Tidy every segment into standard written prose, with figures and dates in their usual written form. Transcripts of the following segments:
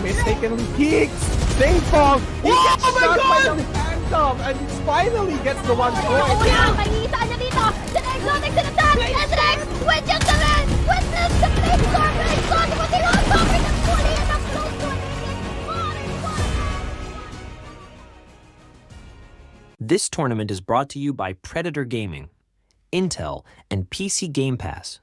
Mistakenly peeks. Stayfong. He gets shot by the Phantom and he finally gets the one point. Makikita niya dito. The next one, next in attack. And the next, with just the man. With the flamethrower. It's going to be on top of the fully and the close to it. This tournament is brought to you by Predator Gaming, Intel, and PC Game Pass.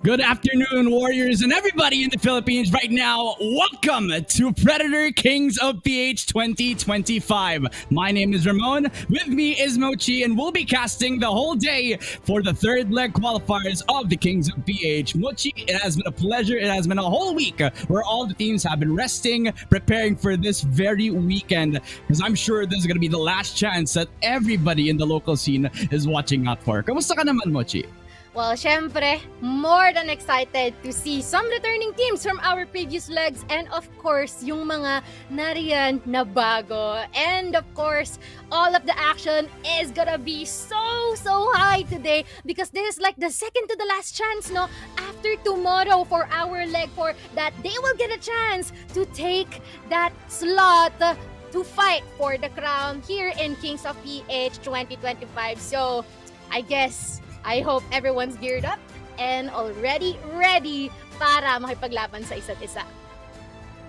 Good afternoon, Warriors, and everybody in the Philippines right now. Welcome to Predator Kings of PH 2025. My name is Ramon. With me is Mochi, and we'll be casting the whole day for the third leg qualifiers of the Kings of PH. Mochi, it has been a pleasure. It has been a whole week where all the teams have been resting, preparing for this very weekend, because I'm sure this is going to be the last chance that everybody in the local scene is watching out for. Kamusta ka naman, Mochi? Well, syempre, more than excited to see some returning teams from our previous legs and of course, yung mga nariyan na bago. And of course, all of the action is gonna be so high today because this is like the second to the last chance, no? After tomorrow for our leg 4 that they will get a chance to take that slot to fight for the crown here in Kings of PH 2025. So, I hope everyone's geared up and already ready para makipaglaban sa isa't isa.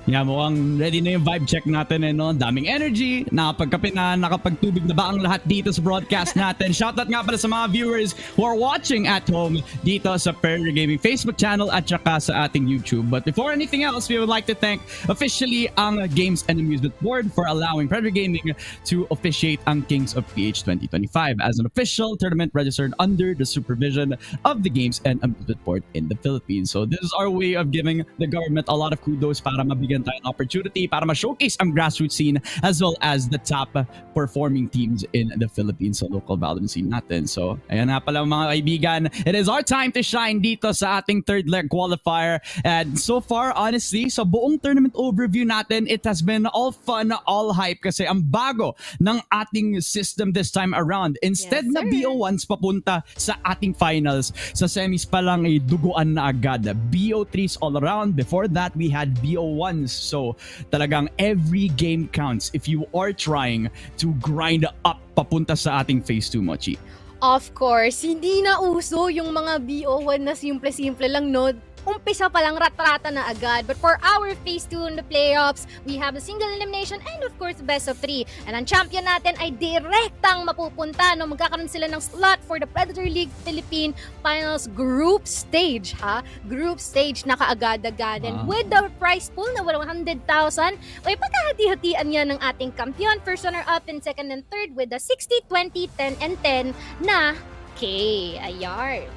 Yeah, mukhang ready na yung vibe check natin, no? Daming energy, nakapagkape na, nakapagtubig na ba ang lahat dito sa broadcast natin. Shoutout nga pala sa mga viewers who are watching at home dito sa Predator Gaming Facebook channel at saka sa ating YouTube. But before anything else, we would like to thank officially ang Games and Amusement Board for allowing Predator Gaming to officiate ang Kings of PH 2025 as an official tournament registered under the supervision of the Games and Amusement Board in the Philippines. So this is our way of giving the government a lot of kudos para mabigyan bigyan tayo ng opportunity para ma-showcase ang grassroots scene as well as the top performing teams in the Philippines sa local Valorant scene natin. So, ayan nga pala mga kaibigan, it is our time to shine dito sa ating third leg qualifier. And so far, honestly, sa buong tournament overview natin, it has been all fun, all hype kasi ang bago ng ating system this time around. Instead Yes, na sir. BO1s papunta sa ating finals, sa semis pa lang ay duguan na agad. BO3s all around. Before that, we had BO1s. So talagang every game counts if you are trying to grind up papunta sa ating phase 2, Mochi. Of course, hindi na uso yung mga BO1 na simple-simple lang, no? Umpisa pa lang rat-rata na agad. But for our phase 2 in the playoffs, we have a single elimination and of course best of 3. And ang champion natin ay direktang mapupunta, no? Magkakaroon sila ng slot for the Predator League Philippine Finals group stage, ha? Group stage na kaagad-agad. And with the prize pool na 100,000, ay pagkahati-hatian yan ng ating kampiyon, first runner-up and second and third with the 60, 20, 10, and 10 na K. Ayar.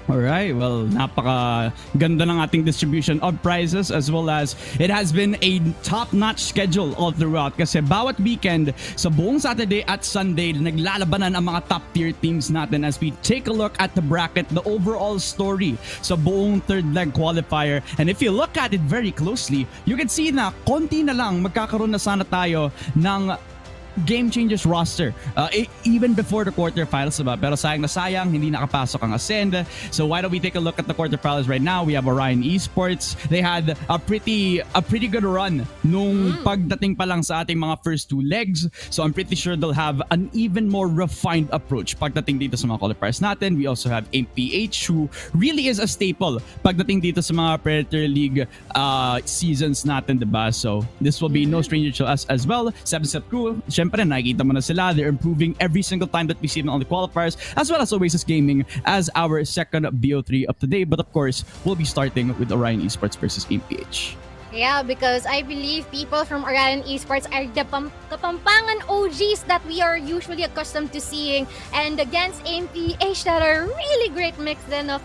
Alright, well, napaka ganda ng ating distribution of prizes as well as it has been a top-notch schedule all throughout kasi bawat weekend sa buong Saturday at Sunday naglalabanan ang mga top-tier teams natin as we take a look at the bracket, the overall story sa buong third leg qualifier. And if you look at it very closely, you can see na konti na lang magkakaroon na sana tayo ng Game Changers roster even before the quarterfinals, diba? Pero sayang na sayang, hindi nakapasok ang Ascend. So why don't we take a look at the quarterfinals right now? We have Orion Esports. They had a pretty good run nung pagdating pa lang sa ating mga first two legs. So I'm pretty sure they'll have an even more refined approach pagdating dito sa mga qualifiers natin. We also have MPH who really is a staple pagdating dito sa mga Predator League seasons natin, diba? So this will be no stranger to us as well. 7-Step Crew, syempre nakikita mo na sila. They're improving every single time that we see them on the qualifiers, as well as Oasis Gaming as our second BO3 of today. But of course, we'll be starting with Orion Esports versus MPH. Yeah, because I believe people from Orion Esports are the kapampangan OGs that we are usually accustomed to seeing, and against MPH that are really great mix then of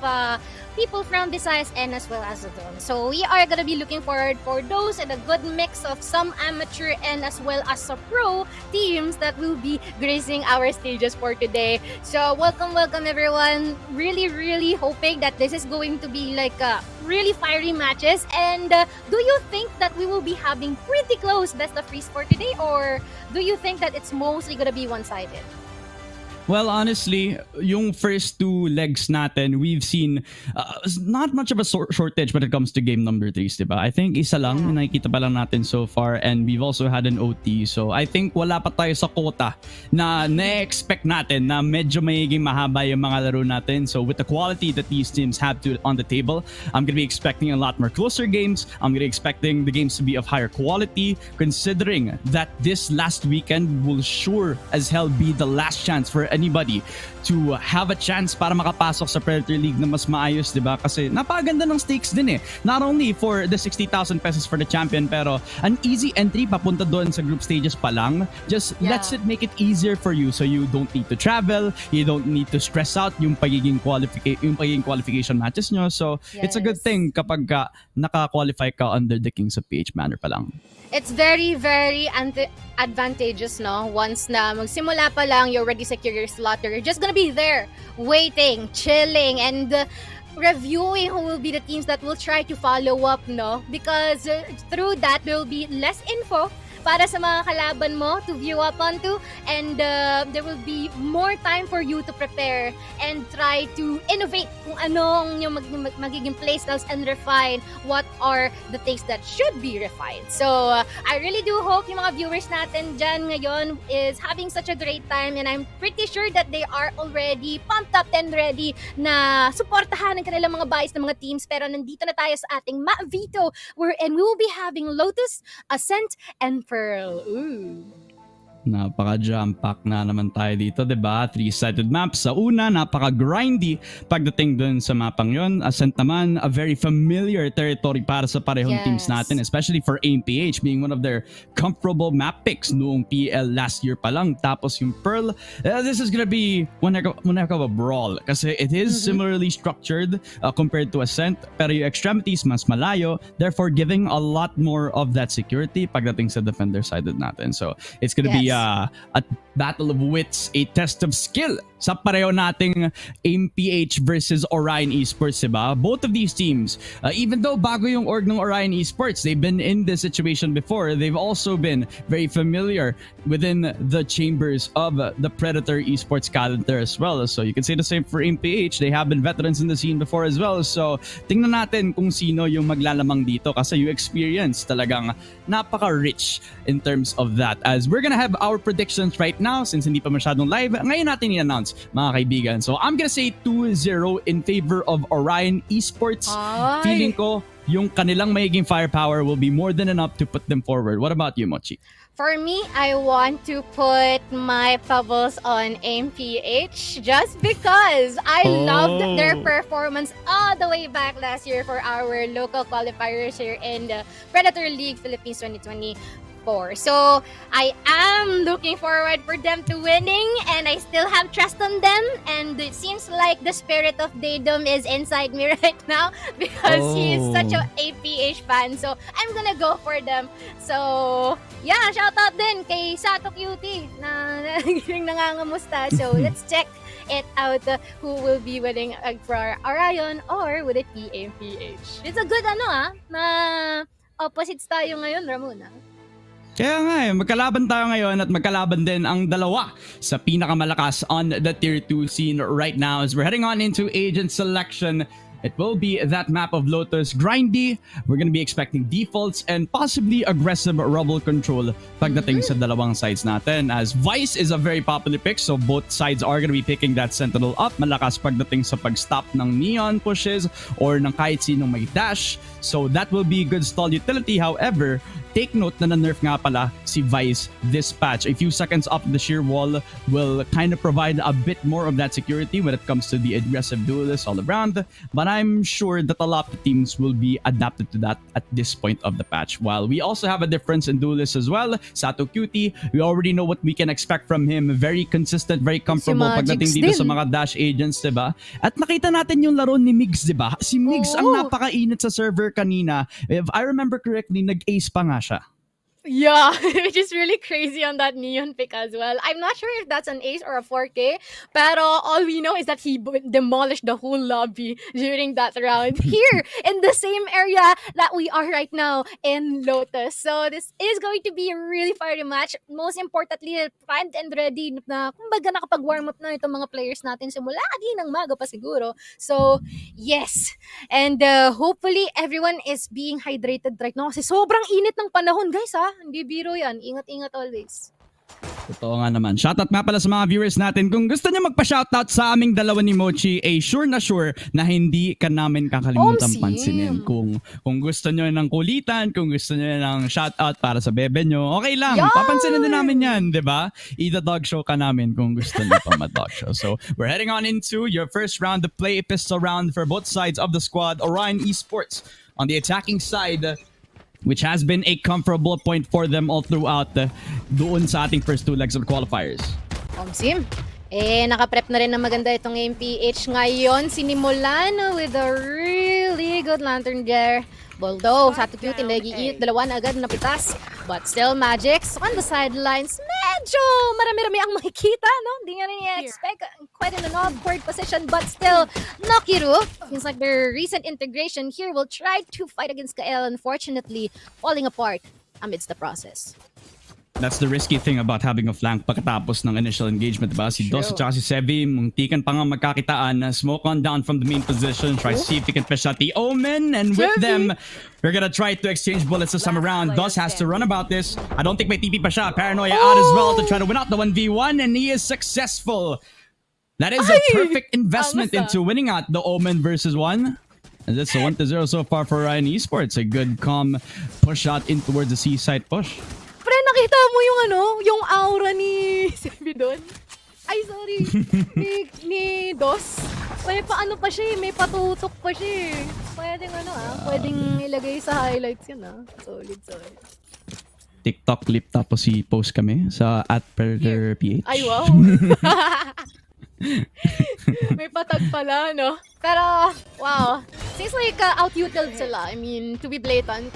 people from Visayas and as well as Luzon. So we are gonna be looking forward for those and a good mix of some amateur and as well as some pro teams that will be gracing our stages for today. So welcome everyone. Really hoping that this is going to be like really fiery matches. And do you think that we will be having pretty close best of threes for today, or do you think that it's mostly gonna be one-sided? Well, honestly, yung first two legs natin, we've seen not much of a shortage when it comes to game number 3s, diba? I think isa lang yung nakikita pa lang natin so far, and we've also had an OT. So I think wala pa tayo sa quota na na-expect natin na medyo magiging mahaba yung mga laro natin. So with the quality that these teams have on the table, I'm gonna be expecting a lot more closer games. I'm gonna be expecting the games to be of higher quality, considering that this last weekend will sure as hell be the last chance for anybody to have a chance para makapasok sa Predator League na mas maayos, diba? Kasi napakaganda ng stakes din eh. Not only for the 60,000 pesos for the champion, pero an easy entry papunta doon sa group stages pa lang. Just lets it make it easier for you, so you don't need to travel, you don't need to stress out yung pagiging qualification matches nyo. So it's a good thing kapag naka-qualify ka under the Kings of PH banner pa lang. It's very advantageous, no? Once na magsimula pa lang, you already secure your slot. You're just gonna be there, waiting, chilling, and reviewing who will be the teams that will try to follow up, no? Because through that, there will be less info para sa mga kalaban mo to view up onto, and there will be more time for you to prepare and try to innovate kung anong yung magiging playstyles and refine what are the things that should be refined. So I really do hope yung mga viewers natin dyan ngayon is having such a great time, and I'm pretty sure that they are already pumped up and ready na suportahan ang kanilang mga bias ng mga teams. Pero nandito na tayo sa ating Ma-Vito, and we will be having Lotus, Ascent, and Pearl. Ooh. Napaka-jump pack na naman tayo dito, diba? 3-sided map. Sa una, napaka-grindy pagdating dun sa mapang yon. Ascent naman, a very familiar territory para sa parehong teams natin, especially for AMPH being one of their comfortable map picks noong PL last year pa lang. Tapos yung Pearl, this is gonna be one heck of a brawl kasi it is similarly structured compared to Ascent, pero yung extremities mas malayo, therefore giving a lot more of that security pagdating sa defender-sided natin. So it's gonna be a battle of wits, a test of skill sa pareho nating AMPH versus Orion Esports, diba? Both of these teams, even though bago yung org ng Orion Esports, they've been in this situation before. They've also been very familiar within the chambers of the Predator Esports calendar as well. So you can say the same for AMPH. They have been veterans in the scene before as well. So tingnan natin kung sino yung maglalamang dito kasi yung experience talagang napaka-rich in terms of that. As we're gonna have our predictions right now since hindi pa masyadong live, ngayon natin i-announce mga kaibigan. So I'm gonna say 2-0 in favor of Orion Esports. Feeling ko yung kanilang magiging firepower will be more than enough to put them forward. What about you, Mochi? For me, I want to put my pebbles on MPH just because I loved their performance all the way back last year for our local qualifiers here in the Predator League Philippines 2024. So I am looking forward for them to winning and I still have trust on them, and it seems like the spirit of Daedom is inside me right now because he is such a APH fan. So I'm gonna go for them. So yeah, shout out din kay Sato Cutie na naging nangangamusta. So let's check it out who will be winning for Orion or would it be AMPH. It's a good na opposites tayo ngayon, Ramona. Kaya nga magkalaban tayo ngayon at magkalaban din ang dalawa sa pinakamalakas on the Tier 2 scene right now as we're heading on into agent selection. It will be that map of Lotus, grindy. We're gonna be expecting defaults and possibly aggressive rubble control pagdating sa dalawang sides natin. As Vice is a very popular pick, so both sides are gonna be picking that Sentinel up. Malakas pagdating sa pag-stop ng Neon pushes or ng kahit sinong may dash. So that will be good stall utility. However, take note na na-nerf nga pala si Vice this patch. A few seconds up the sheer wall will kind of provide a bit more of that security when it comes to the aggressive duelists all around. But I'm sure that a lot of teams will be adapted to that at this point of the patch. While we also have a difference in duelists as well. Sato Cutie, we already know what we can expect from him. Very consistent, very comfortable pagdating dito sa mga dash agents, diba? At nakita natin yung laro ni Migs, diba? Si Migs ang napakainit sa server kanina. If I remember correctly, nag-ace pa nga siya. Yeah, which is really crazy on that Neon pick as well. I'm not sure if that's an ace or a 4K, pero all we know is that he demolished the whole lobby during that round here in the same area that we are right now in Lotus. So this is going to be a really fiery match. Most importantly, primed and ready na kumbaga nakapag-warm up na itong mga players natin simula ng maga pa siguro. So yes, and hopefully everyone is being hydrated right now kasi sobrang init ng panahon, guys, Hindi biro yan. Ingat-ingat always. Totoo nga naman. Shoutout nga pala sa mga viewers natin. Kung gusto niyo magpa-shoutout sa aming dalawa ni Mochi, sure na hindi ka namin kakalimutan pansinin. Kung gusto niyo ng kulitan, kung gusto niyo ng shoutout para sa bebe niyo, okay lang. Yan! Papansinin din namin yan, di ba? Ida-dog show ka namin kung gusto niyo pa ma-dog show. So, we're heading on into your first round, the play pistol round for both sides of the squad. Orion Esports on the attacking side, which has been a comfortable point for them all throughout doon sa ating first two legs of qualifiers. Sim, nakaprep na rin na maganda itong MPH ngayon. Sinimulan with a really good lantern there. Although, Sato Cutie, nag-iinit, dalawa na agad napitas. But still, Magics on the sidelines, medyo marami-rami ang makikita, no? Hindi nga rin i-expect. Quite in an awkward position, but still, Nokiru, seems like their recent integration here will try to fight against Kael, unfortunately, falling apart amidst the process. That's the risky thing about having a flank pagkatapos ng initial engagement, diba? Si Dos at saka si Sevi, muntikan pa nga magkakitaan na smoke on down from the main position, try to see if he can fish out the Omen, and with them, we're gonna try to exchange bullets this time around. Dos has to run about this. I don't think may TP pa siya. Paranoia out as well to try to win out the 1v1, and he is successful. That is a perfect investment into winning out the Omen versus 1. And that's a 1-0 so far for Orion Esports. A good calm push out in towards the seaside push. Pre, Nakita mo yung yung aura ni Sebi doon? Ay, sorry. ni Dos. May paano pa siya, may patutok pa siya. Pwedeng pwedeng ilagay sa highlights yun Solid. TikTok clip tapos i-post kami sa @PredatorPH. Ay, wow. May patag pala, no? Pero, wow. Seems like out-utiled sila. I mean, to be blatant,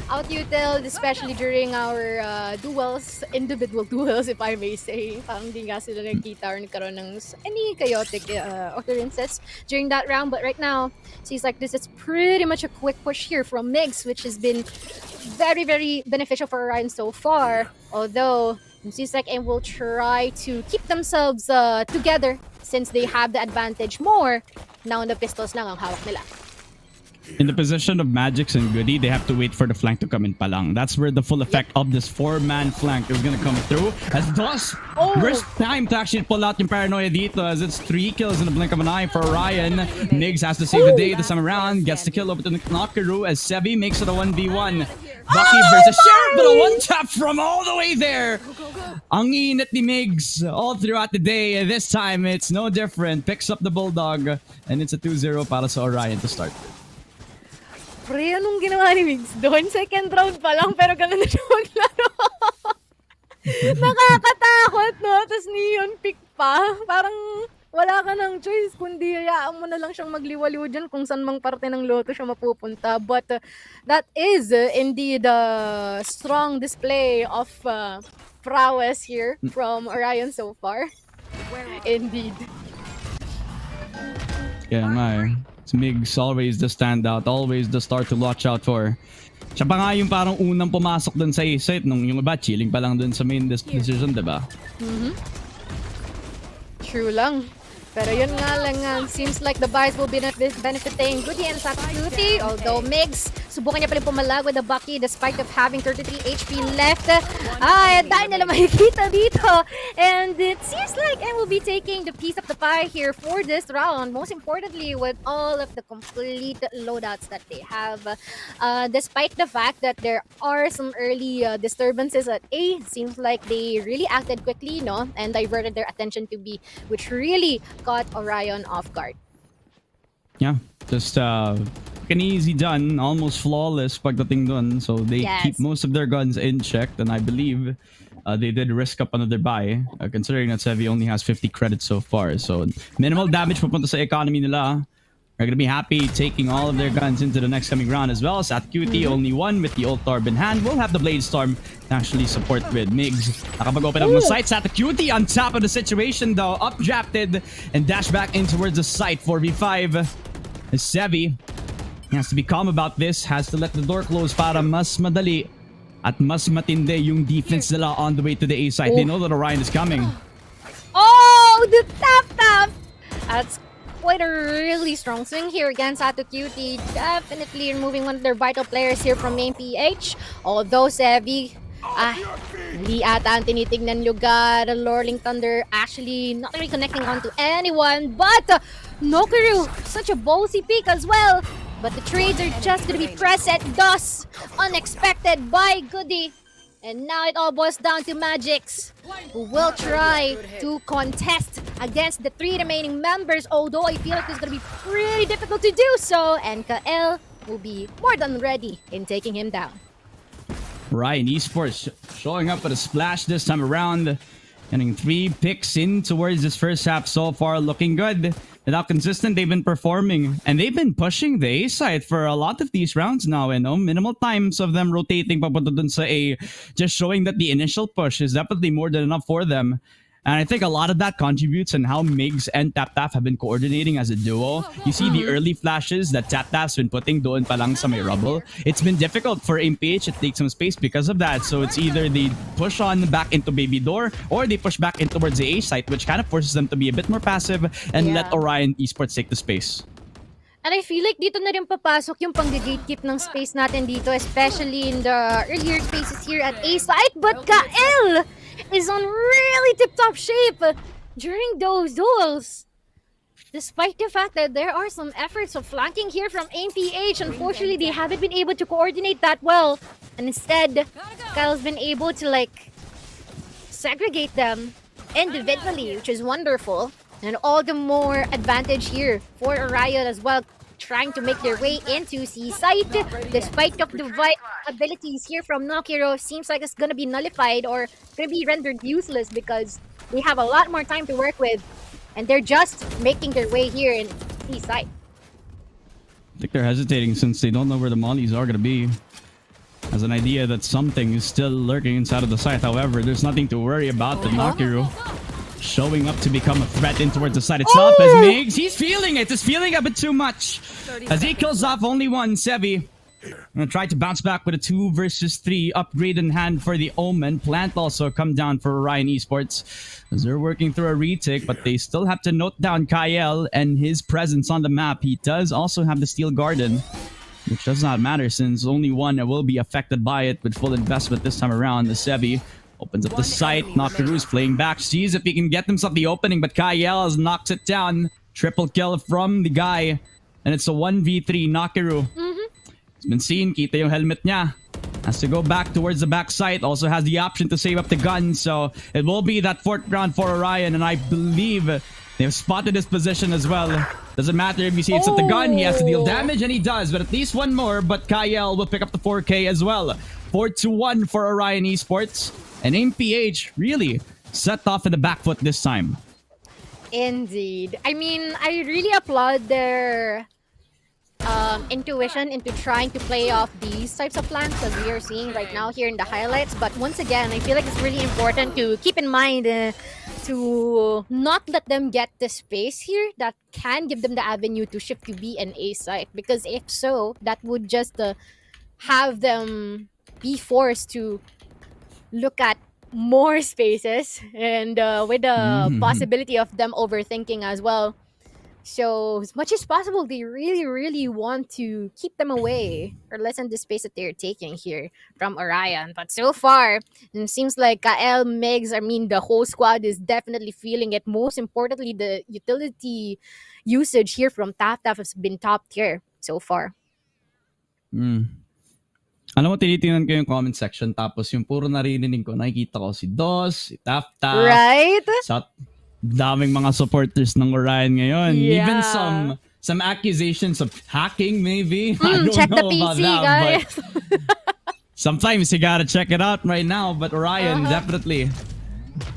out-utiled, especially during our duels, individual duels, if I may say. Parang di nga sila nagkita or nagkaroon ng any chaotic occurrences during that round. But right now, seems like this is pretty much a quick push here from Migs, which has been very, very beneficial for Orion so far. Although, it seems like AIM will try to keep themselves together since they have the advantage more. Now, the pistols lang ang hawak nila. In the position of Magix and Goody, they have to wait for the flank to come in palang. That's where the full effect of this 4-man flank is gonna come through. As DOS risk time to actually pull out yung paranoia dito, as it's 3 kills in the blink of an eye for Orion. Migs has to save the day this time around, gets the kill over to the Knockaroo as Sevi makes it a 1v1. Bucky versus Sheriff, but a one-tap from all the way there. Ang init ni Migs all throughout the day. This time, it's no different. Picks up the Bulldog, and it's a 2-0 para sa Orion to start with. Pre, anong ginawa ni Migs doon? Second round pa lang, pero ganun na siya maglaro. Nakakatakot, no? Tapos neon pick pa. Parang wala ka ng choice, kundi hayaan mo na lang siyang magliwaliw dyan kung saan mang parte ng loto siya mapupunta. But that is indeed a strong display of prowess here from Orion so far. Indeed. Kaya nga eh. Migs always the standout, always the star to watch out for. Siya pa nga yung parang unang pumasok dun sa A-site nung yung iba chilling pa lang dun sa main decision, diba? True lang. Pero yun nga lang, seems like the buys will be benefiting Goody and Satucuti. Although Migs, subukan niya pa rin pumalag with the Bucky despite of having 33 HP left. Dahil nila makikita dito. And it seems like I will be taking the piece of the pie here for this round. Most importantly, with all of the complete loadouts that they have. Despite the fact that there are some early disturbances at A, seems like they really acted quickly, no? And diverted their attention to B, which really caught Orion off guard. Yeah, just an easy done, almost flawless pagdating dun. So they keep most of their guns in check, and I believe they did risk up another buy, considering that Sevi only has 50 credits so far. So minimal damage pupunta sa economy nila. They're gonna be happy taking all of their guns into the next coming round as well. Satucuti only one with the ult orb in hand. We'll have the Blade Storm to actually support with Migs. Nakapag-open up ng site. Satucuti on top of the situation though. Updrafted and dash back in towards the site. 4v5. Sevi has to be calm about this. Has to let the door close para mas madali at mas matindi yung defense nila on the way to the A site. They know that Orion is coming. Oh, the tap! That's quite a really strong swing here against Satucuti. Definitely removing one of their vital players here from main PH. Although Sevi, hindi ata ang tinitignan lugar. Lorling Thunder actually not really connecting onto anyone. But Nokiru, such a ballsy pick as well. But the trades are just gonna be present. Thus, unexpected by Goody. And now it all boils down to Magix, who will try to contest against the 3 remaining members, although I feel like it's going to be pretty difficult to do so, and Kael will be more than ready in taking him down. Ryan Esports showing up with a splash this time around, getting 3 picks in towards this first half so far, looking good. And how consistent they've been performing. And they've been pushing the A side for a lot of these rounds now. And minimal times of them rotating papunta dun sa A. Just showing that the initial push is definitely more than enough for them. And I think a lot of that contributes in how Migs and TapTap have been coordinating as a duo. You see the early flashes that TapTap's been putting doon pa lang sa may rubble. It's been difficult for MPH to take some space because of that. So it's either they push on back into Baby Door or they push back in towards the A site, which kind of forces them to be a bit more passive and let Orion Esports take the space. And I feel like dito na rin papasok yung pang-gatekeep ng space natin dito, especially in the earlier spaces here at A site. But Kael is on really tip-top shape during those duels. Despite the fact that there are some efforts of flanking here from AMPH, unfortunately they haven't been able to coordinate that well. And instead, Kyle's been able to segregate them individually, which is wonderful. And all the more advantage here for Orion as well, trying to make their way into C site. Despite of the abilities here from Nokiro, seems like it's gonna be nullified or gonna be rendered useless because they have a lot more time to work with. And they're just making their way here in C site. I think they're hesitating since they don't know where the mollies are going to be. Has an idea that something is still lurking inside of the site. However, there's nothing to worry about. The Nakiru showing up to become a threat in towards the site itself as Migs. He's feeling it. He's feeling a bit too much. As he kills off only one, Sevi. Gonna try to bounce back with a 2 versus 3 upgrade in hand for the Omen. Plant also come down for Orion Esports as they're working through a retake, but they still have to note down Kyle and his presence on the map. He does also have the Steel Garden, which does not matter since only one will be affected by it with full investment this time around. The Sevi opens up the site. Nakaru's playing back, sees if he can get himself the opening, but Kyle knocks it down. Triple kill from the guy, and it's a 1v3 Nakaru. Been seen, kita yung helmet niya. Has to go back towards the back side. Also has the option to save up the gun. So it will be that 4th round for Orion. And I believe they've spotted his position as well. Doesn't matter if you see it's at the gun. He has to deal damage and he does. But at least one more. But Kyle will pick up the 4K as well. 4-1 for Orion Esports. And MPH really set off in the back foot this time. Indeed. I mean, I really applaud their intuition into trying to play off these types of plans as we are seeing right now here in the highlights. But once again, I feel like it's really important to keep in mind to not let them get the space here that can give them the avenue to shift to B and A site. Because if so, that would just have them be forced to look at more spaces and with the possibility of them overthinking as well. So as much as possible, they really want to keep them away or lessen the space that they're taking here from Orion. But so far, it seems like Kael, Megs, the whole squad is definitely feeling it. Most importantly, the utility usage here from Taf has been top tier so far. Alam mo, tinitingnan ko yung comment section tapos yung puro narinig ko, nakikita ko si Dos, si Taf, right? Sa daming mga supporters ng Orion ngayon. Yeah. Even some accusations of hacking maybe. I don't check know the about PC, that, guys. but sometimes you gotta check it out right now. But Orion definitely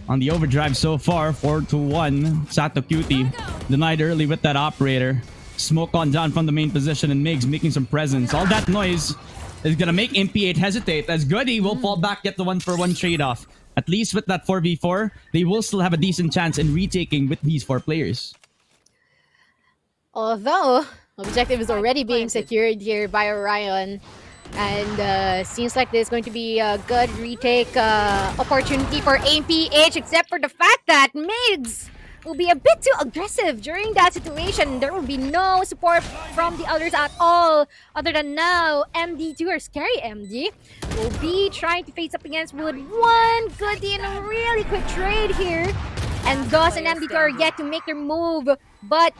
on the overdrive so far. 4-1. Sato Cutie denied early with that operator. Smoke on down from the main position and Migs making some presence. All that noise is gonna make MP8 hesitate as Goody will fall back, get the 1-for-1 trade-off. At least with that 4v4, they will still have a decent chance in retaking with these 4 players. Although, objective is already being secured here by Orion. And seems like there's going to be a good retake opportunity for APH, except for the fact that Migs will be a bit too aggressive during that situation. There will be no support from the others at all. Other than now, MD2 or Scary MD will be trying to face up against Wood. One Goody and a really quick trade here. And Gus and MD2 are yet to make their move. But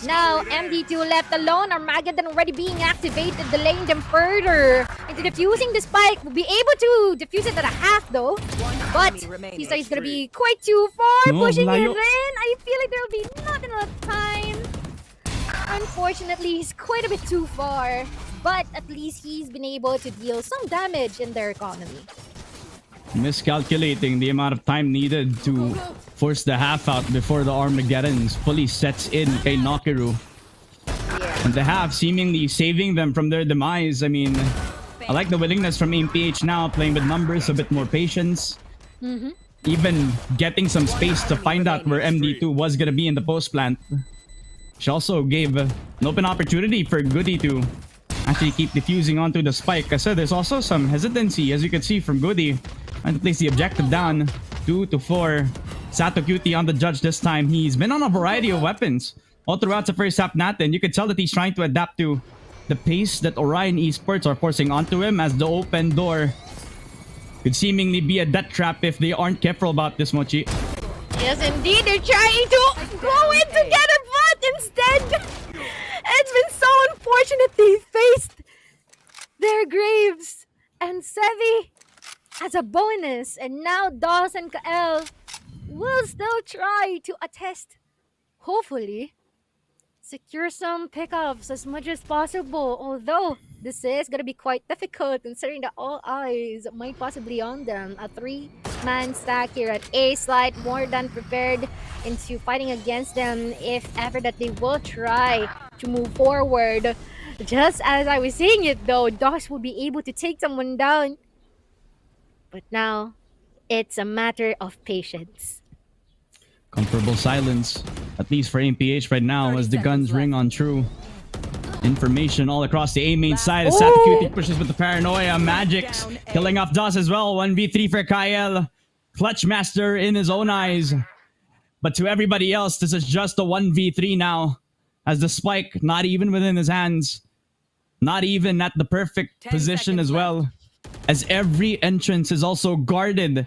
now MD2 left alone. Armageddon already being activated, delaying them further into defusing the spike. Will be able to defuse it at a half though. But he's gonna be quite too far, pushing it in. I feel like there will be not enough time. Unfortunately, he's quite a bit too far. But at least he's been able to deal some damage in their economy. Miscalculating the amount of time needed to force the half out before the Armageddon fully sets in kay Nakiru. Yeah. And the half seemingly saving them from their demise. I mean, I like the willingness from MPH now, playing with numbers, a bit more patience. Even getting some space to find out where MD2 was going to be in the post plant. She also gave an open opportunity for Goody to actually keep defusing onto the spike. Kasi there's also some hesitancy, as you can see from Goody, trying to place the objective down. 2-4. Sato Cutie on the judge this time. He's been on a variety of weapons all throughout the first half natin. You can tell that he's trying to adapt to the pace that Orion Esports are forcing onto him, as the open door could seemingly be a death trap if they aren't careful about this, Mochi. Yes, indeed. They're trying to go in together, but instead, it's been so unfortunate they faced their graves. And Sevi as a bonus. And now DOS and Kael will still try to attest, hopefully, secure some pickups as much as possible. Although this is gonna be quite difficult considering that all eyes might possibly on them. A 3-man stack here at A side, more than prepared into fighting against them if ever that they will try to move forward. Just as I was saying it though, DOS will be able to take someone down. But now, it's a matter of patience. Comfortable silence, at least for AMPH right now, as the guns ring on true. Information all across the A main side as Satacuti pushes with the paranoia. Magic's killing off DOS as well. 1v3 for Kyle. Clutch Master in his own eyes. But to everybody else, this is just a 1v3 now. As the spike not even within his hands. Not even at the perfect position as well. As every entrance is also guarded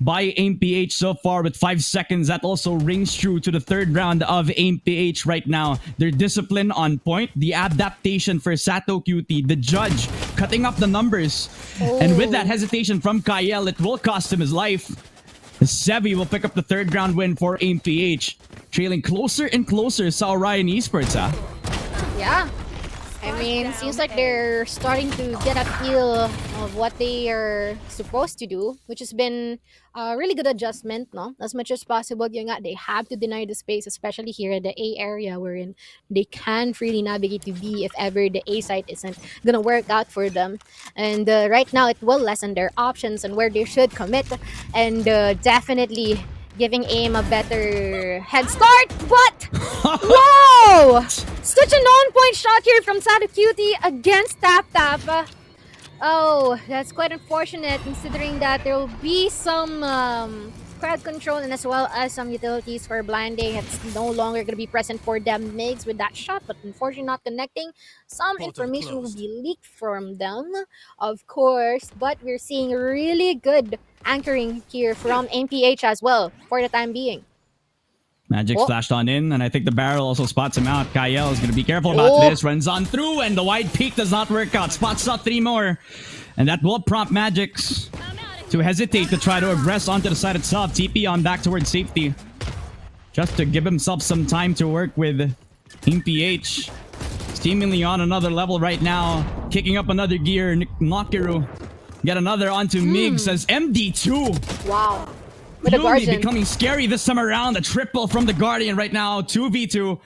by AMPH so far with 5 seconds. That also rings true to the third round of AMPH right now. Their discipline on point, the adaptation for Satacuti, the judge cutting up the numbers. And with that hesitation from Kyle, it will cost him his life. Sevi will pick up the third round win for AMPH, trailing closer and closer sa Orion Esports. Yeah. I mean, seems like they're starting to get a feel of what they are supposed to do, which has been a really good adjustment, no? As much as possible, yun nga, they have to deny the space, especially here in the A area, wherein they can freely navigate to B if ever the A site isn't gonna work out for them. And right now, it will lessen their options and where they should commit, and definitely giving AIM a better head start, but whoa! Such an on-point shot here from Satacuti against TapTap. Oh, that's quite unfortunate considering that there will be some crowd control and as well as some utilities for blinding. It's no longer going to be present for them MIGs with that shot, but unfortunately not connecting. Some information will be leaked from them, of course, but we're seeing really good anchoring here from NPH as well for the time being. Magic's flashed on in, and I think the barrel also spots him out. Kyle is going to be careful about this. Runs on through, and the wide peak does not work out. Spots out 3 more. And that will prompt Magic's to hesitate to try to aggress onto the side itself. TP on back towards safety. Just to give himself some time to work with NPH. Seemingly on another level right now. Kicking up another gear. Nokiru. Get another onto Migs as MD2. Wow. With Really the Guardian becoming scary this time around. A triple from the Guardian right now. 2v2.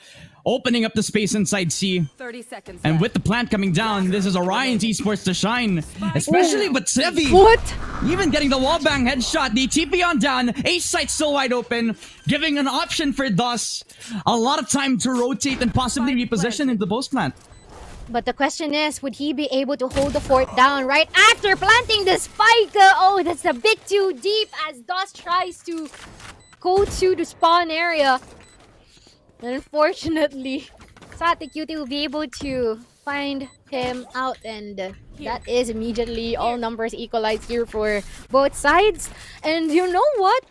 Opening up the space inside C. 30 seconds And left. with the plant coming down, this is Orion's Esports to shine. Especially with Sevi. What? Even getting the wallbang headshot. The TP on down. Ace site still wide open. Giving an option for DOS. A lot of time to rotate and possibly reposition into the post plant. But the question is, would he be able to hold the fort down right after planting the spike? Oh, that's a bit too deep as DOS tries to go to the spawn area. Unfortunately, Satacuti will be able to find him out, and that is immediately all numbers equalized here for both sides. And you know what?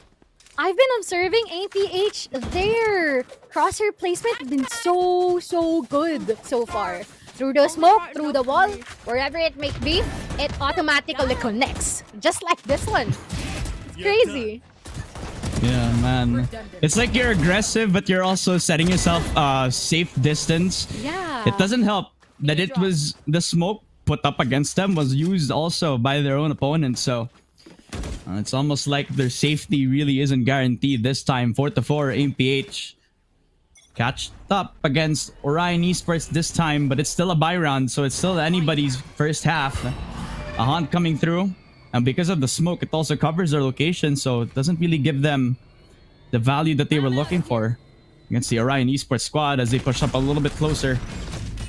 I've been observing APH, their crosshair placement has been so good so far. Through the smoke, through the wall, wherever it may be, it automatically connects. Just like this one. It's crazy. Yeah, man. It's like you're aggressive, but you're also setting yourself safe distance. Yeah. It doesn't help that it was the smoke put up against them was used also by their own opponents. So it's almost like their safety really isn't guaranteed this time. 4-4, AMPH catched up against Orion Esports this time, but it's still a bye round, so it's still anybody's first half. A hunt coming through, and because of the smoke, it also covers their location, so it doesn't really give them the value that they were looking for against the Orion Esports squad as they push up a little bit closer.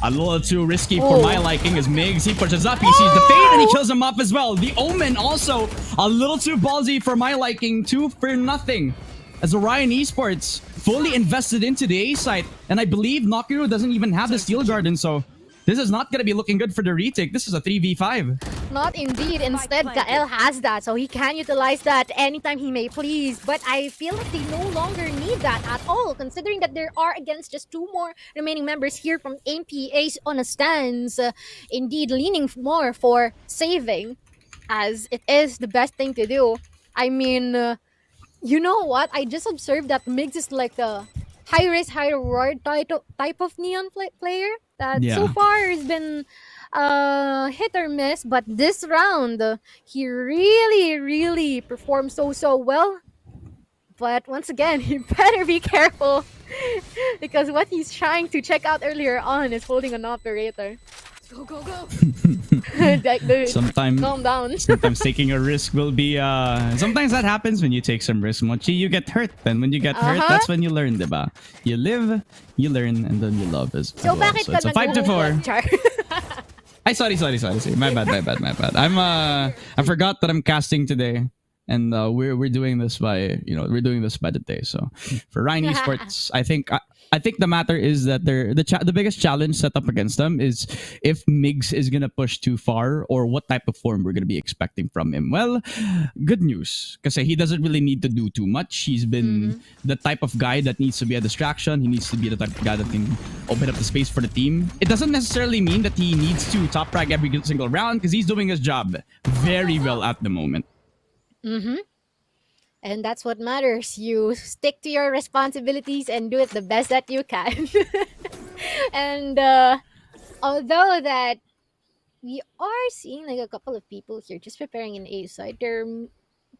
A little too risky for my liking as Migs, he pushes up, he sees the fade, and he kills him off as well. The Omen also a little too ballsy for my liking, 2 for nothing. As Orion Esports fully invested into the A site, and I believe Nokiru doesn't even have the Steel Garden, so this is not going to be looking good for the retake. This is a 3v5. Not indeed. Instead, Gael has that, so he can utilize that anytime he may please. But I feel like they no longer need that at all, considering that there are against just 2 more remaining members here from AMPAs on a stance. Indeed, leaning more for saving as it is the best thing to do. I mean, you know what? I just observed that Migs is like the high risk, high reward type of Neon player that so Yeah. far has been hit or miss. But this round, he really, really performed so well. But once again, he better be careful because what he's trying to check out earlier on is holding an operator. Go, go, go. Like, dude, Sometimes calm down. sometimes taking a risk will be sometimes that happens when you take some risk, Mochi. You get hurt. And when you get hurt, that's when you learn, diba? You live, you learn, and then you love as So, well. bakit So ka it's a 5-4. Char. Ay, sorry. My bad. I forgot that I'm casting today. And we're doing this by the day. So for Ryan Esports, I think the matter is that the biggest challenge set up against them is if Migs is gonna push too far or what type of form we're gonna be expecting from him. Well, good news because he doesn't really need to do too much. He's been the type of guy that needs to be a distraction. He needs to be the type of guy that can open up the space for the team. It doesn't necessarily mean that he needs to top frag every single round because he's doing his job very well at the moment. And that's what matters. You stick to your responsibilities and do it the best that you can. And although that we are seeing like a couple of people here just preparing an A side, they're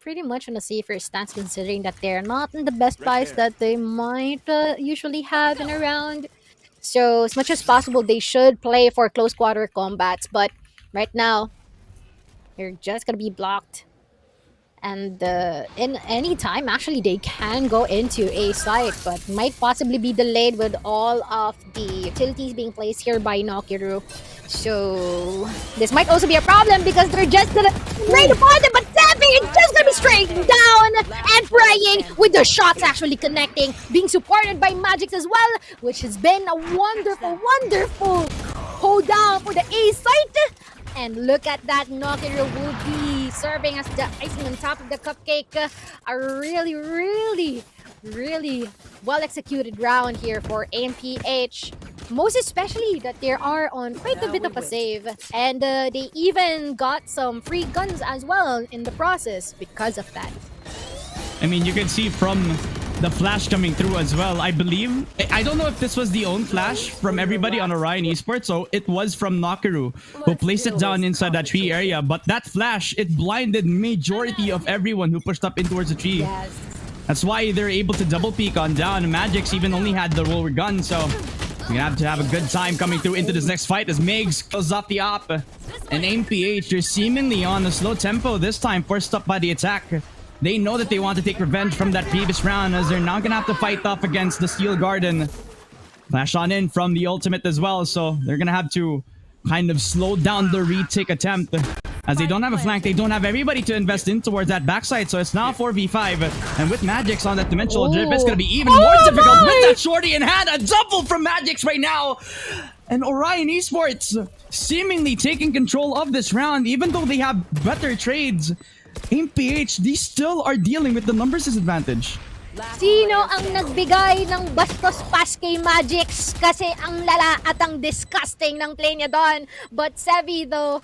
pretty much on a safer stance considering that they're not in the best buys that they might usually have in a round. So as much as possible, they should play for close quarter combats. But right now, they're just gonna be blocked. And in any time, actually, they can go into a site, but might possibly be delayed with all of the utilities being placed here by Nokiru. So this might also be a problem because they're just gonna raid upon them, but Savvy is just gonna be straight down and praying with the shots actually connecting, being supported by Magix as well, which has been a wonderful hold down for the A site. And look at that, Nokiru will be serving as the icing on top of the cupcake. A really well executed round here for AMPH. Most especially that they are on quite a bit of a save. And they even got some free guns as well in the process because of that. I mean, you can see from the flash coming through as well. I believe, I don't know if this was the own flash from everybody on Orion Esports, so it was from Nokiru who placed it down inside that tree area, but that flash, it blinded majority of everyone who pushed up in towards the tree. Yes. That's why they're able to double peek on down. Magix even only had the roller gun, so we're gonna have to have a good time coming through into this next fight as Migs closes off the op. And AMPH, they're seemingly on a slow tempo this time, forced up by the attack. They know that they want to take revenge from that previous round as they're now gonna have to fight off against the Steel Garden. Flash on in from the ultimate as well, so they're gonna have to kind of slow down the retake attempt. As they don't have a flank, they don't have everybody to invest in towards that backside, so it's now 4v5. And with Magix on that dimensional drip, it's gonna be even more difficult with that shorty in hand. A double from Magix right now! And Orion Esports seemingly taking control of this round, even though they have better trades. AMPH, these still are dealing with the numbers disadvantage. Sino ang nagbigay ng bastos pass kay Magix? Kasi ang lala at ang disgusting ng play niya doon. But Sevi though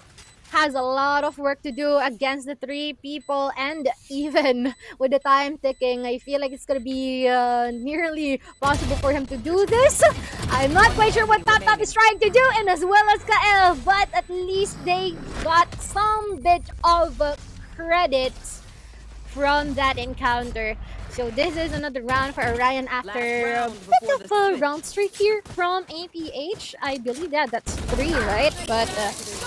has a lot of work to do against the three people, and even with the time ticking, I feel like it's gonna be nearly possible for him to do this. I'm not quite sure what Top is trying to do, and as well as Kael, but at least they got some bit of credits from that encounter. So this is another round for Orion after a bit of a round streak here from APH. I believe that's 3, right? But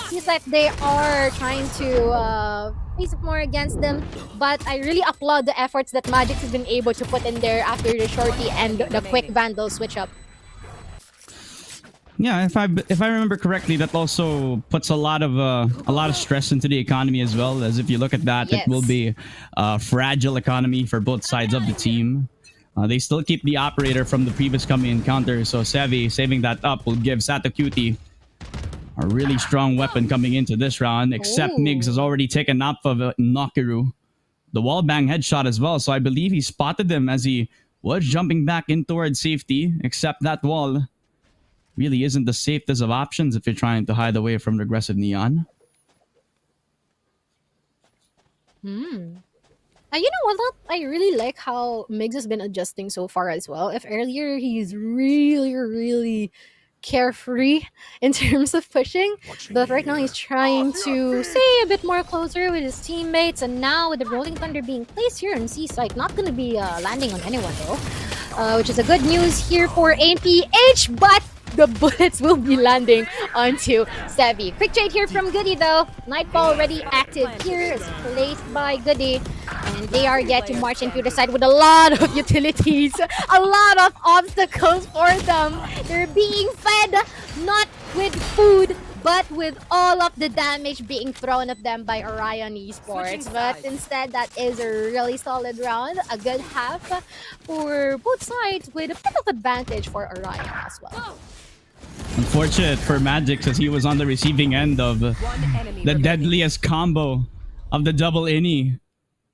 seems like they are trying to face up more against them. But I really applaud the efforts that Magix has been able to put in there after the shorty and the quick Vandal switch up. Yeah, if I remember correctly, that also puts a lot of stress into the economy as well. As if you look at that, Yes. it will be a fragile economy for both sides of the team. They still keep the operator from the previous coming encounter, so Sevi saving that up will give Sato Cutie a really strong weapon coming into this round. Except Ooh. Migs has already taken off of Nokiru, the wallbang headshot as well. So I believe he spotted them as he was jumping back in towards safety. Except that wall really isn't the safest of options if you're trying to hide away from the aggressive Neon. Hmm. You know what? I really like how Migs has been adjusting so far as well. If earlier he's really, really carefree in terms of pushing, but right now he's trying to stay a bit more closer with his teammates. And now with the Rolling Thunder being placed here on C site, not going to be landing on anyone though, which is a good news here for APH. But the bullets will be landing onto Sevi. Quick trade here from Goody though. Nightfall already active here is placed by Goody. And they are yet to march into the side with a lot of utilities, a lot of obstacles for them. They're being fed not with food, but with all of the damage being thrown at them by Orion Esports. But instead, that is a really solid round, a good half for both sides with a bit of advantage for Orion as well. Unfortunate for Magic as he was on the receiving end of the deadliest combo of the double innie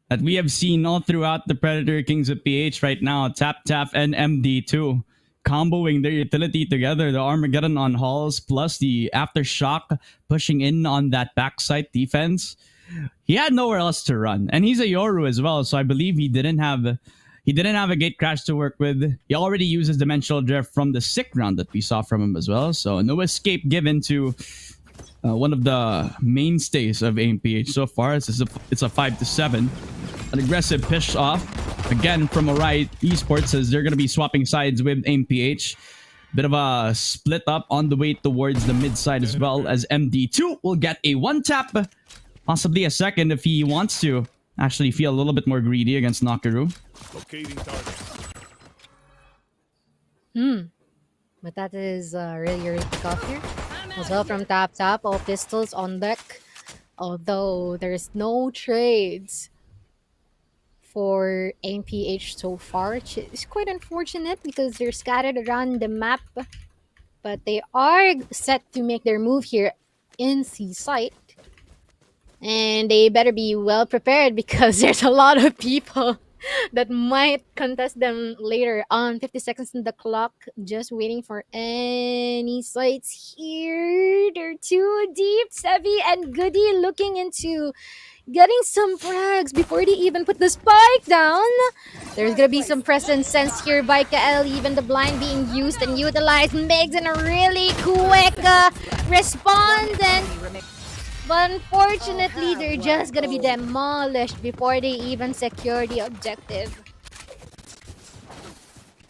that we have seen all throughout the Predator Kings of PH right now. Tap and MD2 comboing their utility together. The Armageddon on Halls plus the Aftershock pushing in on that backside defense. He had nowhere else to run. And he's a Yoru as well, so I believe he didn't have a gate crash to work with. He already uses Dimensional Drift from the sick round that we saw from him as well. So no escape given to one of the mainstays of AMPH so far. It's a 5-7. An aggressive push off again from Orion Esports as they're going to be swapping sides with AMPH. Bit of a split up on the way towards the mid side as well, as MD2 will get a one tap, possibly a second if he wants to actually feel a little bit more greedy against Nakaru. Locating target. But that is really, really tough here. As well from Tap, all pistols on deck. Although there's no trades for AMPH so far, which is quite unfortunate because they're scattered around the map. But they are set to make their move here in C site. And they better be well prepared because there's a lot of people that might contest them later on. 50 seconds on the clock, just waiting for any sites here. They're too deep. Sevi and Goody looking into getting some frags before they even put the spike down. There's gonna be some presence sense here by Kael, even the blind being used and utilized. Migs in a really quick response, but unfortunately, they're just gonna be demolished before they even secure the objective.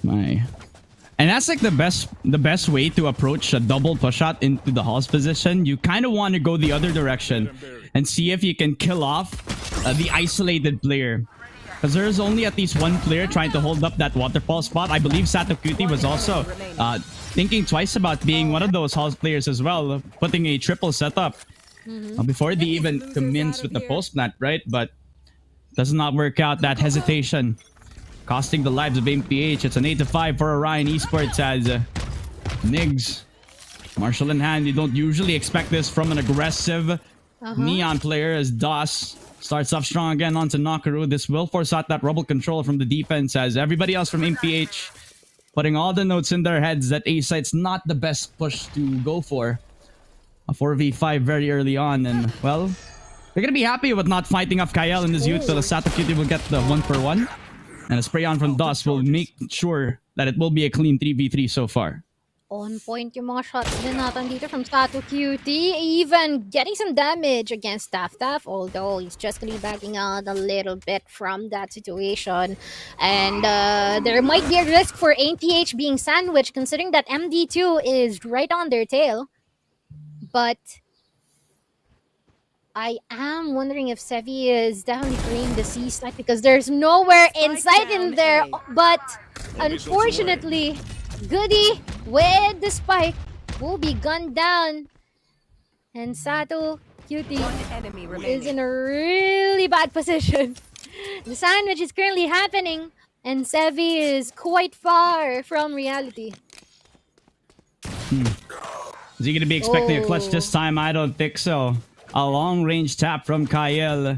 And that's like the best way to approach a double push out into the Hall's position. You kind of want to go the other direction and see if you can kill off the isolated player. Because there's only at least one player trying to hold up that waterfall spot. I believe Sato Cutie was also thinking twice about being one of those Hall's players as well, putting a triple setup. Before they even commence with the post plant, right? But does not work out. That hesitation costing the lives of MPH. It's an 8-5 for Orion Esports as Nigs, Marshall in hand. You don't usually expect this from an aggressive Neon player, as DOS starts off strong again onto Nakaru. This will force out that rubble control from the defense as everybody else from MPH putting all the notes in their heads that A site's not the best push to go for. A 4v5 very early on, and well, they're gonna be happy with not fighting off Kael in this youth till the Sato Cutie will get the 1-for-1. And a spray on from DOS will make sure that it will be a clean 3v3 so far. On point yung mga shots din natin dito from Sato Cutie. Even getting some damage against Taff, although he's just gonna be backing out a little bit from that situation. And there might be a risk for AMPH being sandwiched considering that MD2 is right on their tail. But I am wondering if Sevi is definitely playing the C side because there's nowhere inside in there. But unfortunately, Goody with the spike will be gunned down. And Sato Cutie is in a really bad position. The sandwich is currently happening and Sevi is quite far from reality. Is he going to be expecting a clutch this time? I don't think so. A long-range tap from Kael,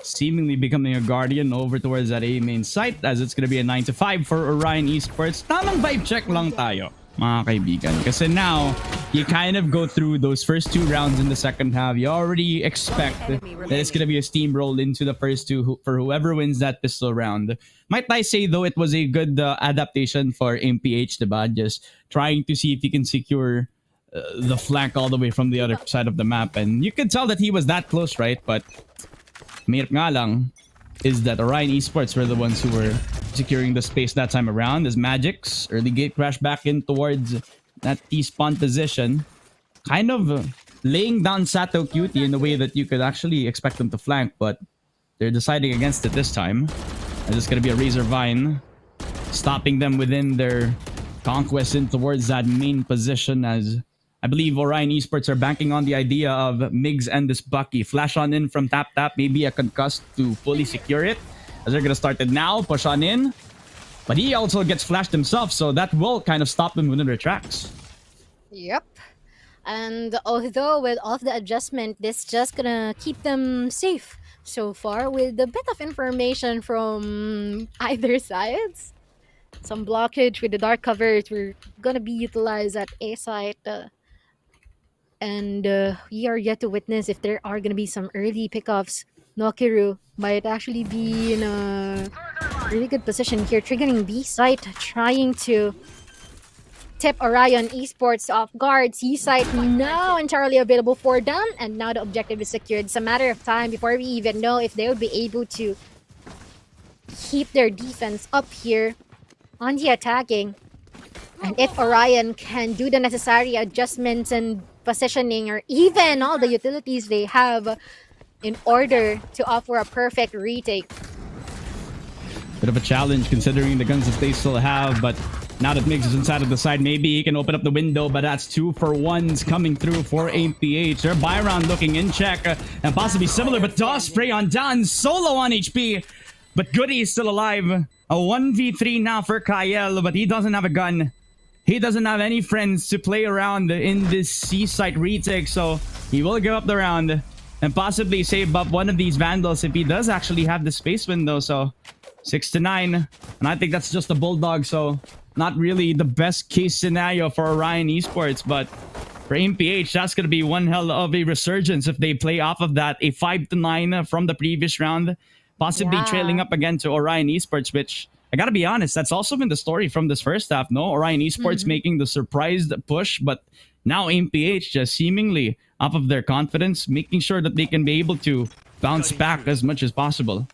seemingly becoming a guardian over towards that A main site, as it's going to be a 9-5 for Orion Esports. Tamang vibe check lang tayo. mga kaibigan. Kasi now, you kind of go through those first 2 rounds in the second half. You already expect that it's going to be a steamroll into the first 2 for whoever wins that pistol round. Might I say, though, it was a good adaptation for MPH, diba? Just trying to see if he can secure the flank all the way from the other side of the map. And you could tell that he was that close, right? But mahirap nga lang is that Orion Esports were the ones who were securing the space that time around, as Magic's early gate crash back in towards that T-spawn position, kind of laying down Sato Cutie in a way that you could actually expect them to flank, but they're deciding against it this time. And it's going to be a Razor Vine stopping them within their conquest in towards that main position, as I believe Orion Esports are banking on the idea of Migs and this Bucky. Flash on in from tap, maybe a concussed to fully secure it. As they're going to start it now, push on in. But he also gets flashed himself, so that will kind of stop them within their tracks. Yep. And although with all of the adjustment, this just gonna keep them safe so far with a bit of information from either sides. Some blockage with the dark covers were gonna be utilized at A site. And we are yet to witness if there are gonna be some early pickups. Nokiru might actually be in a really good position here, triggering B site, trying to tip Orion Esports off guard. C site now entirely available for them, and now the objective is secured. It's a matter of time before we even know if they will be able to keep their defense up here on the attacking. And if Orion can do the necessary adjustments and positioning, or even all the utilities they have in order to offer a perfect retake. Bit of a challenge considering the guns that they still have, but now that Migs is inside of the side, maybe he can open up the window, but that's 2-for-1s coming through for APH. Their buy round looking in check, and possibly similar, but does spray on down, solo on HP, but Goody is still alive. A 1v3 now for Kyle, but he doesn't have a gun. He doesn't have any friends to play around in this C-site retake, so he will give up the round and possibly save up one of these Vandals if he does actually have the space window. So 6-9, and I think that's just a Bulldog, so not really the best case scenario for Orion Esports, but for MPH, that's going to be one hell of a resurgence if they play off of that. A 5-9 from the previous round, possibly trailing up again to Orion Esports, which I gotta be honest, that's also been the story from this first half, no? Orion Esports making the surprised push, but now MPH just seemingly off of their confidence, making sure that they can be able to bounce back as much as possible.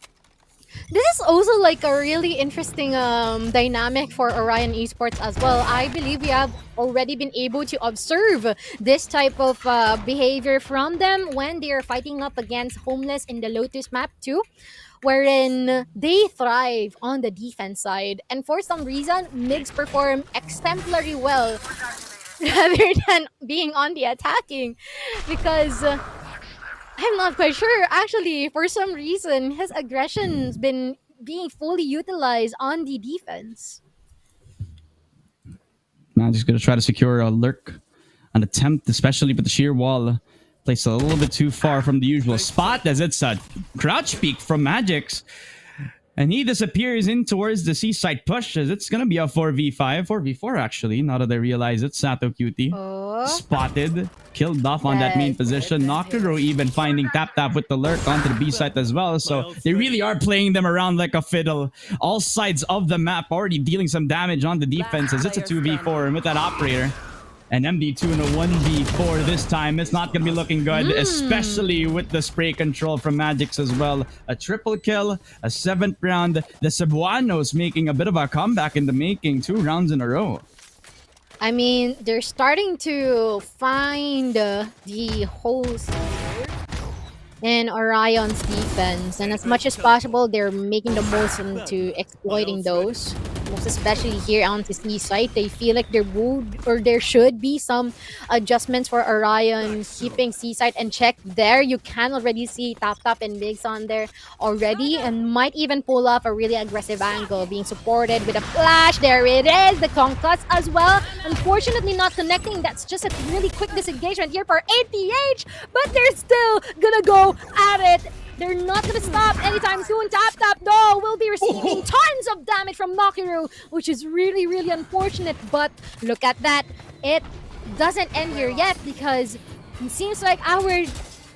This is also like a really interesting dynamic for Orion Esports as well. I believe we have already been able to observe this type of behavior from them when they are fighting up against Homeless in the Lotus map too, wherein they thrive on the defense side. And for some reason, Migs perform exemplary well rather than being on the attacking, because I'm not quite sure. Actually, for some reason, his aggression's been being fully utilized on the defense. Now just going to try to secure a lurk, an attempt, especially with the sheer wall. Placed a little bit too far from the usual spot, as it's a crouch peek from Magic's. And he disappears in towards the seaside push, as it's going to be a 4v5, 4v4 actually, now that I realize it's Sato Cutie. Spotted, killed off on that main position. Nocturo even finding tap with the lurk onto the B side as well. So they really are playing them around like a fiddle. All sides of the map already dealing some damage on the defense, as it's a 2v4 and with that operator. And MD2 in a 1v4 this time. It's not going to be looking good, especially with the spray control from Magic's as well. A triple kill, a 7th round. The Cebuanos making a bit of a comeback in the making, 2 rounds in a row. I mean, they're starting to find the holes in Orion's defense. And as much as possible, they're making the most into exploiting those. Most especially here on the C site, they feel like there should be some adjustments for Orion, keeping C site and check there. You can already see Tap and Migs on there already, and might even pull off a really aggressive angle, being supported with a flash. There it is, the concuss as well. Unfortunately not connecting. That's just a really quick disengagement here for APH, but they're still gonna go at it. they're not gonna stop anytime soon. Tap though will be receiving tons of damage from Nakiru, which is really, really unfortunate. But look at that. It doesn't end here yet because it seems like our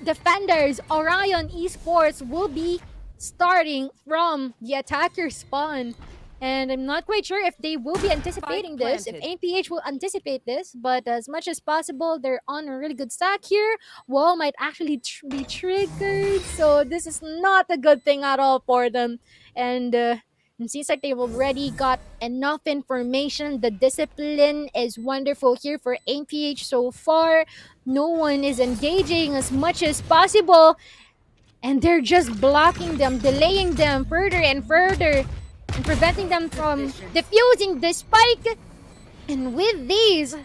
defenders, Orion Esports, will be starting from the attacker spawn. And I'm not quite sure if they will be anticipating this, if APH will anticipate this, but as much as possible, they're on a really good stack here. Wall might actually be triggered, so this is not a good thing at all for them. And it seems like they've already got enough information. The discipline is wonderful here for APH so far. No one is engaging as much as possible, and they're just blocking them, delaying them further and further, and preventing them from defusing the spike. And with these,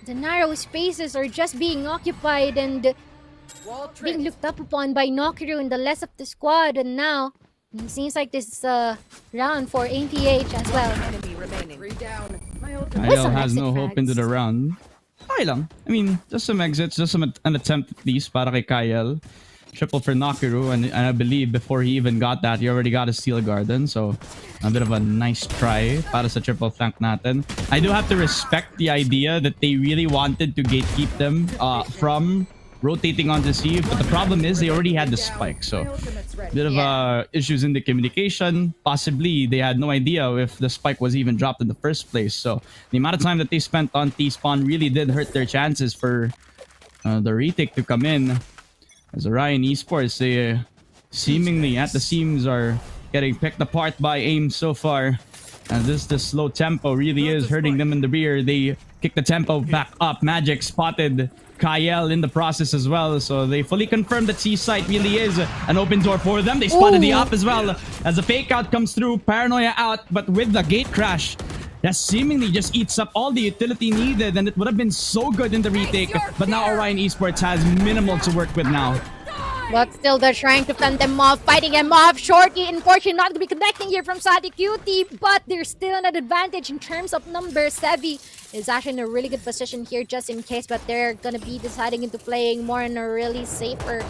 the narrow spaces are just being occupied and being looked up upon by Nakiru and the rest of the squad. And now, it seems like this is a round for APH as well. Kyle has no hope into the round. Okay lang. I mean, just some exits, just an attempt at least para kay Kyle. Triple for Nakiru, and I believe before he even got that, he already got a Steel Garden, so a bit of a nice try para sa triple flank natin. I do have to respect the idea that they really wanted to gatekeep them from rotating onto C, but the problem is they already had the spike, so a bit of issues in the communication. Possibly they had no idea if the spike was even dropped in the first place, so the amount of time that they spent on T-spawn really did hurt their chances for the retake to come in. As Orion Esports, they seemingly at the seams are getting picked apart by AIM so far. And the slow tempo really is hurting them in the rear. They kick the tempo back up. Magic spotted Kyle in the process as well. So they fully confirmed that C-site really is an open door for them. They spotted the up as well. As the fake out comes through, Paranoia out. But with the gate crash, that seemingly just eats up all the utility needed, and it would have been so good in the retake, but now Orion Esports has minimal to work with now. But still, they're trying to fend them off, fighting them off. Shorty, unfortunately, not going to be connecting here from Sadi Cutie, but they're still an advantage in terms of numbers. Sevi is actually in a really good position here just in case, but they're going to be deciding into playing more in a really safer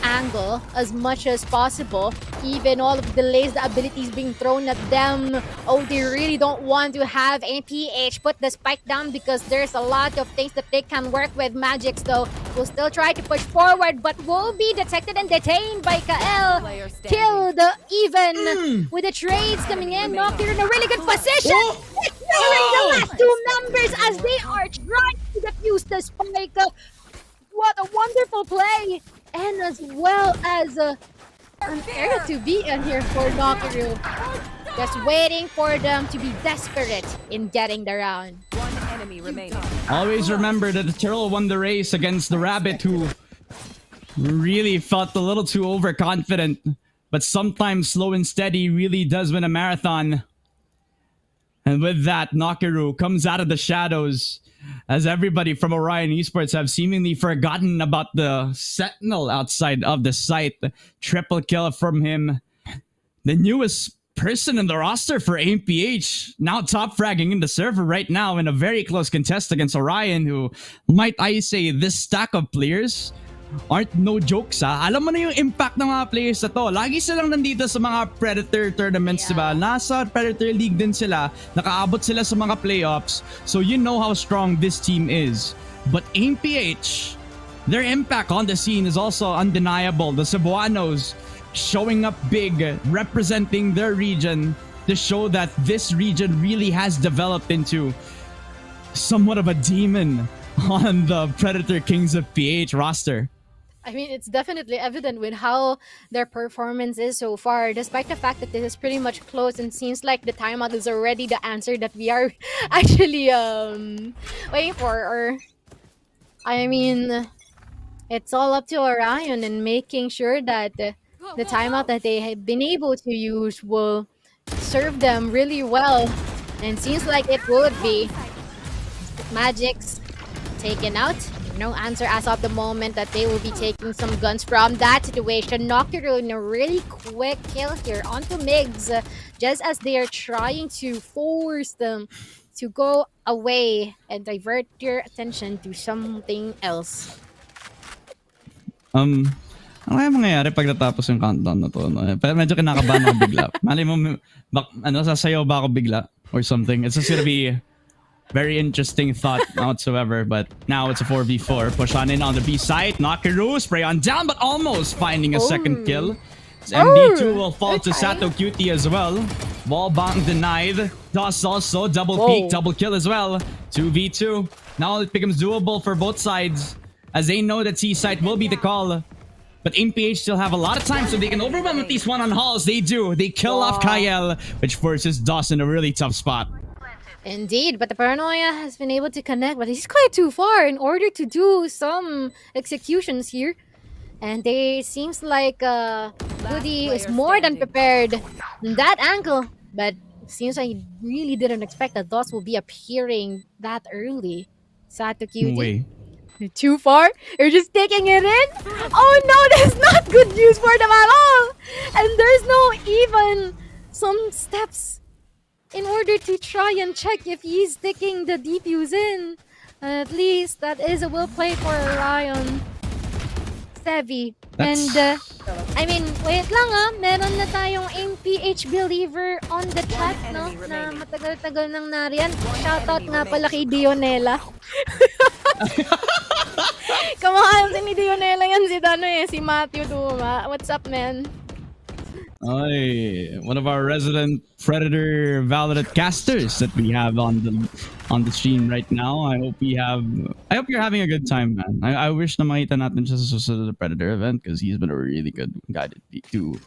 angle as much as possible. Even all of the delays, the abilities being thrown at them. Oh, they really don't want to have APH put the spike down because there's a lot of things that they can work with. Magix though will still try to push forward, but will be detected and detained by Kael. Killed even with the trades coming in. Nocturne in a really good position. Securing the last two members as they are trying to defuse the spike. What a wonderful play! And as well as an area to be in here for Nakiru. Just waiting for them to be desperate in getting the round. One enemy remaining. Always remember that the turtle won the race against the rabbit, who really felt a little too overconfident. But sometimes slow and steady really does win a marathon. And with that, Nakiru comes out of the shadows, as everybody from Orion Esports have seemingly forgotten about the Sentinel outside of the site. Triple kill from him. The newest person in the roster for APH, now top fragging in the server right now in a very close contest against Orion, who, might I say, this stack of players aren't no jokes, ha. Alam mo na yung impact ng mga players na to. Lagi silang nandito sa mga Predator tournaments, diba? Nasa Predator League din sila. Nakaabot sila sa mga playoffs. So you know how strong this team is. But APH, their impact on the scene is also undeniable. The Cebuanos showing up big, representing their region to show that this region really has developed into somewhat of a demon on the Predator Kings of PH roster. I mean, it's definitely evident with how their performance is so far, despite the fact that this is pretty much close and seems like the timeout is already the answer that we are actually waiting for. Or, I mean, it's all up to Orion and making sure that the timeout that they have been able to use will serve them really well. And seems like it would be. Magic's taken out. No answer as of the moment that they will be taking some guns from that situation. Nakiru in a really quick kill here onto Migs, just as they are trying to force them to go away and divert your attention to something else. Ano kaya mangyayari pag natapos yung countdown na to? No? Pero medyo kinakabahan ako bigla. Mali mo, sasayaw ba ako bigla? Or something. It's just gonna be very interesting thought whatsoever. But now it's a 4v4. Push on in on the B side. Knockaroo, spray on down, but almost finding a second kill. MD2 will fall to Sato Cutie as well. Wall bang denied. Does also double peek, double kill as well. 2v2. Now it becomes doable for both sides as they know that C-site will be the call. But MPH still have a lot of time so they can overwhelm at least one on halls. They do. They kill off Kyle, which forces Doss in a really tough spot. Indeed, but the Paranoia has been able to connect, but he's quite too far in order to do some executions here. And they seems like Goody is more than prepared in that angle. But seems like he really didn't expect that Doss will be appearing that early. Sato Cutie. Wait. You're too far? You're just taking it in? Oh no, that's not good news for them at all! And there's no even some steps in order to try and check if he's sticking the defuse in. At least that is a well play for Orion. Sevi. And, I mean, wait lang meron na tayong MPH believer on the chat, no? Na matagal-tagal nang nariyan. Shoutout nga pala kay Dionela. Kamahal si ni Dionela yan si Matthew Duma. What's up, man? Ay, one of our resident Predator Valorant casters that we have on the stream right now. I hope you're having a good time, man. I wish na makita natin siya sa susunod na Predator event because he's been a really good guy to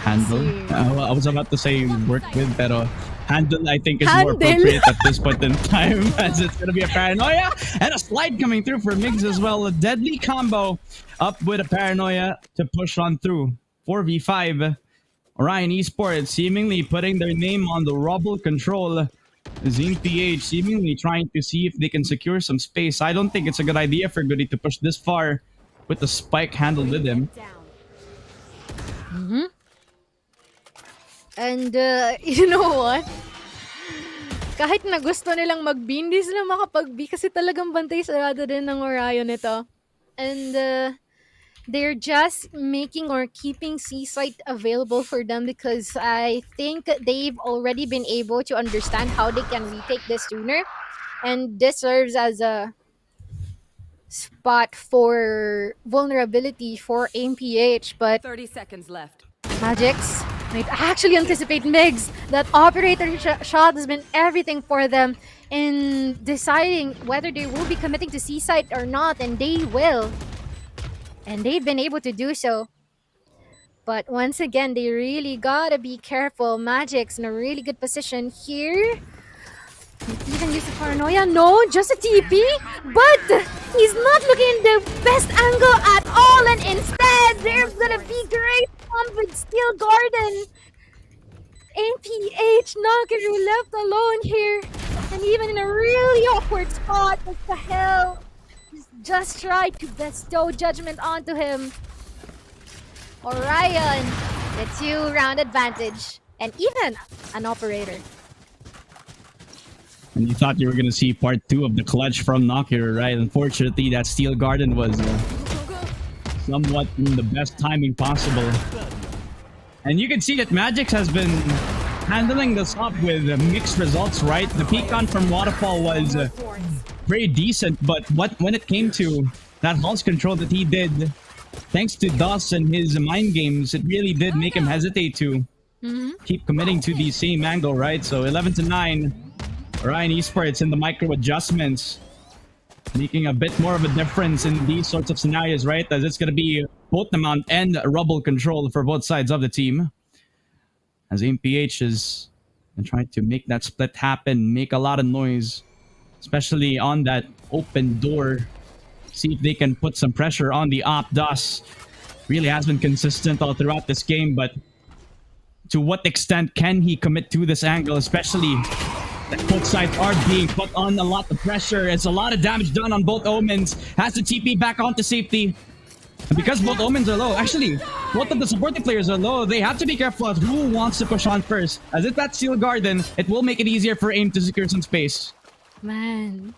handle. I was about to say work with, pero handle I think is more appropriate at this point in time as it's gonna be a Paranoia and a slide coming through for Migs as well. A deadly combo up with a Paranoia to push on through. 4v5. Orion Esports seemingly putting their name on the rubble control. ZPH seemingly trying to see if they can secure some space. I don't think it's a good idea for Goody to push this far with the spike handled with him. And you know what? Kahit na gusto nilang mag-B, hindi sila makapag-B kasi talagang bantay sarado din ng Orion ito. And they're just making or keeping C-site available for them because I think they've already been able to understand how they can retake this sooner. And this serves as a spot for vulnerability for MPH. But 30 seconds left. Magix might actually anticipate Migs. That operator shot has been everything for them in deciding whether they will be committing to C-site or not, and they will. And they've been able to do so. But once again, they really gotta be careful. Magic's in a really good position here. Even use the Paranoia. No, just a TP. But he's not looking in the best angle at all. And instead, there's gonna be great pump with Steel Garden. MPH Nagaru left alone here. And even in a really awkward spot, what the hell? Just tried to bestow judgment onto him. Orion, the 2-round advantage. And even an operator. And you thought you were going to see part 2 of the clutch from Knocker, right? Unfortunately, that Steel Garden was somewhat in the best timing possible. And you can see that Magix has been handling this up with mixed results, right? The pecan from Waterfall was pretty decent, but when it came to that Hulk's control that he did, thanks to Doss and his mind games, it really did make him hesitate to keep committing to the same angle, right? So 11-9, Orion Esports in the micro adjustments, making a bit more of a difference in these sorts of scenarios, right? As it's going to be both amount and rubble control for both sides of the team. As MPH is trying to make that split happen, make a lot of noise, especially on that open door. See if they can put some pressure on the op. Doss really has been consistent all throughout this game, but to what extent can he commit to this angle, especially that both sides are being put on a lot of pressure. It's a lot of damage done on both Omens. Has to TP back onto safety. And because both Omens are low, actually, both of the supporting players are low, they have to be careful of who wants to push on first. As if that's Steel Garden, it will make it easier for AIM to secure some space. Man.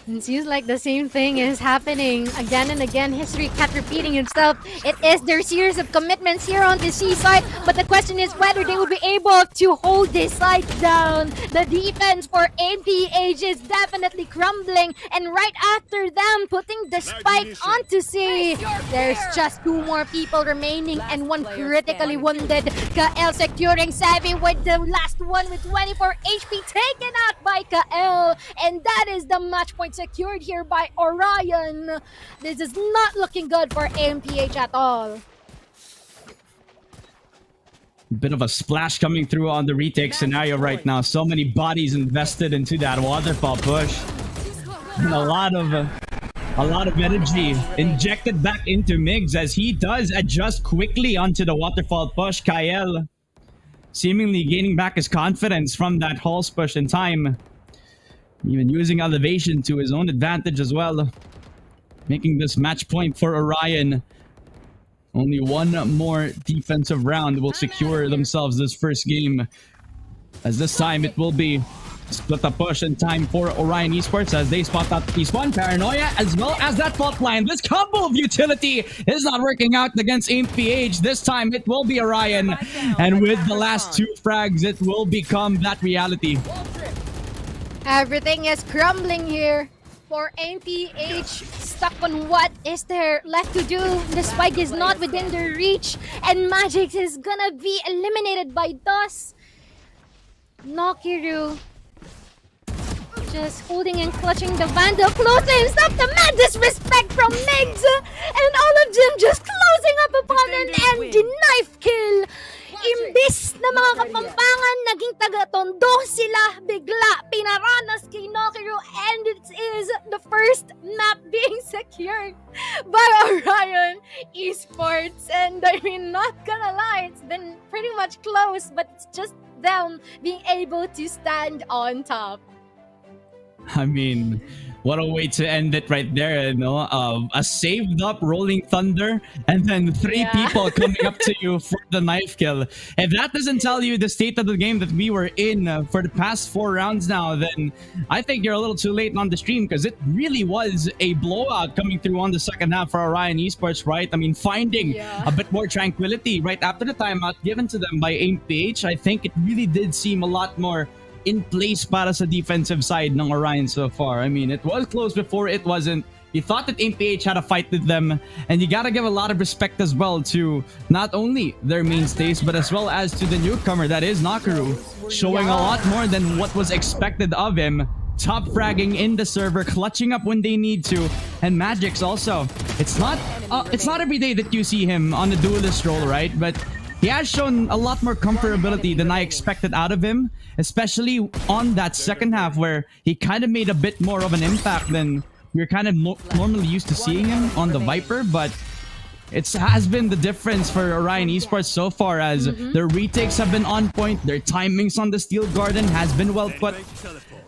It seems like the same thing is happening again and again. History kept repeating itself. It is their series of commitments here on the seaside, but the question is whether they will be able to hold this side down. The defense for APH is definitely crumbling, and right after them putting the spike onto C, there's just 2 more people remaining and 1 critically wounded. Kael securing Savvy with the last one with 24 HP taken out by Kael, and that is the match point secured here by Orion. This is not looking good for AMPH at all. Bit of a splash coming through on the retake scenario right now. So many bodies invested into that waterfall push. And a lot of energy injected back into Migs as he does adjust quickly onto the waterfall push. Kael seemingly gaining back his confidence from that Halls push in time. Even using elevation to his own advantage as well. Making this match point for Orion. Only 1 more defensive round will secure themselves this first game. As this time it will be split up push in time for Orion Esports as they spot out P1 Paranoia as well as that fault line. This combo of utility is not working out against AMPH. This time it will be Orion. And with the last 2 frags, it will become that reality. Everything is crumbling here for AMPH. Stuck on what is there left to do. The spike is not within their reach, and Magic is gonna be eliminated by Dust. Nokiru just holding and clutching the Vandal close to himself. The mad disrespect from Migs, and all of them just closing up upon an empty knife kill. Imbis na mga kapampangan, naging taga-tondo sila, bigla pinaranas kay Nokiru, and it is the first map being secured by Orion Esports. And I mean, not gonna lie, it's been pretty much close, but it's just them being able to stand on top. I mean, what a way to end it right there, you know? A saved up Rolling Thunder and then 3 people coming up to you for the knife kill. If that doesn't tell you the state of the game that we were in for the past 4 rounds now, then I think you're a little too late on the stream, because it really was a blowout coming through on the second half for Orion Esports, right? I mean, finding a bit more tranquility right after the timeout given to them by AMPH. I think it really did seem a lot more in place para sa defensive side ng Orion so far. I mean, it was close before, it wasn't. You thought that AMPH had a fight with them, and you gotta give a lot of respect as well to not only their mainstays, but as well as to the newcomer that is Nokiru, showing a lot more than what was expected of him. Top fragging in the server, clutching up when they need to, and Magic's also. It's not every day that you see him on the duelist role, right? But he has shown a lot more comfortability than I expected out of him, especially on that second half where he kind of made a bit more of an impact than we're kind of normally used to seeing him on the Viper. But it has been the difference for Orion Esports so far, as their retakes have been on point, their timings on the Steel Garden has been well put.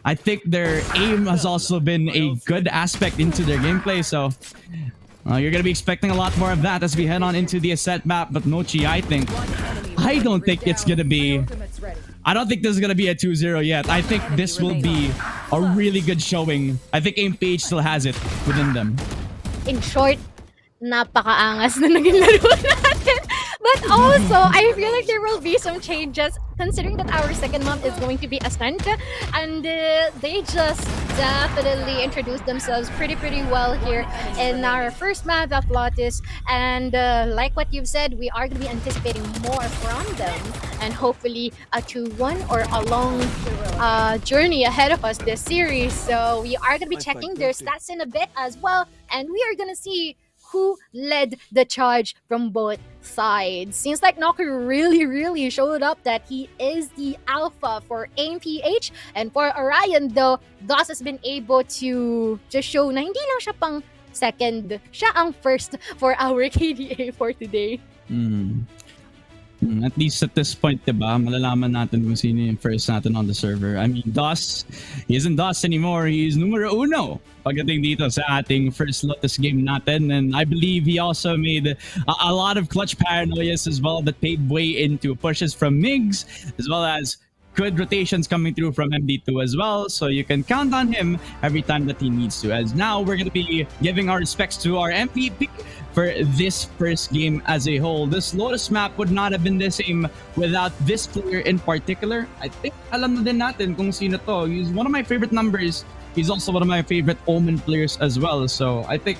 I think their aim has also been a good aspect into their gameplay, so you're going to be expecting a lot more of that as we head on into the Ascent map. But Mochi, I don't think it's going to be... I don't think this is going to be a 2-0 yet. I think this will be a really good showing. I think AMPH still has it within them. In short, napakaangas na naging laro natin. But also, I feel like there will be some changes considering that our second map is going to be Ascent, and they just definitely introduced themselves pretty well here in our first map of Lotus. And like what you've said, we are going to be anticipating more from them, and hopefully a 2-1 or a long journey ahead of us this series. So we are going to be checking their stats in a bit as well, and we are going to see who led the charge from both sides. Seems like Nokiru really showed up that he is the alpha for AMPH, and for Orion though, DOS has been able to just show na hindi lang siya pang second, siya ang first for our KDA for today. At least at this point, diba, malalaman natin kung sino yung first natin on the server. I mean, DOS, he isn't DOS anymore. He's numero uno pagdating dito sa ating first Lotus game natin. And I believe he also made a lot of clutch paranoias as well that paved way into pushes from Migs, as well as good rotations coming through from MD2 as well, so you can count on him every time that he needs to. As now we're going to be giving our respects to our MVP for this first game as a whole. This Lotus map would not have been the same without this player in particular. I think alam na din natin kung sino to. He's one of my favorite numbers. He's also one of my favorite Omen players as well. So I think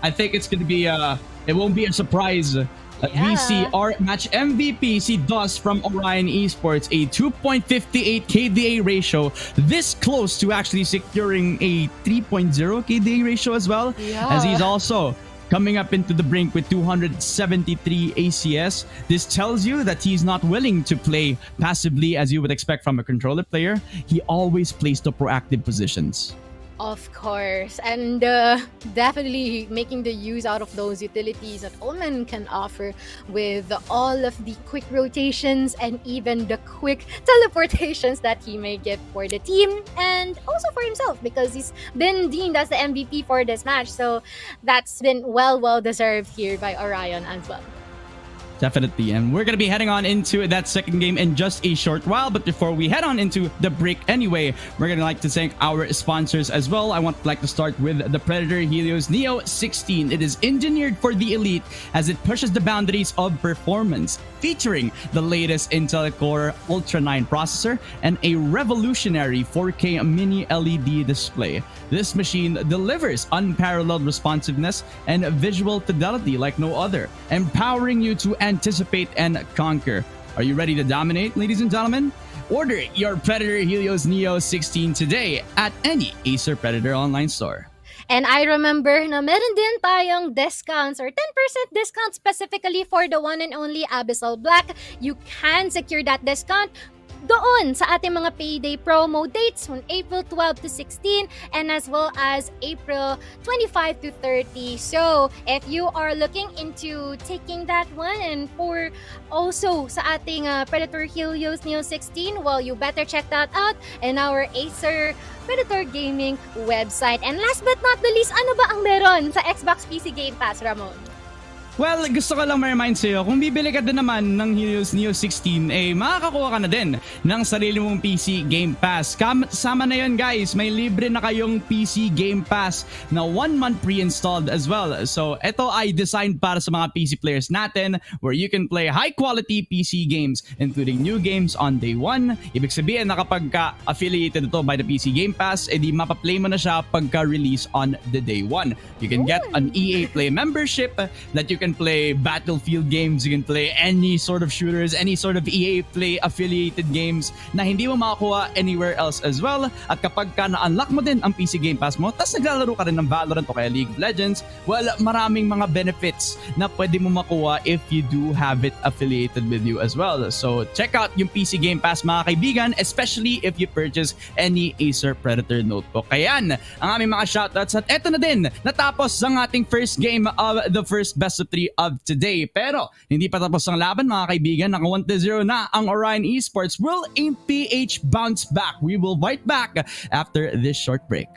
it's going to be it won't be a surprise that we see our match MVP, see Dust from Orion Esports, a 2.58 KDA ratio, this close to actually securing a 3.0 KDA ratio as well, as he's also coming up into the brink with 273 ACS. This tells you that he's not willing to play passively as you would expect from a controller player. He always plays the proactive positions. Of course, and definitely making the use out of those utilities that Omen can offer with all of the quick rotations and even the quick teleportations that he may give for the team and also for himself, because he's been deemed as the MVP for this match. So that's been well deserved here by Orion as well. Definitely, and we're going to be heading on into that second game in just a short while. But before we head on into the break anyway, we're going to like to thank our sponsors as well. I want to like to start with the Predator Helios Neo 16. It is engineered for the elite as it pushes the boundaries of performance, featuring the latest Intel Core Ultra 9 processor and a revolutionary 4K mini LED display. This machine delivers unparalleled responsiveness and visual fidelity like no other, empowering you to anticipate and conquer. Are you ready to dominate, ladies and gentlemen? Order your Predator Helios Neo 16 today at any Acer Predator online store. And I remember na meron din tayong discounts or 10% discount specifically for the one and only Abyssal Black. You can secure that discount doon sa ating mga payday promo dates from April 12 to 16 and as well as April 25 to 30. So, if you are looking into taking that one and for also sa ating Predator Helios Neo 16, well, you better check that out in our Acer Predator Gaming website. And last but not the least, ano ba ang meron sa Xbox PC Game Pass, Ramon? Well, gusto ko lang ma-remind sa'yo, kung bibili ka din naman ng Helios Neo 16, makakakuha ka na din ng sarili mong PC Game Pass. Kasama na yun, guys, may libre na kayong PC Game Pass na 1 month pre-installed as well. So, ito ay designed para sa mga PC players natin where you can play high-quality PC games, including new games on day 1. Ibig sabihin na kapag ka-affiliated ito by the PC Game Pass, edi mapaplay mo na siya pagka-release on the day 1. You can get an EA Play membership that you can play Battlefield games, you can play any sort of shooters, any sort of EA Play affiliated games na hindi mo makakuha anywhere else as well. At kapag ka na-unlock mo din ang PC Game Pass mo, tas naglalaro ka rin ng Valorant o kaya League of Legends, well, maraming mga benefits na pwede mo makuha if you do have it affiliated with you as well. So check out yung PC Game Pass, mga kaibigan, especially if you purchase any Acer Predator notebook. Kaya ang aming mga shoutouts at eto na din, natapos ang ating first game of the first best of 3 of today. Pero hindi pa tapos ang laban, mga kaibigan. Naka 1-0 na ang Orion Esports. Will PH bounce back? We will fight back after this short break.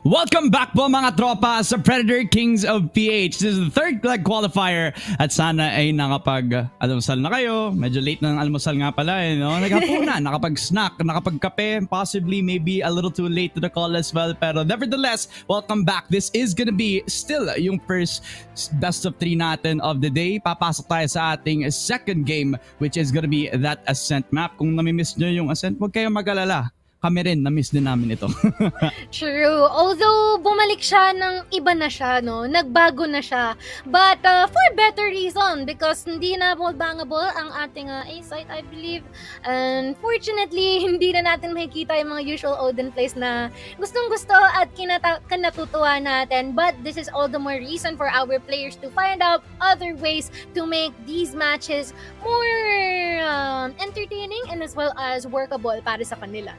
Welcome back po mga tropa sa Predator Kings of PH. This is the third leg qualifier at sana ay nakapag-almusal na kayo. Medyo late na ng almusal nga pala no? Naghapunan, nakapag-snack, nakapag-kape, possibly maybe a little too late to the call as well. Pero nevertheless, welcome back. This is gonna be still yung first best of 3 natin of the day. Papasok tayo sa ating second game which is gonna be that Ascent map. Kung namimiss nyo yung Ascent, huwag kayong mag-alala. Kami rin, na-miss din namin ito. True. Although, bumalik siya ng iba na siya, no? Nagbago na siya. But, for better reason, because hindi na bangable ang ating A site, I believe. And, fortunately, hindi na natin makikita yung mga usual Odin plays na gustong-gusto at kinatutuwa natin. But, this is all the more reason for our players to find out other ways to make these matches more entertaining and as well as workable para sa kanila.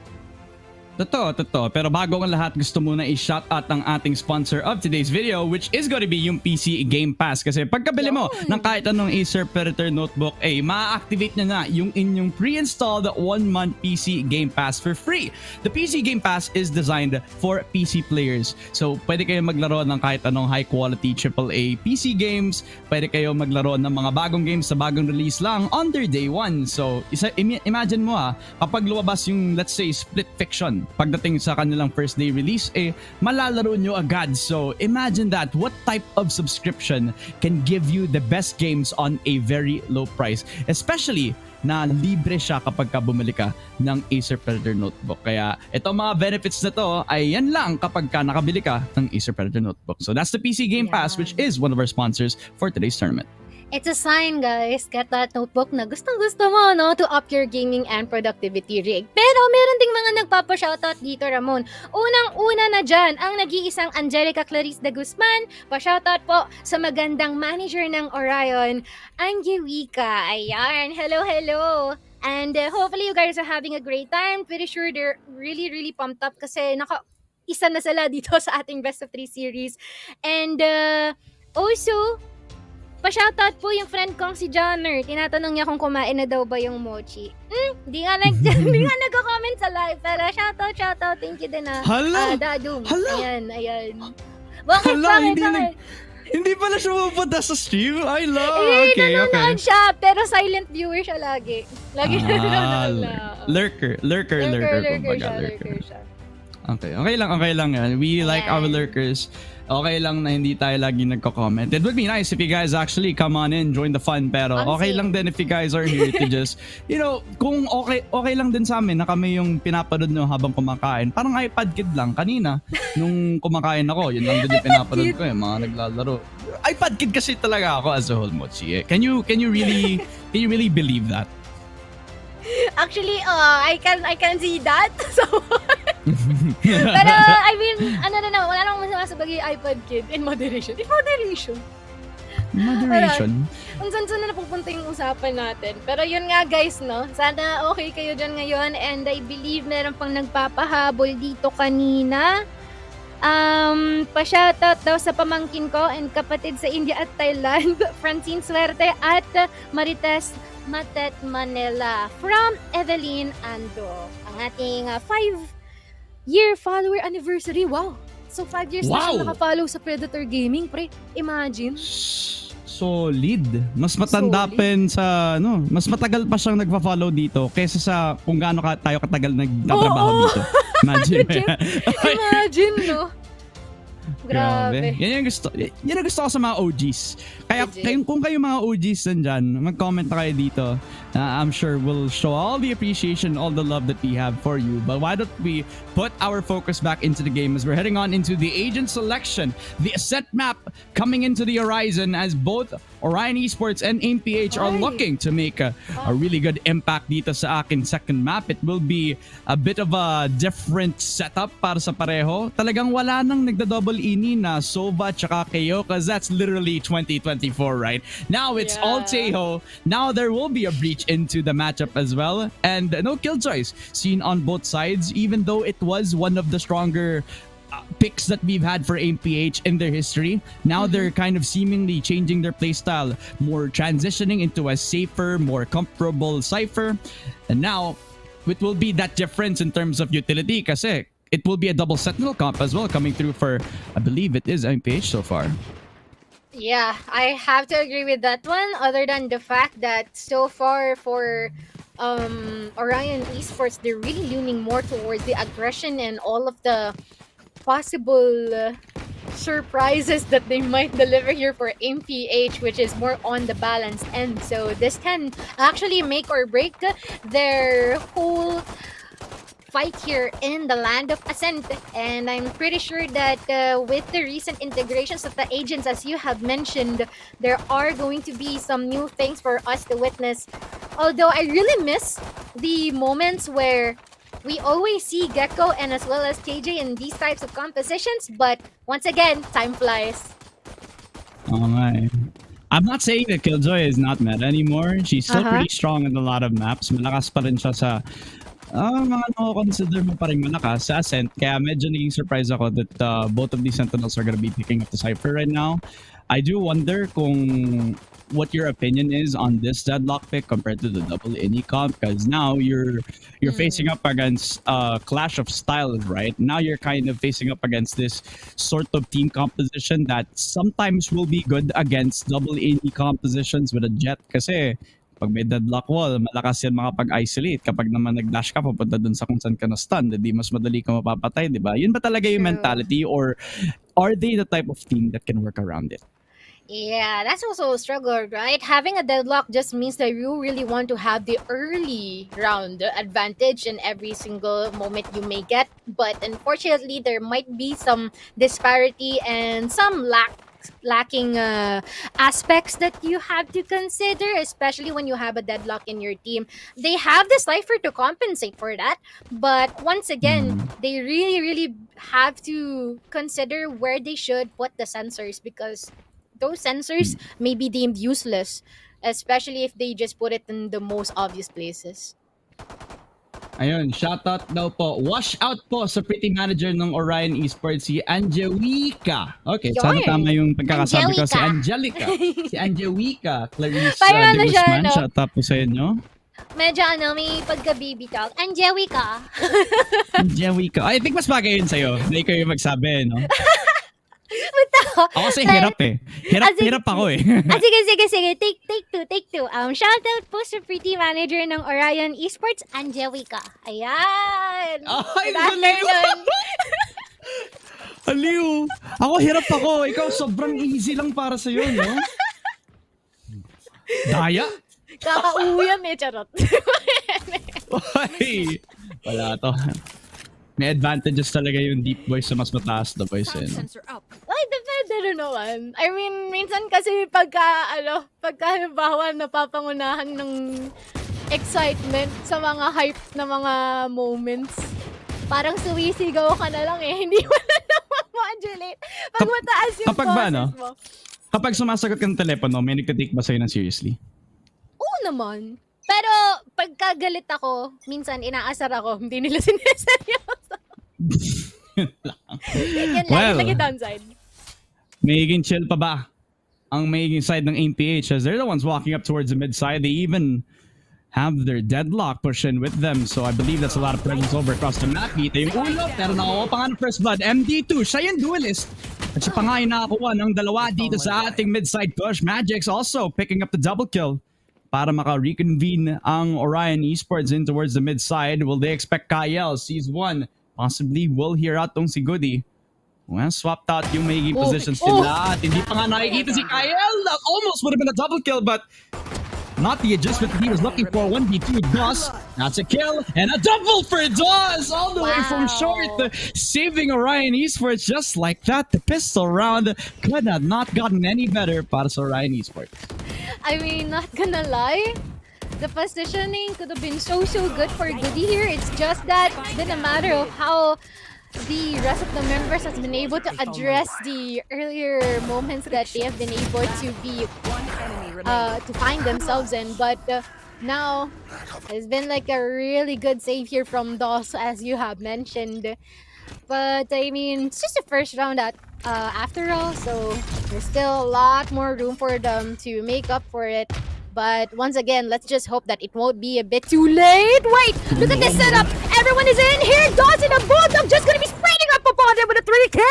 Totoo. Pero bago ang lahat, gusto muna i-shout out ang ating sponsor of today's video which is going to be yung PC Game Pass. Kasi pagkabili mo ng kahit anong Acer Predator notebook, ma-activate na yung inyong pre-installed 1-month PC Game Pass for free. The PC Game Pass is designed for PC players. So, pwede kayo maglaro ng kahit anong high-quality AAA PC games. Pwede kayo maglaro ng mga bagong games sa bagong release lang on their day 1. So, imagine mo kapag lumabas yung, let's say, Split Fiction pagdating sa kanilang first day release, malalaro nyo agad. So imagine that. What type of subscription can give you the best games on a very low price? Especially na libre siya kapag ka bumili ka ng Acer Predator Notebook. Kaya itong mga benefits na to ay yan lang kapag ka nakabili ka ng Acer Predator Notebook. So that's the PC Game Pass, which is one of our sponsors for today's tournament. It's a sign, guys. Get that notebook na gustong-gusto mo, no? To up your gaming and productivity rig. Pero meron ding mga nagpapa-shoutout dito, Ramon. Unang-una na dyan, ang nag-iisang Angelica Clarice de Guzman. Pa-shoutout po sa magandang manager ng Orion, Angelica. Ayan. Hello, hello. And hopefully you guys are having a great time. Pretty sure they're really, really pumped up kasi isa na sila dito sa ating Best of 3 series. And also, pa-shoutout po yung friend kong si Johnner. Tinatanong niya kung kumain na daw ba yung mochi. Di nga nagko-comment sa live. Pero shoutout. Thank you din Dadum. Ayan. Bakit? Hindi pala siya pupunta sa stream? I love. Okay. Nanonood siya, pero silent viewer siya lagi. Lagi siya nanonood. Lurker siya. Okay lang yan. We like our lurkers. Okay lang na hindi tayo lagi nagko-comment. It would be nice if you guys actually come on in, join the fun. Pero okay lang din if you guys are here to just, kung okay lang din sa amin na kami yung pinapanood nyo habang kumakain. Parang iPad Kid lang. Kanina, nung kumakain ako, yun lang din yung pinapanood ko, yung mga naglalaro. iPad Kid kasi talaga ako as a whole, Mochi. Can you really believe that? Actually, I can see that. So, pero, I mean, wala namang masasabag yung iPad Kid in moderation. Moderation? Kung saan na napupunta yung usapan natin. Pero yun nga guys, no? Sana okay kayo dyan ngayon. And I believe meron pang nagpapahabol dito kanina. Pa-shoutout daw sa pamangkin ko and kapatid sa India at Thailand, Francine Suerte at Marites Matet Manila from Evelyn Ando. Ang ating 5-year follower anniversary. Wow! So 5 years na siya nakafollow sa Predator Gaming, pre. Imagine. Solid. Mas matanda pa sa mas matagal pa siyang nagfa-follow dito kaysa sa kung gaano tayo katagal nagtatrabaho dito. Imagine, no? Grabe. Yan ang gusto ko sa mga OGs. Kaya kung kayo mga OGs nandyan, mag-comment na kayo dito. I'm sure we'll show all the appreciation, all the love that we have for you. But why don't we put our focus back into the game as we're heading on into the agent selection, the ascent map coming into the horizon as both Orion Esports and AIM-PH are looking to make a really good impact dito sa akin second map. It will be a bit of a different setup para sa pareho. Talagang wala nang nagda-double ini na Sova tsaka Kayo because that's literally 2024, right? Now it's all Teho. Now there will be a breach into the matchup as well. And no killjoys seen on both sides, even though it was one of the stronger picks that we've had for AIM-PH in their history. Now they're kind of seemingly changing their playstyle, more transitioning into a safer, more comfortable Cypher. And now it will be that difference in terms of utility kasi it will be a double Sentinel comp as well coming through for, I believe it is AIM-PH so far. Yeah, I have to agree with that one, other than the fact that so far for Orion Esports, they're really leaning more towards the aggression and all of the possible surprises that they might deliver here for AIM-PH, which is more on the balanced end. So this can actually make or break their whole fight here in the land of Ascent. And I'm pretty sure that with the recent integrations of the agents, as you have mentioned, there are going to be some new things for us to witness. Although I really miss the moments where we always see Gecko and as well as KJ in these types of compositions, but once again, time flies. Oh my. I'm not saying that Killjoy is not meta anymore. She's still pretty strong in a lot of maps. Malakas pa rin siya sa mga consider mo pa rin malakas sa Ascent. Kaya medyo naging surprise ako that both of these Sentinels are gonna be picking up the Cypher right now. I do wonder kung what your opinion is on this deadlock pick compared to the double ini comp, because now you're facing up against clash of styles, right? Now you're kind of facing up against this sort of team composition that sometimes will be good against double ini compositions with a Jet kasi Pag may deadlock wall, malakas yan makapag-isolate. Kapag naman nag-dash ka, papunta dun sa kung saan ka na-stun, di mas madali ka mapapatay, di ba? Yun ba talaga yung True. mentality, or are they the type of team that can work around it? Yeah, that's also a struggle, right? Having a deadlock just means that you really want to have the early round advantage in every single moment you may get. But unfortunately, there might be some disparity and some lacking aspects that you have to consider, especially when you have a deadlock in your team. They have the cipher to compensate for that, but once again, they really have to consider where they should put the sensors, because those sensors may be deemed useless, especially if they just put it in the most obvious places. Ayun, shoutout daw po. Wash out po sa pretty manager ng Orion Esports, si Angelica. Okay, sana Yarn. tama yung pagkakasabi ko. Si Angelica. Angelica. Si Angelica Clarice Parang ano de siya, Guzman. no? Shoutout po sa inyo. Medyo may pagka-baby talk. Angelica. Angelica. I think mas bagay yun sa'yo. Hindi kayo magsabi, no? Ako kasi hirap eh. Hirap ako eh. Sige. Take two. Shoutout po sa pretty manager ng Orion Esports, Angelica. Ayan. Ay, Good afternoon. Aliw. Ako hirap ako. Ikaw sobrang easy lang para sa'yo, no? Daya? Kakauyan charot. Ay, wala to. May advantages talaga yung deep voice sa mas mataas na voice. Ay, depende rin naman. I mean, minsan kasi pagka halimbawa napapangunahan ng excitement sa mga hype na mga moments, parang suwisigaw ka na lang eh. Hindi mo na modulate. Pag mataas yung kapag ba, boses no? mo. Kapag sumasagot ka ng telepono, may nagtitake ba sa'yo ng seriously? Oo naman. Pero pagkagalit ako, minsan inaasar ako, hindi nila sineseryoso. Yan Well, lang yung downside. Magiging chill pa ba ang magiging side ng APH, as they're the ones walking up towards the mid side. They even have their deadlock push in with them, so I believe that's a lot of presence over across the map. Kita yung ulo, pero nakuha pa nga ng first blood. MD2, siya yung duelist. At siya pa nga yung nakakuha ng dalawa dito sa ating mid side push. Magic's also picking up the double kill para maka-reconvene ang Orion Esports in towards the mid side. Will they expect Kyle? Sees one. Possibly will hear out tong si Goody. Well, swapped out yung magiging positions nila. At hindi pa nga nakikita si Kyle. That almost would have been a double kill, but not the adjustment that he was looking for. 1v2 DOS. That's a kill. And a double for DOS. All the way from short. Saving Orion Esports just like that. The pistol round could have not gotten any better para sa Orion Esports. I mean, not gonna lie, the positioning could have been so good for Goody here. It's just that it's been a matter of how the rest of the members has been able to address the earlier moments that they have been able to be to find themselves in. But now it's been like a really good save here from DOS, as you have mentioned. But I mean, it's just the first round after all, so there's still a lot more room for them to make up for it. But once again, let's just hope that it won't be a bit too late. Wait, look at this setup. Everyone is in here. Dawson and Bulldog just gonna be spraying up upon them with a 3K.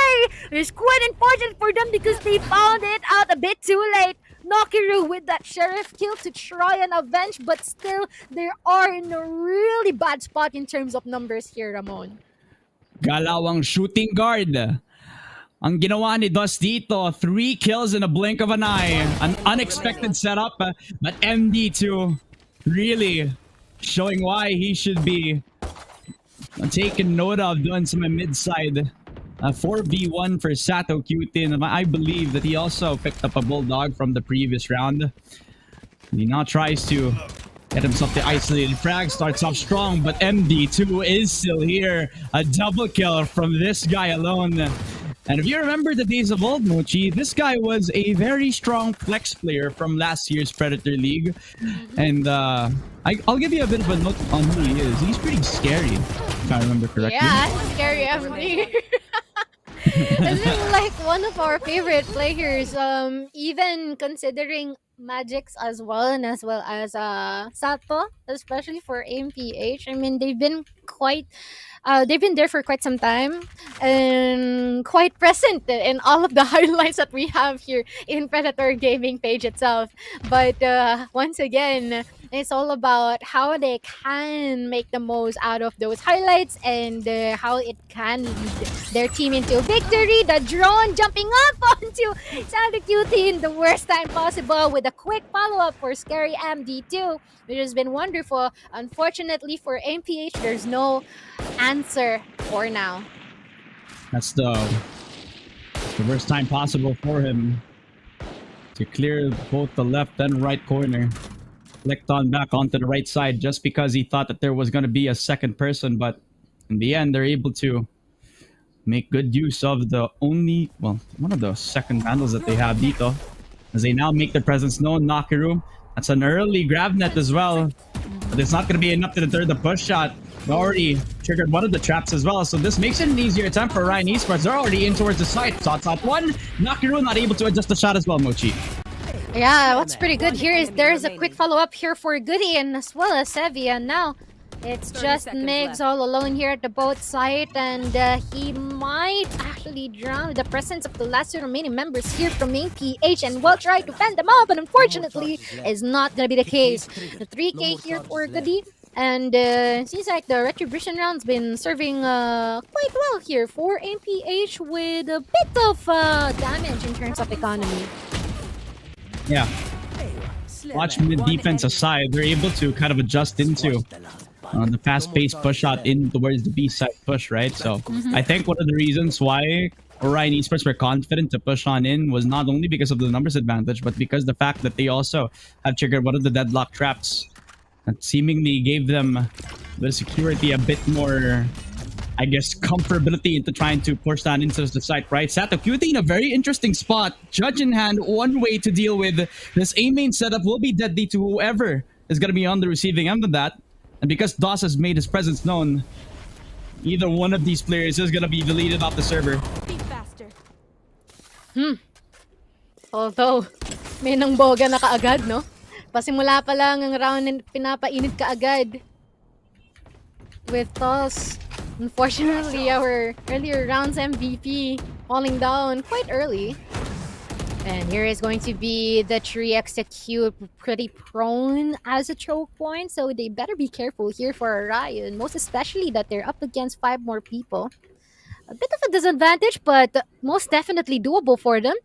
It's quite unfortunate for them because they found it out a bit too late. Nokiru with that sheriff kill to try and avenge, but still, they are in a really bad spot in terms of numbers here, Ramon. Galawang shooting guard. Ang ginawa ni DOS dito, 3 kills in a blink of an eye. An unexpected setup, but MD2 really showing why he should be taken note of doon sa mid-side. 4v1 for Sato Q10. I believe that he also picked up a Bulldog from the previous round. He now tries to get himself the isolated frag, starts off strong, but MD2 is still here. A double kill from this guy alone. And if you remember the days of old, Mochi, this guy was a very strong flex player from last year's Predator League. And I'll give you a bit of a note on who he is. He's pretty scary, if I remember correctly. Yeah, scary MD. This is like one of our favorite players, even considering Magix as well, and as well as Sato, especially for AMPH. I mean, they've been there for quite some time and quite present in all of the highlights that we have here in Predator Gaming page itself. But once again, it's all about how they can make the most out of those highlights and how it can lead their team into victory. The drone jumping up onto Santa Cutie in the worst time possible with a quick follow-up for Scary MD2, which has been wonderful. Unfortunately for MPH, there's no answer for now. That's the worst time possible for him to clear both the left and right corner. Flicked on back onto the right side just because he thought that there was going to be a second person, but in the end, they're able to make good use of one of the second vandals that they have dito, as they now make their presence known. Nakiru, that's an early grab net as well, but it's not going to be enough to deter the push shot. They already triggered one of the traps as well, so this makes it an easier attempt for Ryan Esports. They're already in towards the site. Top one. Nakiru not able to adjust the shot as well, Mochi. Yeah, what's pretty good here is there's a quick follow-up here for Goody and as well as Sevi, and now it's just Migs all alone here at the boat site, and he might actually drown with the presence of the last two remaining members here from main PH, and will try to fend them off, but unfortunately is not going to be the case. The 3K here for Goody, and seems like the Retribution round's been serving quite well here for MPH with a bit of damage in terms of economy. Yeah. Watch mid defense aside, they're able to kind of adjust into the fast-paced push out in towards the B side push, right? So I think one of the reasons why Orion Esports were confident to push on in was not only because of the numbers advantage, but because the fact that they also have triggered one of the deadlock traps that seemingly gave them the security a bit more, I guess, comfortability into trying to push that into the site, right? Sato Cutie in a very interesting spot. Judge in hand, one way to deal with this A-main setup will be deadly to whoever is going to be on the receiving end of that. And because DOS has made his presence known, either one of these players is going to be deleted off the server. Be faster. Although, may nang boga na kaagad, no? Pasimula pa lang ang round and pinapainit kaagad with Toss. Unfortunately, our earlier rounds MVP falling down quite early. And here is going to be the tree execute, pretty prone as a choke point, so they better be careful here for Orion, most especially that they're up against 5 more people. A bit of a disadvantage, but most definitely doable for them.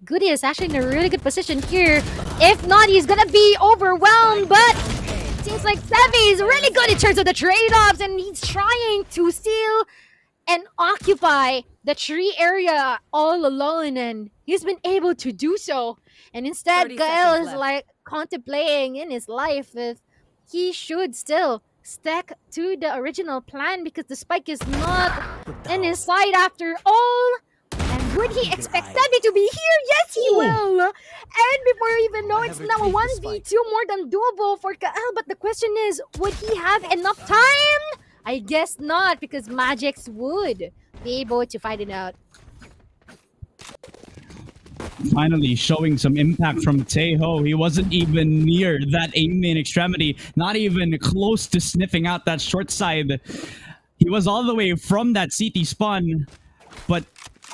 Goody is actually in a really good position here. If not, he's gonna be overwhelmed, but seems like Sevi is really good in terms of the trade-offs, and he's trying to steal and occupy the tree area all alone, and he's been able to do so. And instead, 30 Gael seconds is left. like contemplating in his life if he should still stick to the original plan, because the spike is not in his side after all. And would he expect Sevi to be here? Yes, he will. And before you even know, it's now a 1v2 more than doable for Kael. But the question is, would he have enough time? I guess not, because Magix would be able to fight it out. Finally showing some impact from Teho. He wasn't even near that aim-in extremity, not even close to sniffing out that short side. He was all the way from that CT spawn, but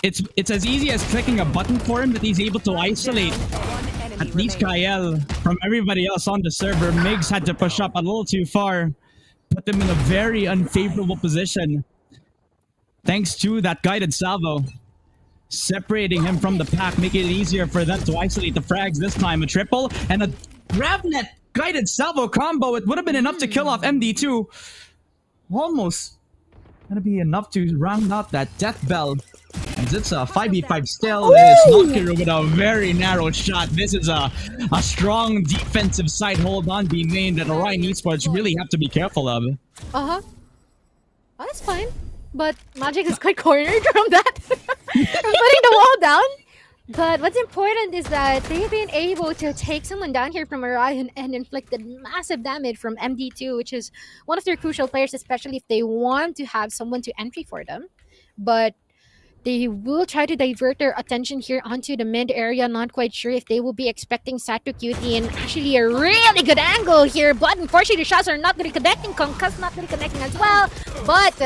it's as easy as clicking a button for him that he's able to isolate at least Kael from everybody else on the server. Migs had to push up a little too far, put them in a very unfavorable position. Thanks to that guided salvo, separating him from the pack, making it easier for them to isolate the frags this time. A triple and a Gravnet guided salvo combo. It would have been enough to kill off MD2. Almost gonna be enough to round out that death bell. As it's a 5v5 still, and it's Nakiru with a very narrow shot. This is a strong defensive side hold on B main that Orion Esports really have to be careful of. Oh, that's fine. But Magic is quite cornered from that. From putting the wall down. But what's important is that they've been able to take someone down here from Orion and inflicted massive damage from MD2, which is one of their crucial players, especially if they want to have someone to entry for them. But They will try to divert their attention here onto the mid area. Not quite sure if they will be expecting Sato Cutie, and actually a really good angle here. But unfortunately, the shots are not really connecting. Concuss not really connecting as well. But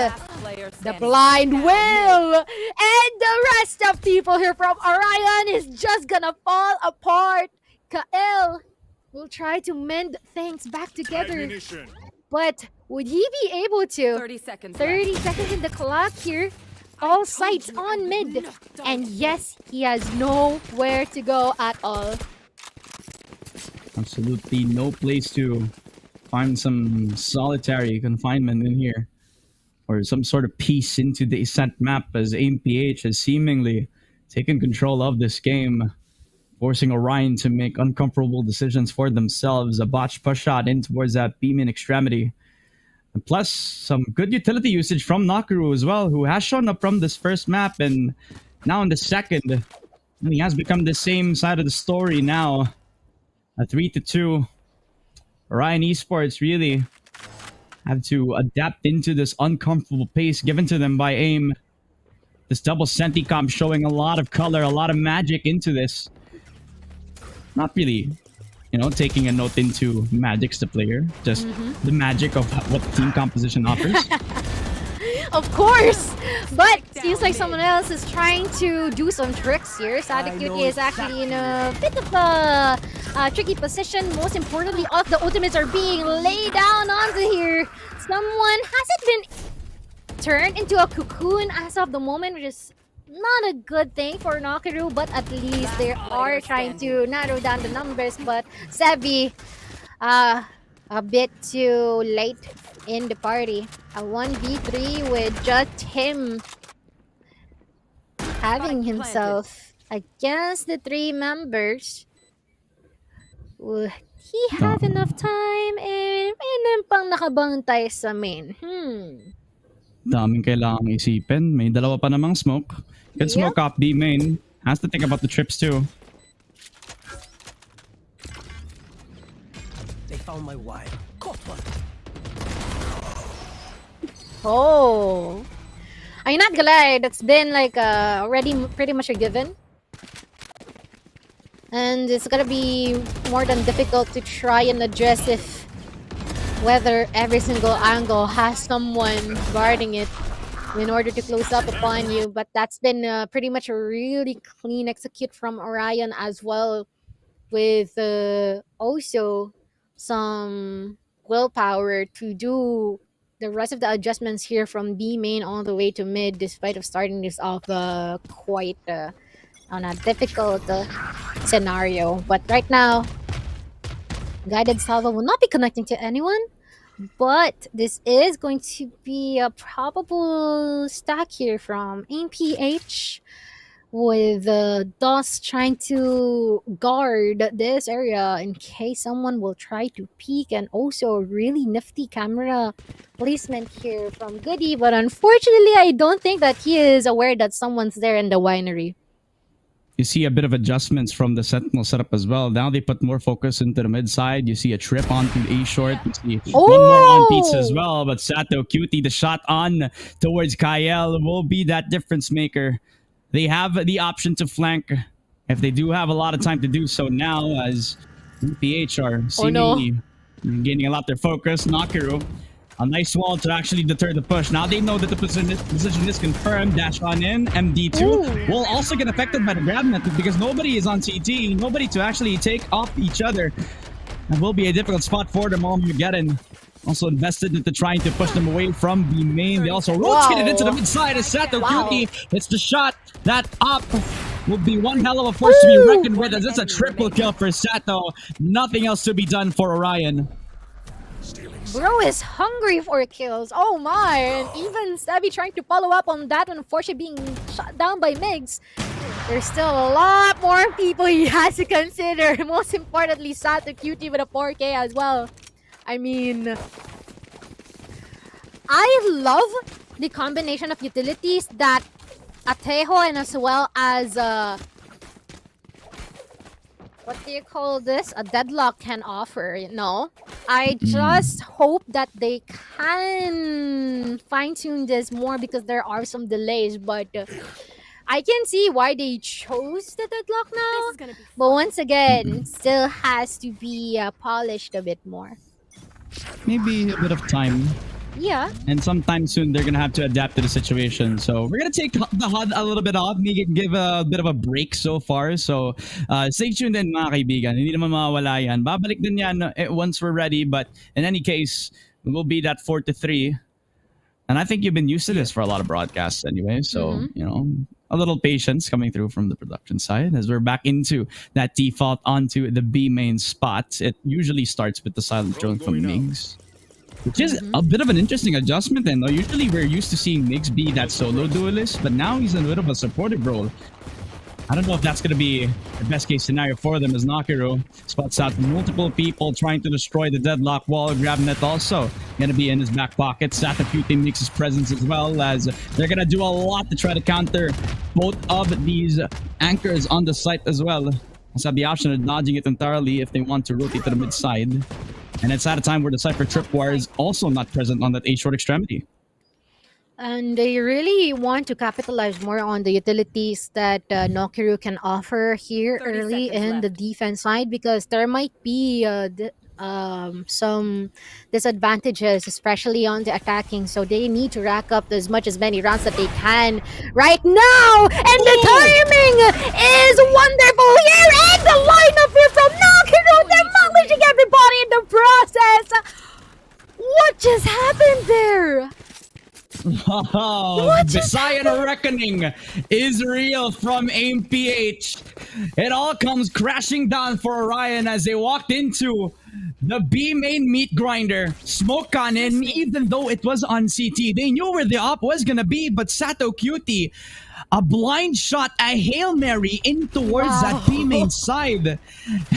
the blind will and the rest of people here from Orion is just gonna fall apart. Kael will try to mend things back together. But would he be able to? 30 seconds. 30 seconds in the clock here. All sights on mid. And yes, he has nowhere to go at all. Absolutely no place to find some solitary confinement in here. Or some sort of peace into the Ascent map, as AIM-PH has seemingly taken control of this game, forcing Orion to make uncomfortable decisions for themselves. A botched push shot in towards that beam in extremity. And plus, some good utility usage from Nakaru as well, who has shown up from this first map, and now in the second. And he has become the same side of the story now. A 3-2. Orion Esports really have to adapt into this uncomfortable pace given to them by AIM. This double Senticom showing a lot of color, a lot of magic into this. Not really, taking a note into Magic's the player. Just the magic of what the team composition offers. Of course! But seems like someone else is trying to do some tricks here. Sato Cutie is actually in a bit of a tricky position. Most importantly, all of the ultimates are being laid down onto here. Someone hasn't been turned into a cocoon as of the moment, which is not a good thing for Nakaru, but at least they are trying to narrow down the numbers. But Sebi, a bit too late in the party. A 1v3 with just him having himself against the 3 members. Would he have enough time? And may pang nakabantay sa main. Daming kailangang isipin. May dalawa pa namang smoke. Can smoke up B main. Has to think about the trips too. They found my wire. Caught one. Oh, I'm not gonna lie, that's been like already pretty much a given. And it's gonna be more than difficult to try and address if whether every single angle has someone guarding it in order to close up upon you. But that's been pretty much a really clean execute from Orion as well, with also some willpower to do the rest of the adjustments here from B main all the way to mid, despite of starting this off quite on a difficult scenario. But right now, Guided Salvo will not be connecting to anyone, but this is going to be a probable stack here from AIM-PH, with DOS trying to guard this area in case someone will try to peek, and also a really nifty camera placement here from Goody. But unfortunately, I don't think that he is aware that someone's there in the winery. You see a bit of adjustments from the Sentinel setup as well. Now they put more focus into the mid side. You see a trip onto A short. You see one more on Pizza as well. But Sato Cutie, the shot on towards Kael will be that difference maker. They have the option to flank if they do have a lot of time to do so now, as PH are seemingly gaining a lot of their focus. Nakaru, a nice wall to actually deter the push. Now they know that the position is confirmed. Dash on in. MD2 will also get affected by the grab method because nobody is on CT. Nobody to actually take off each other. It will be a difficult spot for them. Armageddon also invested into trying to push them away from the main. They also rotated into the mid side as Sato Cutie. It's the shot that up will be one hell of a force to be reckoned with, as it's a triple kill for Sato. Nothing else to be done for Orion. Bro is hungry for kills. Oh my. And even Sebi trying to follow up on that, unfortunately being shot down by Migs. There's still a lot more people he has to consider. Most importantly, Sato Cutie with a 4K as well. I mean, I love the combination of utilities that Atejo and as well as what do you call this? A Deadlock can offer, I just hope that they can fine-tune this more because there are some delays, but I can see why they chose the deadlock now. But once again, still has to be polished a bit more. Maybe a bit of time. Yeah. And sometime soon, they're going to have to adapt to the situation. So we're going to take the HUD a little bit off. Give a bit of a break so far. So stay tuned din mga kaibigan. Hindi naman mawawala yan. Babalik din yan once we're ready. But in any case, it will be that 4-3. And I think you've been used to this for a lot of broadcasts anyway. So, you know, a little patience coming through from the production side as we're back into that default onto the B main spot. It usually starts with the silent drone from Migs. Which is a bit of an interesting adjustment then. Usually we're used to seeing Migs be that solo duelist, but now he's in a bit of a supportive role. I don't know if that's going to be the best case scenario for them as Nakiru spots out multiple people trying to destroy the deadlock wall. GrabNet also going to be in his back pocket. Sataputi makes his presence as well as they're going to do a lot to try to counter both of these anchors on the site as well. Also have the option of dodging it entirely if they want to rotate to the mid side. And it's at a time where the Cypher Tripwire is also not present on that A-short extremity. And they really want to capitalize more on the utilities that Nokiru can offer here early in the defense side, because there might be some disadvantages, especially on the attacking. So they need to rack up as many rounds that they can right now. And the timing is wonderful here. And the lineup here from Nokiru, demolishing everybody in the process. What just happened there? Oh, Visayan Reckoning is real from AIM-PH. It all comes crashing down for Orion as they walked into the B main meat grinder. Smoke on in, even though it was on CT. They knew where the op was gonna be, but Sato Cutie, a blind shot, a Hail Mary in towards that B main side.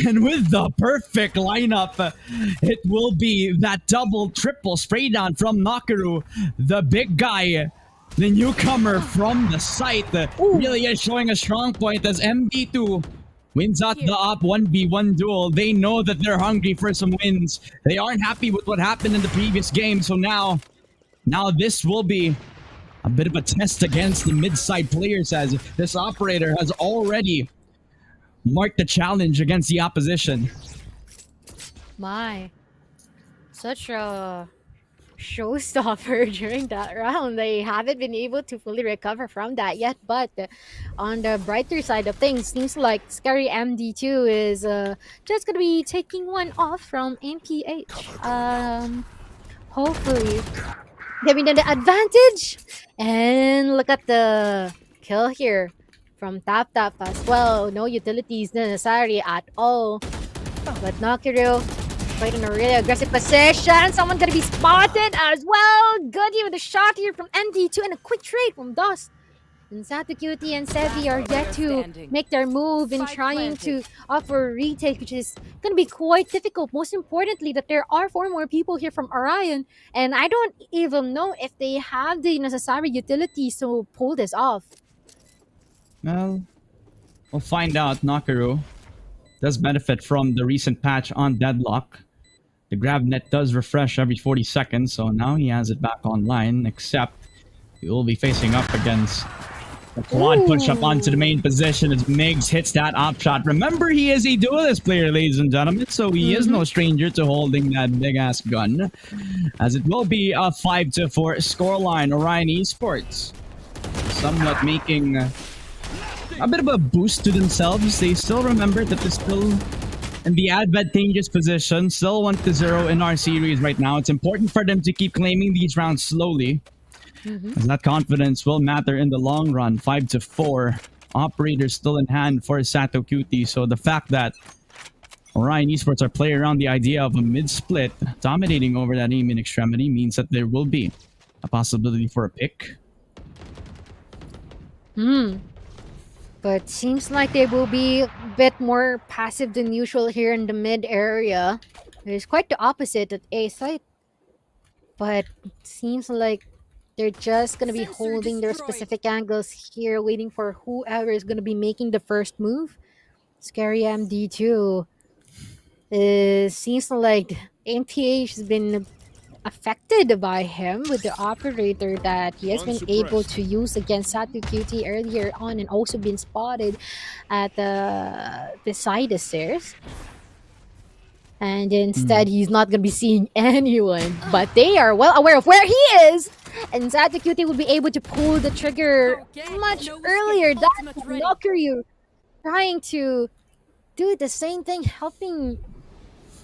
And with the perfect lineup, it will be that double, triple spray down from Nakaru, the big guy, the newcomer from the site. Really is showing a strong point as MD2 wins out the op 1v1 duel. They know that they're hungry for some wins. They aren't happy with what happened in the previous game, so now this will be a bit of a test against the mid-side players as this operator has already marked the challenge against the opposition. My, such a showstopper during that round. They haven't been able to fully recover from that yet, but on the brighter side of things, seems like Scary MD2 is just gonna be taking one off from MPH. Hopefully giving them the advantage. And look at the kill here from Tap as well. No utilities necessary at all. But Nakiru played in a really aggressive position. Someone gonna be spotted as well. Goody with a shot here from MD2 and a quick trade from Dust. And Sato Cutie and Sevi are yet to make their move in trying to offer retake, which is going to be quite difficult. Most importantly, that there are 4 more people here from Orion, and I don't even know if they have the necessary utilities to pull this off. Well, we'll find out. Nakaru does benefit from the recent patch on Deadlock. The GrabNet does refresh every 40 seconds, so now he has it back online, except he will be facing up against a quad push-up onto the main position as Migs hits that op shot. Remember, he is a duelist player, ladies and gentlemen, so he is no stranger to holding that big-ass gun. As it will be a 5-4 scoreline. Orion Esports somewhat making a bit of a boost to themselves. They still remember that they're still in the advantageous position, still 1-0 in our series right now. It's important for them to keep claiming these rounds slowly. As that confidence will matter in the long run. 5-4. Operators still in hand for Sato Cutie. So the fact that Orion Esports are playing around the idea of a mid-split dominating over that aim in extremity means that there will be a possibility for a pick. But seems like they will be a bit more passive than usual here in the mid area. It's quite the opposite at A site. But it seems like they're just going to be holding their specific angles here, waiting for whoever is going to be making the first move. Scary MD2. Seems like MPH has been affected by him with the operator that he has been able to use against Satu QT earlier on, and also been spotted at the side of stairs. And instead, he's not going to be seeing anyone. But they are well aware of where he is. And Satu QT will be able to pull the trigger much earlier. That's Nokuryu trying to do the same thing, helping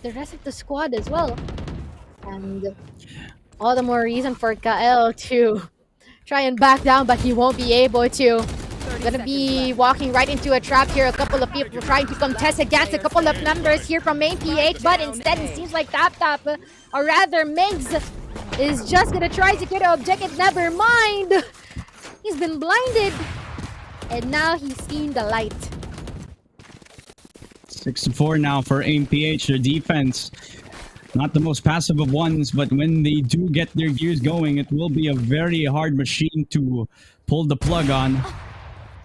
the rest of the squad as well. And all the more reason for Kael to try and back down, but he won't be able to. Gonna be walking right into a trap here. A couple of people trying to contest against a couple of members here from main PH, but instead it seems like Tap, or rather Migs, is just gonna try to get an objective. Never mind! He's been blinded, and now he's seen the light. 6-4 now for AIM PH. Their defense, not the most passive of ones, but when they do get their gears going, it will be a very hard machine to pull the plug on.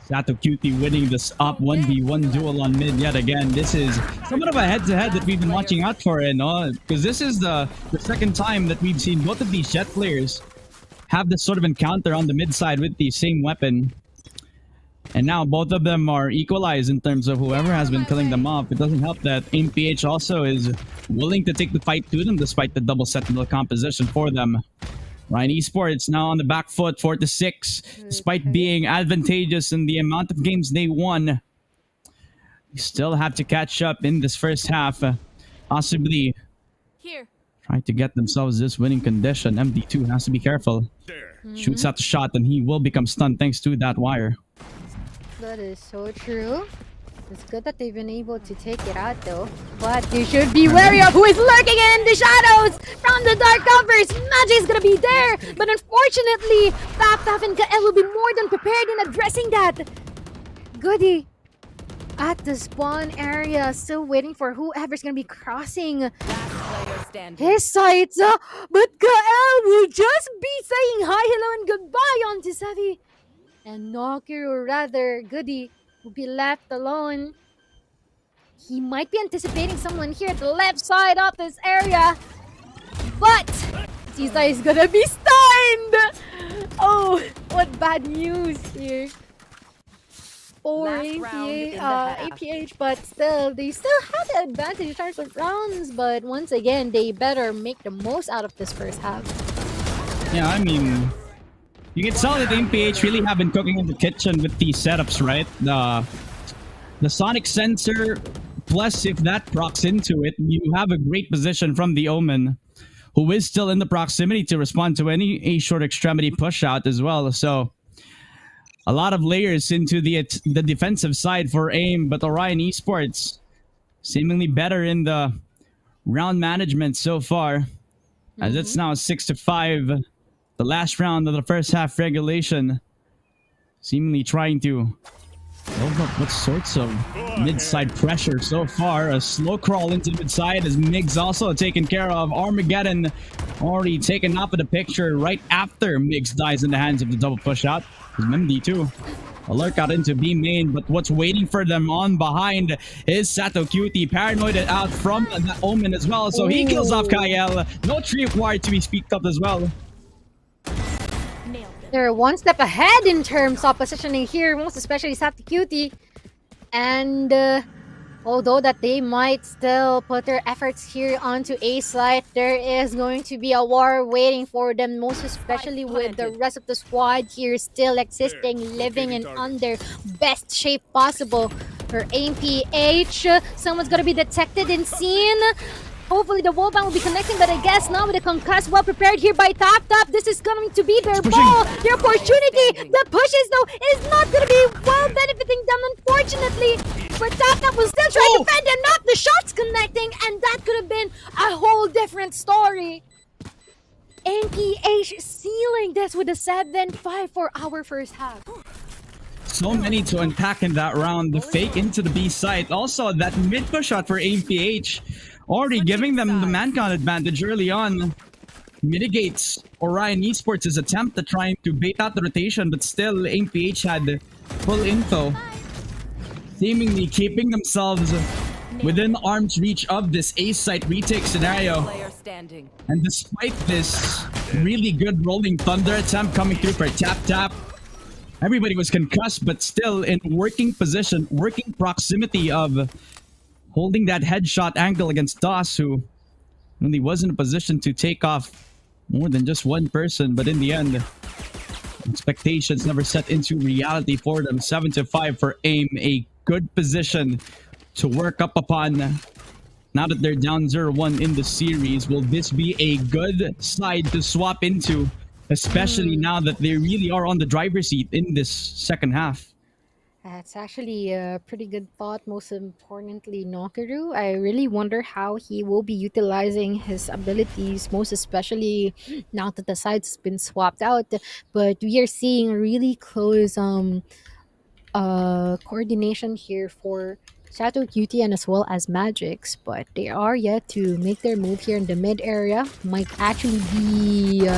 Sato QT winning this up 1v1 duel on mid yet again. This is somewhat of a head-to-head that we've been watching out for, because this is the second time that we've seen both of these Jet players have this sort of encounter on the mid side with the same weapon. And now both of them are equalized in terms of whoever has been killing them off. It doesn't help that AIM PH also is willing to take the fight to them despite the double sentinel composition for them. Ryan Esports now on the back foot, 4-6, despite being advantageous in the amount of games they won. They still have to catch up in this first half, possibly trying to get themselves this winning condition. MD2 has to be careful. Shoots out the shot and he will become stunned thanks to that wire. That is so true. It's good that they've been able to take it out though. But you should be wary of who is lurking in the shadows from the dark covers. Magic's gonna be there. But unfortunately, Tap and Kael will be more than prepared in addressing that. Goody at the spawn area, still waiting for whoever's gonna be crossing his sights. But Kael will just be saying hi, hello, and goodbye on to Sevi. And Nokiru, or rather Goody, will be left alone. He might be anticipating someone here at the left side of this area. But Tisa is gonna be stunned! Oh, what bad news here for APH, but still, they still have the advantage in terms of rounds. But once again, they better make the most out of this first half. Yeah, I mean, you can tell that MPH really have been cooking in the kitchen with these setups, right? The sonic sensor, plus if that procs into it, you have a great position from the Omen, who is still in the proximity to respond to any short extremity push out as well. So a lot of layers into the defensive side for AIM, but Orion Esports seemingly better in the round management so far, as it's now 6-5. The last round of the first half regulation, seemingly trying to build up what sorts of mid-side pressure so far. A slow crawl into the mid-side as Migs also taken care of. Armageddon already taken off of the picture right after Migs dies in the hands of the double push out. There's MD2. A lurk out into B main, but what's waiting for them on behind is Sato QT. Paranoid out from the Omen as well, so he kills off Kael. No tree required to be speaked up as well. They're one step ahead in terms of positioning here, most especially Sato QT. And although that they might still put their efforts here onto A site, there is going to be a war waiting for them, most especially with the rest of the squad here still existing, living and on their best shape possible. For AMPH, someone's gonna be detected and seen. Hopefully the wallbang will be connecting, but I guess now with the concuss well prepared here by Tap, this is going to be their ball, their opportunity. The pushes though is not going to be well benefiting them, unfortunately. But Tap will still try to defend and not the shots connecting, and that could have been a whole different story. NPH sealing this with a 7-5 for our first half. So many to unpack in that round. The fake into the B site. Also, that mid push shot for AMPH. Already giving them the man count advantage early on. Mitigates Orion Esports' attempt at trying to bait out the rotation, but still AMPH had full info. Seemingly keeping themselves within arm's reach of this A site retake scenario. standing. And despite this really good rolling thunder attempt coming through for a tap, everybody was concussed, but still in working position, working proximity of holding that headshot angle against DOS, who really was in a position to take off more than just one person, but in the end, expectations never set into reality for them. 7-5 for AIM, a good position to work up upon. Now that they're down 0-1 in the series, will this be a good side to swap into, especially now that they really are on the driver's seat in this second half? That's actually a pretty good thought. Most importantly, Nokiru, I really wonder how he will be utilizing his abilities, most especially now that the sides has been swapped out. But we are seeing really close coordination here for Shadow Cutie and as well as Magix, but they are yet to make their move here in the mid area. Might actually be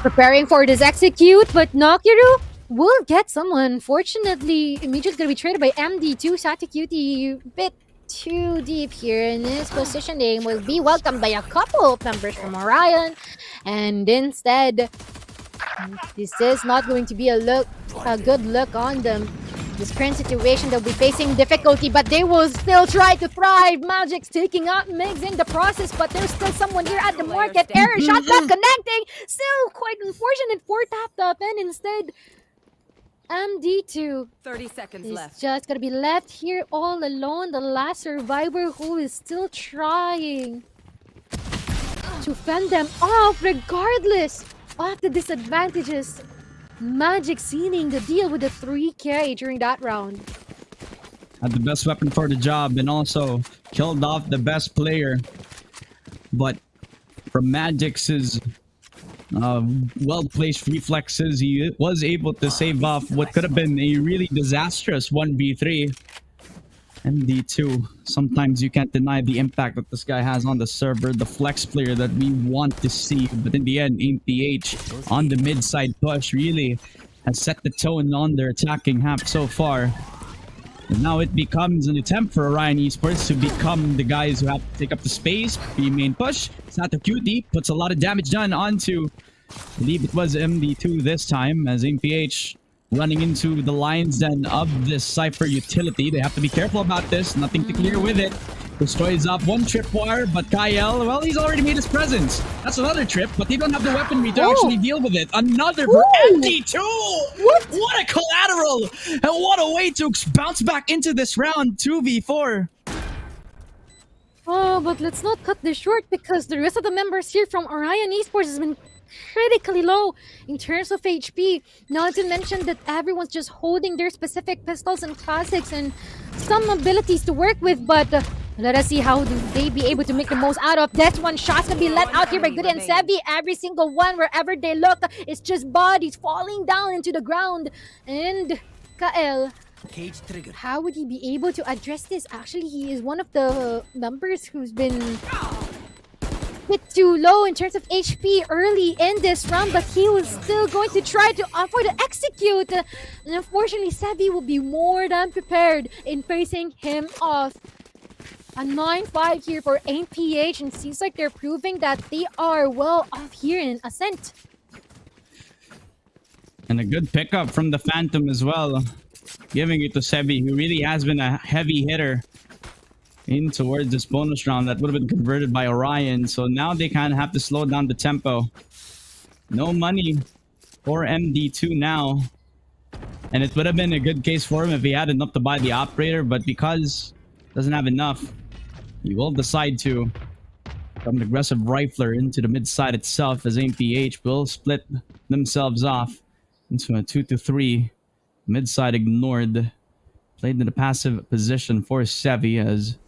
preparing for this execute, but Nokiru will get someone. Fortunately, immediately gonna be traded by MD2. Shadow Cutie a bit too deep here in his positioning, will be welcomed by a couple of members from Orion, and instead this is not going to be a good look on them. This current situation, they'll be facing difficulty, but they will still try to thrive. Magic's taking out Migs in the process, but there's still someone here at the market. Error shot not connecting. Still quite unfortunate for Tap, and instead MD2 30 seconds is left. just gonna be left here all alone. The last survivor who is still trying to fend them off regardless of the disadvantages. Magic sealing the deal with the 3K during that round. Had the best weapon for the job and also killed off the best player. But from Magix's well-placed reflexes, he was able to save off what could have been a really disastrous 1v3. MD2, sometimes you can't deny the impact that this guy has on the server, the flex player that we want to see. But in the end, AMPH on the mid-side push really has set the tone on their attacking half so far. And now it becomes an attempt for Orion Esports to become the guys who have to take up the space, be main push. Sato Cutie puts a lot of damage done onto, I believe it was MD2 this time, as AMPH running into the lines then of this Cypher utility. They have to be careful about this. Nothing to clear with it. Destroys off one tripwire, but Kyle, well, he's already made his presence. That's another trip, but they don't have the weaponry to actually deal with it. Another for MD2! What a collateral! And what a way to bounce back into this round, 2v4. Oh, but let's not cut this short because the rest of the members here from Orion Esports has been critically low in terms of HP. Not to mention that everyone's just holding their specific pistols and classics and some abilities to work with, but let us see how do they be able to make the most out of this one. Shots gonna be let out here by Good and Sevi. Every single one, wherever they look, it's just bodies falling down into the ground. And Kael, Cage trigger. how would he be able to address this? Actually, he is one of the members who's been bit too low in terms of HP early in this round, but he was still going to try to offer the execute. And unfortunately, Sebi will be more than prepared in facing him off. A 9-5 here for APH, and it seems like they're proving that they are well off here in Ascent. And a good pickup from the Phantom as well. Giving it to Sebi, who really has been a heavy hitter in towards this bonus round that would have been converted by Orion. So now they kind of have to slow down the tempo. No money for MD2 now. And it would have been a good case for him if he had enough to buy the operator, but because he doesn't have enough, he will decide to become an aggressive rifler into the mid side itself, as MPH will split themselves off into a 2-3. Mid side ignored. Played in a passive position for Sevi, as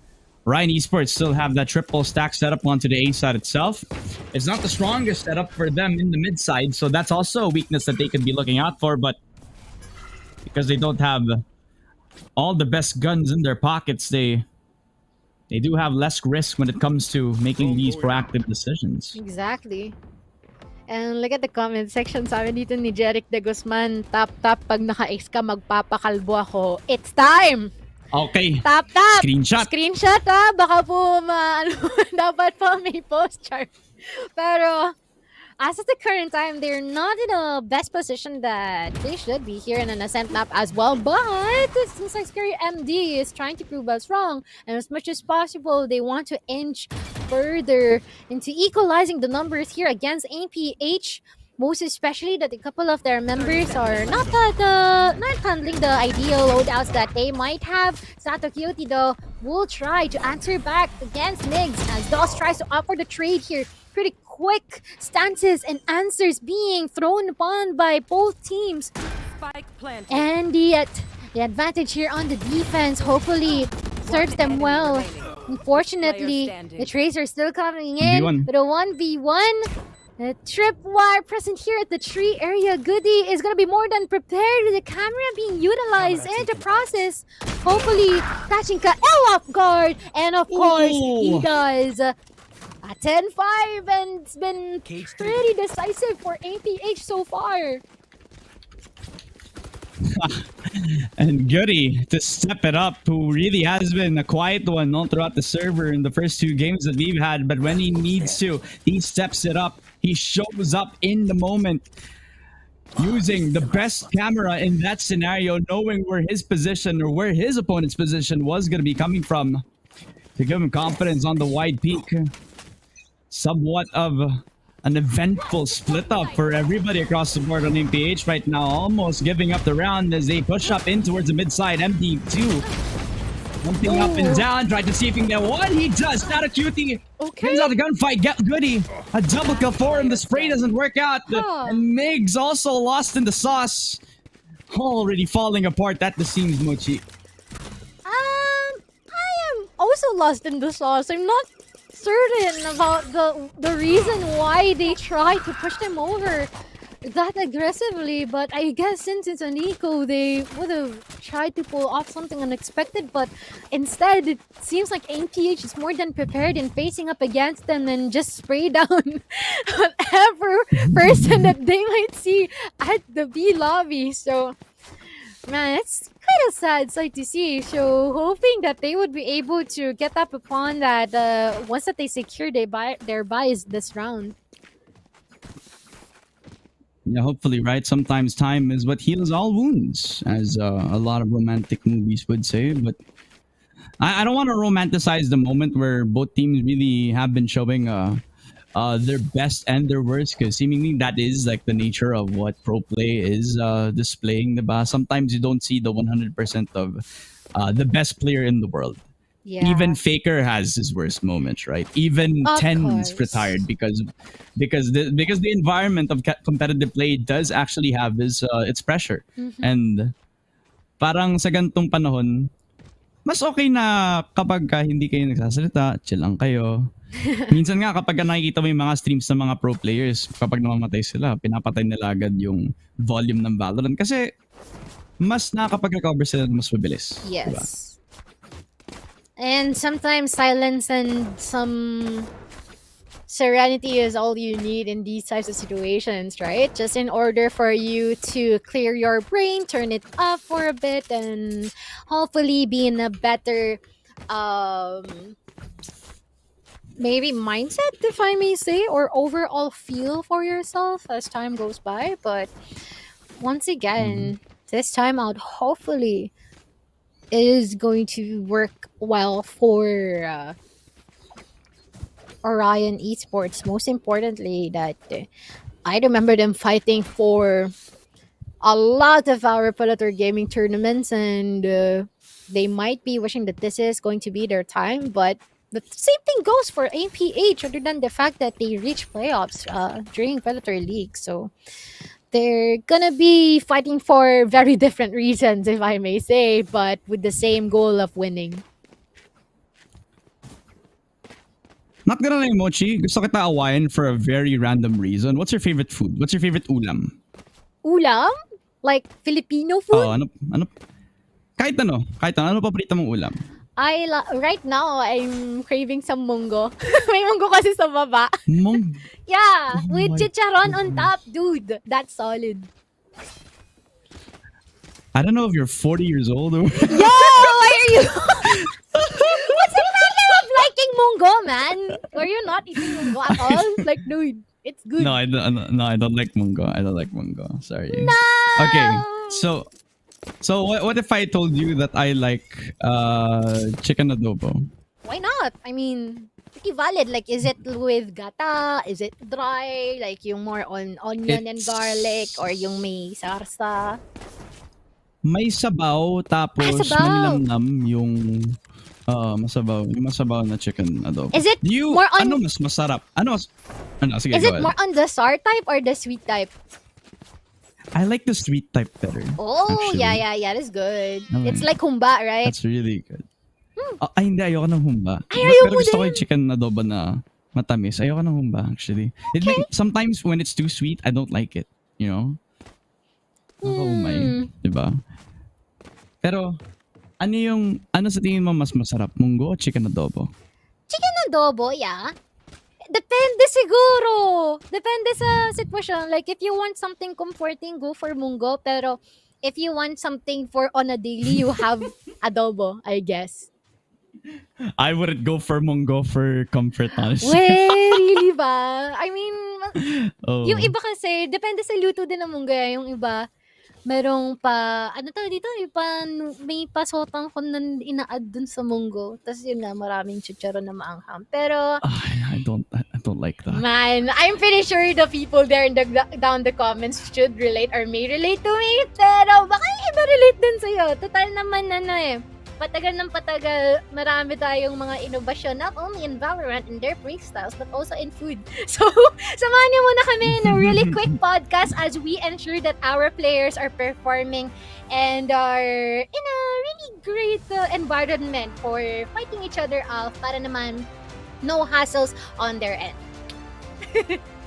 Ryan Esports still have that triple stack setup onto the A side itself. It's not the strongest setup for them in the mid side, so that's also a weakness that they could be looking out for, but because they don't have all the best guns in their pockets, they do have less risk when it comes to making these proactive decisions. Exactly. And look at the comment section. Sabi dito ni Jeric de Guzman, tap pag naka-X ka, magpapakalbo ako. It's time! Okay. Tap. Screenshot. Screenshot baka po dapat pa may post chart. Pero as of the current time, they're not in a best position that they should be here in an ascent map as well. But it seems like Scary MD is trying to prove us wrong. And as much as possible, they want to inch further into equalizing the numbers here against APH. Most especially that a couple of their members are not handling the ideal loadouts that they might have. Sato Kyoti though will try to answer back against Migs as DOS tries to offer the trade here. Pretty quick stances and answers being thrown upon by both teams. Spike planted. And the advantage here on the defense hopefully serves them well. Unfortunately, the trades are still coming in. V1. But a 1v1. The tripwire present here at the tree area. Goody is going to be more than prepared with the camera being utilized in the process. Hopefully, catching Kael off guard. And of course, he does. A 10-5 and it's been pretty decisive for APH so far. And Goody to step it up, who really has been a quiet one all throughout the server in the first 2 games that we've had. But when he needs to, he steps it up. He shows up in the moment, using the best camera in that scenario, knowing where his position or where his opponent's position was going to be coming from to give him confidence on the wide peak. Somewhat of an eventful split up for everybody across the board on MPH right now, almost giving up the round as they push up in towards the mid side. MD2 jumping up and down, trying to see if he can get one. He does. Not a cutie. Turns out the gunfight. Get Goody. A double kill for him. The spray doesn't work out. And Migs also lost in the sauce. Already falling apart at the seams, Mochi. I am also lost in the sauce. I'm not certain about the reason why they tried to push them over that aggressively, but I guess since it's an eco, they would have tried to pull off something unexpected, but instead it seems like APH is more than prepared in facing up against them and just spray down whatever person that they might see at the B lobby. So man, it's quite a sad sight to see. So hoping that they would be able to get up upon that once that they secure their buys this round. Yeah, hopefully, right? Sometimes time is what heals all wounds, as a lot of romantic movies would say. But I don't want to romanticize the moment where both teams really have been showing their best and their worst, because seemingly that is like the nature of what pro play is displaying. Diba? Sometimes you don't see the 100% of the best player in the world. Yeah. Even Faker has his worst moments, right? Even Of Tens course. retired because the environment of competitive play does actually have its pressure. And parang sa ganitong panahon, mas okay na kapag hindi kayo nagsasalita, chill lang kayo. Minsan nga kapag nakikita mo yung mga streams ng mga pro players, kapag namamatay sila, pinapatay nila agad yung volume ng Valorant kasi mas nakakapag-recover sila mas mabilis. Yes. Diba? And sometimes silence and some serenity is all you need in these types of situations, right? Just in order for you to clear your brain, turn it off for a bit, and hopefully be in a better maybe mindset, if I may say, or overall feel for yourself as time goes by. But once again, this time out, hopefully it is going to work well for Orion Esports. Most importantly, that I remember them fighting for a lot of our Predator gaming tournaments, and they might be wishing that this is going to be their time, but the same thing goes for APH, other than the fact that they reached playoffs during Predator League. So they're gonna be fighting for very different reasons, if I may say, but with the same goal of winning. Not gonna lie, Mochi, gusto kita awayan for a very random reason. What's your favorite food? What's your favorite ulam? Ulam? Like Filipino food? Ano? Kahit ano paborito mong ulam? Right now, I'm craving some munggo. May munggo kasi sa baba. Mung. Yeah, Oh with my chicharon on top, dude. That's solid. I don't know if you're 40 years old or... Yo, why are you? What's the matter of liking Munggo, man? Or you not eating Munggo at all? Like, dude, it's good. No, I don't like Munggo. I don't like Munggo. Sorry. No! Okay, so what if I told you that I like chicken adobo? Why not? I mean, pretty valid. Like, is it with gata? Is it dry? Like, yung more on onion and It's- garlic? Or yung may sarsa? May sabaw tapos sabaw. manilamnam yung masabaw na chicken adobo. Is it you, more on- ano mas masarap? Ano sige, Is go it ahead. more on the sour type or the sweet type? I like the sweet type better. Oh, actually. yeah, that's good. Okay. It's like humba, right? That's really good. Ay, hindi, ayoko ng humba. Ay, ayoko Pero gusto ko din. yung chicken adobo na matamis. Ayoko ng humba, actually. Sometimes when it's too sweet, I don't like it. You know? Nakakaumay. Diba? Pero, ano sa tingin mo mas masarap? Munggo o chicken adobo? Chicken adobo, yeah. Depende siguro. Depende sa sitwasyon. Like, if you want something comforting, go for munggo. Pero, if you want something for on a daily, you have adobo, I guess. I wouldn't go for munggo for comfort, honestly. Wait, really ba? I mean, Oh. yung iba kasi, depende sa luto din ng munggo. Yung iba, merong ano tawag dito? May pasotang ko na ina-add dun sa munggo. Tapos yun nga, maraming chicharon na maanghang. Pero, I don't like that. man, I'm pretty sure the people there in down the comments should relate or may relate to me. Pero baka yung iba relate din sa'yo. Total naman patagal ng patagal, marami tayong mga inobasyon, not only in VALORANT and their playstyles, but also in food. So, samahan niyo muna kami in a really quick podcast as we ensure that our players are performing and are in a really great environment for fighting each other off para naman no hassles on their end.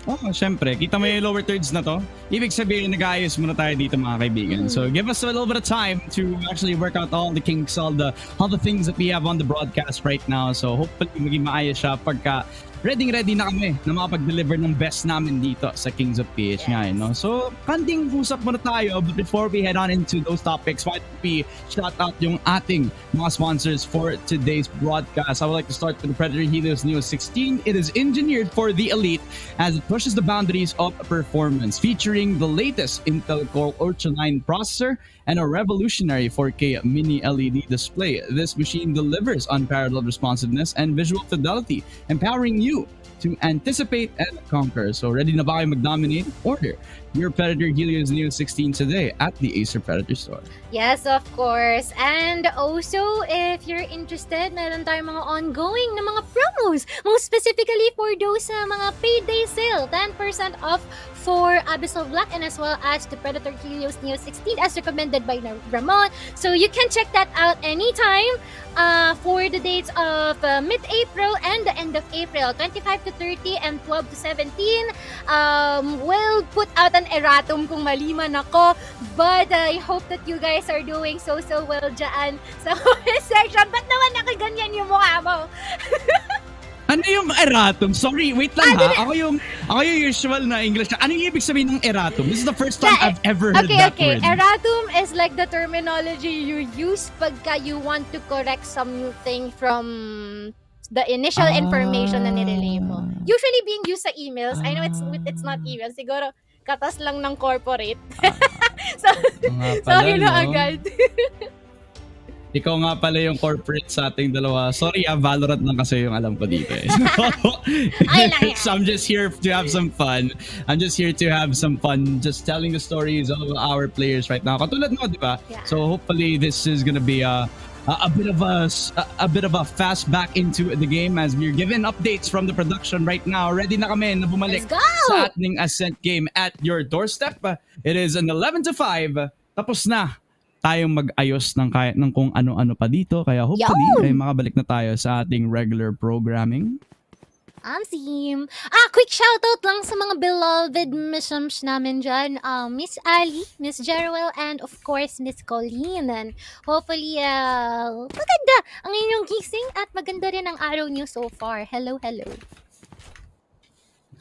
Oh, syempre. Kita mo yung lower thirds na to? Ibig sabihin, nag-aayos muna tayo dito, mga kaibigan. So, give us a little bit of time to actually work out all the kinks, all the things that we have on the broadcast right now. So, hopefully, maging maayos siya pagka ready na kami na makapag-deliver ng best namin dito sa Kings of PH nga, no? So, kanting usap muna tayo, but before we head on into those topics, why don't we shout out yung ating mga sponsors for today's broadcast. I would like to start with the Predator Helios Neo 16. It is engineered for the elite as it pushes the boundaries of performance, featuring the latest Intel Core Ultra 9 processor and a revolutionary 4K mini LED display. This machine delivers unparalleled responsiveness and visual fidelity, empowering you to anticipate and conquer. So ready na ba kayo mag-dominate? Order your Predator Helios Neo 16 today at the Acer Predator Store. Yes, of course. And also, if you're interested, meron tayong mga ongoing na mga promos. Most specifically for those mga payday sale. 10% off for Abyssal Black and as well as the Predator Helios Neo 16 as recommended by Ramon. So you can check that out anytime for the dates of mid-April and the end of April. 25 to 30 and 12 to 17. We'll put out an erratum kung maliman ako. But I hope that you guys are doing so well dyan sa comment section. Ba't naman nakaganyan yung mukha mo? Ano yung erratum? Sorry, wait lang ha. Ako yung usual na English. Ano yung ibig sabihin ng erratum? This is the first time I've ever heard that word. Erratum is like the terminology you use pagka you want to correct something from the initial information na nirelay mo. Usually being used sa emails. I know it's not email. Siguro katas lang ng corporate. So, sorry na agad. Ikaw nga pala yung corporate sa ating dalawa. Sorry, Valorant lang kasi yung alam ko dito eh. So I'm just here to have some fun. Just telling the stories of our players right now. Katulad mo, di ba? Yeah. So hopefully this is gonna be a bit of a fast back into the game as we're given updates from the production right now. Ready na kami na bumalik Let's go! sa ating Ascent game at your doorstep. It is an 11 to 5. Tapos na tayong mag-ayos ng kung ano-ano pa dito. Kaya hopefully ay makabalik na tayo sa ating regular programming. Sim. Quick shoutout lang sa mga beloved missions namin dyan. Miss Ali, Miss Jeruel, and of course, Miss Colleen. And hopefully, maganda ang inyong gising at maganda rin ang araw niyo so far. Hello.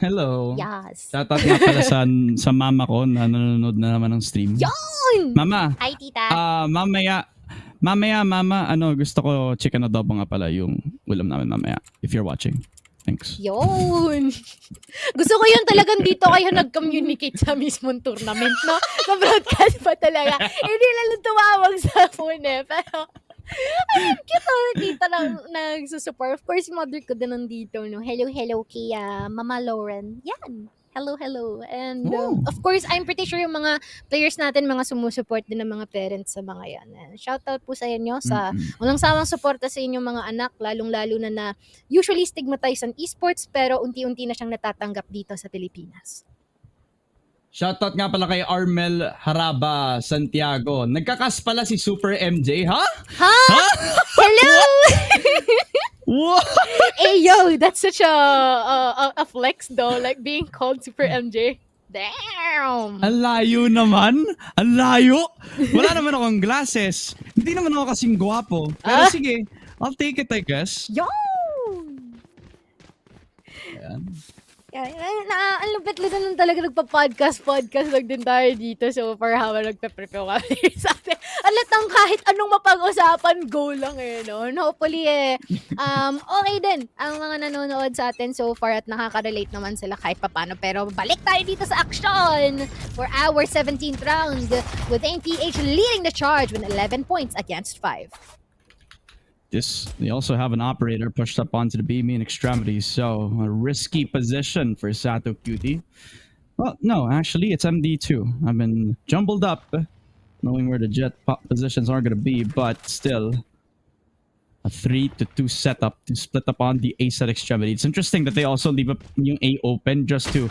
Hello. Yes. Shoutout nga pala sa mama ko na nanonood na naman ng stream. Yon! Mama, Hi, tita. mamaya, mama, gusto ko chicken adobo nga pala yung ulam namin mamaya. If you're watching. Thanks. Yun. Gusto ko yun talagang dito kayo nag-communicate sa mismong tournament, no? Na-broadcast pa talaga. Hindi lang tumawag sa phone Pero, ayun, cute na nakita lang nagsusupport. Of course, mother ko din nandito, no? Hello kay Mama Lauren. Yan. Hello. And of course, I'm pretty sure yung mga players natin, mga sumusuport din ng mga parents sa mga yan. Shoutout po sa inyo sa walang sawang suporta sa inyong mga anak, lalong-lalo na usually stigmatized ang esports pero unti-unti na siyang natatanggap dito sa Pilipinas. Shoutout nga pala kay Armel Haraba Santiago. Nagkakas pala si Super MJ, ha? Ha? Hello! What? Hey, yo, that's such a flex though, like being called Super MJ. Damn! Ang layo naman. Ang layo. Wala naman akong glasses. Hindi naman ako kasing gwapo. Pero sige, I'll take it, I guess. Yo! Ayan. Ang lupit-lupit naman talaga nagpa-podcast lang din tayo dito so far habang nagpe-prepare kami sa atin. Alatang kahit anong mapag-usapan, go lang no? And hopefully okay din ang mga nanonood sa atin so far at nakaka-relate naman sila kahit papano. Pero balik tayo dito sa action for our 17th round with NPH leading the charge with 11 points against 5. They also have an operator pushed up onto the B main extremities, so a risky position for Sato Cutie. Well, no, actually, it's MD2. I've been jumbled up, knowing where the jet positions are going to be, but still, a 3-2 setup to split up on the A set extremity. It's interesting that they also leave up yung A open just to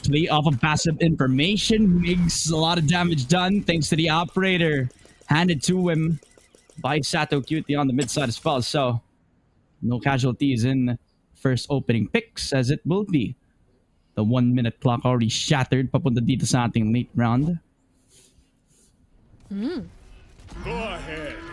play off of passive information. Makes a lot of damage done thanks to the operator. Handed to him by Sato Cutie on the mid side as well. So, no casualties in first opening picks as it will be. The 1 minute clock already shattered. Papunta dito sa ating late round.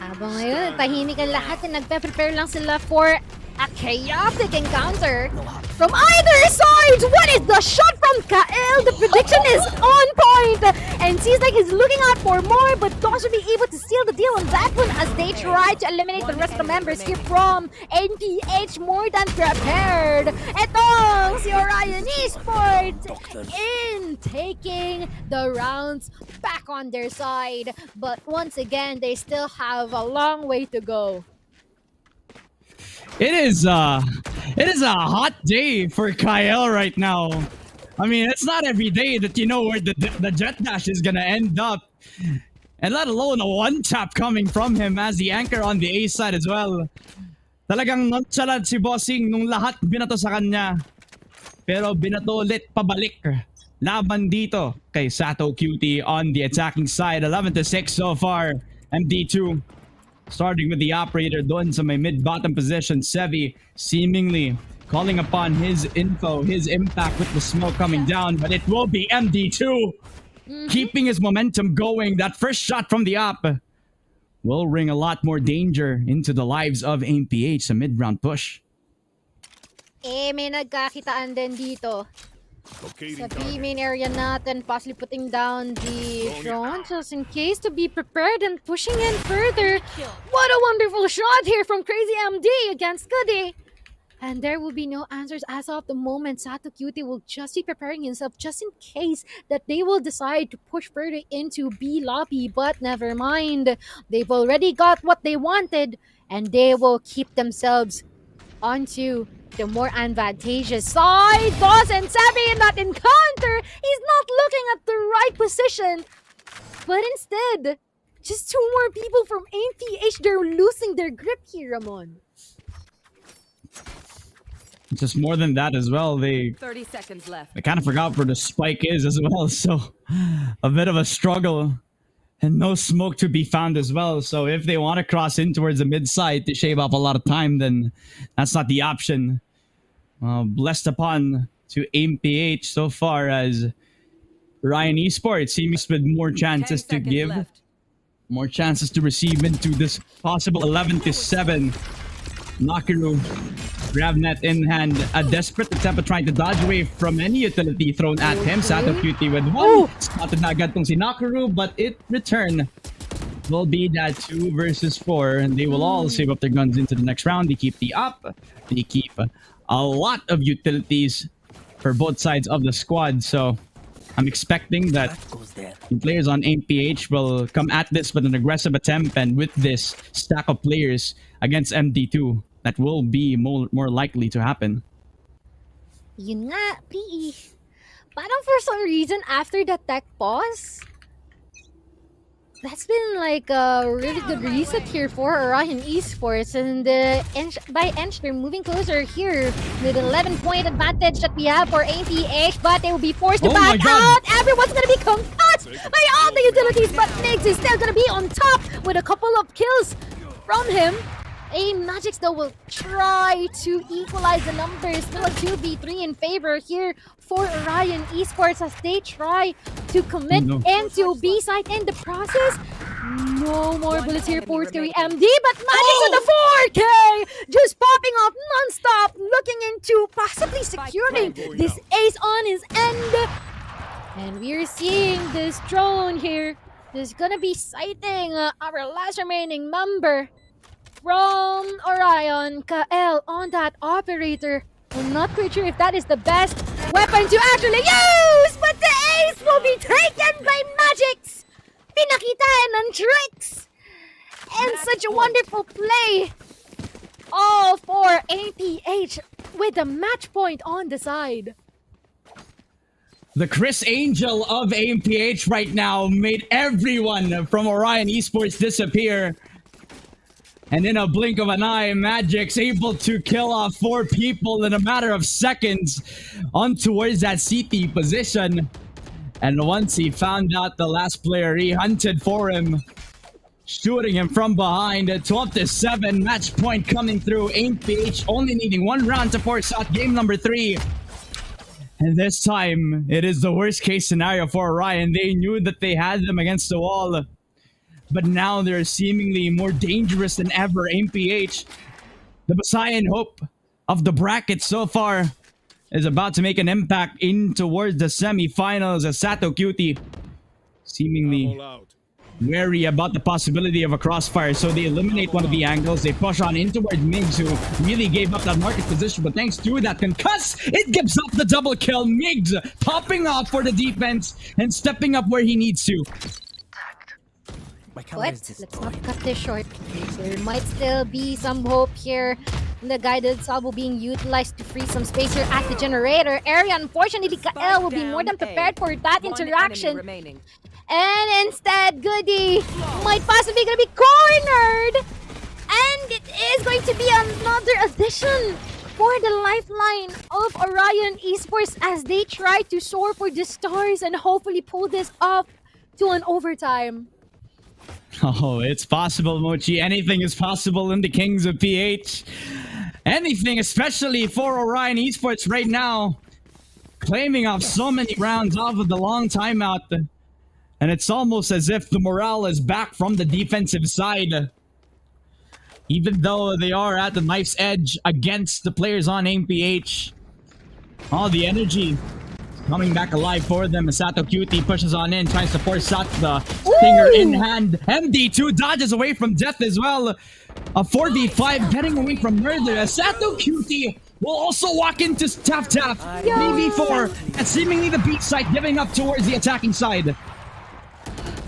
Habang ngayon, tahimik ang lahat na nagpe-prepare lang sila for a chaotic encounter from either side. What is the shot from Kael? The prediction is on point and seems like he's looking out for more, but Dogs will be able to seal the deal on that one as they try to eliminate the rest of the members here from NPH more than prepared. Etong si Orion Esports in taking the rounds back on their side, but once again they still have a long way to go. It is a hot day for Kyle right now. I mean, it's not every day that you know where the jet dash is gonna end up. And let alone a one tap coming from him as the anchor on the A side as well. Talagang nonchalant si Bossing nung lahat binato sa kanya. Pero binato ulit pabalik. Laban dito kay Sato Cutie on the attacking side. 11-6 so far. MD2 starting with the operator doon sa may mid-bottom position. Sevi seemingly calling upon his info, his impact with the smoke coming down, but it will be MD2 keeping his momentum going. That first shot from the op will bring a lot more danger into the lives of AMPH sa mid-round push. May nagkakitaan din dito. Sa B main area natin, possibly putting down the drone just in case to be prepared and pushing in further. What a wonderful shot here from Crazy MD against Goody. And there will be no answers as of the moment. Sato Cutie will just be preparing himself just in case that they will decide to push further into B lobby. But never mind. They've already got what they wanted and they will keep themselves onto the more advantageous side. Boss and Savvy in that encounter. He's not looking at the right position. But instead, just two more people from AMPH. They're losing their grip here, Ramon. Just more than that as well. 30 seconds left. They kind of forgot where the spike is as well. So a bit of a struggle. And no smoke to be found as well. So if they want to cross in towards the mid side to shave off a lot of time, then that's not the option. Blessed upon to AMPH so far as Ryan Esports seems with more chances to give. Left. More chances to receive into this possible 11-7. Nakaru Gravnet in hand, a desperate attempt at trying to dodge away from any utility thrown at him. Sato Cutie with one. Spotted na agad tong si Nakaru, but it returned. Will be that 2 versus 4, and they will all save up their guns into the next round. They keep the up. They keep a lot of utilities for both sides of the squad, so I'm expecting that Goes there. the players on AMPH will come at this with an aggressive attempt, and with this stack of players against MD2, that will be more likely to happen. Yun nga, PE. Parang for some reason, after the tech pause, that's been like a really good reset here for Orion Esports, and by Ench, they're moving closer here with an 11-point advantage that we have for APH, but they will be forced to Oh my back God. out. Everyone's gonna be concussed by all the utilities, but Migs is still gonna be on top with a couple of kills from him. Magix though will try to equalize the numbers. Still a 2v3 in favor here for Orion Esports as they try to commit into B side in the process. No more bullets here for 3MD, but Magix with the 4K! Just popping off non-stop, looking into possibly securing this ace on his end. And we're seeing this drone here. There's gonna be sighting our last remaining member from Orion, Kael, on that operator. I'm not quite sure if that is the best weapon to actually use, but the ace will be taken by Magix. Pinakitaan ng tricks. And such a wonderful play. All for APH with a match point on the side. The Chris Angel of AMPH right now made everyone from Orion Esports disappear. And in a blink of an eye, Magic's able to kill off 4 people in a matter of seconds on towards that CT position. And once he found out the last player, he hunted for him, shooting him from behind. 12-7, match point coming through. AMPH only needing 1 round to force out game number 3. And this time, it is the worst case scenario for Orion. They knew that they had them against the wall. But now they're seemingly more dangerous than ever. AMPH, the Messiah hope of the bracket so far, is about to make an impact in towards the semifinals as Sato Cutie seemingly wary about the possibility of a crossfire. So they eliminate one of the angles. They push on in towards Migs, who really gave up that market position. But thanks to that concuss, it gives up the double kill. Migs popping off for the defense and stepping up where he needs to. My camera But is let's not cut this short. There might still be some hope here. The guided salvo being utilized to free some space here at the generator area. Unfortunately, Kael will be more than prepared for that interaction. And instead, Goody might possibly gonna be cornered. And it is going to be another addition for the lifeline of Orion Esports as they try to soar for the stars and hopefully pull this up to an overtime. Oh, it's possible, Mochi. Anything is possible in the Kings of PH. Anything, especially for Orion Esports right now. Claiming off so many rounds off of the long timeout. And it's almost as if the morale is back from the defensive side. Even though they are at the knife's edge against the players on AMPH. All the energy coming back alive for them. Sato Cutie pushes on in, tries to force out the stinger in hand. MD2 dodges away from death as well. A 4v5 getting away from murder. Sato Cutie will also walk into Tap Tap. 3v4 and seemingly the beat side giving up towards the attacking side.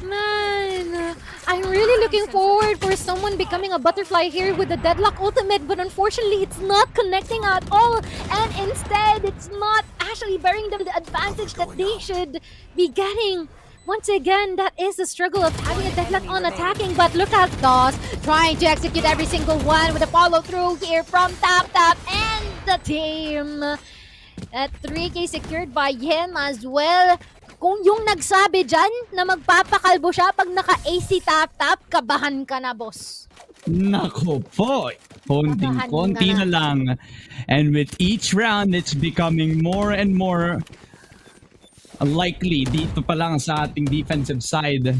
Man, I'm really looking forward for someone becoming a butterfly here with the Deadlock ultimate, but unfortunately it's not connecting at all, and instead it's not actually bearing them the advantage that they should be getting. Once again, that is the struggle of having a Deadlock on attacking, but look at DOS trying to execute every single one with a follow through here from Tap Tap and the team. At 3K secured by him as well. Kung yung nagsabi dyan na magpapakalbo siya pag naka-AC tap-tap, kabahan ka na, boss. Nako po, konting-konti na lang. And with each round, it's becoming more and more likely dito pa lang sa ating defensive side.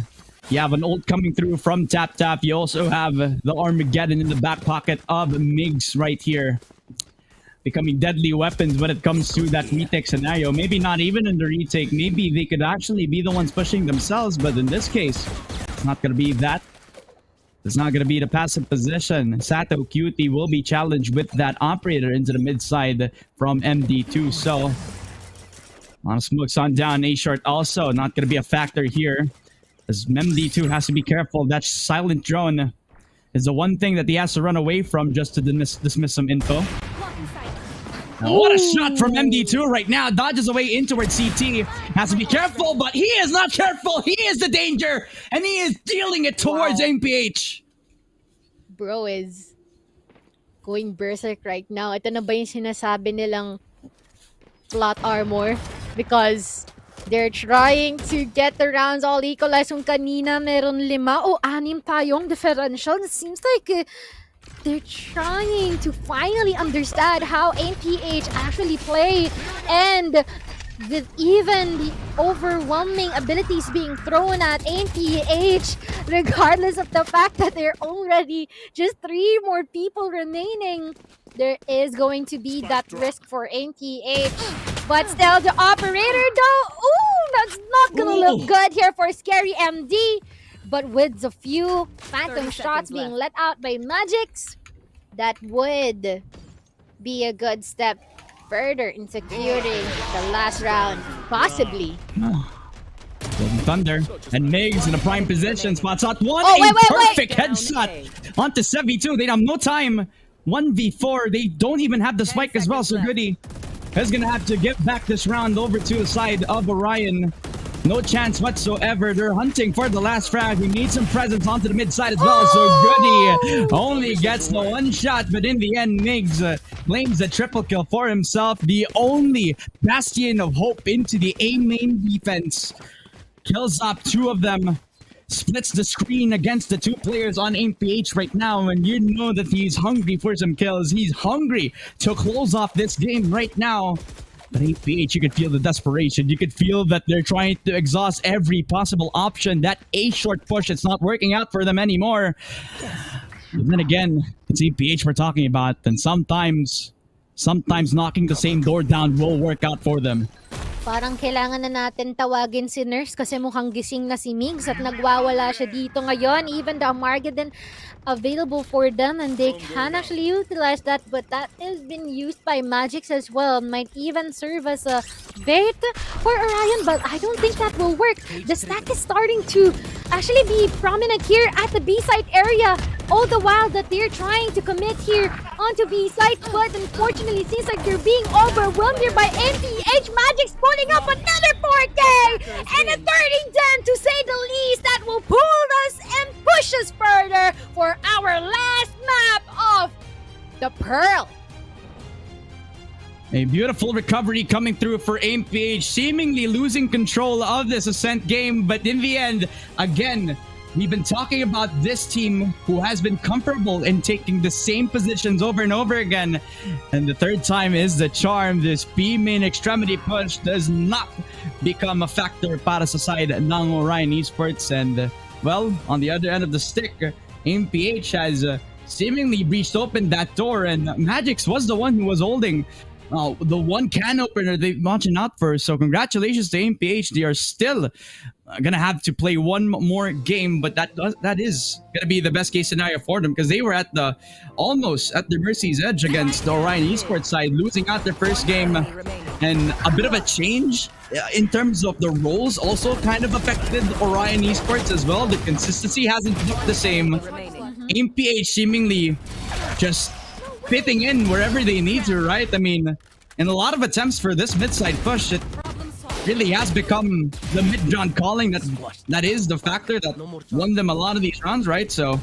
You have an ult coming through from Tap Tap. You also have the Armageddon in the back pocket of Migs right here. becoming deadly weapons when it comes to that retake scenario. Maybe not even in the retake. Maybe they could actually be the ones pushing themselves, but in this case, it's not going to be that. It's not going to be the passive position. Sato Cutie will be challenged with that operator into the mid side from MD2. So, a lot of smokes on down. A short also not going to be a factor here, as MD2 has to be careful. That silent drone is the one thing that he has to run away from just to dismiss some info. Now, what a shot from MD2 right now. Dodges away in towards CT. Has to be careful, but he is not careful. He is the danger, and he is dealing it towards MPH. Bro is going berserk right now. Ito na ba yung sinasabi nilang plot armor? Because they're trying to get the rounds all equalized. Kung kanina meron 5 o 6 tayong differential. It seems like they're trying to finally understand how NPH actually play, and with even the overwhelming abilities being thrown at NPH, regardless of the fact that there are already just 3 more people remaining, there is going to be that risk for NPH. But still, the operator though, ooh, that's not gonna look good here for Scary MD. But with the few phantom shots being let out by Magix, that would be a good step further in securing the last round, possibly. Golden Thunder and Migs in a prime position. Spots out one. Oh, wait, perfect headshot onto Sevi too. They have no time. 1v4. They don't even have the spike as well. So Goody is gonna have to get back this round over to the side of Orion. No chance whatsoever. They're hunting for the last frag. He needs some presence onto the mid side as well. So Goody only gets the 1 shot, but in the end, Migs claims a triple kill for himself. The only bastion of hope into the A main defense. Kills up 2 of them. Splits the screen against the 2 players on MPH right now, and you know that he's hungry for some kills. He's hungry to close off this game right now. But APH, you could feel the desperation. You could feel that they're trying to exhaust every possible option. That A short push, it's not working out for them anymore. But then again, it's APH we're talking about, and sometimes knocking the same door down will work out for them. Parang kailangan na natin tawagin si Nurse kasi mukhang gising na si Migs at nagwawala siya dito ngayon. Even the Armageddon available for them, and they can actually utilize that, but that has been used by Magix as well. Might even serve as a bait for Orion, but I don't think that will work. The stack is starting to actually be prominent here at the B site area, all the while that they're trying to commit here onto B site, but unfortunately it seems like they're being overwhelmed here by MPH. Magix pulling up another 4K and a 30 down, to say the least. That will pull us and push us further for our last map of the Pearl. A beautiful recovery coming through for AMPH, seemingly losing control of this Ascent game, but in the end, again, we've been talking about this team who has been comfortable in taking the same positions over and over again. And the third time is the charm. This B main extremity push does not become a factor para sa side ng Orion Esports. And well, on the other end of the stick, AMPH has seemingly breached open that door, and Magix was the one who was holding the one can opener they've launching out for. So congratulations to AMPH. They are still gonna have to play one more game, but that is gonna be the best case scenario for them, because they were at the almost at the mercy's edge against the Orion Esports side, losing out their first game. And a bit of a change in terms of the roles also kind of affected Orion Esports as well. The consistency hasn't looked the same. AMPH seemingly just fitting in wherever they need to, right? I mean, in a lot of attempts for this mid-side push, it really has become the mid-John calling that is the factor that won them a lot of these rounds, right? So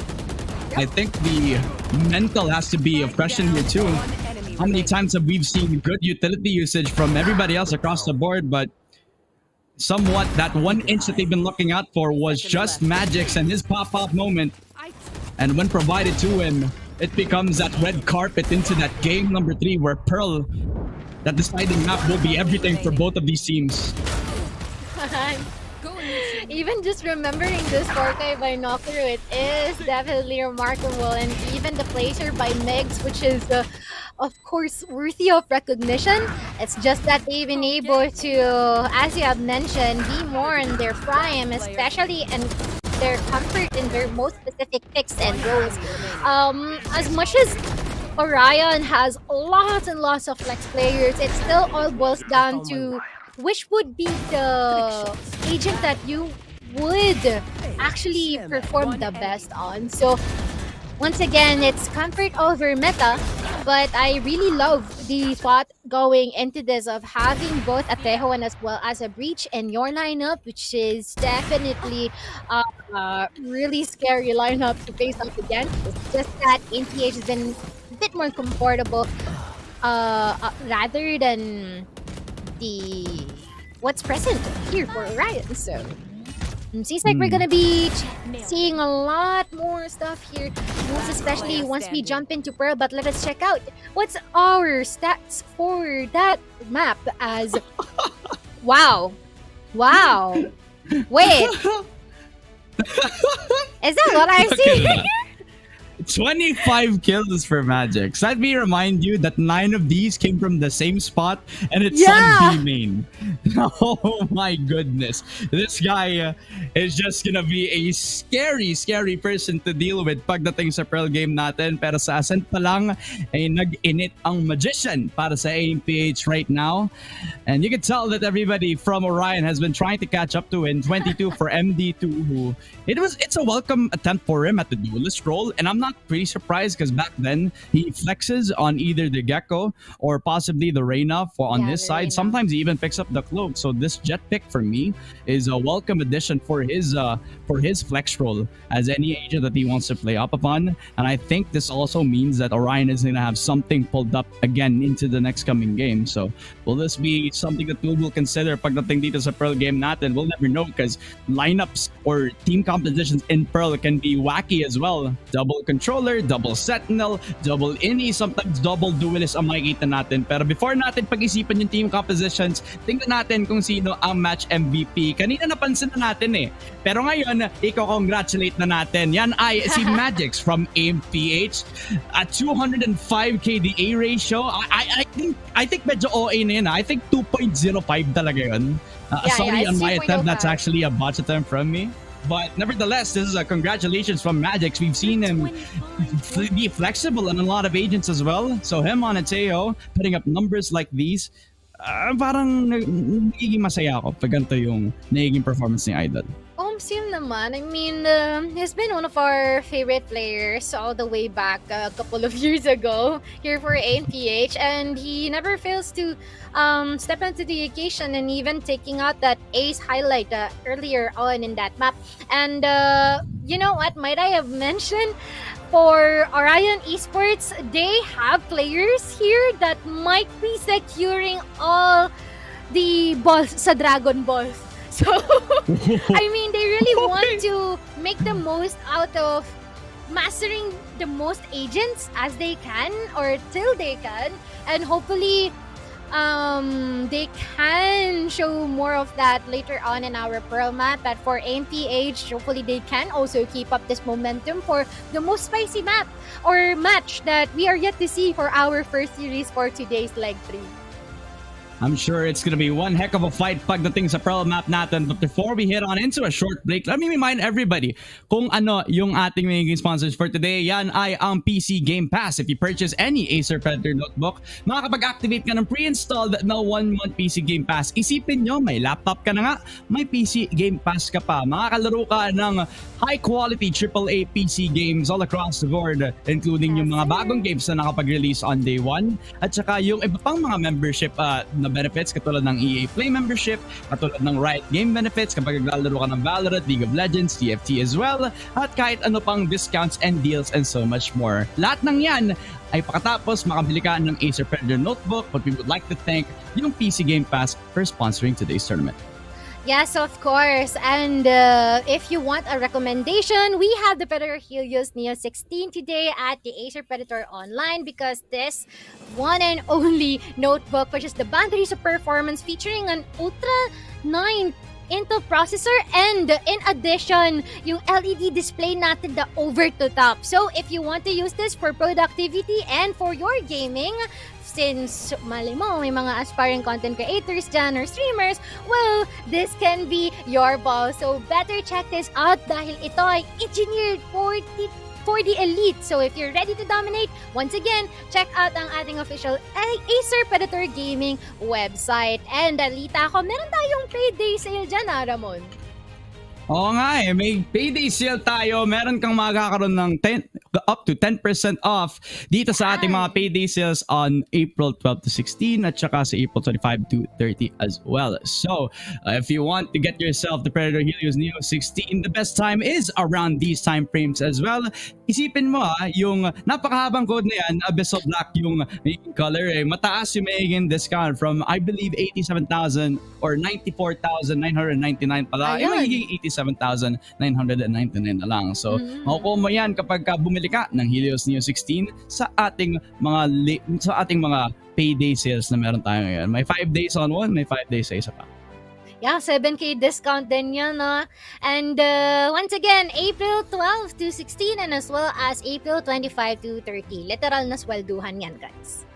I think the mental has to be a question here too. How many times have we seen good utility usage from everybody else across the board, but somewhat that 1 inch that they've been looking out for was just Magix and his pop-up moment. And when provided to him, it becomes that red carpet into that game number 3 where Pearl, that deciding map, will be everything for both of these teams. Even just remembering this 4K by Knockeroo, it is definitely remarkable. And even the placer by Megs, which is of course, worthy of recognition. It's just that they've been able to, as you have mentioned, be more in their prime, especially in their comfort in their most specific picks and roles. As much as Orion has lots and lots of flex players, it still all boils down to which would be the agent that you would actually perform the best on. So once again, it's comfort over meta, but I really love the thought going into this of having both a Tejo as well as a Breach in your lineup, which is definitely a really scary lineup to face up against. It's just that NPH has been a bit more comfortable rather than the what's present here for Orion. So seems like we're gonna be seeing a lot more stuff here, most especially once we jump into Pearl. But let us check out what's our stats for that map as wow. Wait. Is that what I see? 25 kills for Magic. So let me remind you that 9 of these came from the same spot, and it's on B main. Oh my goodness. This guy is just gonna be a scary person to deal with pagdating sa Pearl game natin. Pero sa Ascent pa lang, ay nag-init ang Magician para sa AMPH right now. And you can tell that everybody from Orion has been trying to catch up to in 22 for MD2, who it's a welcome attempt for him at the duelist role, and I'm not pretty surprised because back then he flexes on either the Gecko or possibly the Reyna on his side. Reyna. Sometimes he even picks up the Cloak. So this Jet pick for me is a welcome addition for his flex role as any agent that he wants to play up upon. And I think this also means that Orion is going to have something pulled up again into the next coming game. So will this be something that we will consider pagdating dito sa Pearl game natin? We'll never know because lineups or team compositions in Pearl can be wacky as well. Double controller, double sentinel, double ini, sometimes double duelist ang makikita natin. Pero before natin pag-isipan yung team compositions, tingnan natin kung sino ang match MVP. Kanina napansin na natin eh. Pero ngayon, i-congratulate na natin. Yan ay si Magix from AMPH at 205 KDA ratio. I think medyo OA na yun. I think 2.05 talaga yun. Sorry on my attempt. That's actually a botch attempt from me. But nevertheless, this is a congratulations from Magix. We've seen him be flexible in a lot of agents as well. So him on Ateo, putting up numbers like these, parang nagiging masaya ako pag ganito yung nagiging performance ni Idol. Same naman. I mean, he's been one of our favorite players all the way back a couple of years ago here for AMPH, and he never fails to step into the occasion and even taking out that ace highlight earlier on in that map. And you know what? Might I have mentioned for Orion Esports, they have players here that might be securing all the balls sa Dragon Balls. So, I mean, they really want to make the most out of mastering the most agents as they can or till they can. And hopefully, they can show more of that later on in our Pearl map. But for AMPH, hopefully they can also keep up this momentum for the most spicy map or match that we are yet to see for our first series for today's Leg 3. I'm sure it's going to be one heck of a fight pagdating sa Pearl map natin. But before we head on into a short break, let me remind everybody kung ano yung ating magiging sponsors for today. Yan ay ang PC Game Pass. If you purchase any Acer Predator notebook, makakapag-activate ka ng pre-installed na 1-month PC Game Pass. Isipin nyo, may laptop ka na nga, may PC Game Pass ka pa. Makakalaro ka ng high-quality AAA PC games all across the board, including yung mga bagong games na nakapag-release on day 1. At saka yung iba pang mga membership na benefits katulad ng EA Play membership, katulad ng Riot Game benefits kapag naglalaro ka ng Valorant, League of Legends, TFT as well, at kahit ano pang discounts and deals and so much more. Lahat ng yan ay pakatapos makabili ka ng Acer Predator notebook, but we would like to thank yung PC Game Pass for sponsoring today's tournament. Yes, of course. And if you want a recommendation, we have the Predator Helios Neo 16 today at the Acer Predator Online, because this one and only notebook pushes the boundaries of performance, featuring an Ultra 9 Intel processor, and in addition, yung LED display natin the over to top. So if you want to use this for productivity and for your gaming, since mali mo, may mga aspiring content creators dyan or streamers, well, this can be your ball. So better check this out dahil ito ay engineered for the elite. So if you're ready to dominate, once again, check out ang ating official Acer Predator Gaming website. And alita ko, meron tayong payday sale dyan, Ramon. Oo nga may payday sale tayo. Meron kang makakaroon ng up to 10% off dito sa ating mga payday sales on April 12 to 16 at saka sa April 25 to 30 as well. So, if you want to get yourself the Predator Helios Neo 16, the best time is around these time frames as well. Isipin mo yung napakahabang code na yan, Abyssal Black yung color, mataas yung magiging discount from I believe 87,000 or 94,999 pala. Ayun. Magiging 87,999 na lang. So, makukuha mo yan kapag bumili ka ng Helios Neo 16 sa ating mga payday sales na meron tayo ngayon. May 5 days on one, may 5 days sa isa pa. Yeah, 7K discount din yun, no? And once again, April 12 to 16 and as well as April 25 to 30. Literal na swelduhan yan, guys.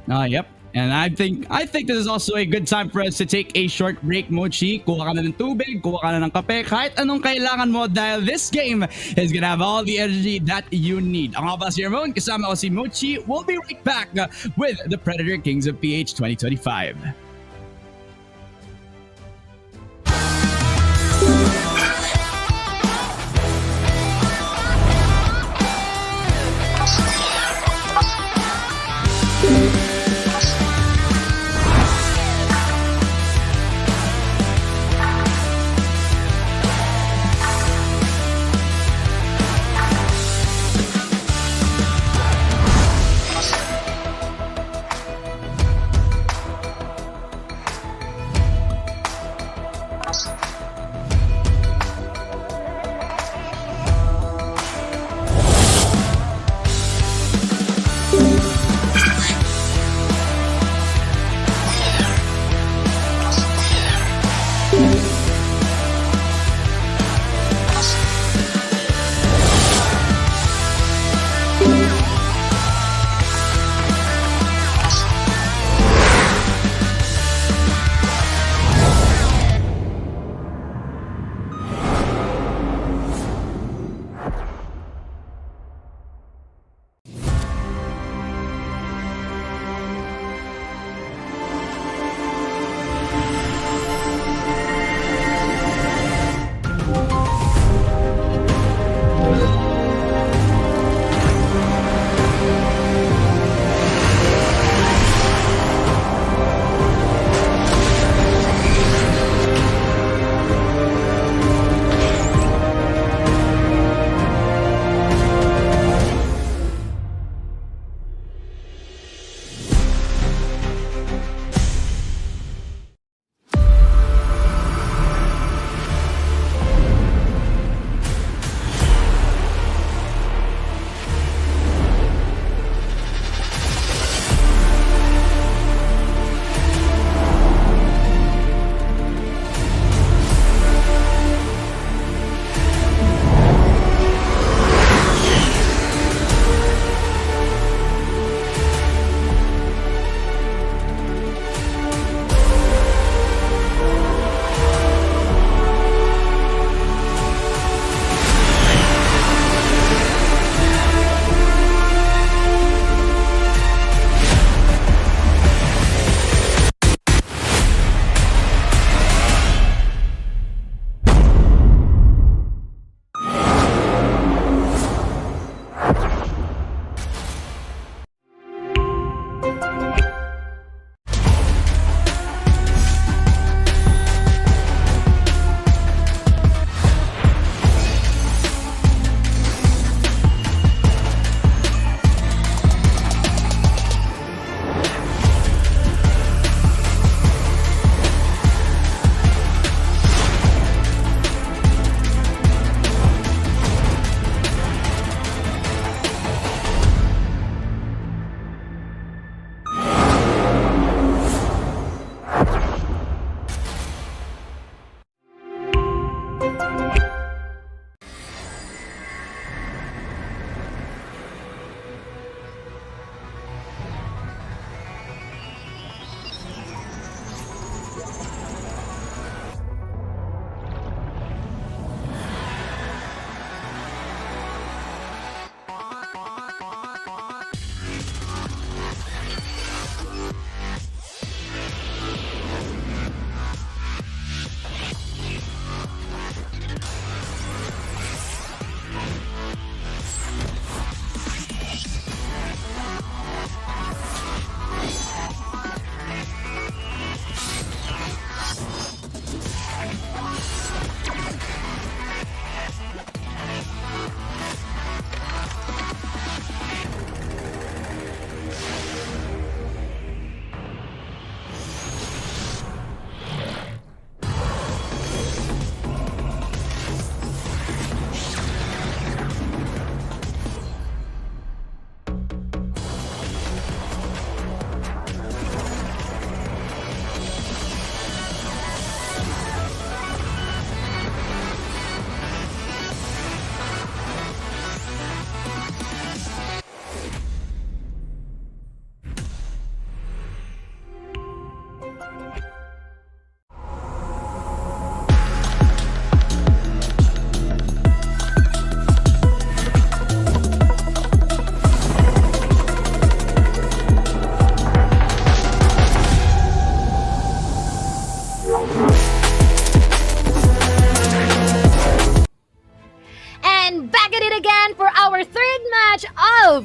Yep. And I think this is also a good time for us to take a short break, Mochi. Kuha ka na ng tubig, kuha ka na ng kape, kahit anong kailangan mo dahil this game is gonna have all the energy that you need. Ang nga ba si Ramon, kasama ko si Mochi. We'll be right back with the Predator Kings of PH 2025.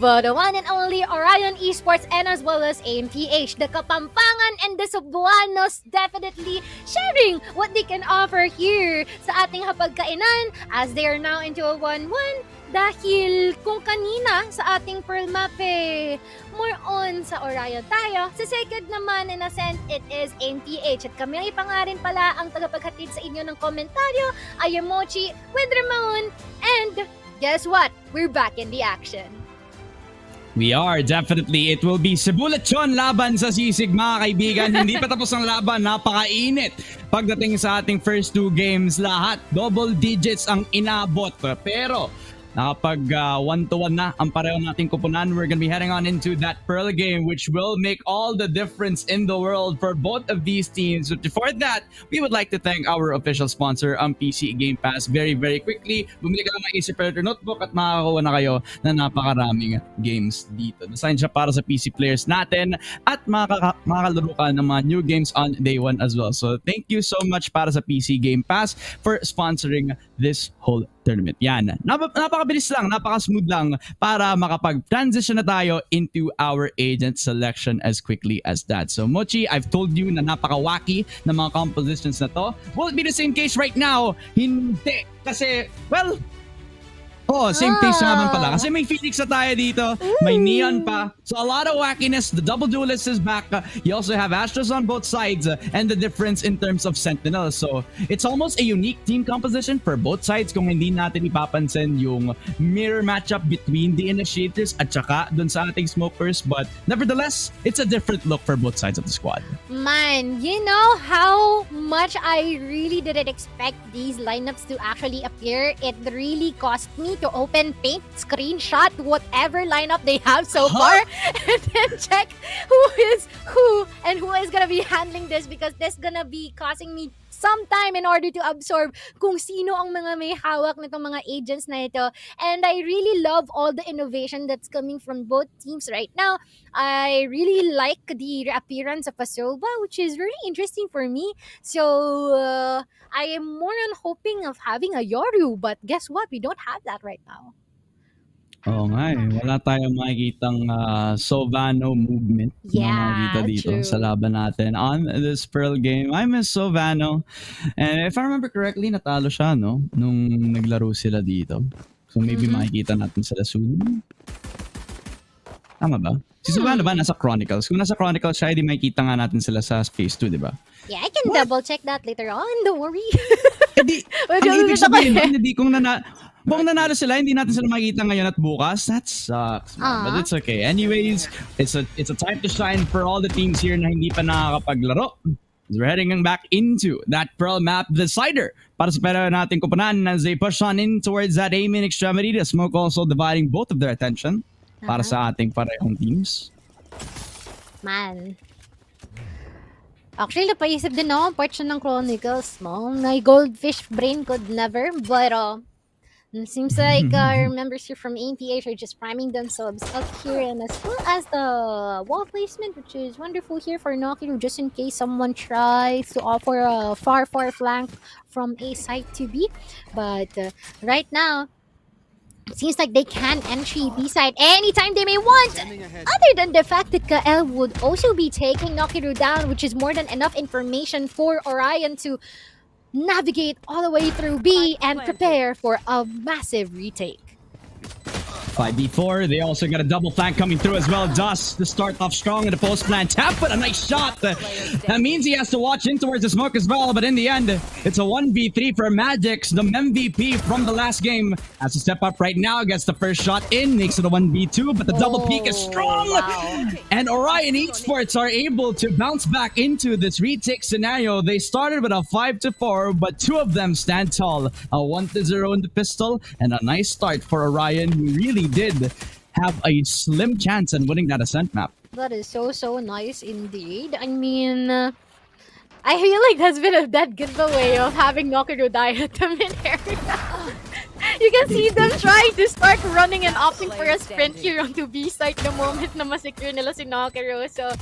of the one and only Orion Esports and as well as AMPH. The Kapampangan and the Cebuanos definitely sharing what they can offer here sa ating hapagkainan as they are now into a 1-1. Dahil kung kanina sa ating Pearl map more on sa Orion tayo. Sa second naman, in a sense, it is AMPH. At kami ay pangarin pala ang tagapaghatid sa inyo ng komentaryo, I am Mochi with Ramon. And guess what? We're back in the action. We are, definitely. It will be Cebu Lechon laban sa Sisig, mga kaibigan. Hindi pa tapos ang laban. Napakainit. Pagdating sa ating first 2 games, lahat double digits ang inabot. Pero nakapag 1-1 na ang pareho nating kupunan. We're gonna be heading on into that Pearl game, which will make all the difference in the world for both of these teams. But before that, we would like to thank our official sponsor, PC Game Pass. Very, very quickly, bumili ka lang ng Acer Predator Notebook at makakakuha na kayo na napakaraming games dito. Design siya para sa PC players natin at makakalaro ka ng mga new games on day 1 as well. So thank you so much para sa PC Game Pass for sponsoring this whole tournament. Yan. Napakabilis lang, napaka-smooth lang para makapag-transition na tayo into our agent selection as quickly as that. So Mochi, I've told you na napaka-wacky na mga compositions na to. Will it be the same case right now? Hindi. Kasi, well, same case naman pala. Kasi may Phoenix na tayo dito. May Neon pa. So a lot of wackiness. The double duelist is back. You also have Astros on both sides. And the difference in terms of Sentinels. So it's almost a unique team composition for both sides kung hindi natin ipapansin yung mirror matchup between the initiators at saka dun sa ating smokers. But nevertheless, it's a different look for both sides of the squad. Man, you know how much I really didn't expect these lineups to actually appear. It really cost me to open paint, screenshot whatever lineup they have so far, and then check who is who and who is gonna be handling this, because this gonna be causing me some time in order to absorb kung sino ang mga may hawak nitong mga agents na ito. And I really love all the innovation that's coming from both teams right now. I really like the appearance of Asoba, which is very interesting for me. So I am more on hoping of having a Yoru, but guess what? We don't have that right now. Oo nga wala tayong makikitang Sovano movement na makikita dito true. sa laban natin on this Pearl game. I miss Sovano. And if I remember correctly, natalo siya, no? Nung naglaro sila dito. So maybe makikita natin sila soon. Tama ba? Si Sovano ba nasa Chronicles? Kung nasa Chronicles siya, di makikita nga natin sila sa Phase 2, di ba? Yeah, I can double check that later on. Don't worry. Ang ibig sabihin, hindi kung nanalo sila, hindi natin sila makikita ngayon at bukas. That sucks, man. But it's okay. Anyways, it's a time to shine for all the teams here na hindi pa nakakapaglaro. We're heading back into that Pearl map decider para sa pera natin kupunan as they push on in towards that aiming extremity. The smoke also dividing both of their attention para sa ating parehong teams. Man. Actually, napaisip din ako, part siya ng Chronicles mo. My goldfish brain could never, but it seems like our members here from AMPH are just priming themselves up here, and as well as the wall placement, which is wonderful here for Nokiru, just in case someone tries to offer a far flank from A side to B. But right now, it seems like they can entry B side anytime they may want. Other than the fact that Kael would also be taking Nokiru down, which is more than enough information for Orion to navigate all the way through B and prepare for a massive retake. 5v4, they also got a double flank coming through as well. Dust to start off strong in the post plan. Tap, but a nice shot. That means he has to watch in towards the smoke as well. But in the end, it's a 1v3 for Magix. The MVP from the last game has to step up right now. Gets the first shot in, makes it a 1v2. But the double peak is strong. Wow. And Orion Esports are able to bounce back into this retake scenario. They started with a 5-4, but 2 of them stand tall. A 1-0 in the pistol, and a nice start for Orion, who really did have a slim chance in winning that ascent map. That is so nice indeed. I mean, I feel like that's been a dead giveaway of having Nokiru die at the mid area. You can see them trying to start running and opting for a sprint here onto B site the moment na masecure nila si Nokiru. So,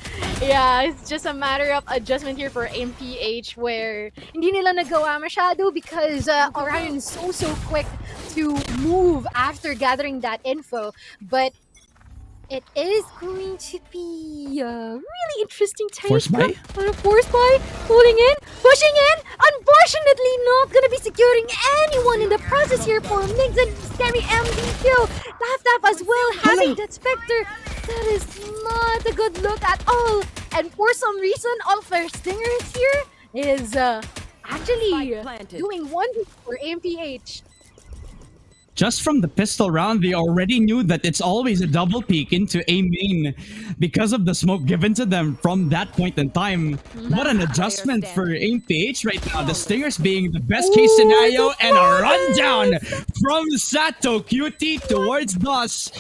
yeah, it's just a matter of adjustment here for MPH where hindi nila nagawa masyado because Orion is so quick to move after gathering that info. But It is going to be a really interesting take. Force buy? Force buy, pulling in, pushing in. Unfortunately, not gonna be securing anyone in the process here for Migs and Scary MDQ. Laughed as well, having that Spectre. That is not a good look at all. And for some reason, all of their stingers here is actually doing wonders for AMPH. Just from the pistol round, they already knew that it's always a double peek into A main because of the smoke given to them from that point in time. What an adjustment for AMPH right now. The Stingers being the best case scenario and a rundown from Sato QT towards DOS.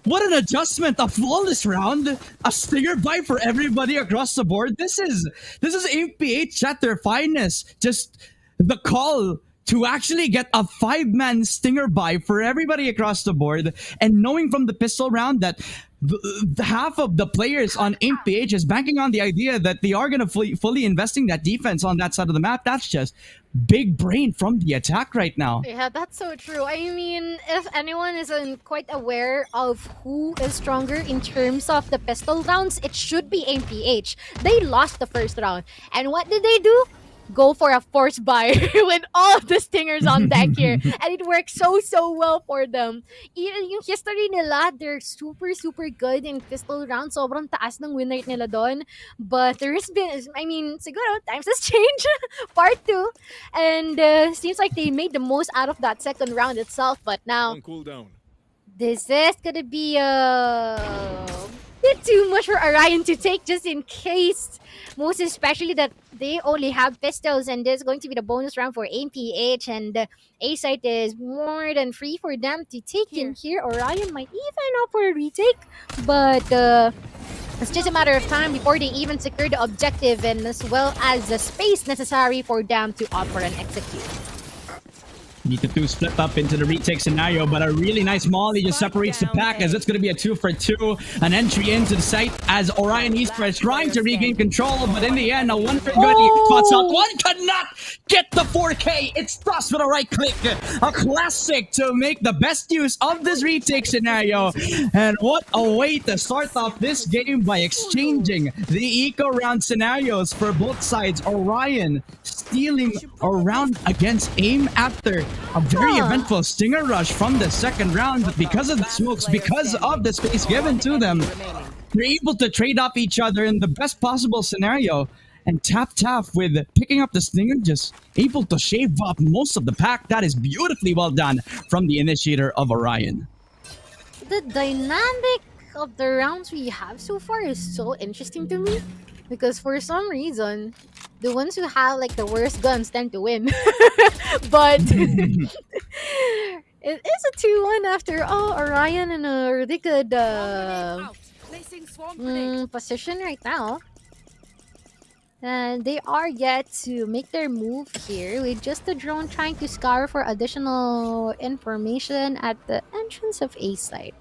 What an adjustment, a flawless round, a stinger buy for everybody across the board. This is AMPH at their finest. Just the call to actually get a 5-man stinger buy for everybody across the board, and knowing from the pistol round that the half of the players on AMPH is banking on the idea that they are going to fully investing that defense on that side of the map. That's just big brain from the attack right now. Yeah, that's so true. I mean, if anyone isn't quite aware of who is stronger in terms of the pistol rounds, it should be AMPH. They lost the first round. And what did they do? Go for a force buy with all of the stingers on deck here. And it works so well for them. Even yung history nila, they're super good in pistol rounds. Sobrang taas ng win rate nila doon. But there has been, I mean, siguro, times has changed. Part 2. And seems like they made the most out of that second round itself. But now, this is gonna be a bit too much for Orion to take just in case. Most especially that they only have pistols, and this is going to be the bonus round for AMPH, and A site is more than free for them to take in here. Orion might even opt for a retake, but it's just a matter of time before they even secure the objective, and as well as the space necessary for them to opt for an execute. Need the two split up into the retake scenario, but a really nice molly just separates the pack as it's going to be a 2-for-2. An entry into the site as Orion Esports trying to regain control, but in the end, a 1-for-good. He spots out one, cannot get the 4K. It's DOS with a right click. A classic to make the best use of this retake scenario. And what a way to start off this game by exchanging the eco round scenarios for both sides. Orion stealing a round against AIM after a very eventful stinger rush from the second round, but because of the smokes, because of the space given to them, they're able to trade off each other in the best possible scenario. And Tap with picking up the stinger, just able to shave off most of the pack. That is beautifully well done from the initiator of Orion. The dynamic of the rounds we have so far is so interesting to me, because for some reason, the ones who have like the worst guns tend to win. But it is a 2-1 after all. Orion in a really good position right now. And they are yet to make their move here with just the drone trying to scour for additional information at the entrance of A site.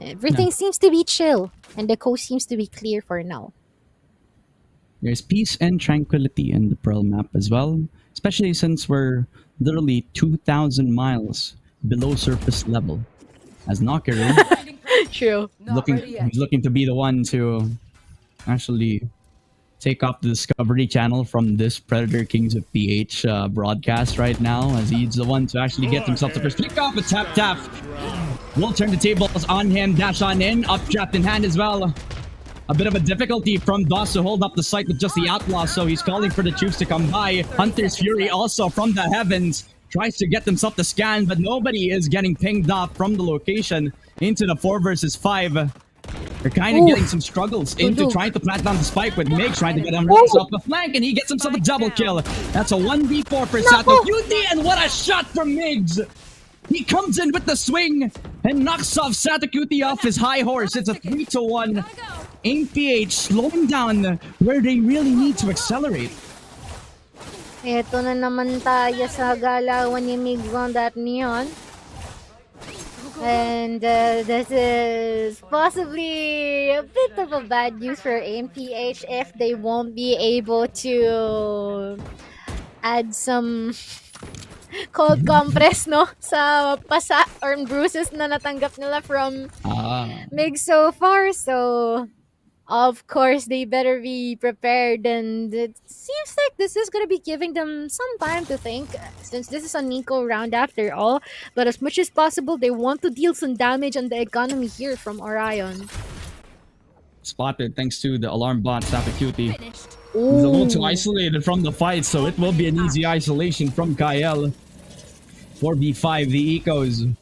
Everything seems to be chill, and the coast seems to be clear for now. There's peace and tranquility in the Pearl map as well, especially since we're literally 2,000 miles below surface level. As Knockery True. looking to be the one to actually take off the Discovery Channel from this Predator Kings of PH broadcast right now, as he's the one to actually get himself the first pick off. But Tap will turn the tables on him, dash on in, updraft in hand as well. A bit of a difficulty from DOS to hold up the site with just the Outlaw, so he's calling for the troops to come by. Hunter's Fury also from the heavens tries to get himself the scan, but nobody is getting pinged off from the location into the 4 versus 5. They're kind of getting some struggles into trying to plant down the spike, with Mig trying to get him off the flank, and he gets himself a double kill. That's a 1v4 for Sato QT, and what a shot from Migs! He comes in with the swing and knocks off Sato QT off his high horse. It's a 3-1. AMPH slowing down where they really need to accelerate. Eto na naman tayo sa galawan ni Migs on that neon. And this is possibly a bit of a bad news for AMPH if they won't be able to add some cold compress, no, sa pasa or bruises na natanggap nila from Mig so far, so of course they better be prepared, and it seems like this is gonna be giving them some time to think, since this is a Nico round after all. But as much as possible, they want to deal some damage on the economy here from Orion. Spotted thanks to the alarm bot, Sapacuti. He's a Ooh. little too isolated from the fight, so it will be an easy isolation from Kael. 4v5, the Ecos.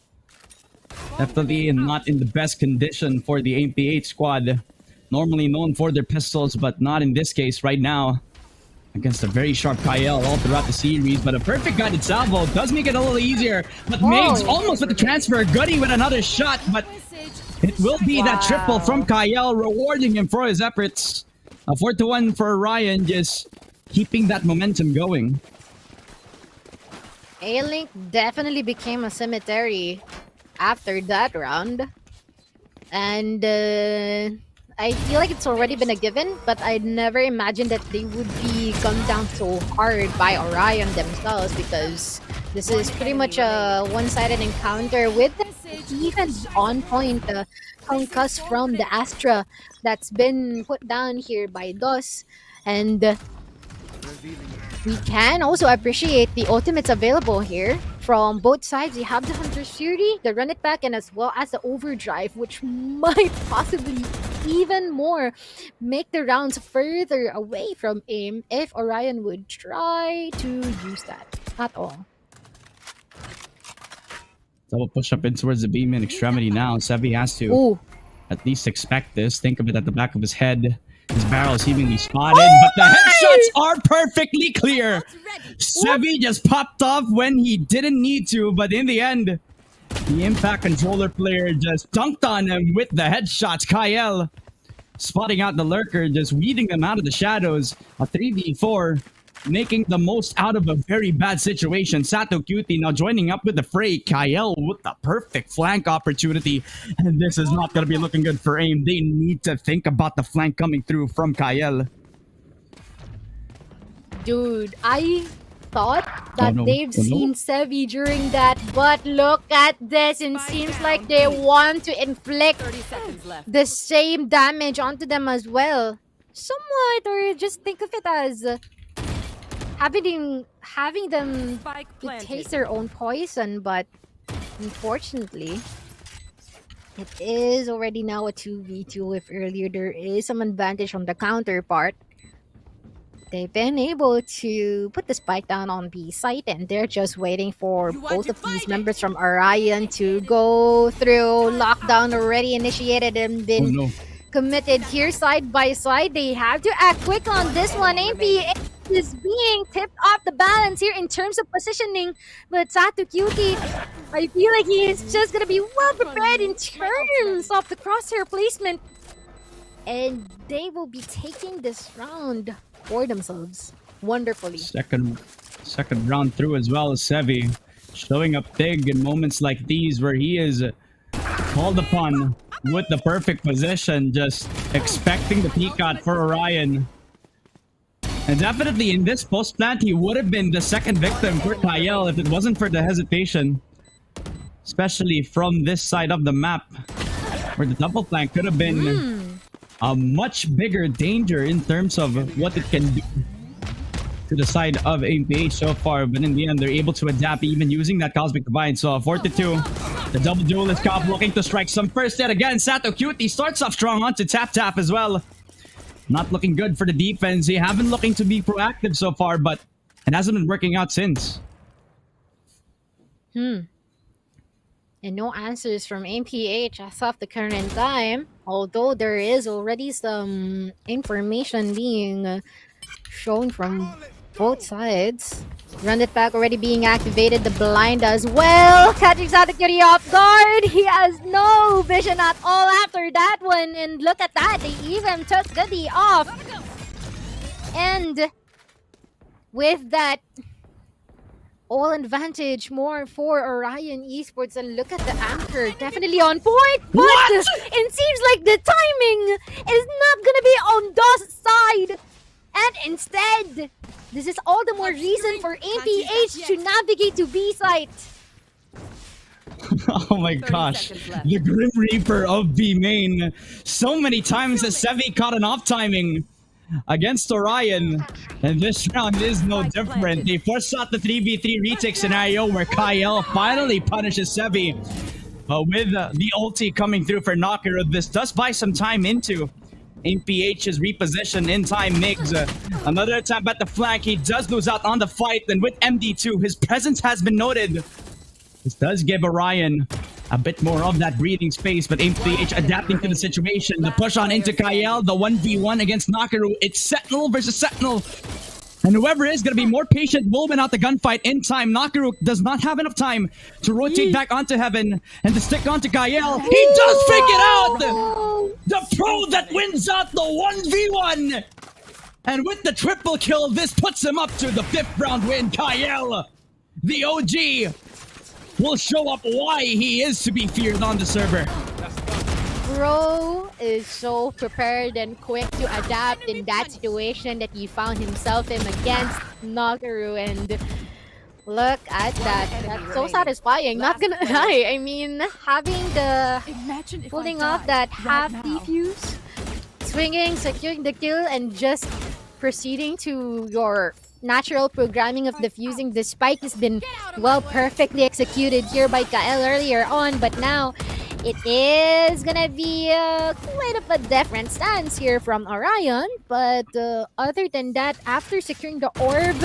Definitely not in the best condition for the AMP8 squad. Normally known for their pistols, but not in this case right now. Against a very sharp Kael all throughout the series, but a perfect guided salvo does make it a little easier. But Migs almost with the transfer, Goody with another shot, but it will be that triple from Kael, rewarding him for his efforts. A 4-1 for Orion, just keeping that momentum going. A-Link definitely became a cemetery after that round. And I feel like it's already been a given, but I'd never imagined that they would be gunned down so hard by Orion themselves, because this is pretty much a one-sided encounter with even on-point concuss from the Astra that's been put down here by DOS. And we can also appreciate the ultimates available here from both sides. You have the Hunter's Fury, the Run It Back, and as well as the Overdrive, which might possibly even more make the rounds further away from aim if Orion would try to use that at all. Double push up in towards the beam in extremity now. Sevi has to at least expect this. Think of it at the back of his head. His barrel is seemingly spotted, but the headshots are perfectly clear. Sevi just popped off when he didn't need to, but in the end, the impact controller player just dunked on him with the headshots. Kael spotting out the lurker, just weeding them out of the shadows. A 3v4, making the most out of a very bad situation. Sato Cutie now joining up with the fray. Kael with the perfect flank opportunity. And this is not going to be looking good for AIM. They need to think about the flank coming through from Kael. Dude, I thought that they've seen Sevi during that, but look at this. It seems like they want to inflict the same damage onto them as well. Somewhat, or just think of it as having them to taste their own poison, but unfortunately, it is already now a 2v2. If earlier there is some advantage on the counterpart, they've been able to put the spike down on B site, and they're just waiting for both of these members from Orion to go through. Lockdown already initiated and been committed here side by side. They have to act quick on this one. AP is being tipped off the balance here in terms of positioning, but Sato Cutie, I feel like he is just gonna be well prepared in terms of the crosshair placement, and they will be taking this round for themselves wonderfully. Second round through as well as Sevi, showing up big in moments like these where he is called upon with the perfect position, just expecting the peacock for Orion. And definitely in this post plant, he would have been the second victim for Kael if it wasn't for the hesitation. Especially from this side of the map, where the double flank could have been a much bigger danger in terms of what it can do to the side of AMPH so far. But in the end, they're able to adapt, even using that Cosmic Divine. So 4-2. The double duelist cop looking to strike some first hit again. Sato Cutie starts off strong onto Tap as well. Not looking good for the defense. They haven't looking to be proactive so far, but it hasn't been working out since. And no answers from MPH as of the current time, although there is already some information being shown from both sides. Run It Back already being activated, the blind as well, catching Sato Cutie off guard. He has no vision at all after that one, and look at that, they even took Goody off. And with that, all advantage more for Orion Esports, and look at the anchor, definitely on point, but it seems like the timing is not gonna be on DOS' side, and instead, this is all the more reason for APH to navigate to B site. Oh my 30 gosh. seconds left. The Grim Reaper of B main. So many times has Sevi caught an off timing against Orion. And this round is no different. They force out the 3v3 retake scenario where Kyle finally punishes Sevi. But with the ulti coming through for Knocker, this does buy some time into APH's reposition in time. Migs, another attempt at the flank. He does lose out on the fight. And with MD2, his presence has been noted. This does give Orion a bit more of that breathing space, but APH adapting to the situation. The push on into Kyle, the 1v1 against Nakaru. It's Sentinel versus Sentinel. And whoever is going to be more patient will win out the gunfight in time. Nakaru does not have enough time to rotate back onto Heaven and to stick onto Kyle. He does fake it out! The pro that wins out the 1v1! And with the triple kill, this puts him up to the 5th round win. Kyle, the OG, will show up why he is to be feared on the server. Bro is so prepared and quick to adapt in that situation that he found himself in against Nagaru, and look at that. That's so satisfying, not gonna lie. I mean, having the pulling off that half defuse, swinging, securing the kill, and just proceeding to your natural programming of defusing the spike has been, well, perfectly executed here by Kael earlier on, but now it is gonna be quite of a different stance here from Orion. But other than that, after securing the orb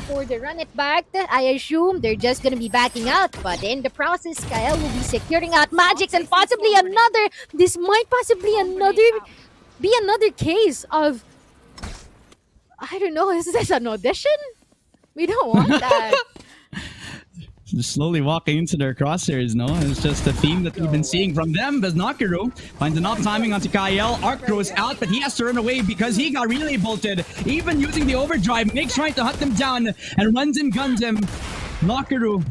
for the run it back, I assume they're just gonna be backing out. But in the process, Kael will be securing out magics and possibly another. This might possibly be another case of, I don't know, is this an audition? We don't want that. Just slowly walking into their crosshairs, no? It's just a theme that we've been seeing from them. As Nakaru finds an off timing onto Kyle. Arc throws out, but he has to run away because he got relay bolted. Even using the overdrive, Migs trying to hunt him down and runs and guns him. Nakaru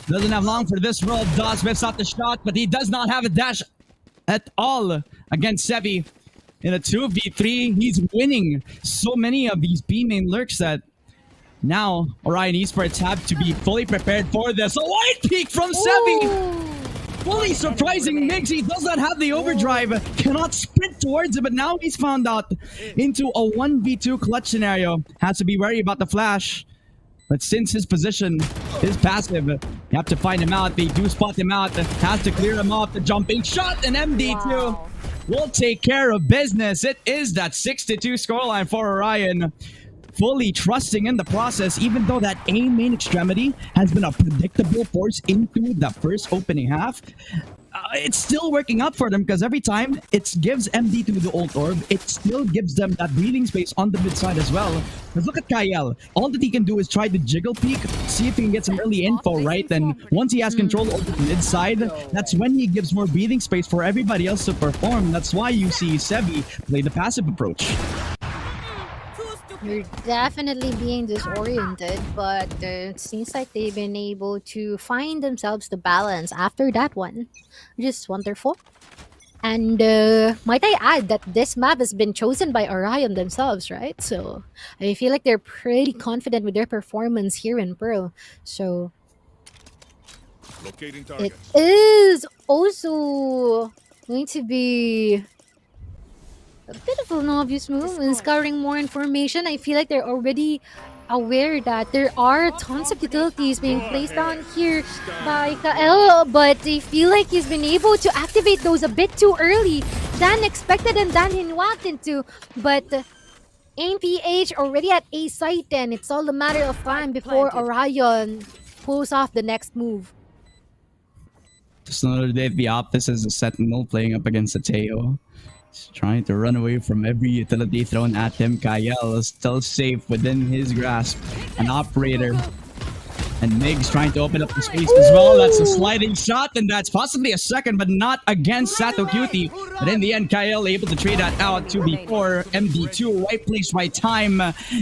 doesn't have long for this roll. Das whips out the shot, but he does not have a dash at all against Sevi. In a 2v3, he's winning so many of these B main lurks that now Orion Esports have to be fully prepared for this. A white peak from Sevi! Fully surprising Migs. He does not have the overdrive, cannot sprint towards it, but now he's found out into a 1v2 clutch scenario. Has to be wary about the flash. But since his position is passive, you have to find him out. They do spot him out. Has to clear him off. The jumping shot and MD2 will take care of business. It is that 6-2 scoreline for Orion. Fully trusting in the process, even though that A main extremity has been a predictable force into the first opening half. It's still working out for them because every time it gives MD2 the ult orb, it still gives them that breathing space on the mid side as well. But look at Kyle. All that he can do is try to jiggle peek, see if he can get some early info, right? Then once he has control over the mid side, that's when he gives more breathing space for everybody else to perform. That's why you see Sevi play the passive approach. You're definitely being disoriented, but it seems like they've been able to find themselves the balance after that one. Just wonderful. And might I add that this map has been chosen by Orion themselves, right? So I feel like they're pretty confident with their performance here in Pearl. So it is also going to be a bit of an obvious move in scouring more information. I feel like they're already aware that there are tons of utilities being placed down here by Kael, but they feel like he's been able to activate those a bit too early than expected and than he walked into. But APH already at A site, and it's all a matter of time before Orion pulls off the next move. Just another day at the office as a Sentinel playing up against a Teo. He's trying to run away from every utility thrown at him. Kyle is still safe within his grasp. An operator. And Migs trying to open up the space as well. That's a sliding shot, and that's possibly a second, but not against Sato Cutie. But in the end, Kyle able to trade that out 2v4. MD2, right place, right time.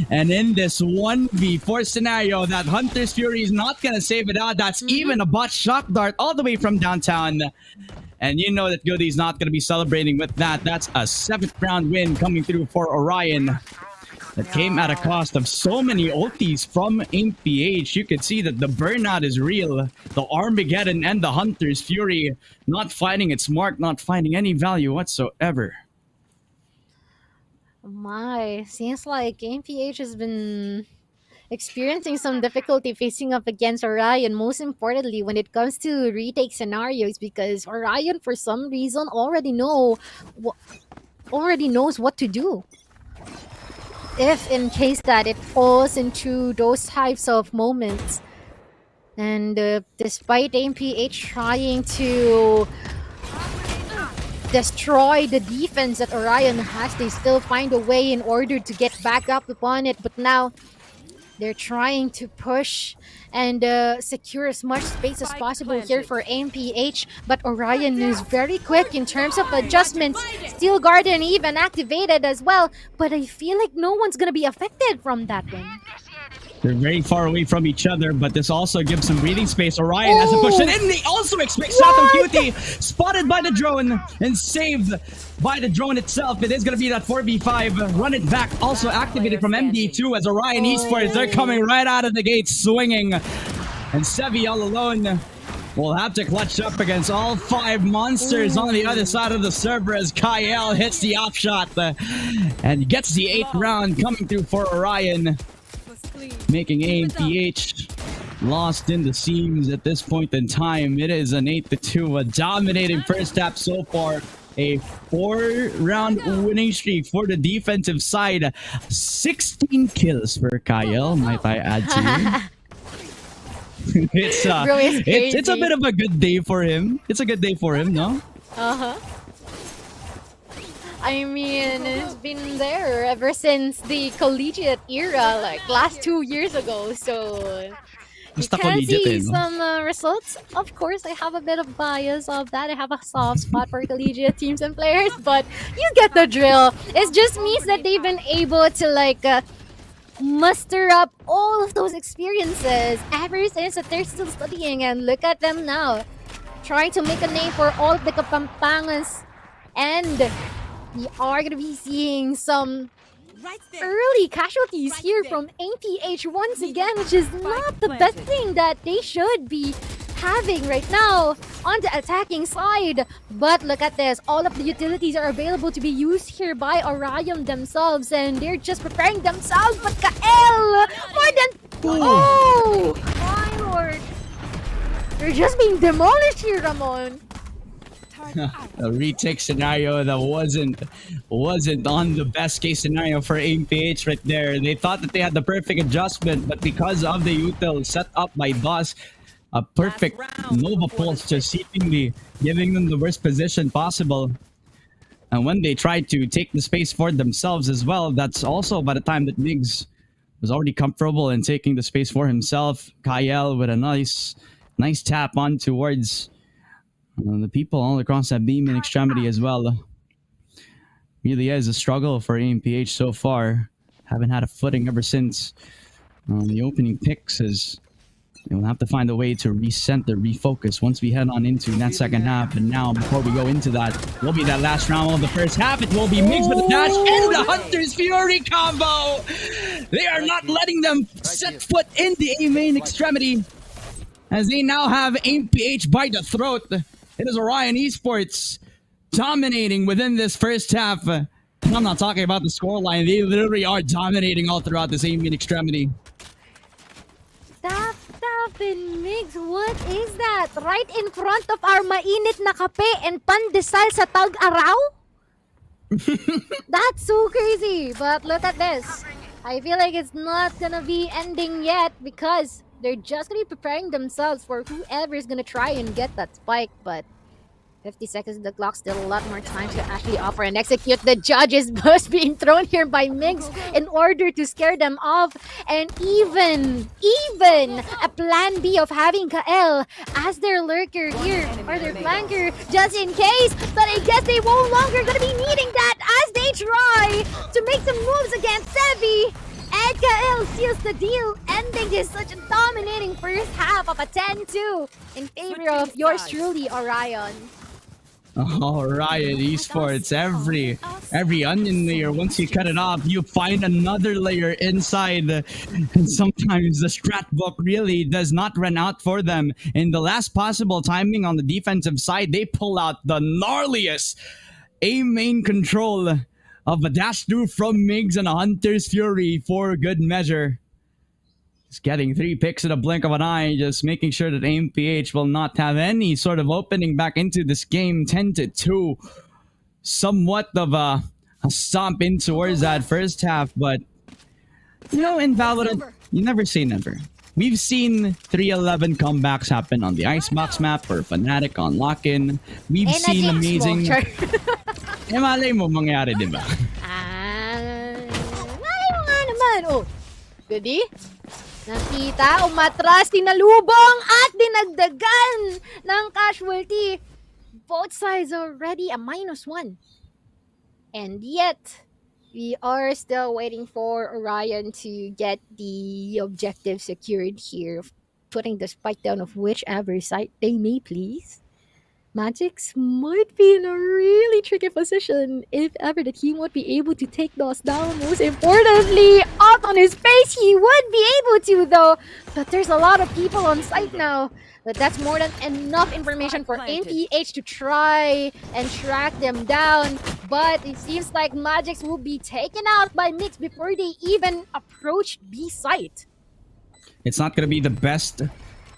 And in this 1v4 scenario, that Hunter's Fury is not going to save it out. That's even a bot shock dart all the way from downtown. And you know that Goody's not going to be celebrating with that. That's a 7th round win coming through for Orion. that came at a cost of so many ultis from AMPH. You could see that the burnout is real. The Armageddon and the Hunter's Fury not finding its mark, not finding any value whatsoever. My, seems like AMPH has been experiencing some difficulty facing up against Orion, most importantly when it comes to retake scenarios, because Orion for some reason already knows what to do if in case that it falls into those types of moments. And despite AMPH trying to destroy the defense that Orion has, they still find a way in order to get back up upon it. But now they're trying to push and secure as much space as possible here for AMPH, but Orion is very quick in terms of adjustments. Steel Garden even activated as well, but I feel like no one's gonna be affected from that one. They're very far away from each other, but this also gives some breathing space. Orion has to push it in. They also expect Sato Cutie, spotted by the drone and saved by the drone itself. It is going to be that 4v5. Run it back, also activated from MD2 as Orion Esports. They're coming right out of the gate swinging. And Sevi all alone will have to clutch up against all 5 monsters on the other side of the server as Kyle hits the off shot and gets the 8th round coming through for Orion, making AMPH lost in the seams at this point in time. It is an 8-2, a dominating first half so far. A 4-round winning streak for the defensive side. 16 kills for Kyle, might I add to you. It's a bit of a good day for him. It's a good day for him, no? I mean, it's been there ever since the collegiate era, like last 2 years ago. So you can see some results. Of course, I have a bit of bias of that. I have a soft spot for collegiate teams and players, but you get the drill. It just means that they've been able to like muster up all of those experiences ever since that they're still studying. And look at them now, trying to make a name for all of the Kapampangans. And we are going to be seeing some early casualties here from AMPH once again, which is not the best thing that they should be having right now on the attacking side. But look at this, all of the utilities are available to be used here by Orion themselves, and they're just preparing themselves. But Kael, more than... Oh, my lord. They're just being demolished here, Ramon. A retake scenario that wasn't on the best case scenario for AMPH right there. They thought that they had the perfect adjustment, but because of the util set up by Boss, a perfect Nova Pulse just seemingly giving them the worst position possible. And when they tried to take the space for themselves as well, that's also by the time that Migs was already comfortable in taking the space for himself. Kyle with a nice tap on towards the people all across that beam in extremity as well. Really is a struggle for AMPH so far. Haven't had a footing ever since the opening picks, as they will have to find a way to recenter, refocus once we head on into that second half. And now, before we go into that, will be that last round of the first half. It will be mixed with the dash and the Hunter's Fury combo. They are not letting them set foot in the A main extremity, as they now have AMPH by the throat. It is Orion Esports dominating within this first half. I'm not talking about the scoreline. They literally are dominating all throughout this main extremity. Stop and Migs, what is that? Right in front of our mainit na kape and pandesal sa tag-araw? That's so crazy. But look at this. I feel like it's not gonna be ending yet, because they're just gonna be preparing themselves for whoever is gonna try and get that spike. But 50 seconds of the clock, still a lot more time to actually offer and execute. The judges bus being thrown here by Migs in order to scare them off. And even a plan B of having Kael as their lurker here, or their flanker, just in case. But I guess they no longer gonna be needing that as they try to make some moves against Sevi. And Kael seals the deal, ending this such a dominating first half of a 10-2 in favor of yours truly, Orion. Oh, Riot Esports, every onion layer, once you cut it off, you find another layer inside. And sometimes the strat book really does not run out for them. In the last possible timing on the defensive side, they pull out the gnarliest aim main control of a dash through from Migs and a Hunter's Fury for good measure. Just getting 3 picks in a blink of an eye, just making sure that AMPH will not have any sort of opening back into this game. 10-2. Somewhat of a stomp in towards that first half, but you know, in Valorant, you never say never. We've seen 3-11 comebacks happen on the Icebox map or Fnatic on Lock-In. We've seen amazing... malay mo mangyari, di ba? Malay mo nga naman. Oh, goody. Nakita, umatras, tinalubong at dinagdagan ng casualty. Both sides already a -1. And yet, we are still waiting for Orion to get the objective secured here, putting the spike down of whichever side they may please. Magix might be in a really tricky position if ever the team would be able to take those down. Most importantly, out on his face, he would be able to though. But there's a lot of people on site now. But that's more than enough information for APH to try and track them down. But it seems like Magix will be taken out by Mix before they even approach B site. It's not going to be the best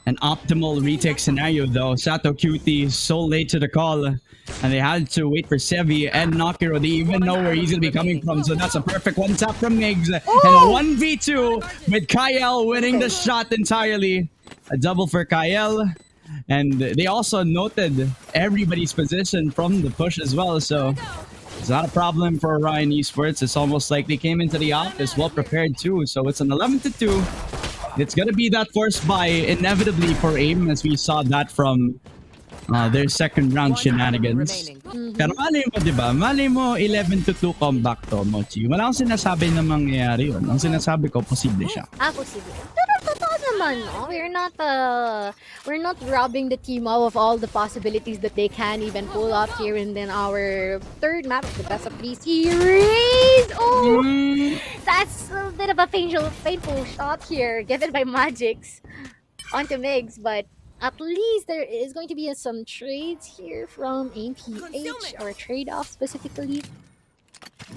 and optimal retake scenario though. Sato QT so late to the call, and they had to wait for Sevi and Nakiro. They even know where he's going to be coming from, so that's a perfect one tap from Migs. And a 1v2 with Kyle winning the shot entirely. A double for Kyle. And they also noted everybody's position from the push as well, so it's not a problem for Orion Esports. It's almost like they came into the office well prepared too, so it's an 11-2. It's gonna be that forced buy inevitably for AIM, as we saw that from their second round shenanigans. Pero malay mo, diba? Malay mo 11-2 comeback to, Mochi. Wala akong sinasabi na mangyayari yun. Ang sinasabi ko, posible siya. Posible. Pero totoo naman, no? We're not robbing the team of all the possibilities that they can even pull off here in then our third map of the best of 3 series. Oh, that's a bit of a painful shot here given by Magix onto Migs, but at least there is going to be some trades here from APH, or a trade-off specifically.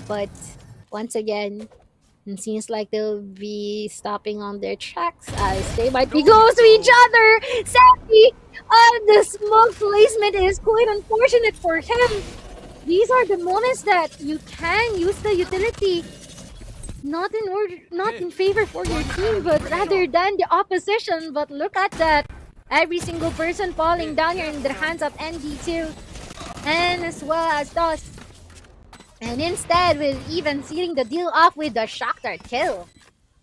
But once again, it seems like they'll be stopping on their tracks as they might be close to each other. Sadly, the smoke placement is quite unfortunate for him. These are the moments that you can use the utility, not in favor for your team, but rather than the opposition. But look at that. Every single person falling down here in the hands of ND2, and as well as DOS. And instead, with even sealing the deal off with the shock dart kill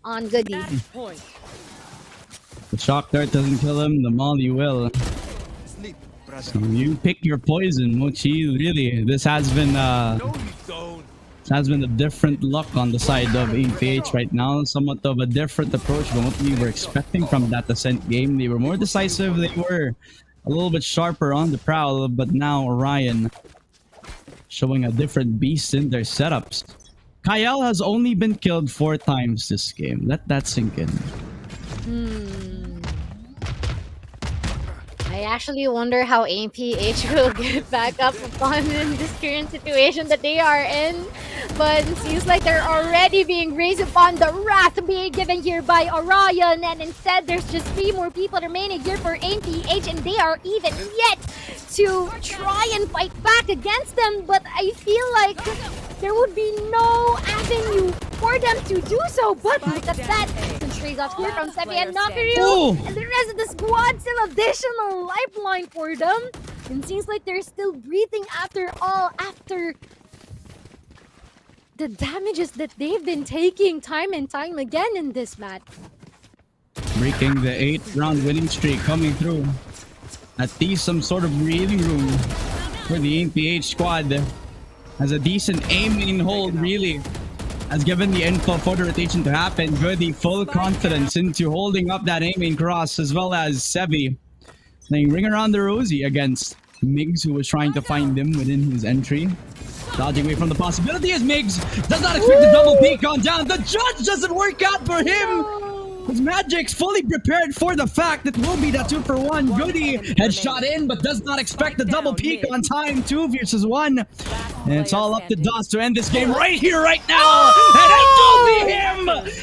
on Goody. The shock dart doesn't kill him, the molly will. So you pick your poison, Mochi. Really, this has been a different luck on the side of APH right now. Somewhat of a different approach from what we were expecting from that Ascent game. They were more decisive, they were a little bit sharper on the prowl, but now Orion showing a different beast in their setups. Kyle has only been killed 4 times this game. Let that sink in. I actually wonder how APH will get back up upon in this current situation that they are in. But it seems like they're already being raised upon the wrath being given here by Orion. And instead, there's just 3 more people remaining here for APH, and they are even yet to try and fight back against them. But I feel like there would be no avenue for them to do so. But look at that. Some trades off here from Sebi and Nakaryu. And the rest of the squad, still additional lifeline for them. And it seems like they're still breathing after all, after the damages that they've been taking time and time again in this match. Breaking the 8th round winning streak coming through. At least some sort of breathing room for the APH squad. Has a decent aim in hold, really. Has given the info for the rotation to happen. Goody full confidence into holding up that aiming cross, as well as Sevi saying ring around the rosy against Migs, who was trying to find him within his entry. Dodging away from the possibility as Migs does not expect the double peek on down. The judge doesn't work out for him. His Magic's fully prepared for the fact that will be that 2-for-1. Goody headshot in, but does not expect the double peek on time. 2 versus 1. And it's all up to Dust to end this game right here, right now. And it will be him.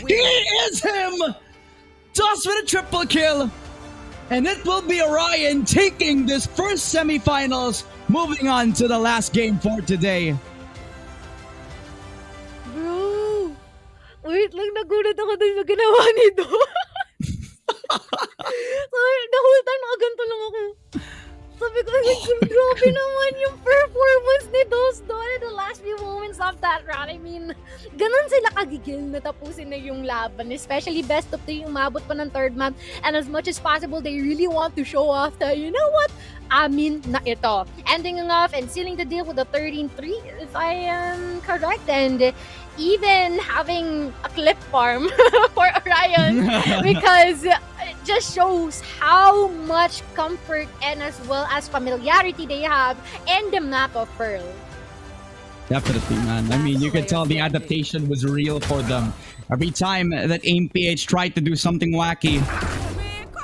He is him. Dust with a triple kill. And it will be Orion taking this first semifinals, moving on to the last game for today. Bro, wait lang, nagulat ako dun sa ginawa nito. So, the whole time nakaganto lang ako. Sabi ko, grabe naman yung performance ni Dosto in the last few moments of that round. I mean, ganun sila kagigil na tapusin na yung laban. Especially best of 3 yung umabot pa ng third map. And as much as possible, they really want to show off that, you know what? Amin na ito. Ending off and sealing the deal with a 13-3, if I am correct. And even having a clip farm for Orion because it just shows how much comfort and as well as familiarity they have in the map of Pearl. Definitely, man. I mean, you could tell the adaptation was real for them. Every time that AIM-PH tried to do something wacky,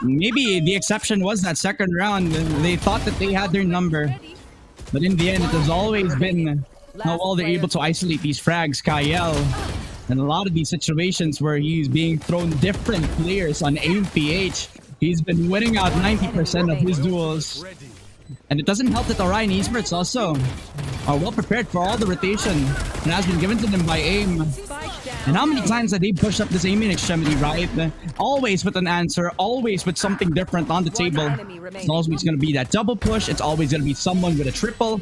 maybe the exception was that second round. They thought that they had their number. But in the end, it has always been how well they're able to isolate these frags. Kyle, and a lot of these situations where he's being thrown different players on AIM-PH, he's been winning out 90% of his duels. And it doesn't help that Orion Esports also are well prepared for all the rotation that has been given to them by AIM. And how many times have they pushed up this aiming extremity, right? Always with an answer, always with something different on the table. It's always going to be that double push. It's always going to be someone with a triple.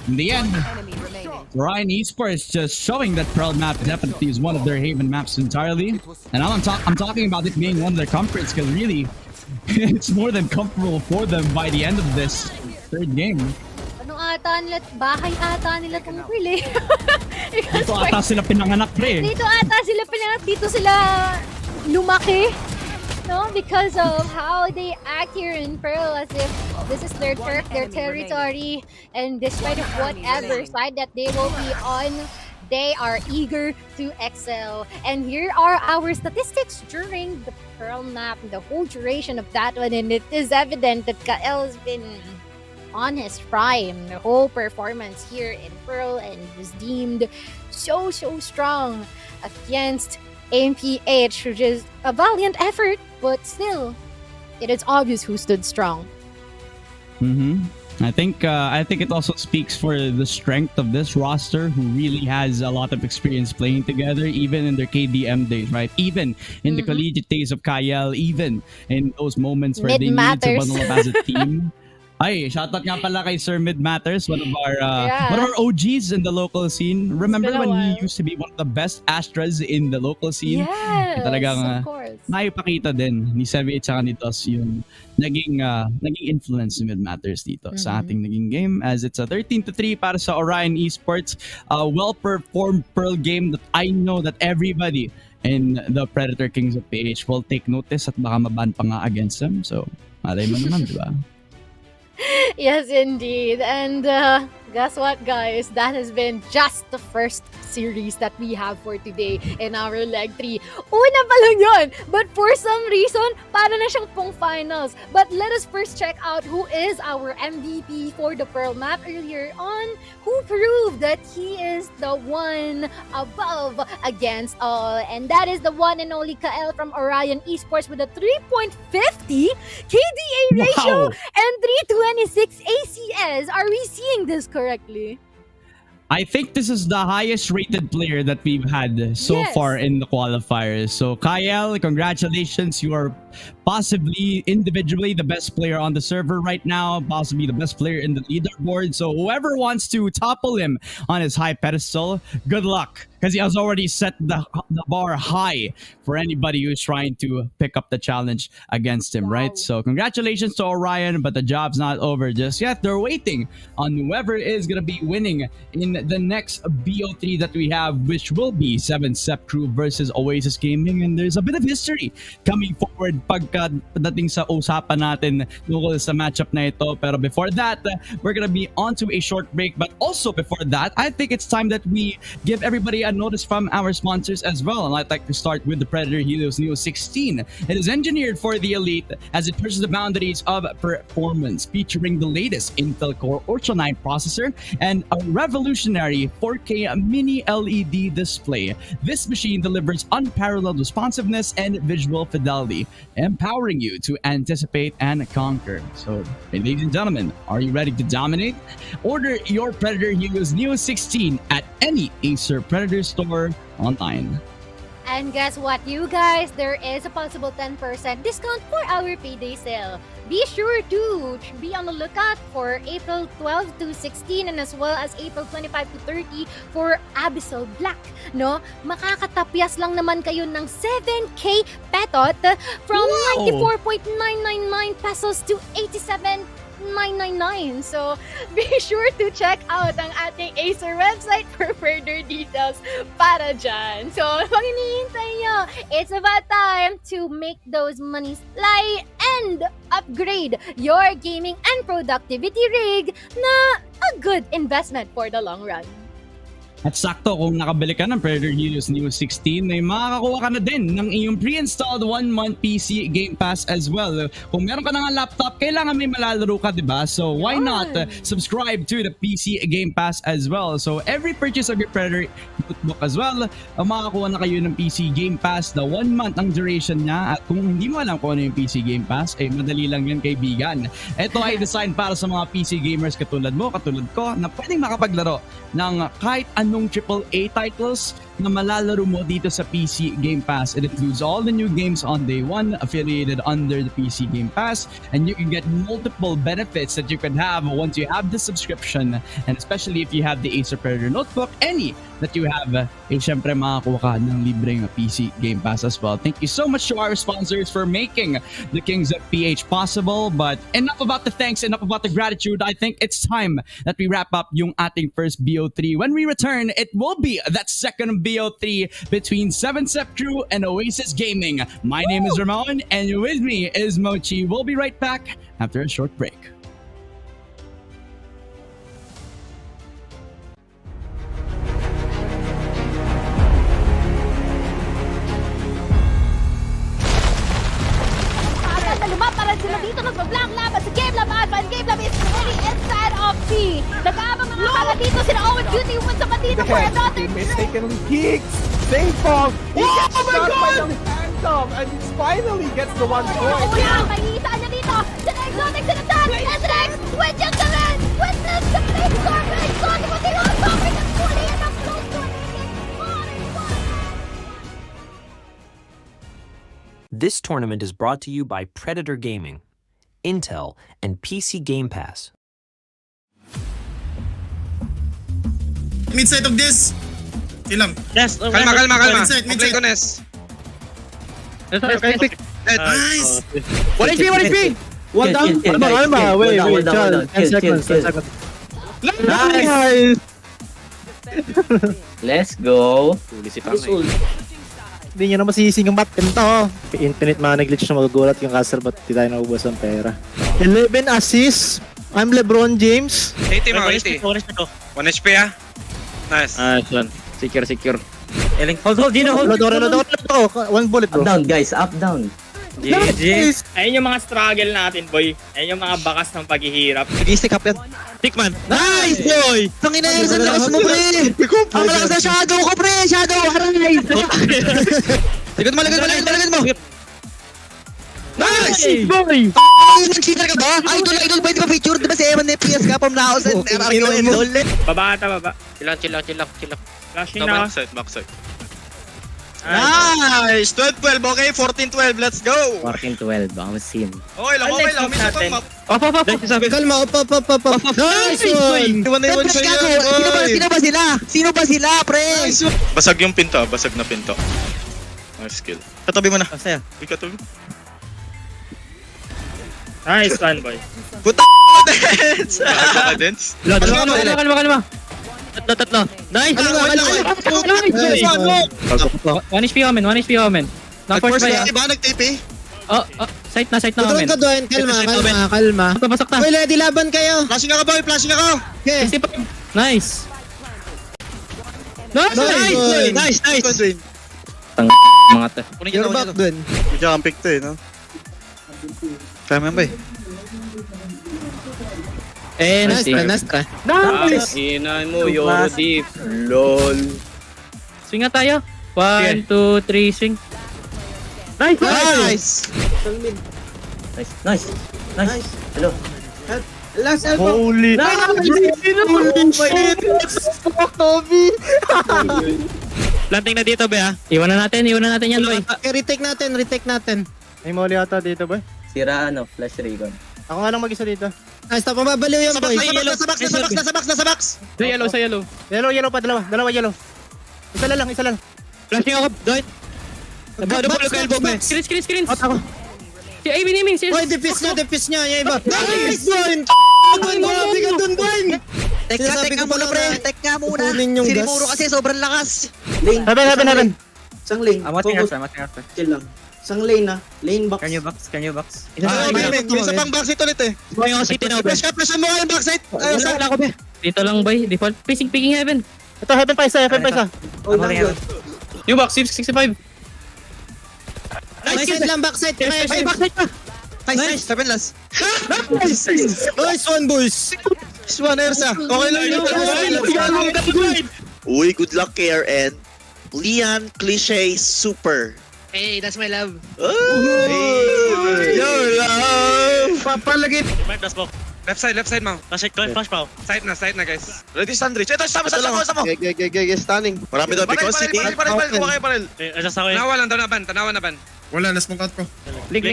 In the end, Orion Esports just showing that Pearl map definitely is one of their haven maps entirely. And I'm talking about it being one of their comforts because really, it's more than comfortable for them by the end of this third game. Ano ata nila, bahay ata nila itong Pearl eh. Dito ata sila pinanganak, pre. Dito ata sila pinanganak, dito sila lumaki. No, because of how they act here in Pearl, as if this is their turf, their territory, and despite of whatever side that they will be on, they are eager to excel. And here are our statistics during the Pearl map, the whole duration of that one, and it is evident that Kael has been on his prime, the whole performance here in Pearl, and was deemed so strong against AIM-PH, which is a valiant effort, but still, it is obvious who stood strong. I think it also speaks for the strength of this roster, who really has a lot of experience playing together, even in their KDM days, right? Even in the collegiate days of Kyle, even in those moments where they need to bundle up as a team. Ay, shoutout nga pala kay Sir Mid Matters, one of our OGs in the local scene. Remember when he used to be one of the best Astras in the local scene? Yes, talagang of course. naipakita din ni Sevi at saka ni Dos yung naging influence ni Mid Matters dito sa ating naging game, as it's a 13-3 para sa Orion Esports. A well-performed Pearl game that I know that everybody in the Predator Kings of PH will take notice at baka maban pa nga against them. So, malay mo naman, di ba? Yes, indeed. And guess what, guys? That has been just the first series that we have for today in our leg 3. Una pa lang yun! But for some reason, para na siyang pong finals. But let us first check out who is our MVP for the Pearl map earlier on, who proved that he is the one above against all. And that is the one and only Kael from Orion Esports with a 3.50 KDA ratio and 326 ACS. Are we seeing this correctly? I think this is the highest rated player that we've had so far in the qualifiers. So Kyle, congratulations. You are possibly individually the best player on the server right now, possibly the best player in the leaderboard. So whoever wants to topple him on his high pedestal, good luck. because he has already set the bar high for anybody who's trying to pick up the challenge against him, right? So congratulations to Orion, but the job's not over just yet. They're waiting on whoever is going to be winning in the next BO3 that we have, which will be 7-Step Crew versus Oasis Gaming. And there's a bit of history coming forward pagdating sa usapan natin tungkol sa matchup na ito. Pero before that, we're going to be on to a short break. But also before that, I think it's time that we give everybody a notice from our sponsors as well. And I'd like to start with the Predator Helios Neo 16. It is engineered for the elite as it pushes the boundaries of performance, featuring the latest Intel Core Ultra 9 processor and a revolutionary 4K mini LED display. This machine delivers unparalleled responsiveness and visual fidelity, empowering you to anticipate and conquer. So, ladies and gentlemen, are you ready to dominate? Order your Predator Helios Neo 16 at any Acer Predator store online. And guess what, you guys? There is a possible 10% discount for our payday sale. Be sure to be on the lookout for April 12 to 16 and as well as April 25 to 30 for Abyssal Black. No? Makakatapyas lang naman kayo ng 7K petot from 94.999 pesos to 87.999. So, be sure to check out ang ating Acer website for further details para dyan. So, pag hinihintay nyo, it's about time to make those monies fly and upgrade your gaming and productivity rig na a good investment for the long run. At sakto, kung nakabili ka ng Predator Helios Neo 16, ay makakakuha ka na din ng iyong pre-installed 1-month PC Game Pass as well. Kung meron ka ng laptop, kailangan may malalaro ka, diba? So why not subscribe to the PC Game Pass as well? So every purchase of your Predator notebook as well, makakakuha na kayo ng PC Game Pass na 1 month ang duration niya. At kung hindi mo alam kung ano yung PC Game Pass, eh madali lang yan, kaibigan. Ito ay design para sa mga PC gamers katulad mo, katulad ko, na pwedeng makapaglaro ng kahit anong AAA titles na malalaro mo dito sa PC Game Pass. It includes all the new games on day one affiliated under the PC Game Pass, and you can get multiple benefits that you can have once you have the subscription, and especially if you have the Acer Predator Notebook, any that you have, syempre makakuha ka ng libreng PC Game Pass as well. Thank you so much to our sponsors for making the Kings of PH possible. But enough about the thanks, enough about the gratitude. I think it's time that we wrap up yung ating first BO3. When we return, it will be that second BO3 between 7-Step Crew and Oasis Gaming. My name is Ramon, and with me is Mochi. We'll be right back after a short break. Lumaparan sila dito, nagpa-blank laban sa Game Lab Alpha, and Game Lab is really inside of C. Nag-aabang mga kala dito, sila Owen Duty wins up dito for another mistakenly peeks. Singfong, he gets shot by the Phantom and finally gets the one point. Makikita niya dito, sila Exotic, sila Dan, Ezrex, with yung talent, with the play score, Exotic, with the long topic, and fully in the close to an This tournament is brought to you by Predator Gaming, Intel, and PC Game Pass. Mid-side of this. Ilang. Yes, Kalma. Mid-side. Play ko, Nes. Nice. 1 HP! One down. Alma. Wait, John. 10 seconds. Nice. Let's go. Hindi nyo na masising ang bat. Ganito. Infinite mana glitch na magugulat yung caster, but di tayo naubos ang pera. 11 assists. I'm LeBron James. 80 mo, 80. 1 HP ah. Nice. Nice one. Secure. Hold, Gino, hold. Lodo. One bullet, bro. Up, down, guys. Up, down. Nice. Ayun yung mga struggle natin, boy. Ayun yung mga bakas ng paghihirap. Nag-stick up yan. Pickman. Nice, boy. Tangina yan sa lakas mo, pre. Ang malakas na shadow ko, pre. Shadow. Aray. Ligod mo. Nice. Boy. Nag-cheater ka ba? Idol, pwede pa picture. Diba si Eman FPS ka from now sa Baba. Chill lang. Flashing na. Backside. Nice! 12-12, okay? 14-12, let's go! 14-12, baka masin. Okay lang, okay lang. Minsan pang map. Op. Kalma, up. Nice one! Iwan na iwan Pre, sa'yo, gago, boy! Sino ba sila, pre? Basag yung pinto, basag na pinto. Nice skill. Katabi mo na. Masaya. Uy, katabi. Nice one, boy. Puta mo, Dance! Baka dance. Kalma. Tatlo. Nice! One HP omen. Nag-force na iba, nag-TP. Site na Tuturuan omen. ka doon, kalma. Papasok na. Uy, ready, laban kayo. Flashing ako, boy, flashing ako! Okay. 65. Nice! Nice. Nice! Mga to. You're back dun. Medyo ang pick to eh, no? Kaya mo yan, boy. Nice try. Nice! Inan mo, Yordi. LOL. Swing nga tayo. 1, 2, 3, swing. Nice! Nice. Hello. Last elbow. Holy! Planting na dito, be ha. Iwanan natin yan, boy. Okay, retake natin. May molly ata dito, boy. Sira flash ray gun. Ako nga lang mag-isa dito. Nice, tapos mababaliw yan, boy. Nasa box! Sa yellow. Yellow pa, dalawa yellow. Isa lang. Flashing ako, doit. Box. Screen. Out ako. Si Ay, biniming. Boy, defuse niya, yung iba. Nice, boy! Grabe ka dun, boy! Teka muna, pre. Kunin yung gas. kasi sobrang lakas. Sabi. Isang lane. Watching Focus. after. Chill lang. Isang lane na. Lane box. Can you box? May isa pang backside ulit eh. Boy, yung city na, be. Press mo nga yung backside. Wala ko, be. Dito lang, boy. Default. Picking heaven. Ito, heaven pa isa. Oh, lang yun. New box, 65. Backside lang, backside. Ay, backside pa. Nice. 7 last. Nice one, boys. Swan Ersa. Okay lang yun. Uy, good luck, KRN. Leon Cliche Super. Hey, that's my love. Your love. Papalagit. Left side, ma'am. Flash pa. Side na, guys. Ready, Sandrich. Ito, sama. Stunning. Marami daw because city. Paril. Adjust ako Tanawa lang, tanawa na ban. Wala, na-smoke out ko. Link.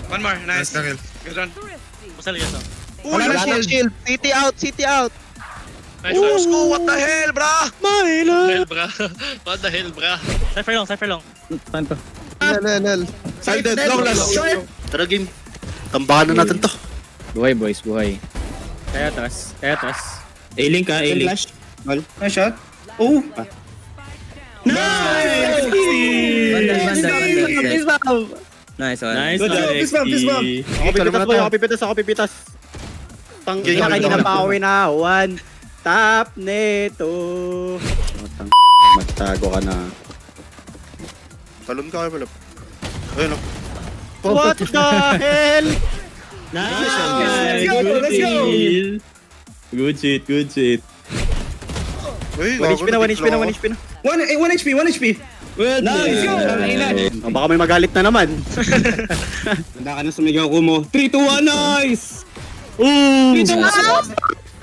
One more, nice. Good run. Wala na shield. City out. Nice. What the hell, bra? What the hell, bra? Cypher long. Nel. Sided, long last. Tara, game. Tambakan na natin to. Buhay, boys. Kaya taas. A-link ka, A-link. Nice shot. Oh. Nice! Nice one. Fist bump. Ako pipitas. Kanina pa ako winawan. Tap neto. Magtago ka na. Talon ka kayo pala. Ayun o. What the hell? Nice! Let's go! Good shit. Uy, 1 HP na. 1 HP. Well, Nice! Baka may magalit na naman. Handa ka na sumigaw ko mo. 3, 2, 1, nice! Ooh! 3, 2, 1,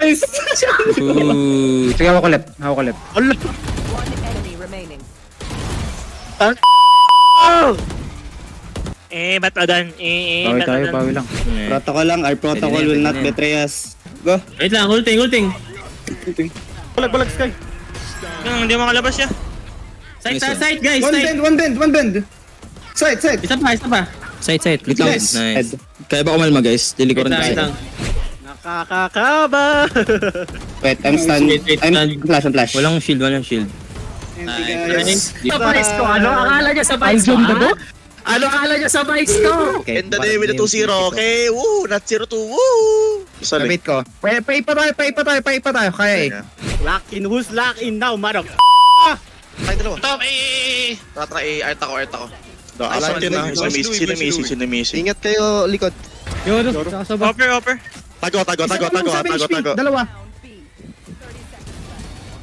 nice! Sige, hawak ko left. Bawi lang. Protocol lang, our protocol will not betray us. Go! Wait lang, ulting. Balag Sky. Hindi mo makalabas siya. Side, guys. One bend! Side! Isa pa. Side. Nice. Kaya ba kumalma, guys? Dilikuran tayo. Nakakakaba. Wait, I'm stunned. I'm flash. Walang shield. Nice. Ano akala niya sa bikes ko? Ano akala niya sa bikes ko? And the day with the 2-0, okay? Woo! Not 0-2, woo! Sorry. Kabit ko. Pay pa tayo. Kaya eh. Lock in now, madam. Ay, dalawa. Top, eh. Tatra, art ako. Alam yun na. Sino missing? Ingat kayo likod. Upper. Tago. Dalawa.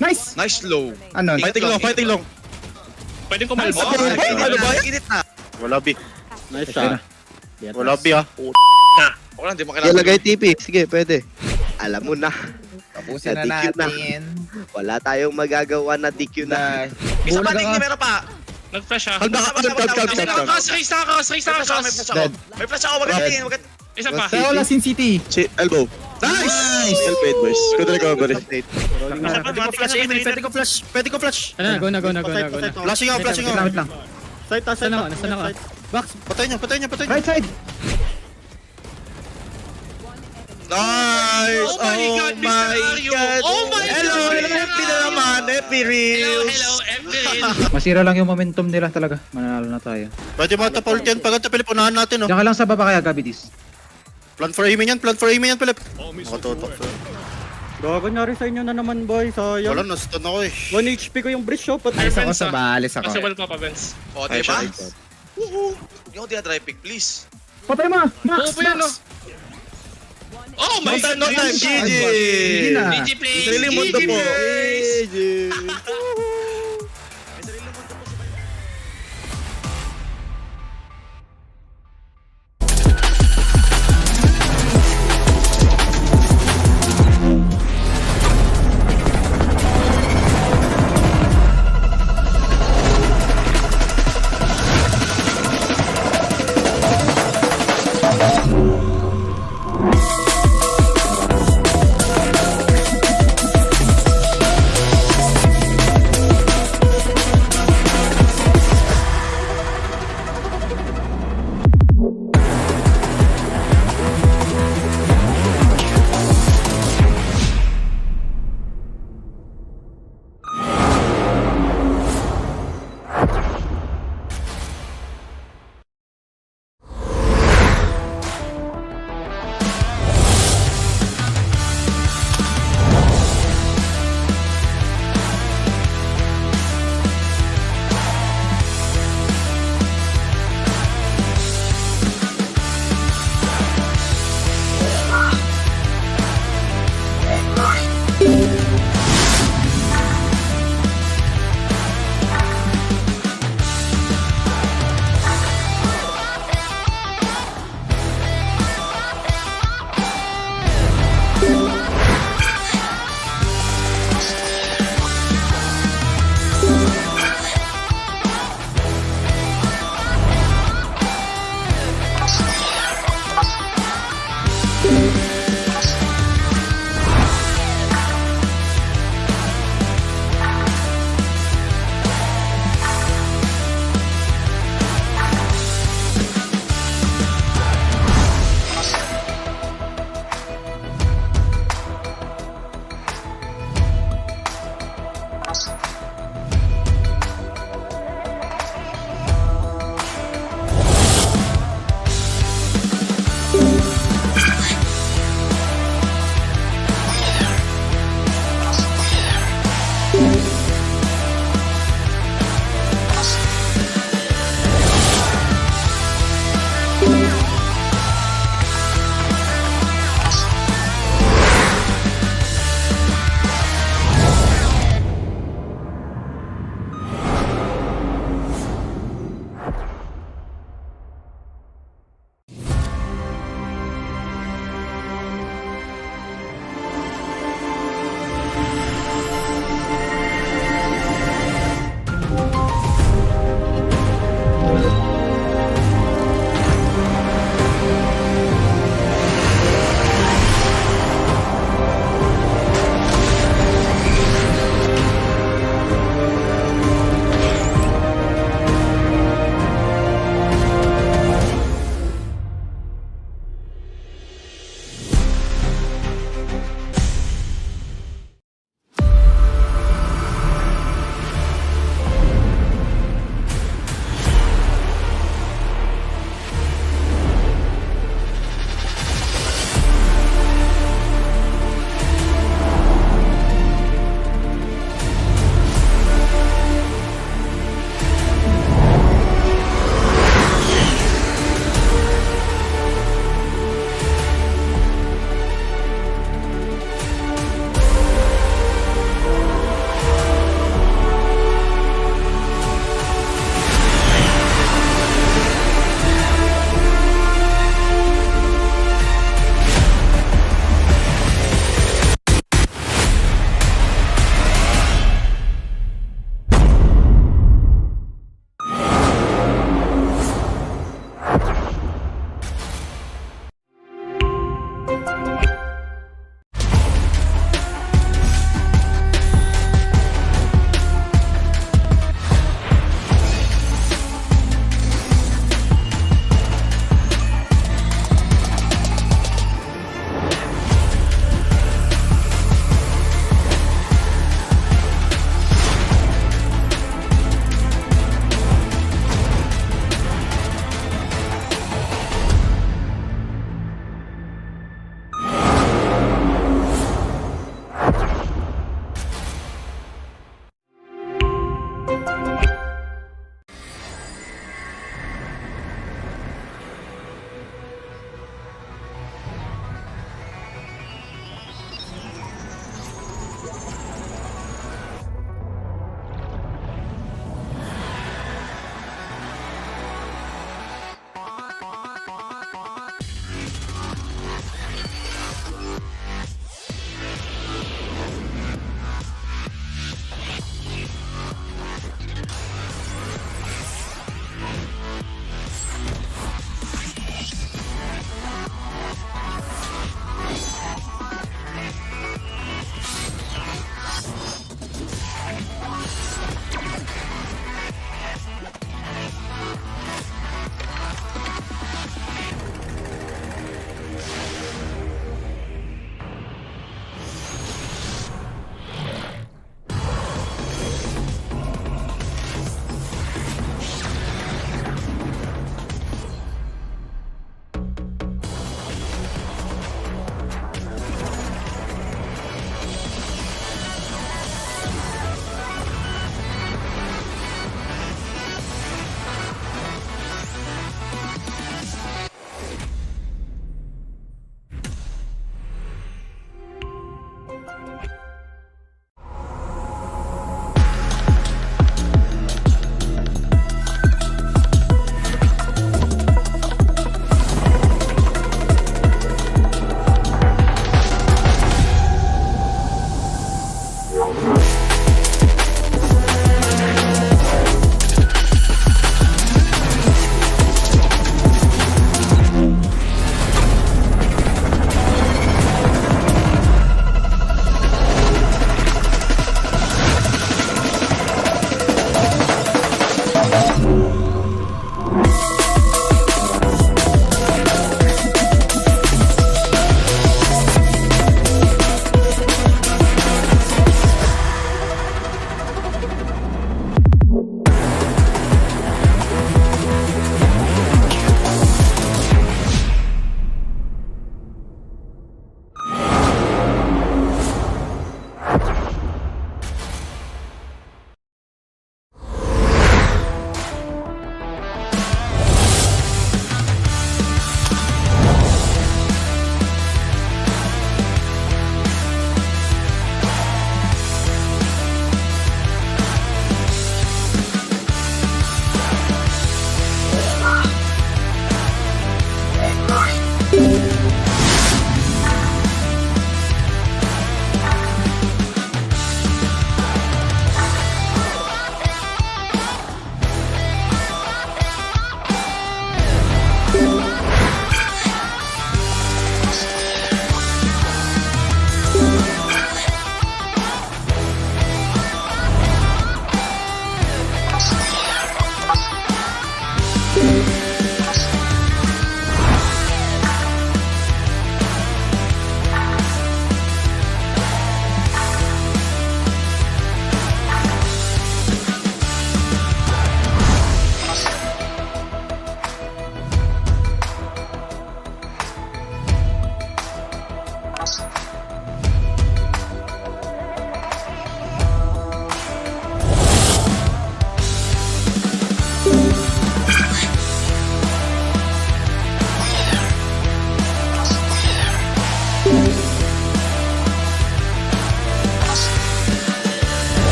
Nice. Nice low. Ano? Fighting long. Pwede kumalma. Ano ba? Init na. Wala B. Nice shot. Wala B ah. Wala, hindi mo kailangan. Ilagay TP. Sige, pwede. Alam mo na. Tapusin na natin. Wala tayong magagawa na DQ na. Isa pa tingin meron pa. Nag-flash ah. Calm. Race na ka. May flash ako, magaling. Isa pa. Pero wala Sin City. Elbow. Nice! Well played, boys. Good recovery. Pwede ko flash. Ano, go na. Flashing out. Wait lang. Saan ako? Patay niyo. Right side. Nice! Oh my God, Mr. Ario! Oh my Hello, God! FP na naman, FP Reels! Hello, MJ! Masira lang yung momentum nila talaga. Mananalo na tayo. Pwede mo tapult yan. Pag Philip, unahan natin, oh. Diyan ka lang sa baba kaya, Gabidis. Plan for aiming yan, Philip. Makatutok. Gago na rin sa inyo na naman, boy. Sayang. Wala, na-stun ako eh. 1 HP ko yung bridge shop. Alis ako sa baalis ako. Possible pa, Benz. O, diba? Hindi ako tira-drive pick, please. Patay mo! Max! Oo, yan, no? Oh my God! No time, GG! GG play! Sariling mundo po.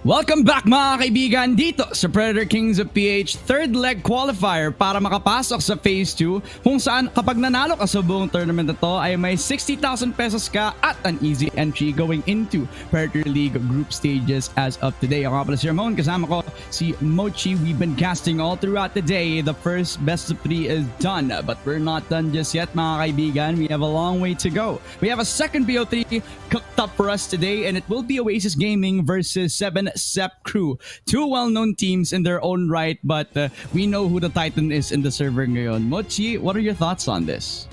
Welcome back mga kaibigan dito sa Predator Kings of PH third leg qualifier para makapasok sa Phase 2 kung saan kapag nanalo ka sa buong tournament na to ay may 60,000 pesos ka at an easy entry going into Predator League group stages as of today. Ako nga pala si Ramon, kasama ko si Mochi. We've been casting all throughout the day. The first best of 3 is done, but we're not done just yet mga kaibigan. We have a long way to go. We have a second BO3 cooked up for us today and it will be Oasis Gaming versus 7 Sep Crew. Two well-known teams in their own right, but we know who the Titan is in the server ngayon. Mochi, what are your thoughts on this?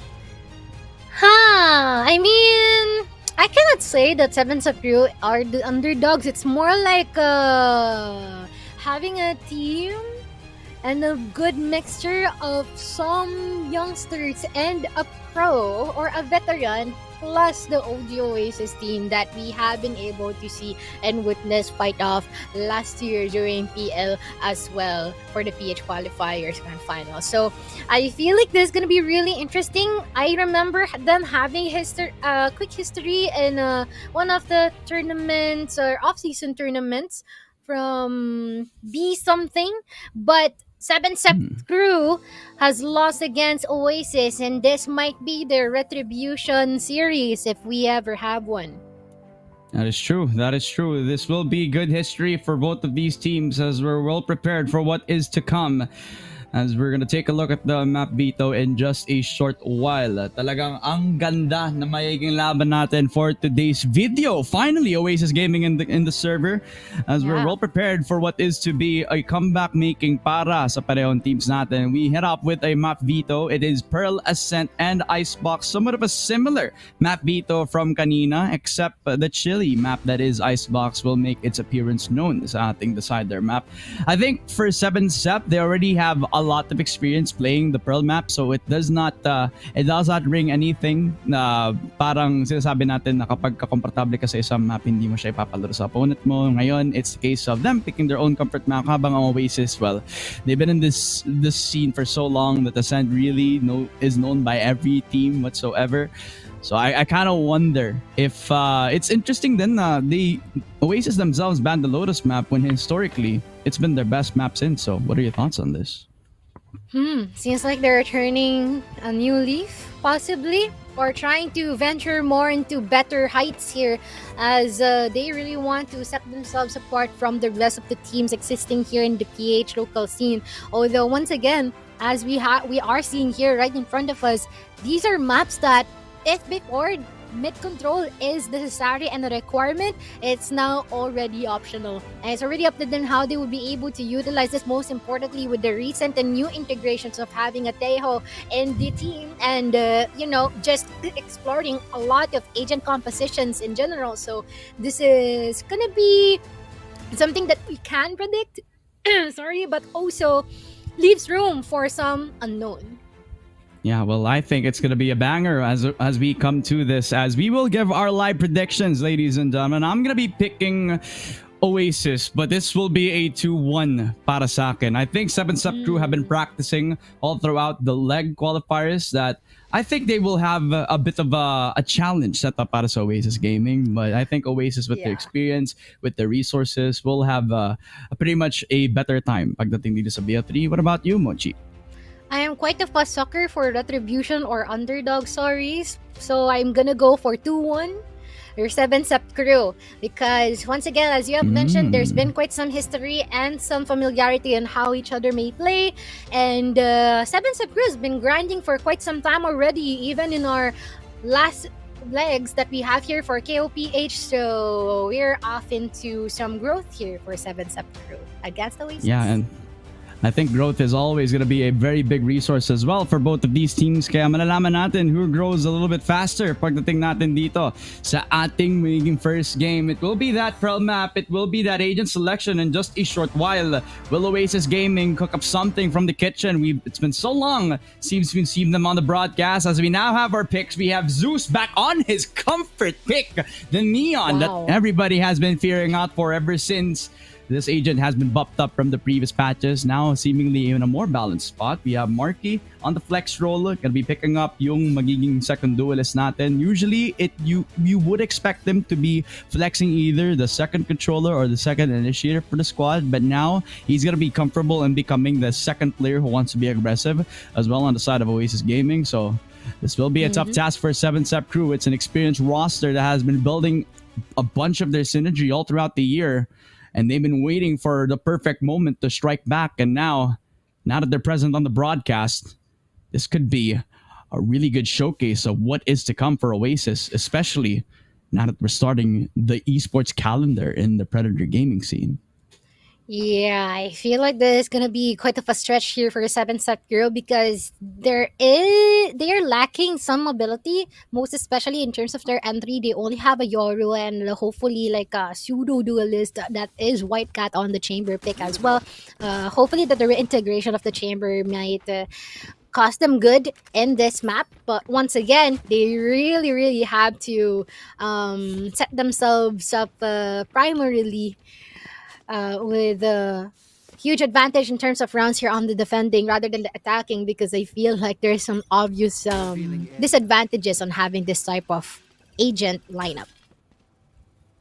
I mean, I cannot say that 7 Sep Crew are the underdogs. It's more like having a team and a good mixture of some youngsters and a pro or a veteran plus the OG Oasis team that we have been able to see and witness fight off last year during PL as well for the PH qualifiers and finals. So I feel like this is going to be really interesting. I remember them having quick history in one of the tournaments or off-season tournaments from B something, but 7 Sep Crew has lost against Oasis, and this might be their retribution series if we ever have one. That is true. That is true. This will be good history for both of these teams as we're well prepared for what is to come. As we're gonna take a look at the map Bito in just a short while. Talagang ang ganda na magiging laban natin for today's video. Finally, Oasis Gaming in the server as we're well prepared for what is to be a comeback making para sa parehong teams natin. We head up with a map Vito. It is Pearl Ascent and Icebox. Somewhat of a similar map Vito from kanina, except the chilly map that is Icebox will make its appearance known sa ating decider map. I think for 7 Sep, they already have a lot of experience playing the Pearl map, so it does not ring anything na parang sinasabi natin na kapag kakomportable ka sa isang map hindi mo siya ipapalaro sa opponent mo. Ngayon it's a case of them picking their own comfort map, habang ang Oasis, well, they've been in this scene for so long that Ascent really is known by every team whatsoever. So I kind of wonder if it's interesting then the Oasis themselves banned the Lotus map when historically it's been their best map since. So what are your thoughts on this? Seems like they're turning a new leaf, possibly, or trying to venture more into better heights here, as they really want to set themselves apart from the rest of the teams existing here in the PH local scene. Although, once again, as we are seeing here right in front of us, these are maps that, if before mid-control is necessary and a requirement, it's now already optional. And it's already up to them how they will be able to utilize this, most importantly with the recent and new integrations of having a Tejo in the team and, just exploring a lot of agent compositions in general. So this is gonna be something that we can predict, but also leaves room for some unknown. Yeah, well, I think it's going to be a banger as we come to this, as we will give our live predictions, ladies and gentlemen. I'm going to be picking Oasis, but this will be a 2-1 para sa akin. I think 7 Sep Crew have been practicing all throughout the leg qualifiers that I think they will have a bit of a challenge set up para sa Oasis Gaming. But I think Oasis, with the experience, with the resources, will have a pretty much a better time pagdating dito sa BO3. What about you, Mochi? I am quite a fast sucker for retribution or underdog stories, so I'm gonna go for 2-1 or 7 Sep Crew, because once again, as you have mentioned, there's been quite some history and some familiarity on how each other may play, and 7 Sep Crew has been grinding for quite some time already, even in our last legs that we have here for KOPH, so we're off into some growth here for 7 Sep Crew against Oasis. Yeah, and I think growth is always going to be a very big resource as well for both of these teams. Kaya malalaman natin who grows a little bit faster pagdating natin dito sa ating magiging first game. It will be that Pearl map. It will be that agent selection in just a short while. Will Oasis Gaming cook up something from the kitchen? It's been so long since we've seen them on the broadcast. As we now have our picks, we have Zeus back on his comfort pick, the Neon that everybody has been fearing out for ever since this agent has been buffed up from the previous patches. Now, seemingly in a more balanced spot. We have Marky on the flex role. Gonna be picking up yung magiging second duelist natin. Usually, you would expect them to be flexing either the second controller or the second initiator for the squad. But now, he's gonna be comfortable in becoming the second player who wants to be aggressive as well on the side of Oasis Gaming. So, this will be a tough task for 7-Step crew. It's an experienced roster that has been building a bunch of their synergy all throughout the year. And they've been waiting for the perfect moment to strike back. And now that they're present on the broadcast, this could be a really good showcase of what is to come for Oasis, especially now that we're starting the esports calendar in the Predator gaming scene. Yeah, I feel like this is gonna be quite of a stretch here for a 7-Step girl because they're lacking some mobility, most especially in terms of their entry. They only have a Yoru and hopefully like a pseudo duelist that is White Cat on the chamber pick as well. Hopefully that the reintegration of the chamber might cost them good in this map, but once again, they really have to set themselves up primarily with a huge advantage in terms of rounds here on the defending rather than the attacking, because I feel like there's some obvious disadvantages on having this type of agent lineup.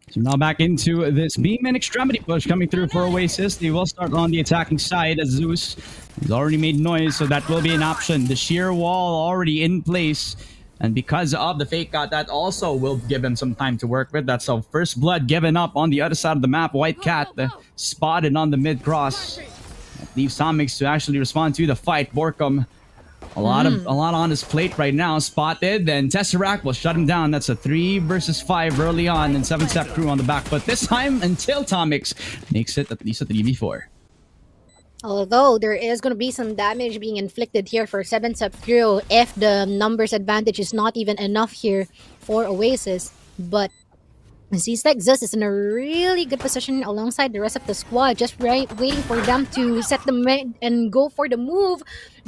So now back into this beam and extremity push coming through for Oasis. They will start on the attacking side as Zeus has already made noise, so that will be an option. The sheer wall already in place. And because of the fake out, that also will give him some time to work with. That's our first blood given up on the other side of the map. White Cat spotted on the mid cross. That leaves Tomix to actually respond to the fight. Borkum, a lot on his plate right now. Spotted, then Tesseract will shut him down. That's a 3 versus 5 early on, and 7-Step crew on the back foot this time until Tomix makes it at least a 3v4. Although there is going to be some damage being inflicted here for 7-Step crew if the numbers advantage is not even enough here for Oasis. But it seems like Zeus is in a really good position alongside the rest of the squad, just waiting for them to set the and go for the move.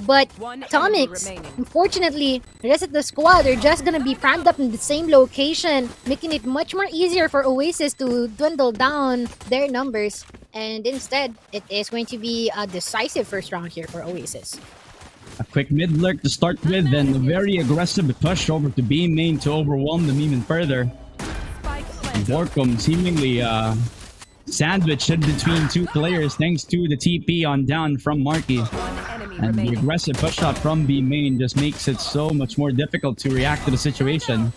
But Tomix, unfortunately, the rest of the squad are just going to be crammed up in the same location, making it much more easier for Oasis to dwindle down their numbers. And instead, it is going to be a decisive first round here for Oasis. A quick mid lurk to start with, then a very aggressive push over to B main to overwhelm them even further. Borkum seemingly sandwiched in between two players thanks to the TP on down from Marky. And the aggressive push shot from B main just makes it so much more difficult to react to the situation.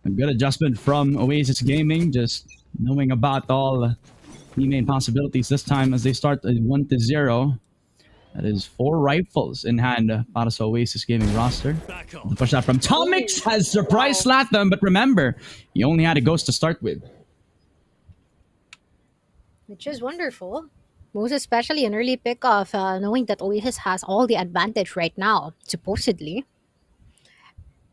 A good adjustment from Oasis Gaming, just knowing about all B main possibilities this time as they start a 1-0. That is 4 rifles in hand para sa Oasis Gaming roster. The push out from Tomix has surprised Slatham, but remember, he only had a ghost to start with. Which is wonderful. Most especially an early pickoff, knowing that Oasis has all the advantage right now, supposedly.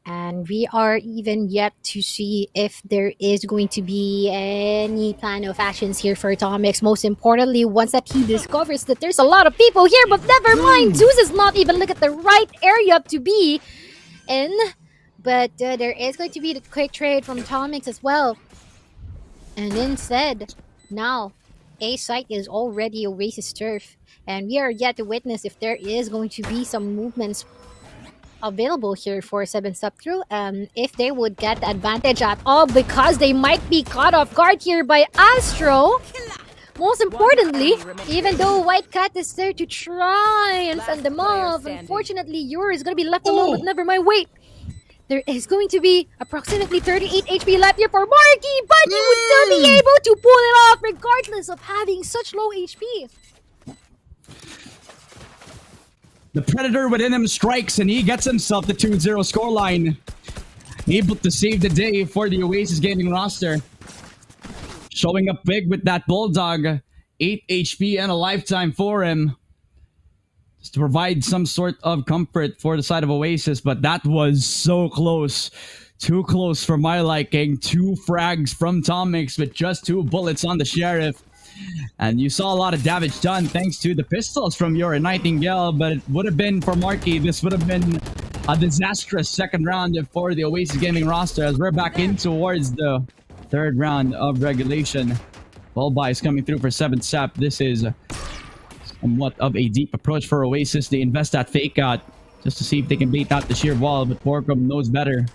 And we are even yet to see if there is going to be any plan of actions here for Tomix. Most importantly, once that he discovers that there's a lot of people here, but never mind, Zeus is not even looking at the right area to be in. But there is going to be the quick trade from Tomix as well. And instead, now, A site is already Oasis turf. And we are yet to witness if there is going to be some movements available here for 7-Step crew, if they would get the advantage at all, because they might be caught off guard here by Astro. Most importantly, even though White Cat is there to try and fend them off, unfortunately Yuri is going to be left alone, but never mind. Wait, there is going to be approximately 38 HP left here for Marky, but he would still be able to pull it off regardless of having such low HP. The Predator within him strikes, and he gets himself the 2-0 scoreline. Able to save the day for the Oasis Gaming roster. Showing up big with that Bulldog. 8 HP and a lifetime for him. Just to provide some sort of comfort for the side of Oasis, but that was so close. Too close for my liking. 2 frags from Tomix with just 2 bullets on the Sheriff. And you saw a lot of damage done thanks to the pistols from your Nightingale, but it would have been for Marky. This would have been a disastrous second round for the Oasis Gaming roster as we're back in towards the 3rd round of regulation. Ball buy is coming through for 7 Sap. This is somewhat of a deep approach for Oasis. They invest that fake out just to see if they can bait out the sheer wall, but Borkum knows better.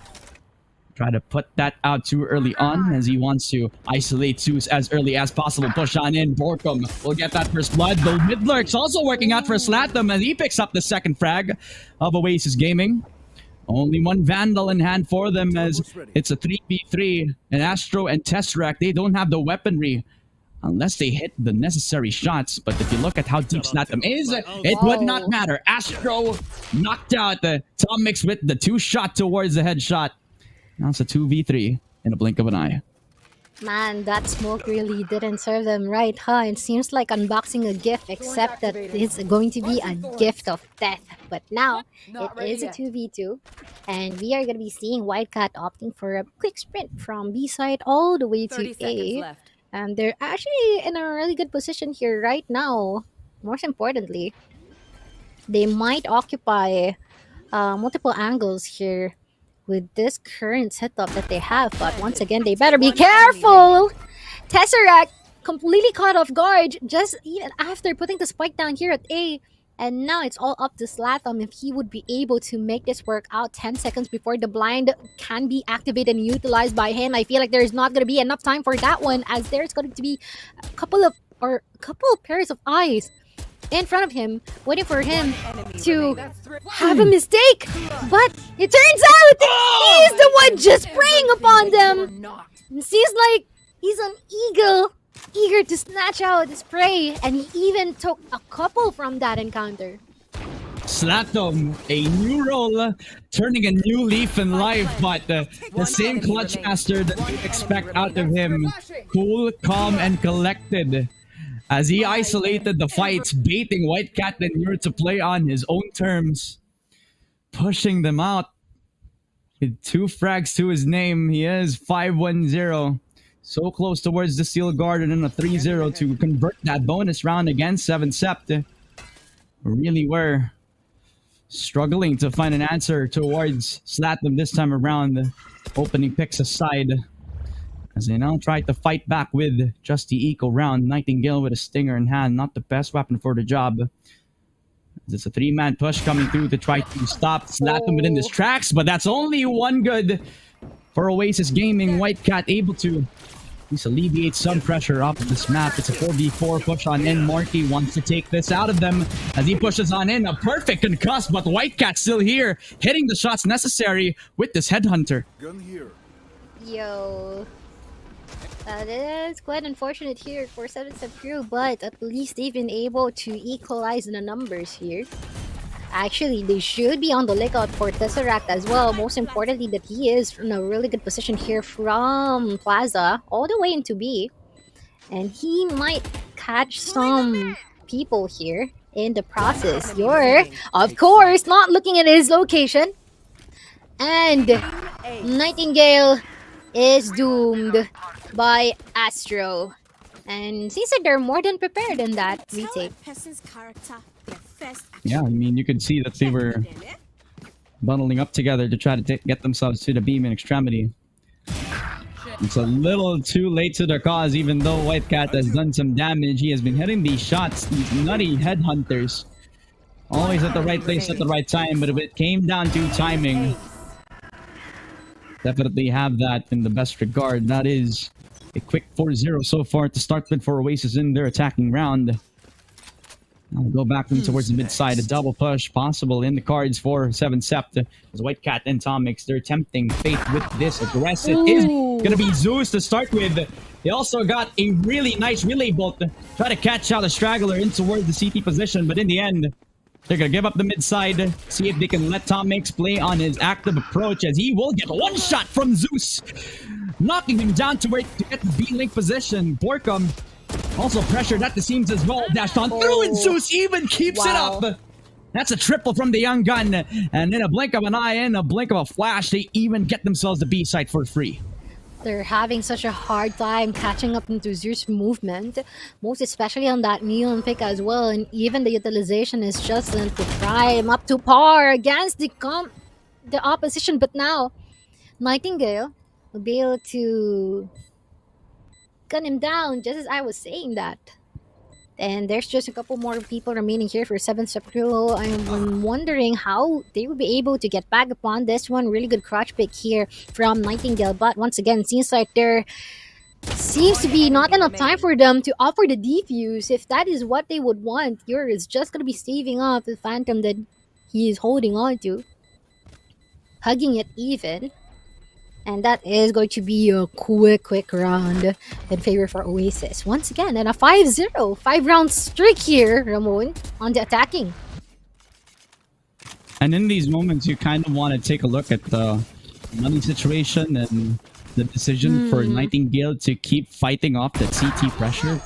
Try to put that out too early on as he wants to isolate Zeus as early as possible. Push on in. Borkum will get that first blood. The mid lurk's also working out for Slatham as he picks up the second frag of Oasis Gaming. Only one Vandal in hand for them as it's a 3v3. And Astro and Tesseract, they don't have the weaponry unless they hit the necessary shots. But if you look at how deep Slatham is, it would not matter. Astro knocked out the Tom Mix with the 2-shot towards the headshot. Now it's a 2v3 in a blink of an eye. Man, that smoke really didn't serve them right, huh? It seems like unboxing a gift, except that it's going to be a gift of death. But now, it is a 2v2, and we are going to be seeing Whitecat opting for a quick sprint from B side all the way to A. And they're actually in a really good position here right now. Most importantly, they might occupy multiple angles here with this current setup that they have, but once again, they better be careful. Tesseract completely caught off guard just even after putting the spike down here at A, and now it's all up to Slatham if he would be able to make this work out 10 seconds before the blind can be activated and utilized by him. I feel like there's not going to be enough time for that one, as there's going to be a couple of pairs of eyes in front of him, waiting for him to have a mistake. But it turns out he's the one just preying upon them. It seems like he's an eagle, eager to snatch out his prey, and he even took a couple from that encounter. Slatham, a new role, turning a new leaf in life, but the same clutch master that we expect out of him. Cool, calm, and collected, as he isolated the fights, baiting Whitecat and Nur to play on his own terms, pushing them out with 2 frags to his name. He is 5-1-0, so close towards the Steel Garden, and a 3-0 to convert that bonus round against 7 Sept. Really were struggling to find an answer towards Slatham this time around, opening picks aside, as they now try to fight back with just the eco round. Nightingale with a stinger in hand, not the best weapon for the job. It's a 3-man push coming through to try to stop Slatham within his tracks, but that's only one good for Oasis Gaming. Whitecat able to at least alleviate some pressure off of this map. It's a 4v4 push on in. Marky wants to take this out of them as he pushes on in. A perfect concuss, but Whitecat still here, hitting the shots necessary with this headhunter. Yo. That is quite unfortunate here for 7 Step Crew, but at least they've been able to equalize the numbers here. Actually, they should be on the lookout for Tesseract as well. Most importantly, that he is in a really good position here from Plaza all the way into B. And he might catch some people here in the process. You're, of course, not looking at his location. And Nightingale is doomed by Astro. And seems like they're more than prepared in that retake. Yeah, I mean, you could see that they were bundling up together to try to get themselves to the beam in extremity. It's a little too late to their cause, even though Whitecat has done some damage. He has been hitting these shots, these nutty headhunters. Always at the right place at the right time, but if it came down to timing, definitely have that in the best regard. That is a quick 4-0 so far to start with for Oasis in their attacking round. Now we'll go back towards the mid side. A double push possible in the cards for 7 Sept. As Whitecat and Tomix, they're tempting fate with this aggressive. Is going to be Zeus to start with. They also got a really nice relay bolt to try to catch out a straggler in towards the CT position, but in the end, they're going to give up the mid side, see if they can let Tomix play on his active approach, as he will get one shot from Zeus, knocking him down to where to get the B-link position. Borkum also pressured at the seams as well, dashed on through, and Zeus even keeps it up. That's a triple from the young gun, and in a blink of an eye, in a blink of a flash, they even get themselves the B side for free. They're having such a hard time catching up into Zeus' movement, most especially on that neon pick as well, and even the utilization is just to prime up to par against the opposition. But now, Nightingale will be able to gun him down just as I was saying that. And there's just a couple more people remaining here for 7-step crew. I'm wondering how they will be able to get back upon this one. Really good crotch pick here from Nightingale. But once again, seems like there seems to be not enough time for them to offer the defuse. If that is what they would want, Yor is just going to be staving off the Phantom that he is holding on to. Hugging it even. And that is going to be a quick round in favor for Oasis. Once again, and a 5-0, 5-round streak here, Ramon, on the attacking. And in these moments, you kind of want to take a look at the money situation and the decision for Nightingale to keep fighting off that CT pressure.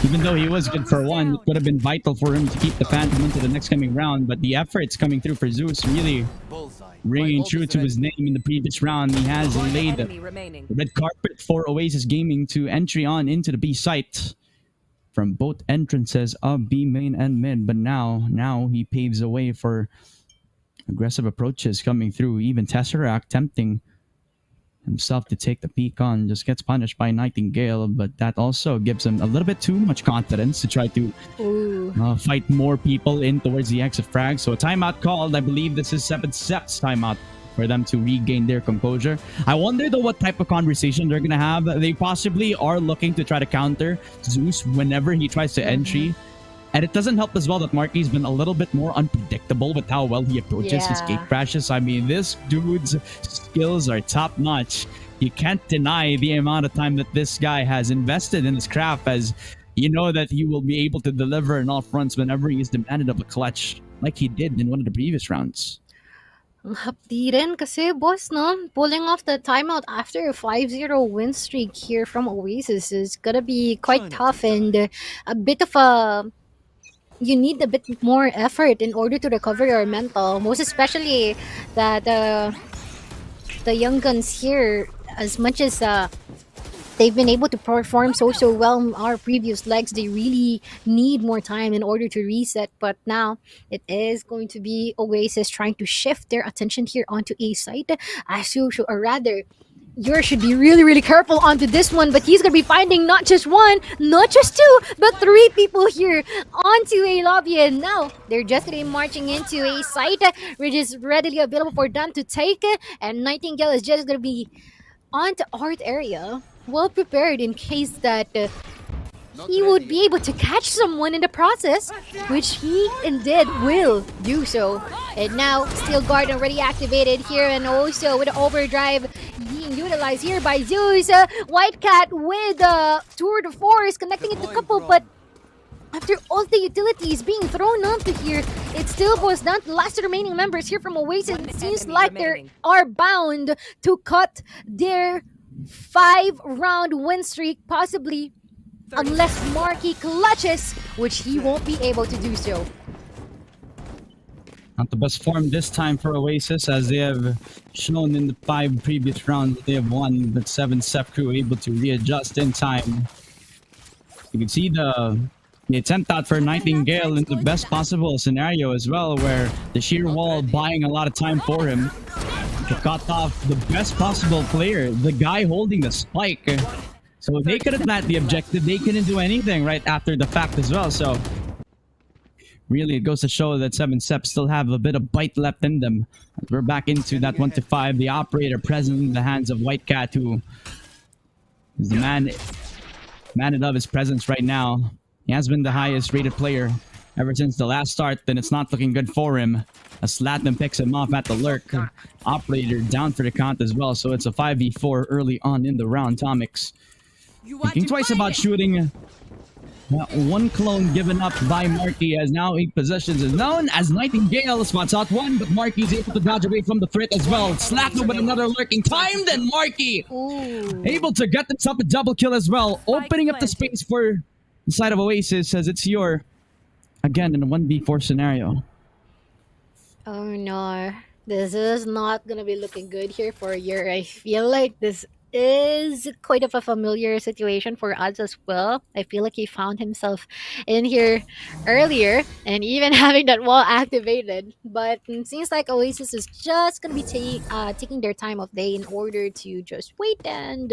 Even though he was good for one, it would have been vital for him to keep the Phantom into the next coming round. But the efforts coming through for Zeus really ringing true to his name in the previous round. He has laid the red carpet for Oasis Gaming to entry on into the B site from both entrances of B main and mid. But now he paves the way for aggressive approaches coming through. Even Tesseract tempting himself to take the peak on, just gets punished by Nightingale, but that also gives him a little bit too much confidence to try to fight more people in towards the exit frag. So a timeout called. I believe this is 7-Step's timeout for them to regain their composure. I wonder though what type of conversation they're gonna have. They possibly are looking to try to counter Zeus whenever he tries to entry. And it doesn't help as well that Marky's been a little bit more unpredictable with how well he approaches his gate crashes. I mean, this dude's skills are top notch. You can't deny the amount of time that this guy has invested in his craft, as you know that he will be able to deliver in all fronts whenever he is demanded of a clutch, like he did in one of the previous rounds. Ang hapdi rin kasi, boss, no? Pulling off the timeout after a 5-0 win streak here from Oasis is gonna be quite tough, and a bit of a... You need a bit more effort in order to recover your mental, most especially that the young guns here, as much as they've been able to perform so well in our previous legs, they really need more time in order to reset. But now it is going to be Oasis trying to shift their attention here onto A site, as usual, or rather Yor should be really careful onto this one, but he's gonna be finding not just one, not just two, but 3 people here onto a lobby. And now they're just gonna be marching into a site which is readily available for them to take, and Nightingale is just gonna be onto art area, well prepared in case that he would be able to catch someone in the process, which he indeed will do so. And now Steel Guard already activated here, and also with the overdrive being utilized here by Zeus. White Cat with Tour de Force connecting it to couple, but after all the utilities being thrown onto here, it still boils down to the last remaining members here from Oasis. It seems like they are bound to cut their 5-round win streak, possibly, unless Marky clutches, which he won't be able to do so. Not the best form this time for Oasis, as they have shown in the 5 previous rounds they have won, but 7-Step crew able to readjust in time. You can see the attempt out for Nightingale in the best possible scenario as well, where the sheer wall buying a lot of time for him to cut off the best possible player, the guy holding the spike. So they couldn't plant the objective, they couldn't do anything right after the fact as well. So really, it goes to show that 7-Step still have a bit of bite left in them. We're back into that 1-5. The operator present in the hands of White Cat, who is the man of his presence right now. He has been the highest rated player ever since the last start, and it's not looking good for him. As Slatman picks him off at the lurk. Operator down for the count as well, so it's a 5v4 early on in the round. Tomix thinking twice about shooting. One clone given up by Marky, as now 8 possessions is known as Nightingale spots out one, but Marky's able to dodge away from the threat as well. Slatman with another lurking time, then Marky able to get himself a double kill as well, opening up the space for the side of Oasis, as it's Yor again in a 1v4 scenario. Oh no, this is not gonna be looking good here for Yor. I feel like this is quite of a familiar situation for us as well. I feel like he found himself in here earlier and even having that wall activated. But it seems like Oasis is just gonna be taking their time of day in order to just wait and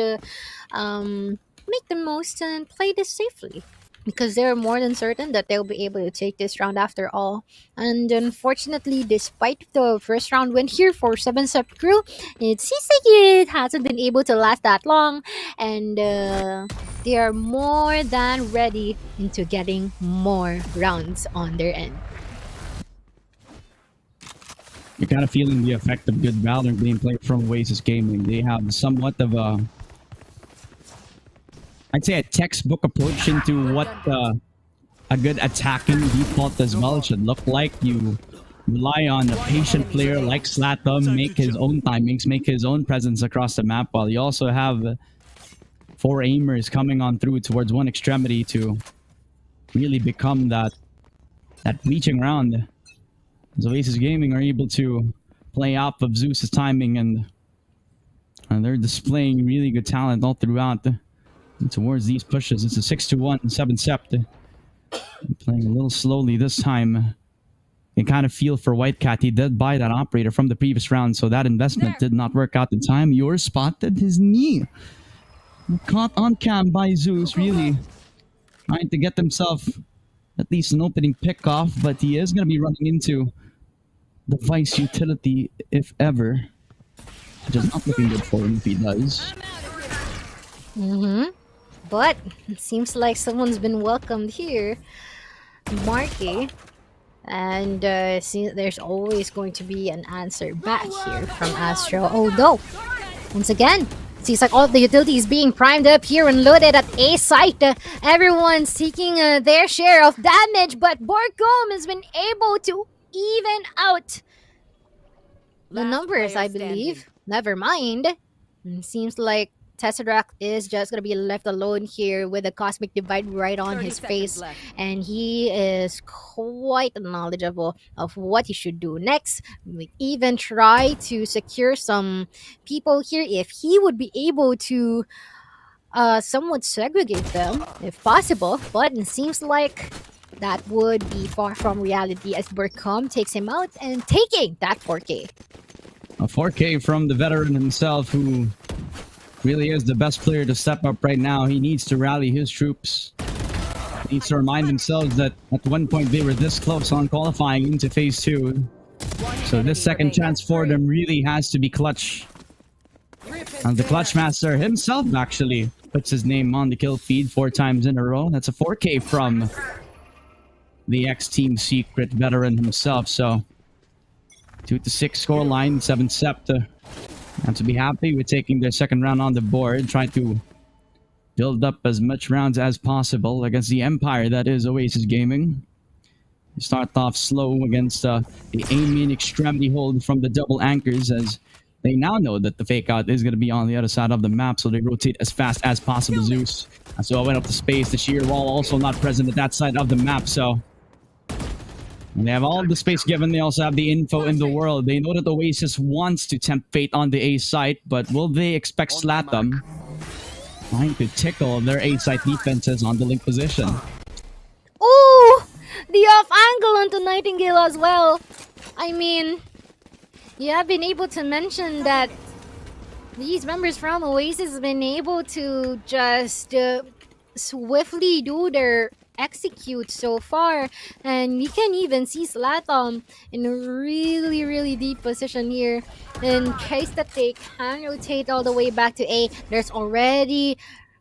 make the most and play this safely. Because they're more than certain that they'll be able to take this round after all. And unfortunately, despite the first round win here for 7 Step Crew, it seems like it hasn't been able to last that long. And they are more than ready into getting more rounds on their end. You're kind of feeling the effect of good Valorant gameplay from Oasis Gaming. They have somewhat of a, I'd say, a textbook approach into what a good attacking default as well should look like. You rely on a patient player like Slatum, make his own timings, make his own presence across the map, while you also have 4 aimers coming on through towards one extremity to really become that reaching round. As Oasis Gaming are able to play off of Zeus's timing, and they're displaying really good talent all throughout. Towards these pushes. It's a 6-1 7 Sept. Playing a little slowly this time. You kind of feel for Whitecat. He did buy that operator from the previous round, so that investment did not work out in time. Yours spotted his knee. Caught on cam by Zeus, really trying to get himself at least an opening pick-off, but he is going to be running into the Vice utility if ever. Which is not looking good for him if he does. But it seems like someone's been welcomed here. Marky. And there's always going to be an answer back here from Astro. Although, once again, seems like all the utilities being primed up here and loaded at A site. Everyone's taking their share of damage, but Borcom has been able to even out the numbers, I believe. Never mind. Seems like Tesseract is just going to be left alone here with a Cosmic Divide right on his face. And he is quite knowledgeable of what he should do next. We even try to secure some people here if he would be able to somewhat segregate them if possible. But it seems like that would be far from reality as Burkham takes him out and taking that 4K. A 4K from the veteran himself, who really is the best player to step up right now. He needs to rally his troops. He needs to remind themselves that at one point they were this close on qualifying into phase 2. So this second chance for them really has to be clutch. And the clutch master himself actually puts his name on the kill feed 4 times in a row. That's a 4K from the X-Team secret veteran himself. So 2-6 scoreline, 7 Sept. And to be happy with taking their second round on the board, trying to build up as much rounds as possible against the Empire that is Oasis Gaming. You start off slow against the aiming extremity hold from the double anchors, as they now know that the fake out is going to be on the other side of the map, so they rotate as fast as possible. Zeus. And so I went up to space. The sheer wall also not present at that side of the map, so and they have all the space given. They also have the info in the world. They know that Oasis wants to tempt fate on the A site, but will they expect Slatum trying to tickle their A site defenses on the link position? Oh, the off angle onto Nightingale as well. I mean, you have been able to mention that these members from Oasis have been able to just swiftly do their execute so far, and we can even see Slatum in a really deep position here in case that they can rotate all the way back to A. There's already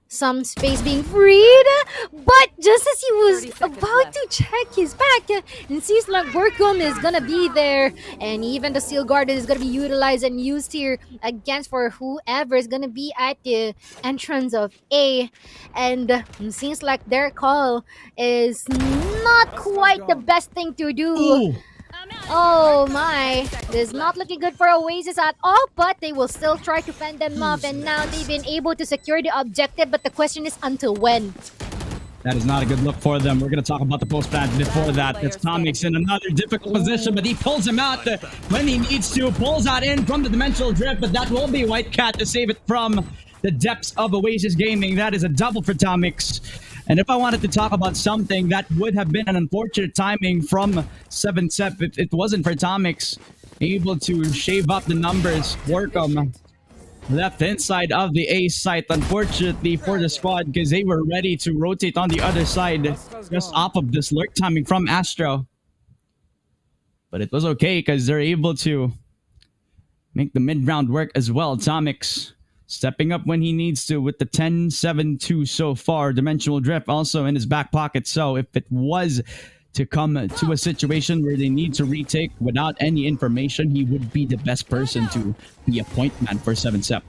some space being freed, but just as he was about to check his back, it seems like Burkham is gonna be there, and even the Steel Garden is gonna be utilized and used here against for whoever is gonna be at the entrance of A. And it seems like their call is not quite the best thing to do. Ooh. Oh my, this is not looking good for Oasis at all, but they will still try to fend them off, and now they've been able to secure the objective, but the question is until when? That is not a good look for them. We're going to talk about the post-patch before that. It's Tomix in another difficult position, but he pulls him out when he needs to. Pulls that in from the Dimensional Drift, but that will be Whitecat to save it from the depths of Oasis Gaming. That is a double for Tomix. And if I wanted to talk about something that would have been an unfortunate timing from 7-Sep if it wasn't for Tomix able to shave up the numbers, Borkum left inside of the A site, unfortunately for the squad, because they were ready to rotate on the other side just off of this lurk timing from Astro. But it was okay because they're able to make the mid-round work as well. Tomix stepping up when he needs to with the 10-7-2 so far. Dimensional Drift also in his back pocket. So if it was to come to a situation where they need to retake without any information, he would be the best person to be a point man for 7-Sep.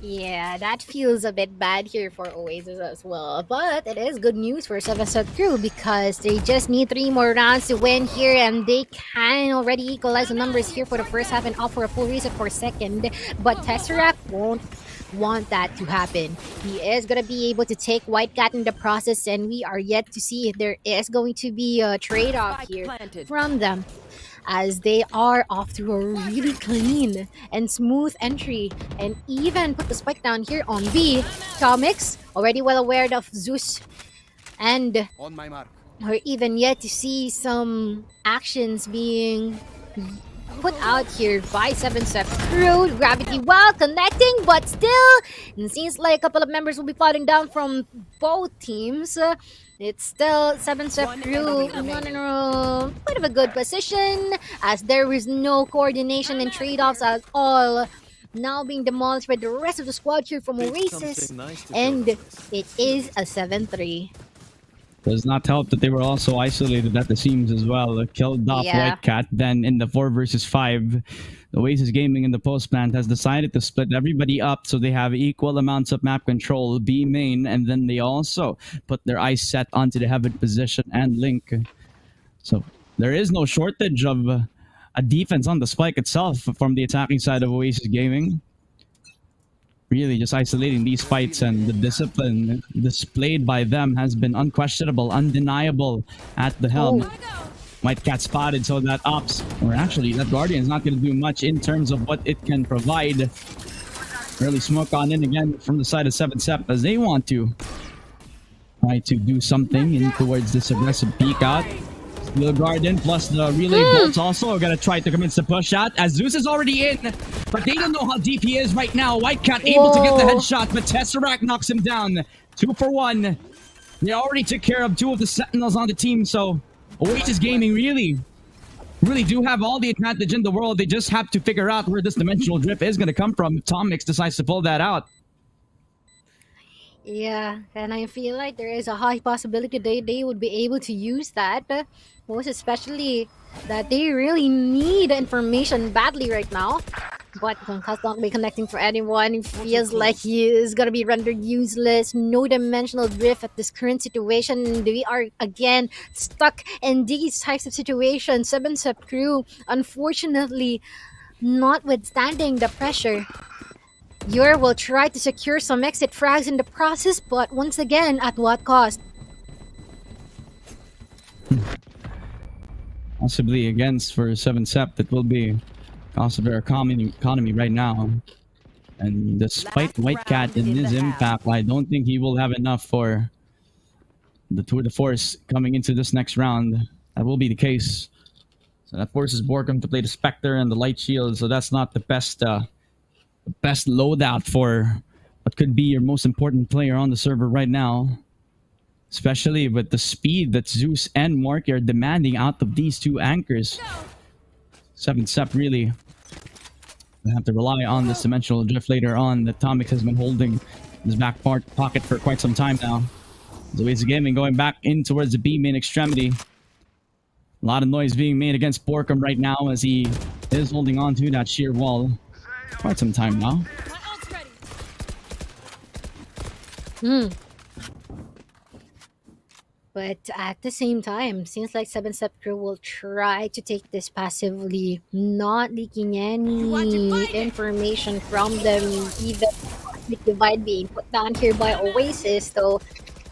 Yeah, that feels a bit bad here for Oasis as well. But it is good news for 7-Sep crew because they just need 3 more rounds to win here, and they can already equalize the numbers here for the first half and offer a full reset for second. But Tesseract won't want that to happen. He is going to be able to take White Cat in the process, and we are yet to see if there is going to be a trade-off here from them, as they are off to a really clean and smooth entry and even put the spike down here on B. Tomix, already well aware of Zeus, and On my mark. we're even yet to see some actions being put out here by 7-Sep crew. Gravity well connecting, but still, it seems like a couple of members will be falling down from both teams. It's still 7-Sep crew in a bit of a good position, as there is no coordination and trade-offs at all. Now being demolished by the rest of the squad here from Oasis, and it is a 7-3. Does not help that they were also isolated at the seams as well. Killed off Yeah. White Cat. Then in the 4 versus 5, Oasis Gaming in the post plant has decided to split everybody up so they have equal amounts of map control, B main, and then they also put their eyes set onto the Heaven position and Link. So there is no shortage of a defense on the spike itself from the attacking side of Oasis Gaming. Really just isolating these fights, and the discipline displayed by them has been unquestionable, undeniable at the helm. White Cat spotted, so that ops, or actually that Guardian is not going to do much in terms of what it can provide. Early smoke on in again from the side of 7-Sep as they want to try to do something in towards this aggressive peek out. Steel Guardian plus the relay bolts also are going to try to commence the push out as Zeus is already in, but they don't know how deep he is right now. White Cat able to get the headshot, but Tesseract knocks him down. 2 for 1. They already took care of 2 of the Sentinels on the team, so Oasis Gaming really do have all the advantage in the world. They just have to figure out where this dimensional drift is going to come from if Tomix decides to pull that out. Yeah, and I feel like there is a high possibility they would be able to use that. Most especially that they really need information badly right now. But Concuss not be connecting for anyone. It feels like he is gonna be rendered useless. No dimensional drift at this current situation. We are again stuck in these types of situations. 7-Sep crew, unfortunately, notwithstanding the pressure, Yor will try to secure some exit frags in the process, but once again, at what cost? Possibly against for 7-Sep, that will be cost of their economy right now. And despite White Cat in his impact, I don't think he will have enough for the tour de force coming into this next round. That will be the case. So that forces Borkum to play the Spectre and the Light Shield, so that's not the best loadout for what could be your most important player on the server right now. Especially with the speed that Zeus and Marky are demanding out of these 2 anchors. 7-Sep really have to rely on this dimensional drift later on that Tomix has been holding in his back pocket for quite some time now. Oasis Gaming going back in towards the B main extremity. A lot of noise being made against Borkum right now as he is holding on to that sheer wall quite some time now. But at the same time, seems like 7-Sep crew will try to take this passively, not leaking any information from them, even with divide being put down here by Oasis. So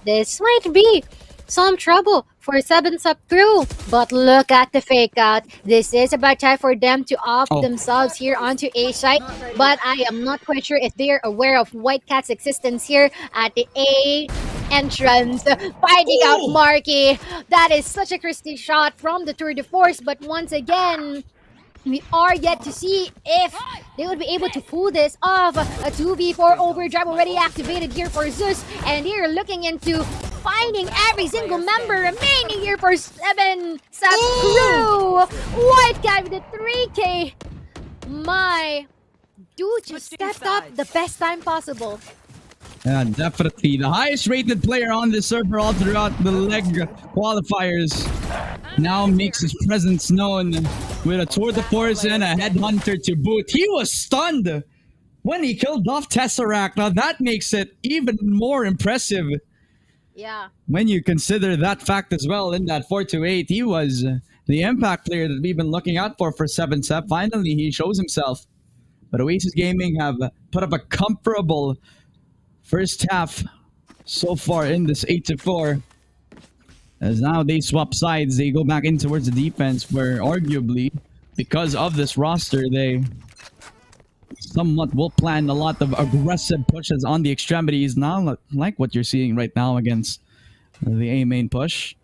this might be some trouble for 7-Up crew. But look at the fake out. This is about time for them to off themselves here onto A site. But I am not quite sure if they are aware of White Cat's existence here at the A entrance. Finding out Marky. That is such a crispy shot from the Tour de Force. But once again, we are yet to see if they would be able to pull this off. A 2v4 overdrive already activated here for Zeus. And here looking into finding every single member remaining here for 7-Up crew. White Cat with a 3K. My dude just stepped up the best time possible. Yeah, definitely. The highest rated player on this server all throughout the leg qualifiers now makes his presence known with a tour de force and a headhunter to boot. He was stunned when he killed off Tesseract. Now that makes it even more impressive. Yeah. When you consider that fact as well, in that 4-8, he was the impact player that we've been looking out for 7-Up. Finally, he shows himself. But Oasis Gaming have put up a comparable first half so far in this 8-4. As now they swap sides, they go back in towards the defense, where arguably, because of this roster, they somewhat will plan a lot of aggressive pushes on the extremities. Now, like what you're seeing right now against the A main push.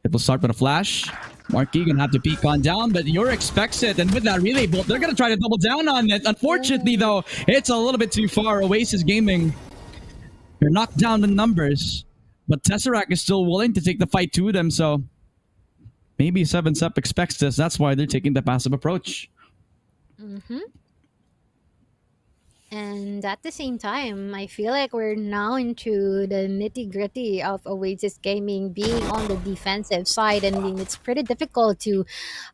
It will start with a flash. Marky gonna have to peek on down, but Yor expects it, and with that relay bolt, they're gonna try to double down on it. Unfortunately, though, it's a little bit too far. Oasis Gaming, they're knocked down in numbers, but Tesseract is still willing to take the fight to them, so maybe 7-Up expects this. That's why they're taking the passive approach. And at the same time, I feel like we're now into the nitty-gritty of Oasis Gaming being on the defensive side. I mean, it's pretty difficult to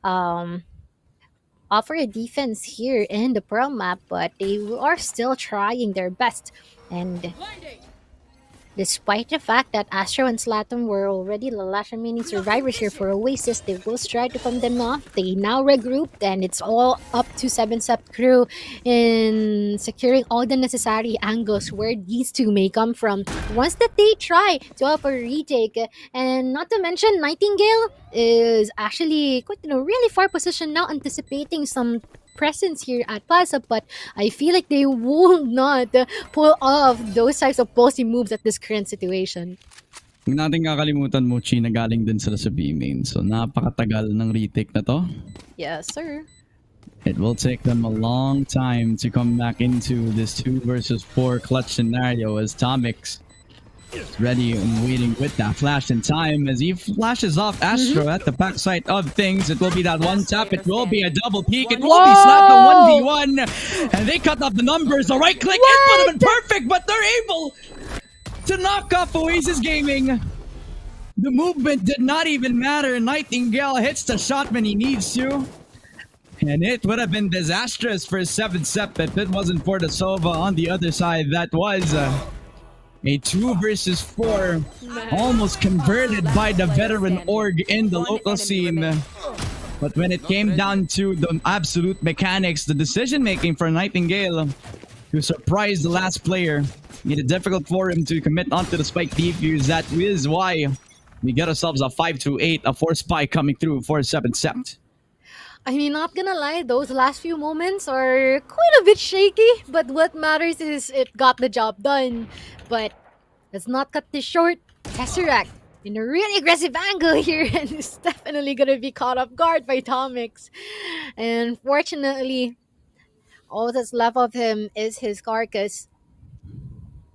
offer a defense here in the Pearl map, but they are still trying their best. And despite the fact that Astro and Slatum were already the last remaining survivors here for Oasis, they will try to come them off. They now regrouped, and it's all up to 7-Up crew in securing all the necessary angles where these two may come from once that they try to offer a retake. And not to mention, Nightingale is actually quite in a really far position now, anticipating some presence here at Plaza, but I feel like they will not pull off those types of ballsy moves at this current situation. Huwag natin kakalimutan, Mochi, na galing din sila sa B-main. So napakatagal ng retake na to. Yes, sir. It will take them a long time to come back into this 2 versus 4 clutch scenario, as Tomix is ready and waiting with that flash in time as he flashes off Astro at the backside of things. It will be that one tap. It will be a double peek. It will be slapped a 1v1. And they cut off the numbers. The right click, it would have been perfect, but they're able to knock off Oasis Gaming. The movement did not even matter. Nightingale hits the shot when he needs to. And it would have been disastrous for 7-Up if it wasn't for the Sova on the other side. That was a 2 versus 4, almost converted by the veteran org in the local scene. But when it came down to the absolute mechanics, the decision making for Nightingale to surprise the last player, made it difficult for him to commit onto the spike defuse. That is why we get ourselves a 5-8, a 4 spike coming through for 7-Up. I mean, not gonna lie, those last few moments are quite a bit shaky, but what matters is it got the job done. But let's not cut this short. Tesseract in a really aggressive angle here, and is definitely gonna be caught off guard by Tomix. And fortunately, all that's left of him is his carcass.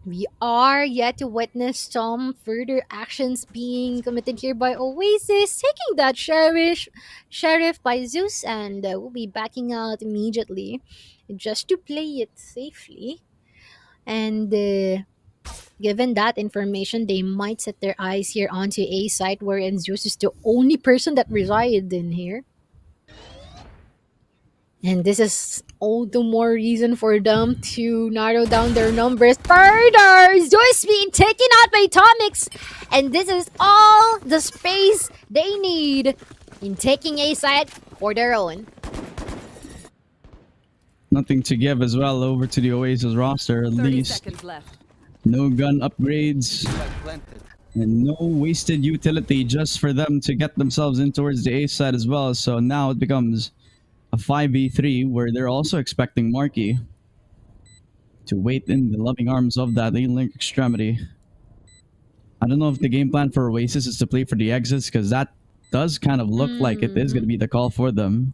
We are yet to witness some further actions being committed here by Oasis, taking that sheriff by Zeus, and we'll be backing out immediately just to play it safely. And given that information, they might set their eyes here onto A site, wherein Zeus is the only person that resides in here. And this is all the more reason for them to narrow down their numbers further. Zeus being taken out by Tomix, and this is all the space they need in taking A site for their own. Nothing to give as well over to the Oasis roster, at least. No gun upgrades. And no wasted utility just for them to get themselves in towards the A side as well. So now it becomes a 5v3 where they're also expecting Marky to wait in the loving arms of that lane-link extremity. I don't know if the game plan for Oasis is to play for the exits, because that does kind of look like it is going to be the call for them.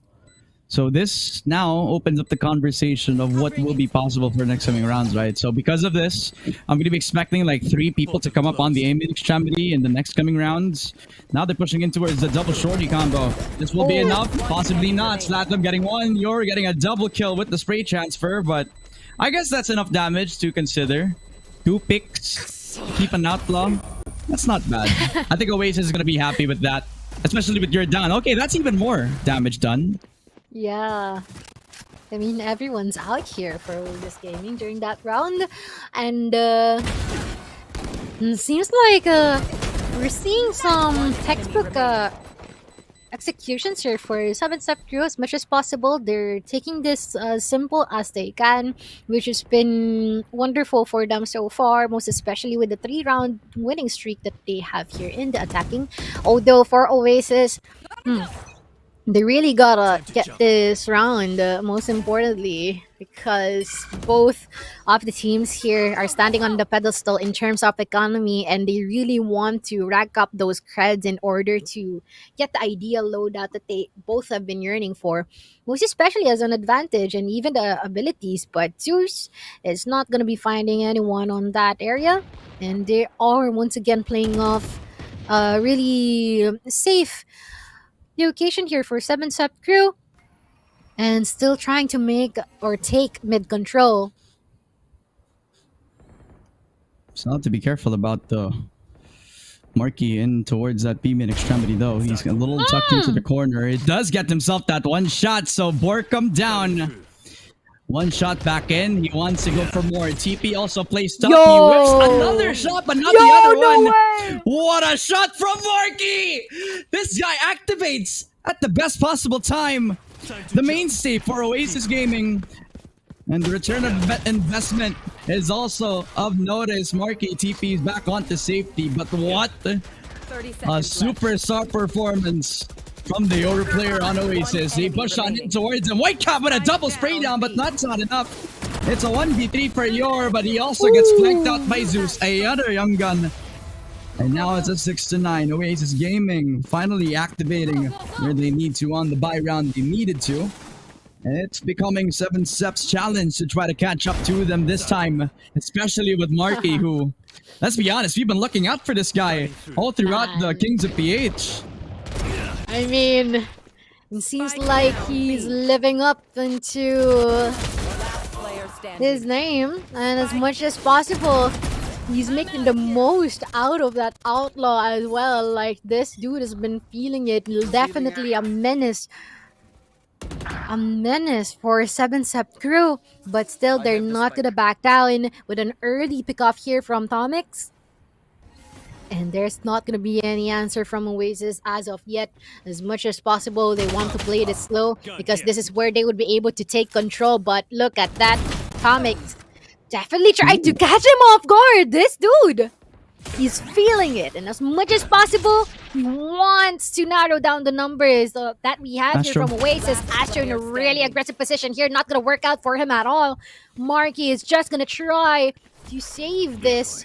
So this now opens up the conversation of what will be possible for the next coming rounds, right? So because of this, I'm going to be expecting like 3 people to come up on the aim extremity in the next coming rounds. Now they're pushing in towards the double shorty combo. This will be enough, possibly not. Slatum getting 1, you're getting a double kill with the spray transfer, but I guess that's enough damage to consider. 2 picks, keep an outlaw. That's not bad. I think Oasis is going to be happy with that, especially with your down. Okay, that's even more damage done. Yeah. I mean, everyone's out here for this gaming during that round. And seems like we're seeing some textbook executions here for 7-step crew as much as possible. They're taking this as simple as they can, which has been wonderful for them so far, most especially with the 3-round winning streak that they have here in the attacking. Although for Oasis, they really gotta get this round, most importantly, because both of the teams here are standing on the pedestal in terms of economy, and they really want to rack up those creds in order to get the ideal loadout that they both have been yearning for, most especially as an advantage and even the abilities. But Zeus is not gonna be finding anyone on that area, and they are once again playing off really safe the occasion here for 7-step crew, and still trying to make or take mid control. So have to be careful about the Marky in towards that B mid extremity though. He's a little tucked into the corner. It does get himself that 1 shot, so Borkum down. 1 shot back in. He wants to go for more. TP also plays tough. He whips another shot, but not the other one. Way. What a shot from Marky! This guy activates at the best possible time. The mainstay for Oasis Gaming. And the return of investment is also of notice. Marky TP is back onto safety, but what a superstar performance from the Yoru player on Oasis. They push on in towards him. Whitecap with a double spray down, but that's not enough. It's a 1v3 for Yor, but he also gets flanked out by Zeus, another young gun. And now it's a 6-9. Oasis Gaming finally activating where they need to on the buy round they needed to. And it's becoming 7-step's challenge to try to catch up to them this time, especially with Marky, who, let's be honest, we've been looking out for this guy all throughout the Kings of PH. I mean, it seems like he's living up into his name, and as much as possible, he's making the most out of that outlaw as well. Like, this dude has been feeling it. Definitely a menace. A menace for 7-step crew, but still they're not gonna back down with an early pickoff here from Tomix. And there's not going to be any answer from Oasis as of yet. As much as possible, they want to play it slow because this is where they would be able to take control. But look at that. Tomix definitely tried to catch him off guard. This dude, he's feeling it. And as much as possible, he wants to narrow down the numbers that we have here from Oasis. Astro in a really aggressive position here. Not going to work out for him at all. Marky is just going to try to save this,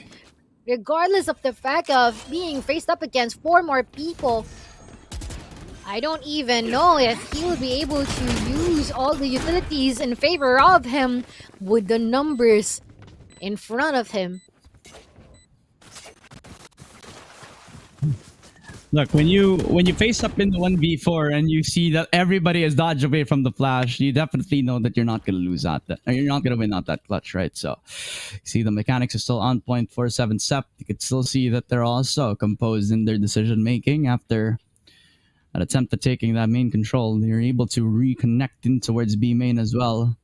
regardless of the fact of being faced up against 4 more people. I don't even know if he will be able to use all the utilities in favor of him with the numbers in front of him. Look, when you face up in the 1v4 and you see that everybody has dodged away from the flash, you definitely know that you're not going to lose out that, or you're not going to win out that clutch, right? So, see, the mechanics are still on point for 7-step. You could still see that they're also composed in their decision making after an attempt at taking that main control. They're able to reconnect in towards B main as well,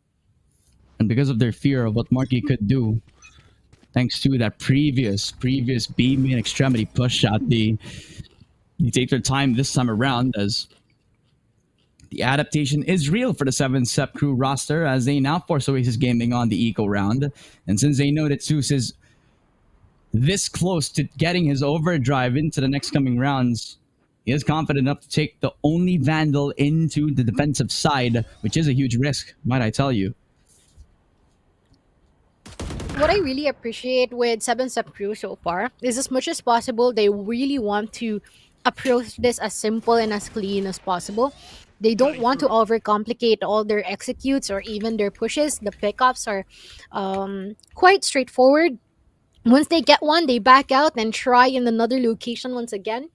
and because of their fear of what Marky could do, thanks to that previous B main extremity push out, you take their time this time around, as the adaptation is real for the 7-step crew roster as they now force Oasis Gaming on the eco round. And since they know that Zeus is this close to getting his overdrive into the next coming rounds. He is confident enough to take the only Vandal into the defensive side, which is a huge risk, might I tell you. What I really appreciate with 7-Step Crew so far is, as much as possible, they really want to approach this as simple and as clean as possible. They don't want to overcomplicate all their executes or even their pushes. The pickups are quite straightforward. Once they get one, they back out and try in another location once again.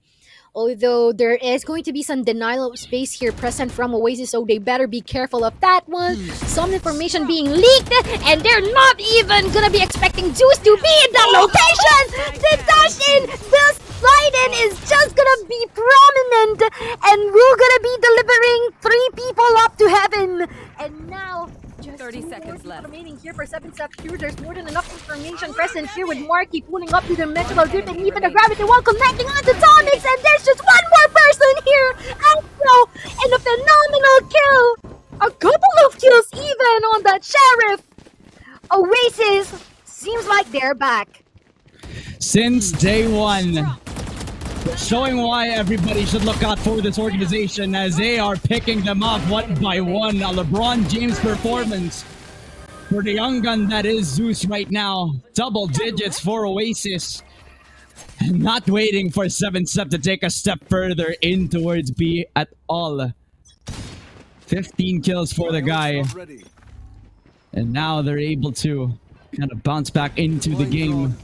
Although there is going to be some denial of space here present from Oasis, so they better be careful of that one. Some information being leaked, and they're not even gonna be expecting Zeus to be in that location! The dash in, the slide in is just gonna be prominent, and we're gonna be delivering 3 people up to heaven. And now, just 30 seconds left remaining here for 7-Step Crew. There's more than enough information present here with Marky pulling up to the dimensional drift and even the gravity while connecting on the tonics, and there's just one more person here, Astro, and a phenomenal kill. A couple of kills even on that Sheriff. Oasis seems like they're back. Since day one, showing why everybody should look out for this organization as they are picking them off one by one. A LeBron James performance for the young gun that is Zeus right now. Double digits for Oasis. And not waiting for 7-Step to take a step further in towards B at all. 15 kills for the guy. And now they're able to kind of bounce back into the game.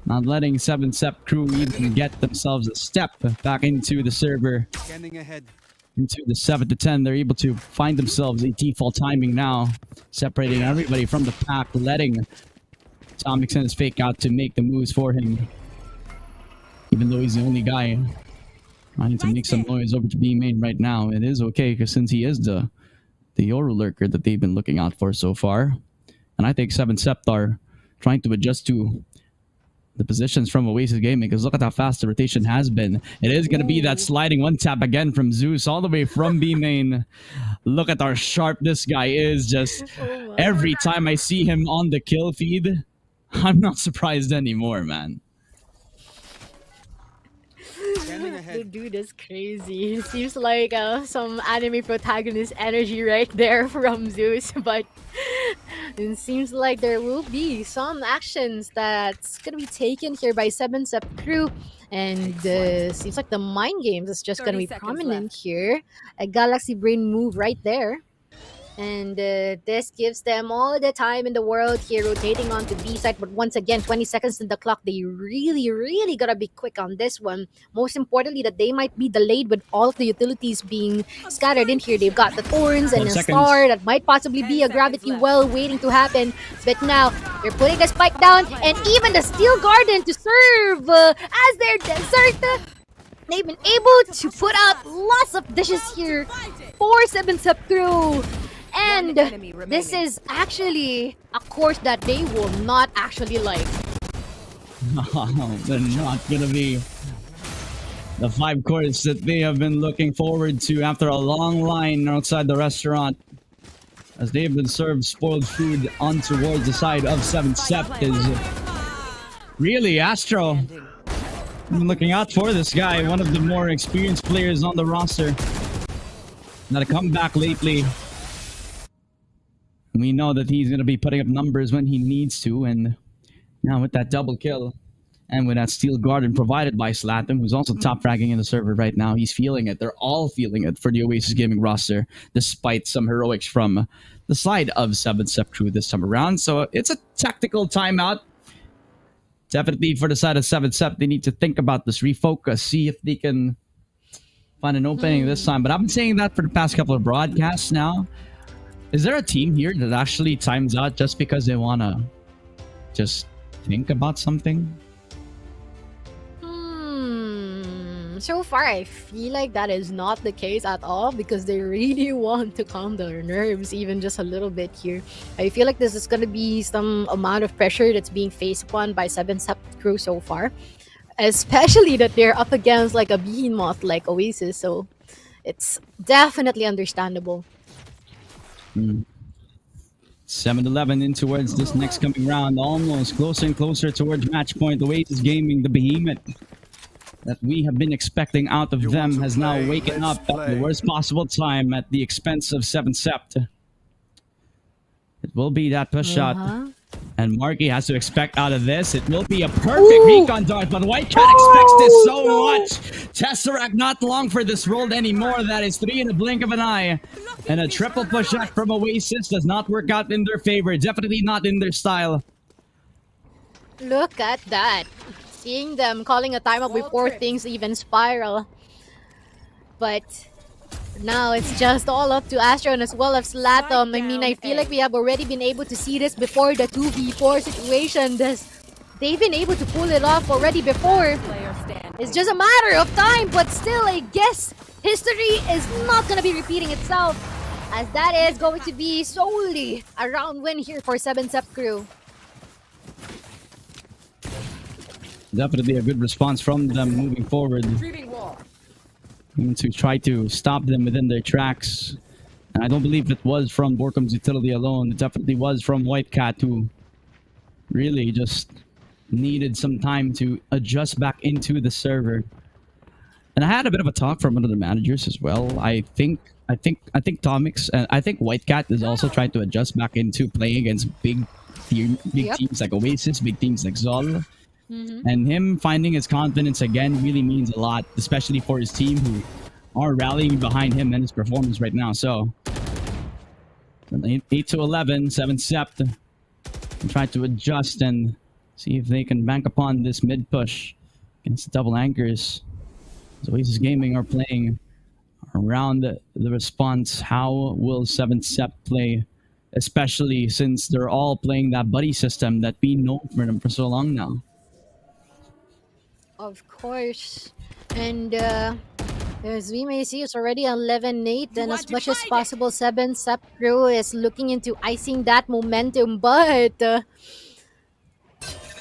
Not letting 7-Step Crew even get themselves a step back into the server. Into the 7-10, they're able to find themselves a default timing now. Separating everybody from the pack, letting Atomic send his fake out to make the moves for him. Even though he's the only guy trying to make some noise over to B main right now. It is okay, because since he is the Yoru lurker that they've been looking out for so far. And I think 7-Step are trying to adjust to the positions from Oasis Gaming, because look at how fast the rotation has been. It is going to be that sliding one tap again from Zeus all the way from B main. Look at how sharp this guy is. Just every time I see him on the kill feed, I'm not surprised anymore, man. The dude is crazy. It seems like some anime protagonist energy right there from Zeus, but it seems like there will be some actions that's gonna be taken here by 7-Step Crew, and seems like the mind games is just gonna be prominent here. A Galaxy Brain move right there. And this gives them all the time in the world here, rotating onto B side. But once again, 20 seconds in the clock. They really gotta be quick on this one. Most importantly, that they might be delayed with all of the utilities being scattered in here. They've got the Thorns and a Star that might possibly be a Gravity Well waiting to happen. But now, they're putting the spike down, and even the Steel Garden to serve as their desert. They've been able to put out lots of dishes here for 7-Step Crew. And this is actually a course that they will not actually like. No, they're not gonna be the 5 course that they have been looking forward to after a long line outside the restaurant. As they have been served spoiled food on towards the side of 7-Step is really Astro. I'm looking out for this guy, one of the more experienced players on the roster. Not a comeback lately. We know that he's going to be putting up numbers when he needs to, and now with that double kill and with that Steel Garden provided by Slatum, who's also top fragging in the server right now, he's feeling it. They're all feeling it for the Oasis Gaming roster, despite some heroics from the side of 7-Step Crew this time around. So it's a tactical timeout. Definitely for the side of 7-Step, they need to think about this, refocus, see if they can find an opening this time. But I've been saying that for the past couple of broadcasts now. Is there a team here that actually times out just because they want to just think about something? So far, I feel like that is not the case at all, because they really want to calm their nerves even just a little bit here. I feel like this is going to be some amount of pressure that's being faced upon by 7-Step Crew so far. Especially that they're up against like a behemoth like Oasis, so it's definitely understandable. 7-11 in towards this next coming round, almost closer and closer towards match point. Oasis Gaming, the behemoth that we have been expecting out of them, has now waken up at the worst possible time at the expense of 7 Sept. It will be that push shot. And Marky has to expect out of this. It will be a perfect recon dart, but White Cat expects this so much. Tesseract not long for this roll anymore. That is 3 in a blink of an eye. And a triple push shot from Oasis does not work out in their favor. Definitely not in their style. Look at that. Seeing them calling a timeout before things even spiral. But now it's just all up to Astro and as well as Latom. I mean, I feel like we have already been able to see this before the 2v4 situation. They've been able to pull it off already before. It's just a matter of time, but still, I guess history is not going to be repeating itself, as that is going to be solely a round win here for 7 Sept crew. Definitely a good response from them moving forward. To try to stop them within their tracks. And I don't believe it was from Borkum's utility alone. It definitely was from White Cat, who really just needed some time to adjust back into the server. And I had a bit of a talk from one of the managers as well. I think Tomix and I think White Cat is also trying to adjust back into playing against big teams like Oasis, big teams like Zol. And him finding his confidence again really means a lot, especially for his team who are rallying behind him and his performance right now. So 8-11, 7 Sept, and try to adjust and see if they can bank upon this mid push against the double anchors. So Oasis Gaming are playing around the response. How will 7 Sept play, especially since they're all playing that buddy system that we know for them for so long now? Of course. And as we may see, it's already 11-8, and as much as possible, 7 Sept crew is looking into icing that momentum, but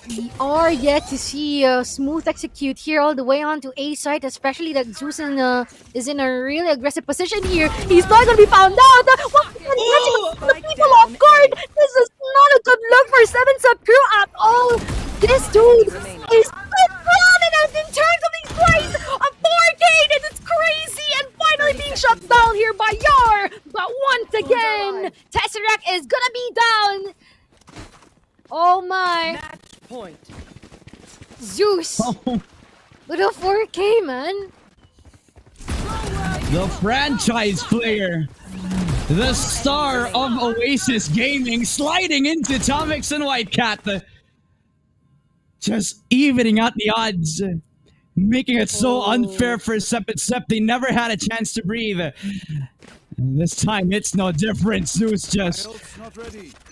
we are yet to see Smooth execute here all the way on to A side, especially that Zeus is in a really aggressive position here. He's not going to be found out. Catching people off guard. This is not a good look for 7 Sept crew at all. This dude is prominent in terms of these plays. A 4K, and it's crazy, and finally being shut down here by Yar. But once again, Tesseract is gonna be down. Oh my. Zeus. With a 4K, man. The franchise player, the star of Oasis Gaming, sliding into Tomix and White Cat. Just evening out the odds, making it so unfair for Sept. They never had a chance to breathe. And this time it's no different. Zeus just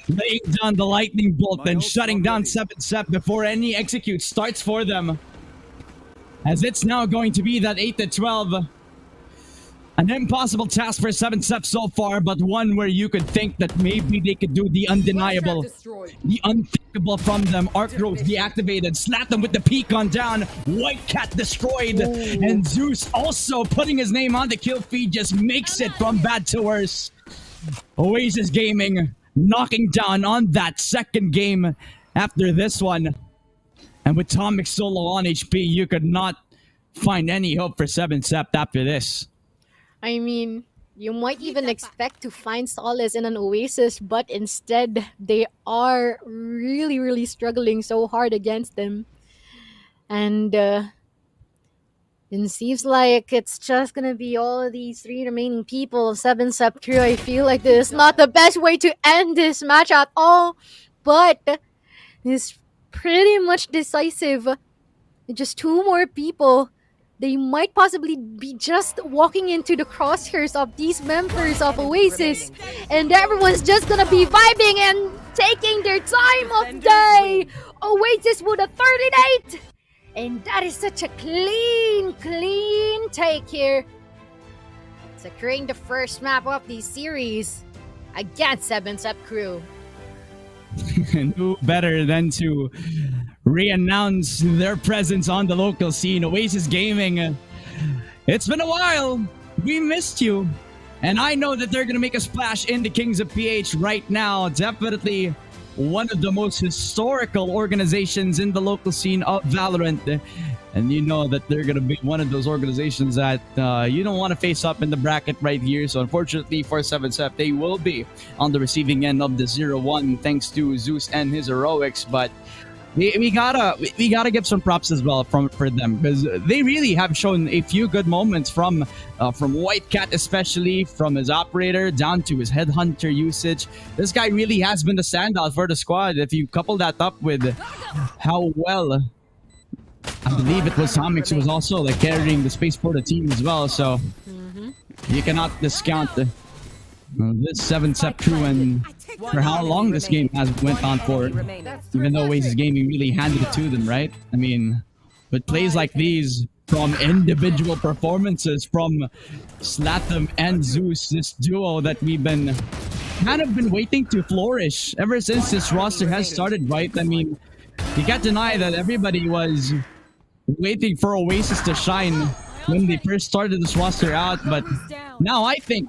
laying down the lightning bolt and shutting down Sept before any execute starts for them. As it's now going to be that 8-12. An impossible task for 7 Sept so far, but one where you could think that maybe they could do the undeniable, the unthinkable from them. Arc Rose deactivated, slap them with the peak on down. White Cat destroyed, and Zeus also putting his name on the kill feed just makes it from bad to worse. Oasis Gaming knocking down on that second game after this one. And with Tomix solo on HP, you could not find any hope for 7 Sept after this. I mean, you might even expect to find solace in an Oasis, but instead, they are really, really struggling so hard against them. And it seems like it's just gonna be all of these 3 remaining people of 7 Sept crew. I feel like this is not the best way to end this match at all, but it's pretty much decisive. Just 2 more people. They might possibly be just walking into the crosshairs of these members of Oasis, and everyone's just gonna be vibing and taking their time of day. Oasis with a 38, and that is such a clean take here. Securing the first map of the series against 7 Sept crew. And who better than to re-announce their presence on the local scene? Oasis Gaming, it's been a while. We missed you. And I know that they're going to make a splash in the Kings of PH right now. Definitely one of the most historical organizations in the local scene of Valorant. And you know that they're going to be one of those organizations that you don't want to face up in the bracket right here. So unfortunately for 7SEP, they will be on the receiving end of the 0-1 thanks to Zeus and his heroics. But we gotta give some props as well for them, because they really have shown a few good moments from White Cat, especially from his operator down to his headhunter usage. This guy really has been the standout for the squad. If you couple that up with how well, I believe it was Hamix who was also like carrying the space for the team as well. So you cannot discount this 7SEP crew and for how long this game has went on for, even though Oasis Gaming really handed it to them, right? I mean, with plays like these from individual performances from Slatham and Zeus, this duo that we've been kind of been waiting to flourish ever since this roster has started, right? I mean, you can't deny that everybody was waiting for Oasis to shine when they first started this roster out, but now I think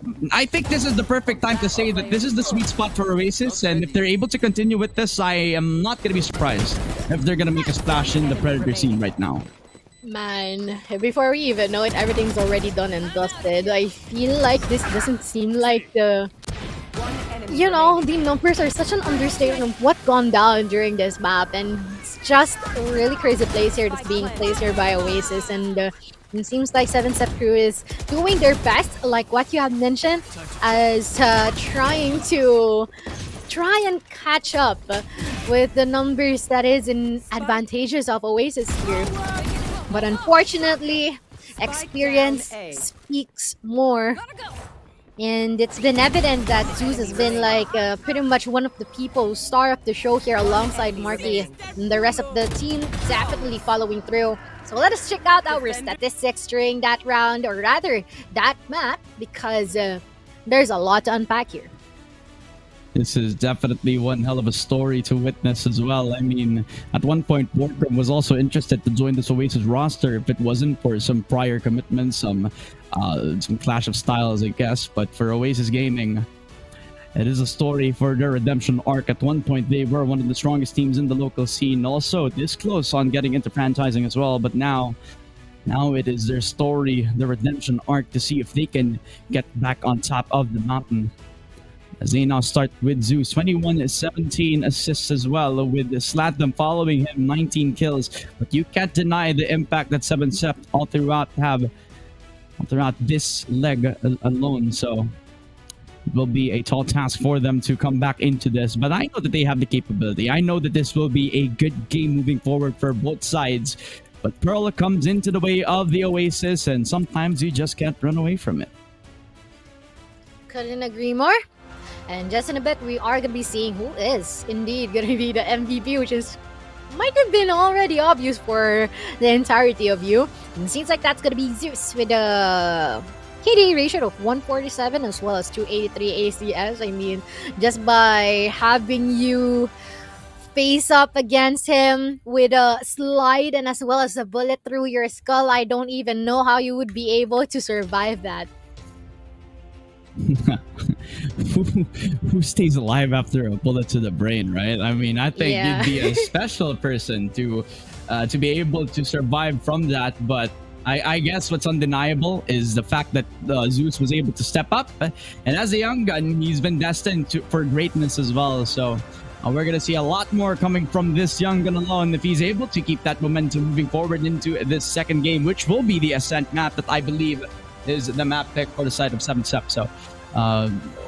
this is the perfect time to say that this is the sweet spot for Oasis, and if they're able to continue with this, I am not going to be surprised if they're going to make a splash in the Predator scene right now. Man, before we even know it, everything's already done and dusted. I feel like this doesn't seem like the... You know, the numbers are such an understatement of what gone down during this map, and it's just a really crazy plays here that's being placed here by Oasis, and it seems like 7SEP crew is doing their best, like what you have mentioned, as trying and catch up with the numbers that is in advantages of Oasis here. But unfortunately, experience speaks more. And it's been evident that Zeus has been like pretty much one of the people, star of the show here alongside Marky, and the rest of the team definitely following through. So let us check out our statistics during that round, or rather that map, because there's a lot to unpack here. This is definitely one hell of a story to witness as well. I mean, at one point, Warcraft was also interested to join this Oasis roster if it wasn't for some prior commitments, some clash of styles, I guess. But for Oasis Gaming, it is a story for their redemption arc. At one point, they were one of the strongest teams in the local scene, also this close on getting into franchising as well. But now it is their story, the redemption arc, to see if they can get back on top of the mountain. As they now start with Zeus, 21-17 assists as well, with Slatham following him, 19 kills. But you can't deny the impact that 7SEP all throughout this leg alone. So it will be a tall task for them to come back into this. But I know that they have the capability. I know that this will be a good game moving forward for both sides. But Pearl comes into the way of the Oasis, and sometimes you just can't run away from it. Couldn't agree more. And just in a bit, we are going to be seeing who is indeed going to be the MVP, which might have been already obvious for the entirety of you. And it seems like that's going to be Zeus with a KD ratio of 147 as well as 283 ACS. I mean, just by having you face up against him with a slide and as well as a bullet through your skull, I don't even know how you would be able to survive that. Who stays alive after a bullet to the brain, right? I mean, I think you'd be a special person to be able to survive from that. But I guess what's undeniable is the fact that Zeus was able to step up, and as a young gun, he's been destined for greatness as well. So we're gonna see a lot more coming from this young gun alone if he's able to keep that momentum moving forward into this second game, which will be the Ascent map that I believe is the map pick for the side of 7SEP. So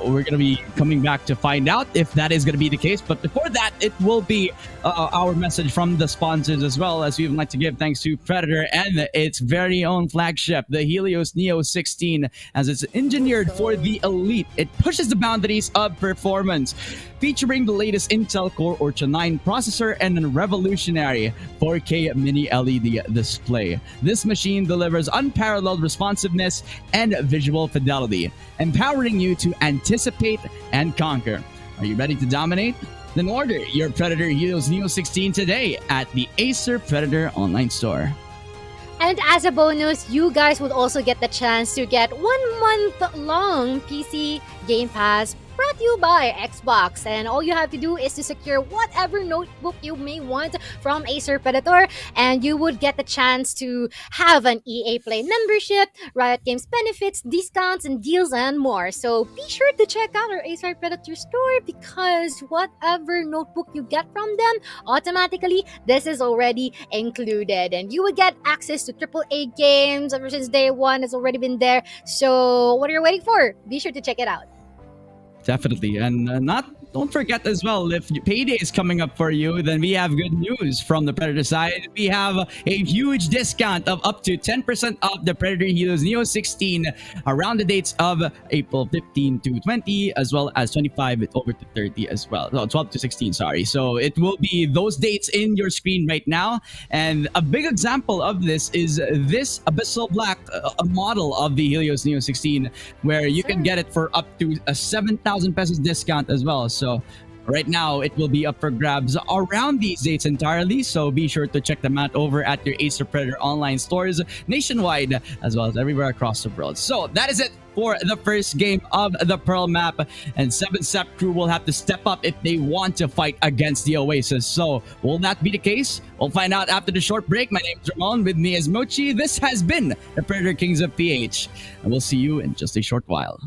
we're going to be coming back to find out if that is going to be the case. But before that, it will be our message from the sponsors as well, as we would like to give thanks to Predator and its very own flagship, the Helios Neo 16, as it's engineered for the elite. It pushes the boundaries of performance, featuring the latest Intel Core Ultra 9 processor and a revolutionary 4K mini LED display. This machine delivers unparalleled responsiveness and visual fidelity, empowering you to anticipate and conquer. Are you ready to dominate? Then order your Predator Helios Neo 16 today at the Acer Predator online store. And as a bonus, you guys would also get the chance to get 1 month long PC Game Pass brought to you by Xbox. And all you have to do is to secure whatever notebook you may want from Acer Predator, and you would get the chance to have an EA Play membership, Riot Games benefits, discounts, and deals, and more. So be sure to check out our Acer Predator store, because whatever notebook you get from them, automatically this is already included, and you would get access to AAA games ever since day one. It's already been there. So what are you waiting for? Be sure to check it out. Definitely. And don't forget as well, if payday is coming up for you, then we have good news from the Predator side. We have a huge discount of up to 10% off the Predator Heroes Neo 16 around the dates of April 15 to 20, as well as 25 over to 30 as well. No, 12 to 16, sorry. So it will be those dates in your screen right now. And a big example of this is this Abyssal Black, a model of the Helios Neo 16, where you can get it for up to a 7,000 pesos discount as well. So right now, it will be up for grabs around these dates entirely. So be sure to check them out over at your Acer Predator online stores nationwide, as well as everywhere across the world. So that is it for the first game of the Pearl map. And 7 Step crew will have to step up if they want to fight against the Oasis. So will that be the case? We'll find out after the short break. My name is Ramon. With me is Mochi. This has been the Predator Kings of PH. And we'll see you in just a short while.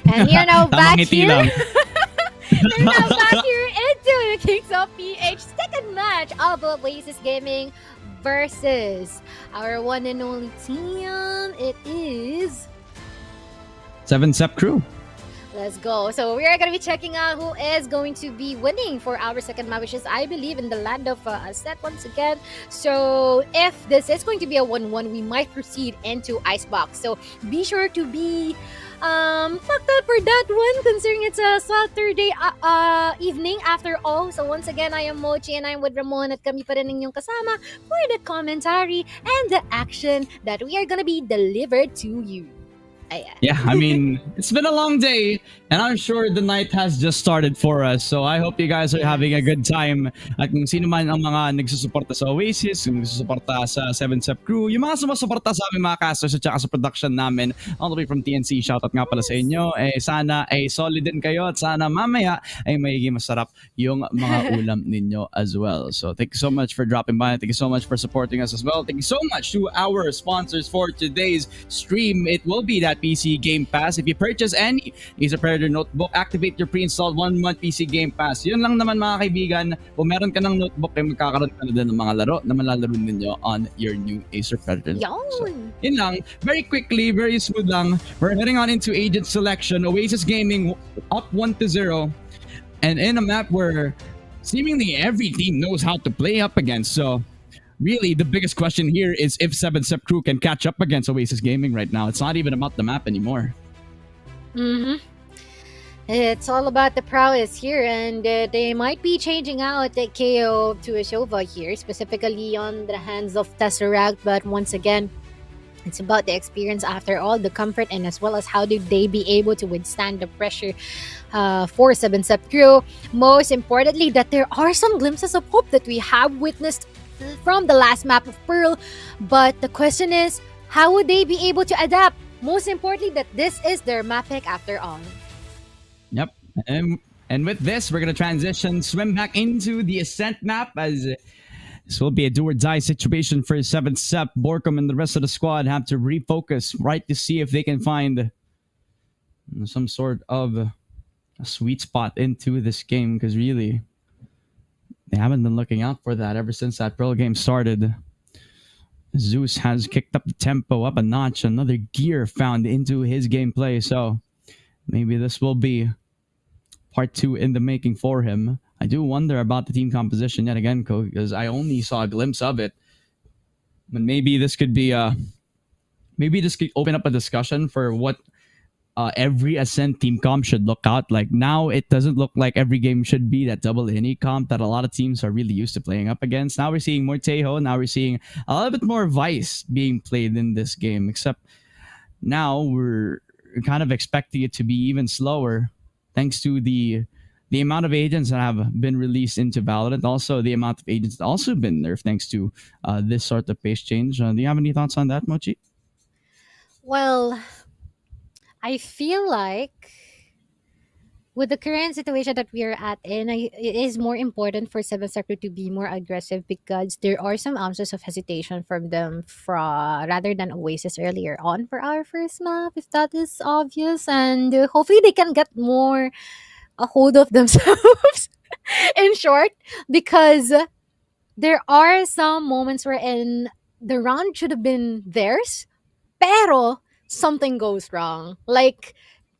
And you're now back Tamang ngiti here. lang. They're now back here into the Kings of PH second match of Oasis Gaming versus our one and only team. It is 7-Sep crew. Let's go. So we are going to be checking out who is going to be winning for our second map, which is, I believe, in the land of Set once again. So if this is going to be a 1-1, we might proceed into Icebox. So be sure to be fucked up for that one, considering it's a Saturday evening after all. So once again, I am Mochi and I'm with Ramon at kami pa rin inyong kasama for the commentary and the action that we are going to be delivered to you. Ayan. Yeah, I mean, it's been a long day, and I'm sure the night has just started for us. So I hope you guys are having a good time. At kung sino man ang mga nagsusuporta sa Oasis, yung nagsusuporta sa 7-Sep crew, yung mga sumusuporta sa aming mga casters at saka sa production namin, all the way from TNC, shoutout nga pala sa inyo. Sana ay solid din kayo at sana mamaya ay magiging masarap yung mga ulam ninyo as well. So thank you so much for dropping by. Thank you so much for supporting us as well. Thank you so much to our sponsors for today's stream. It will be that PC Game Pass. If you purchase any Acer Predator notebook, activate your pre-installed 1-month PC Game Pass. Yun lang naman mga kaibigan. Kung meron ka ng notebook, ay magkakaroon ka na din ng mga laro na malalaro ninyo on your new Acer Predator. So, yun lang. Very quickly, very smooth lang. We're heading on into agent selection. Oasis Gaming up 1-0. And in a map where seemingly every team knows how to play up against. So really, the biggest question here is if 7-Sep crew can catch up against Oasis Gaming right now. It's not even about the map anymore. It's all about the prowess here, and they might be changing out the KO to Ashova here, specifically on the hands of Tesseract. But once again, it's about the experience after all, the comfort, and as well as how do they be able to withstand the pressure for 7-Sep crew. Most importantly, that there are some glimpses of hope that we have witnessed from the last map of Pearl, but the question is, how would they be able to adapt? Most importantly, that this is their map pick after all. Yep. And with this, we're going to transition, swim back into the Ascent map, as this will be a do-or-die situation for 7-Sep. Borkum and the rest of the squad have to refocus, right, to see if they can find some sort of a sweet spot into this game, because really, they haven't been looking out for that ever since that Pearl game started. Zeus has kicked up the tempo up a notch, another gear found into his gameplay. So maybe this will be part 2 in the making for him. I do wonder about the team composition yet again, because I only saw a glimpse of it. But maybe this could be maybe this could open up a discussion for what every Ascent team comp should look out like. Now it doesn't look like every game should be that double innie comp that a lot of teams are really used to playing up against. Now we're seeing more Tejo. Now we're seeing a little bit more Vice being played in this game, except now we're kind of expecting it to be even slower thanks to the amount of agents that have been released into Valorant. Also, the amount of agents that also been nerfed thanks to this sort of pace change. Do you have any thoughts on that, Mochi? Well, I feel like with the current situation that we are at in, it is more important for 7-Sep to be more aggressive, because there are some ounces of hesitation from them rather than Oasis earlier on for our first map, if that is obvious. And hopefully they can get more a hold of themselves, in short, because there are some moments wherein the round should have been theirs, pero something goes wrong. Like,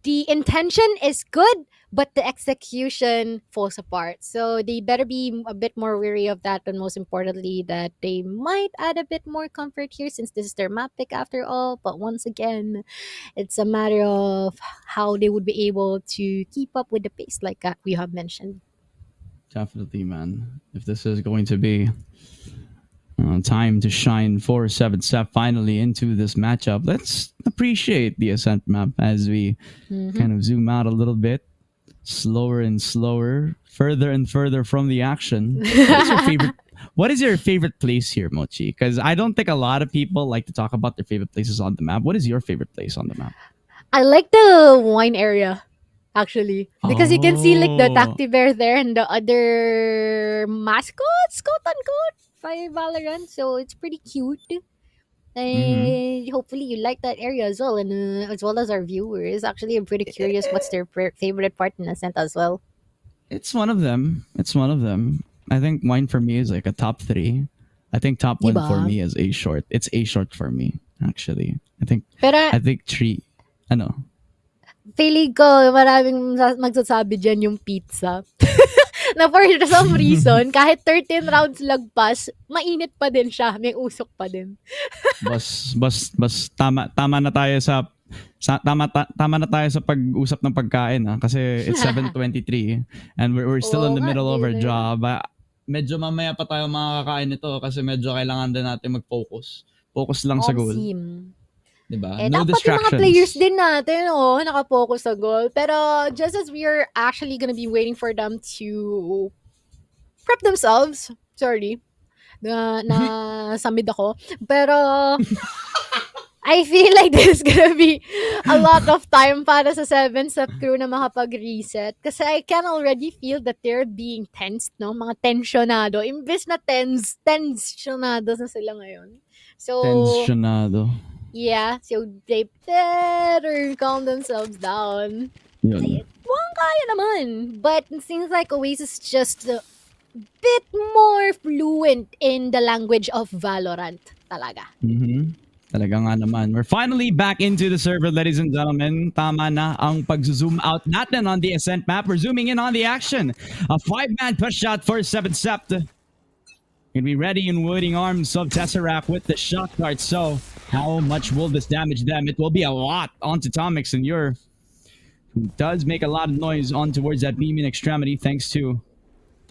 the intention is good, but the execution falls apart. So they better be a bit more wary of that, and most importantly, that they might add a bit more comfort here, since this is their map pick after all. But once again, it's a matter of how they would be able to keep up with the pace, like we have mentioned. Definitely, man. If this is going to be time to shine for 7-Sep finally into this matchup, let's appreciate the Ascent map as we kind of zoom out a little bit, slower and slower, further and further from the action. What is your favorite place here, Mochi? Because I don't think a lot of people like to talk about their favorite places on the map. What is your favorite place on the map? I like the wine area, actually, because you can see like the Tacti Bear there and the other mascots, quote unquote, by Valorant. So it's pretty cute. And hopefully you like that area as well, and as well as our viewers. Actually, I'm pretty curious what's their favorite part in Ascent as well. It's one of them. It's one of them. I think mine for me is like a top 3. I think top 1 for Diba? me is A short. It's A short for me, actually. Pero I think 3. Ano? feeling ko maraming magsasabi dyan yung pizza. Na for some reason, kahit 13 rounds lagpas, mainit pa din siya. May usok pa din. Bas tama na tayo tama na tayo sa pag-usap ng pagkain kasi it's 7:23 and we're still in the middle of our job. Medyo mamaya pa tayo makakakain nito kasi medyo kailangan din natin mag-focus. Focus lang sa goal. Diba? No Dapat yung mga distractions. players din natin, nakapokus sa goal. Pero just as we are actually gonna be waiting for them to prep themselves, sorry, na samid ako. Pero I feel like there's gonna be a lot of time para sa 7-step crew na makapag-reset. Kasi I can already feel that they're being tensed, no? Mga tensionado. Imbes na tensionado na sila ngayon. So, Tensionado. yeah, so they better calm themselves down. Yun. Mukhang kaya naman. But it seems like Oasis just a bit more fluent in the language of Valorant talaga. Talaga nga naman. We're finally back into the server, ladies and gentlemen. Tama na ang pag-zoom out natin on the Ascent map. We're zooming in on the action. A 5-man push shot for 7-Sept. Gonna be ready in waiting arms of Tesseract with the shot dart. So, how much will this damage them? It will be a lot onto Tomix and Ur, who does make a lot of noise on towards that beam in extremity thanks to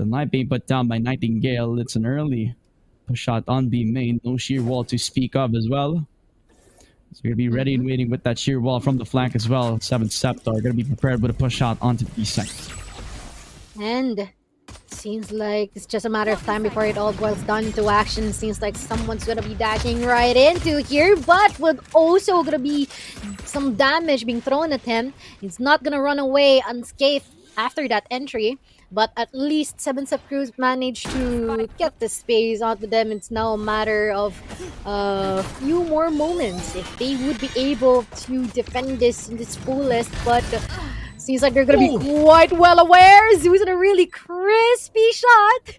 the knife being put down by Nightingale. It's an early push shot on B main. No sheer wall to speak of as well. So we're gonna be ready and waiting with that sheer wall from the flank as well. 7-Sept are gonna be prepared with a push shot onto B site. And seems like it's just a matter of time before it all boils down into action. Seems like someone's gonna be dashing right into here, but with also gonna be some damage being thrown at him. He's not gonna run away unscathed after that entry, but at least 7-Step crews managed to get the space onto them. It's now a matter of a few more moments if they would be able to defend this in this fullest, but seems like they're gonna be quite well aware. Zeus in a really crispy shot.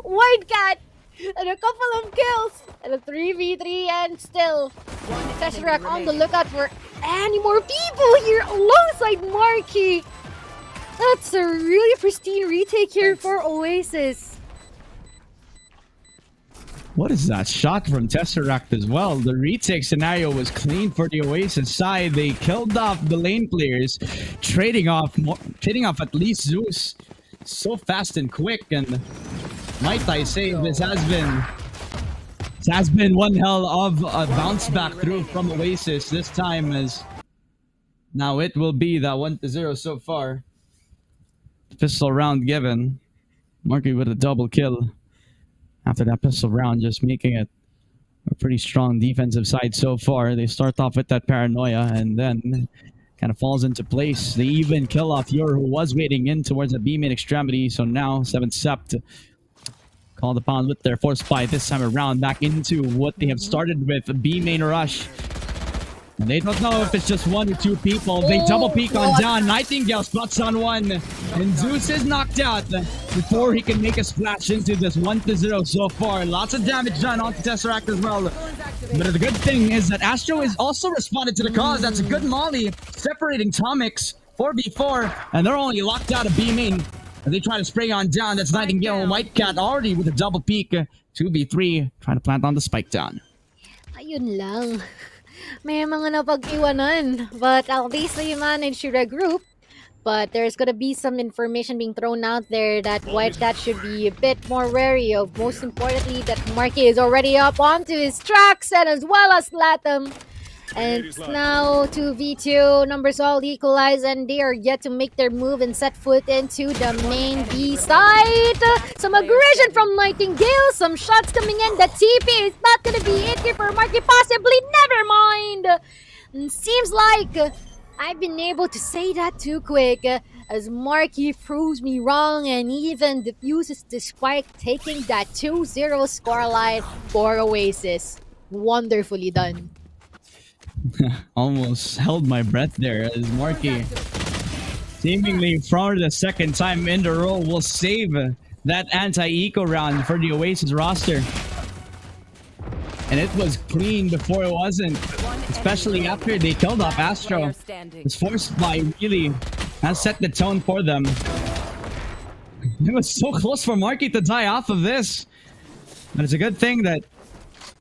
White Cat and a couple of kills and a 3v3, and still Tesseract on the lookout for any more people here alongside Marky. That's a really pristine retake here for Oasis. What is that shot from Tesseract as well? The retake scenario was clean for the Oasis side. They killed off the lane players, trading off at least Zeus so fast and quick. And might I say this has been one hell of a bounce back through from Oasis this time, as now it will be that 1-0 so far. Pistol round given. Marky with a double kill. After that pistol round, just making it a pretty strong defensive side so far. They start off with that paranoia and then kind of falls into place. They even kill off Yor, who was waiting in towards the B main extremity. So now 7-Sept called upon with their force spy this time around back into what they have started with, a B main rush. And they don't know if it's just 1 or 2 people. They double peek on down. Nightingale spots on one. And Zeus is knocked out before he can make a splash into this 1-0 so far. Lots of damage done onto Tesseract as well. But the good thing is that Astro is also responded to the cause. That's a good molly separating Tomix 4v4. And they're only locked out of B main. And they try to spray on down. That's Nightingale and White Cat already with a double peek. 2v3 trying to plant on the spike down. Ayun lang. May mga napag-iwanan, but at least they managed to regroup. But there's gonna be some information being thrown out there that White Cat should be a bit more wary of. Most importantly, that Marky is already up onto his tracks, and as well as Latham. And it's now 2v2, numbers all equalized, and they are yet to make their move and set foot into the main B side. Some aggression from Nightingale, some shots coming in. The TP is not gonna be it here for Marky, possibly, never mind. Seems like I've been able to say that too quick, as Marky proves me wrong and even defuses the spike, taking that 2-0 scoreline for Oasis. Wonderfully done. Almost held my breath there as Marky, seemingly for the second time in a row, will save that anti-eco round for the Oasis roster. And it was clean before it wasn't, especially after they killed off Astro. This force supply really has set the tone for them. It was so close for Marky to die off of this. But it's a good thing that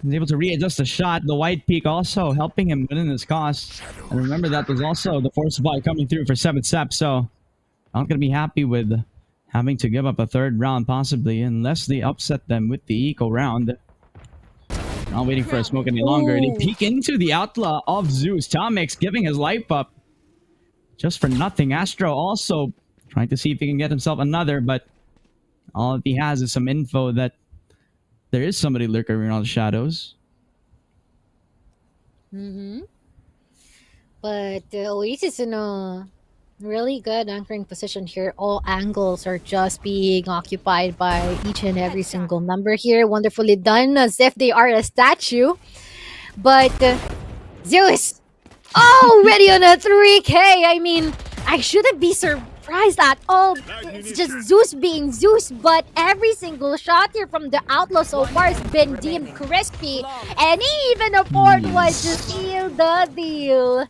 he was able to readjust the shot. The white peak also helping him within his cost. And remember, that was also the force supply coming through for 7 Sep. So not going to be happy with having to give up a third round possibly, unless they upset them with the eco round. Not waiting for a smoke any longer. They peek into the outlaw of Zeus. Tomix giving his life up just for nothing. Astro also trying to see if he can get himself another, but all that he has is some info that there is somebody lurking around the shadows. But Oasis in a really good anchoring position here. All angles are just being occupied by each and every single member here. Wonderfully done, as if they are a statue. But Zeus already on a 3K. I mean, I shouldn't be surprised at all. It's just Zeus being Zeus, but every single shot here from the outlaw so far has been deemed crispy, and he even afford was to seal the deal.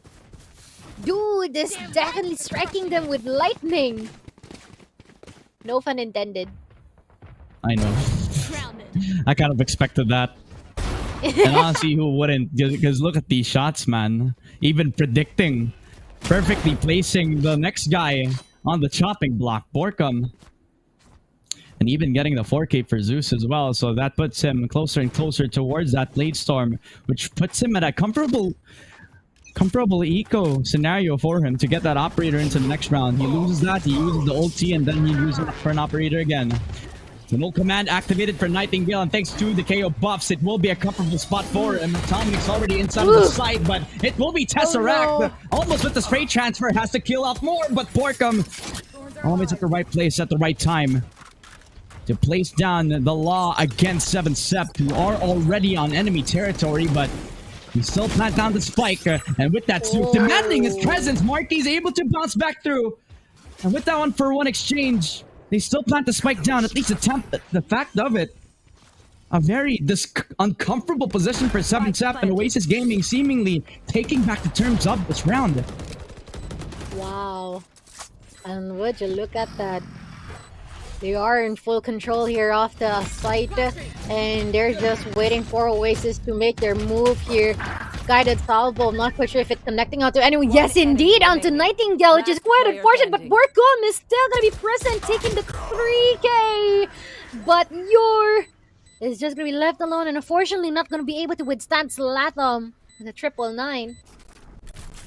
Dude is definitely striking them with lightning. No fun intended. I know. I kind of expected that. And honestly, who wouldn't? Because look at these shots, man. Even predicting, perfectly placing the next guy on the chopping block, Borkum. And even getting the 4K for Zeus as well. So that puts him closer and closer towards that Blade Storm, which puts him at a comfortable eco scenario for him to get that operator into the next round. He loses that, he uses the ulti, and then he uses it for an operator again. The null command activated for Nightingale, and thanks to the KO buffs, it will be a comfortable spot for him. Tommy's already inside of the site, but it will be Tesseract. Oh, no. Almost with the straight transfer, has to kill off more, but Borkum always at the right place at the right time to place down the law against 7 Sep, who are already on enemy territory, but he still plant down the spike, and with that suit demanding his presence, Marky's able to bounce back through. And with that 1-for-1 exchange, they still plant the spike down, at least attempt the fact of it. A very uncomfortable position for 7 Sep, and Oasis Gaming seemingly taking back the terms of this round. Wow. And would you look at that? They are in full control here off the site, and they're just waiting for Oasis to make their move here. Guided salvo, I'm not quite sure if it's connecting out to anyone. Yes, indeed, onto Nightingale, which is quite unfortunate, but Borkum is still gonna be present, taking the 3K. But Yor is just gonna be left alone, and unfortunately not gonna be able to withstand Slatham with a 999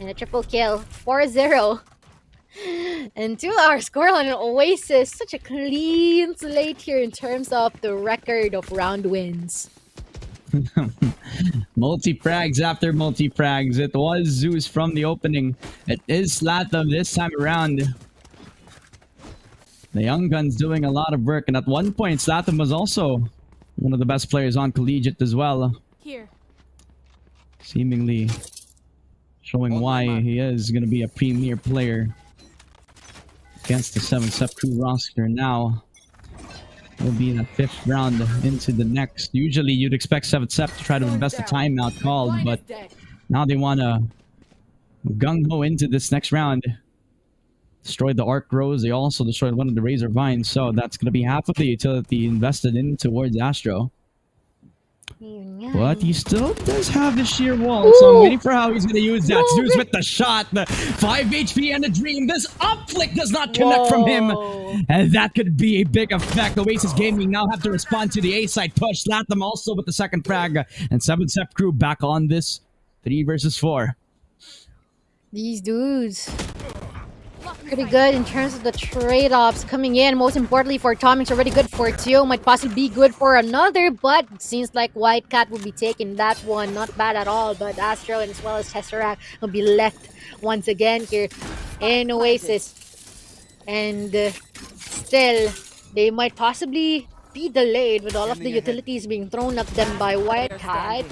and a triple kill, 4-0. And 2 hour scoreline on Oasis. Such a clean slate here in terms of the record of round wins. Multi-frags after multi-frags. It was Zeus from the opening. It is Slatham this time around. The young gun's doing a lot of work, and at one point Slatham was also one of the best players on Collegiate as well. Here. Seemingly showing why he is going to be a premier player against the 7 Sep crew roster. Now we'll be in the 5th round into the next. Usually you'd expect 7 Sep to try to invest a timeout called, but now they want to gung-ho into this next round. Destroyed the Arc Rose. They also destroyed one of the Razor Vines, so that's going to be half of the utility invested in towards Astro. But he still does have the sheer wall, so I'm waiting for how he's going to use that. Zeus with the shot, the 5 HP and a dream. This up flick does not connect from him, and that could be a big effect. Oasis Gaming now have to respond to the A side push. Slatham also with the second frag, and 7 Sep crew back on this 3 versus 4. These dudes pretty good in terms of the trade-offs coming in. Most importantly for Tom, it's already good for Tio. Might possibly be good for another, but it seems like White Cat will be taking that one. Not bad at all, but Astro and as well as Tesseract will be left once again here in Oasis. And still, they might possibly be delayed with all of the utilities being thrown at them by White Cat.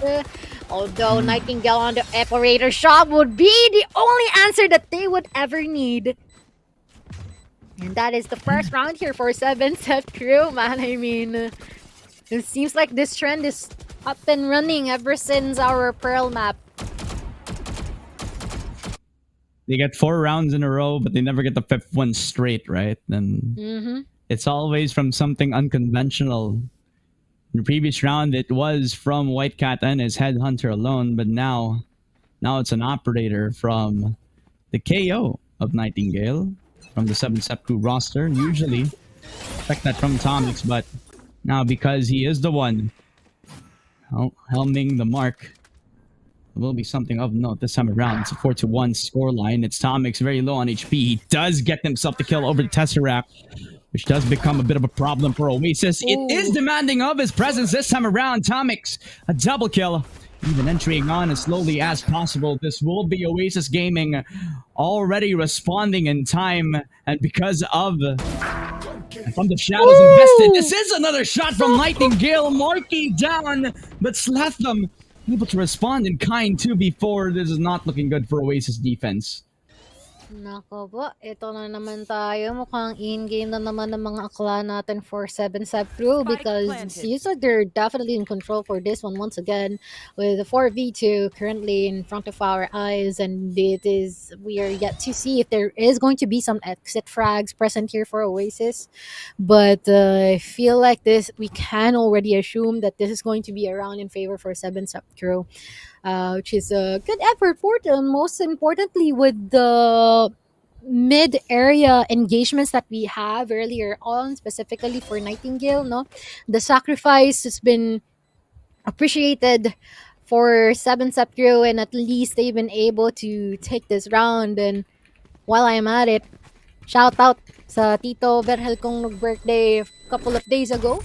Although Nightingale on the operator shop would be the only answer that they would ever need. And that is the first round here for 7-set crew, man. I mean, it seems like this trend is up and running ever since our Pearl map. They get 4 rounds in a row, but they never get the 5th one straight, right? And it's always from something unconventional. In the previous round, it was from White Cat and his headhunter alone, but now it's an operator from the KO of Nightingale, from the 7-Step crew roster. Usually expect that from Tomix, but now because he is the one helming the mark, it will be something of note this time around. It's a 4-1 scoreline. It's Tomix very low on HP. He does get himself the kill over the Tesseract, which does become a bit of a problem for Oasis. It is demanding of his presence this time around. Tomix, a double kill. Even entering on as slowly as possible. This will be Oasis Gaming already responding in time. And because of from the shadows invested, this is another shot from Nightingale. Marky down, but Slatham able to respond in kind too before. This is not looking good for Oasis defense. Nako po, ito na naman tayo. Mukhang in-game na naman ng mga akla natin for 7-Step crew because it seems like they're definitely in control for this one once again with the 4v2 currently in front of our eyes, and we are yet to see if there is going to be some exit frags present here for Oasis, but I feel like we can already assume that this is going to be a round in favor for 7-Step crew. Which is a good effort for them. Most importantly, with the mid-area engagements that we have earlier on, specifically for Nightingale, no, the sacrifice has been appreciated for 7-Step crew, and at least they've been able to take this round. And while I'm at it, shout out sa Tito Berhel kong nag-birthday a couple of days ago.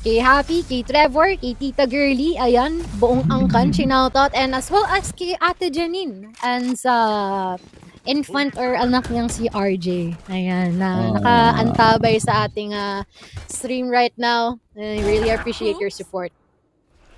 Kay Happy, kay Trevor, kay Tita Girly, ayan, buong angkan, sinautot, and as well as kay Ate Janine, and sa infant or anak niyang si RJ. Ayan, naka-antabay sa ating stream right now. I really appreciate your support.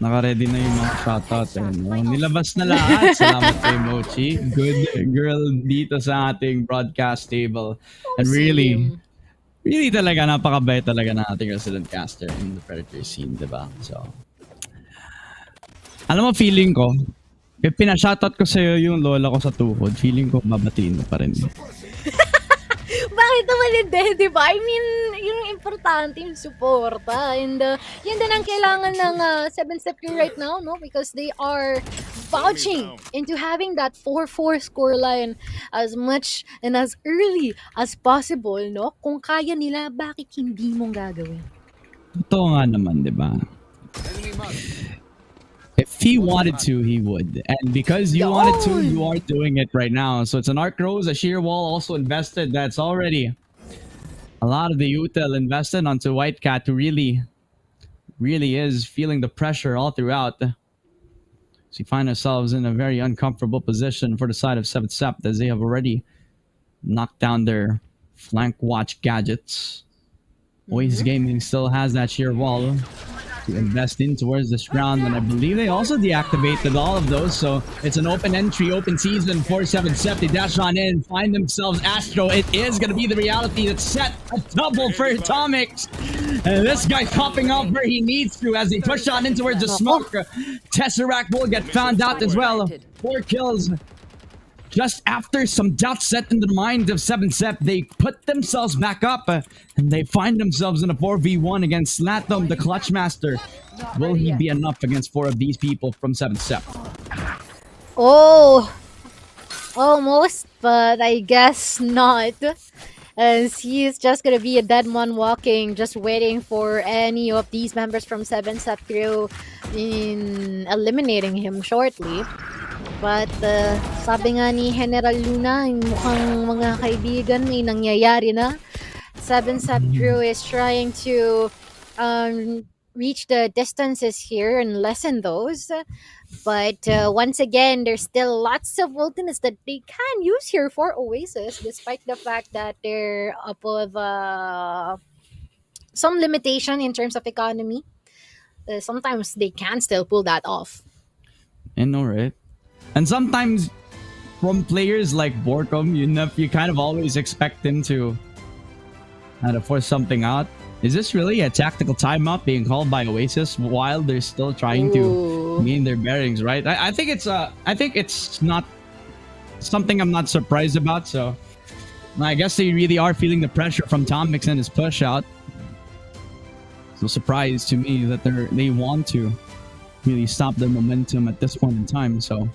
Naka-ready na yung mga shoutout. Nilabas na lahat. Salamat kay Mochi. Good girl dito sa ating broadcast table. And really talaga, napakabait talaga na ating resident caster in the Predator scene, diba? So, alam mo, feeling ko, if pinashoutout ko sa'yo yung lola ko sa tuhod, feeling ko babatiin mo pa rin. Bakit naman hindi, di ba? I mean, yung importante yung suporta. And yun din ang kailangan ng 7-Step crew right now, no? Because they are vouching into having that 4-4 scoreline as much and as early as possible, no? Kung kaya nila, bakit hindi mong gagawin? Totoo nga naman, di ba? If he wanted to, he would. And because you wanted to, you are doing it right now. So it's an Arc Rose, a Sheer Wall also invested. That's already a lot of the util invested onto White Cat, who really is feeling the pressure all throughout. So we find ourselves in a very uncomfortable position for the side of 7-Step, as they have already knocked down their flank watch gadgets. Oasis Gaming still has that Sheer Wall to invest in towards this round, and I believe they also deactivated all of those, so it's an open entry, open season for 7-Step. They dash on in, find themselves Astro. It is going to be the reality that's set. A double for Atomics, and this guy popping up where he needs to as they push on in towards the smoke. Tesseract will get found out as well. 4 kills. Just after some doubt set into the mind of 7-Step, they put themselves back up and they find themselves in a 4v1 against Slatham, the Clutch Master. Will he be enough against 4 of these people from 7-Step? Oh, almost, but I guess not. As he is just gonna be a dead man walking, just waiting for any of these members from 7-Step crew in eliminating him shortly. But sabi nga ni General Luna, mukhang mga kaibigan may nangyayari na. 7-Step crew is trying to reach the distances here and lessen those. But once again, there's still lots of ultimates that they can use here for Oasis, despite the fact that they're up with some limitation in terms of economy. Sometimes they can still pull that off. I know, right? And sometimes from players like Borkum, you kind of always expect them to kind of force something out. Is this really a tactical timeout being called by Oasis while they're still trying to gain their bearings? Right? I think it's not something I'm not surprised about. So I guess they really are feeling the pressure from Tomix and his push out. So surprised to me that they want to really stop their momentum at this point in time. So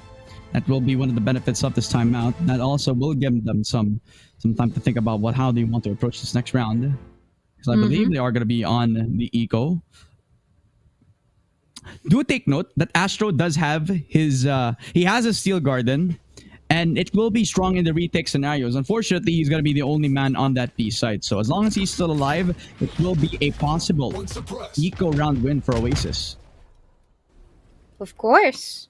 that will be one of the benefits of this timeout. That also will give them some time to think about how they want to approach this next round. Because I believe they are going to be on the eco. Do take note that Astro does have he has a Steel Garden, and it will be strong in the retake scenarios. Unfortunately, he's going to be the only man on that B side. So as long as he's still alive, it will be a possible eco round win for Oasis. Of course.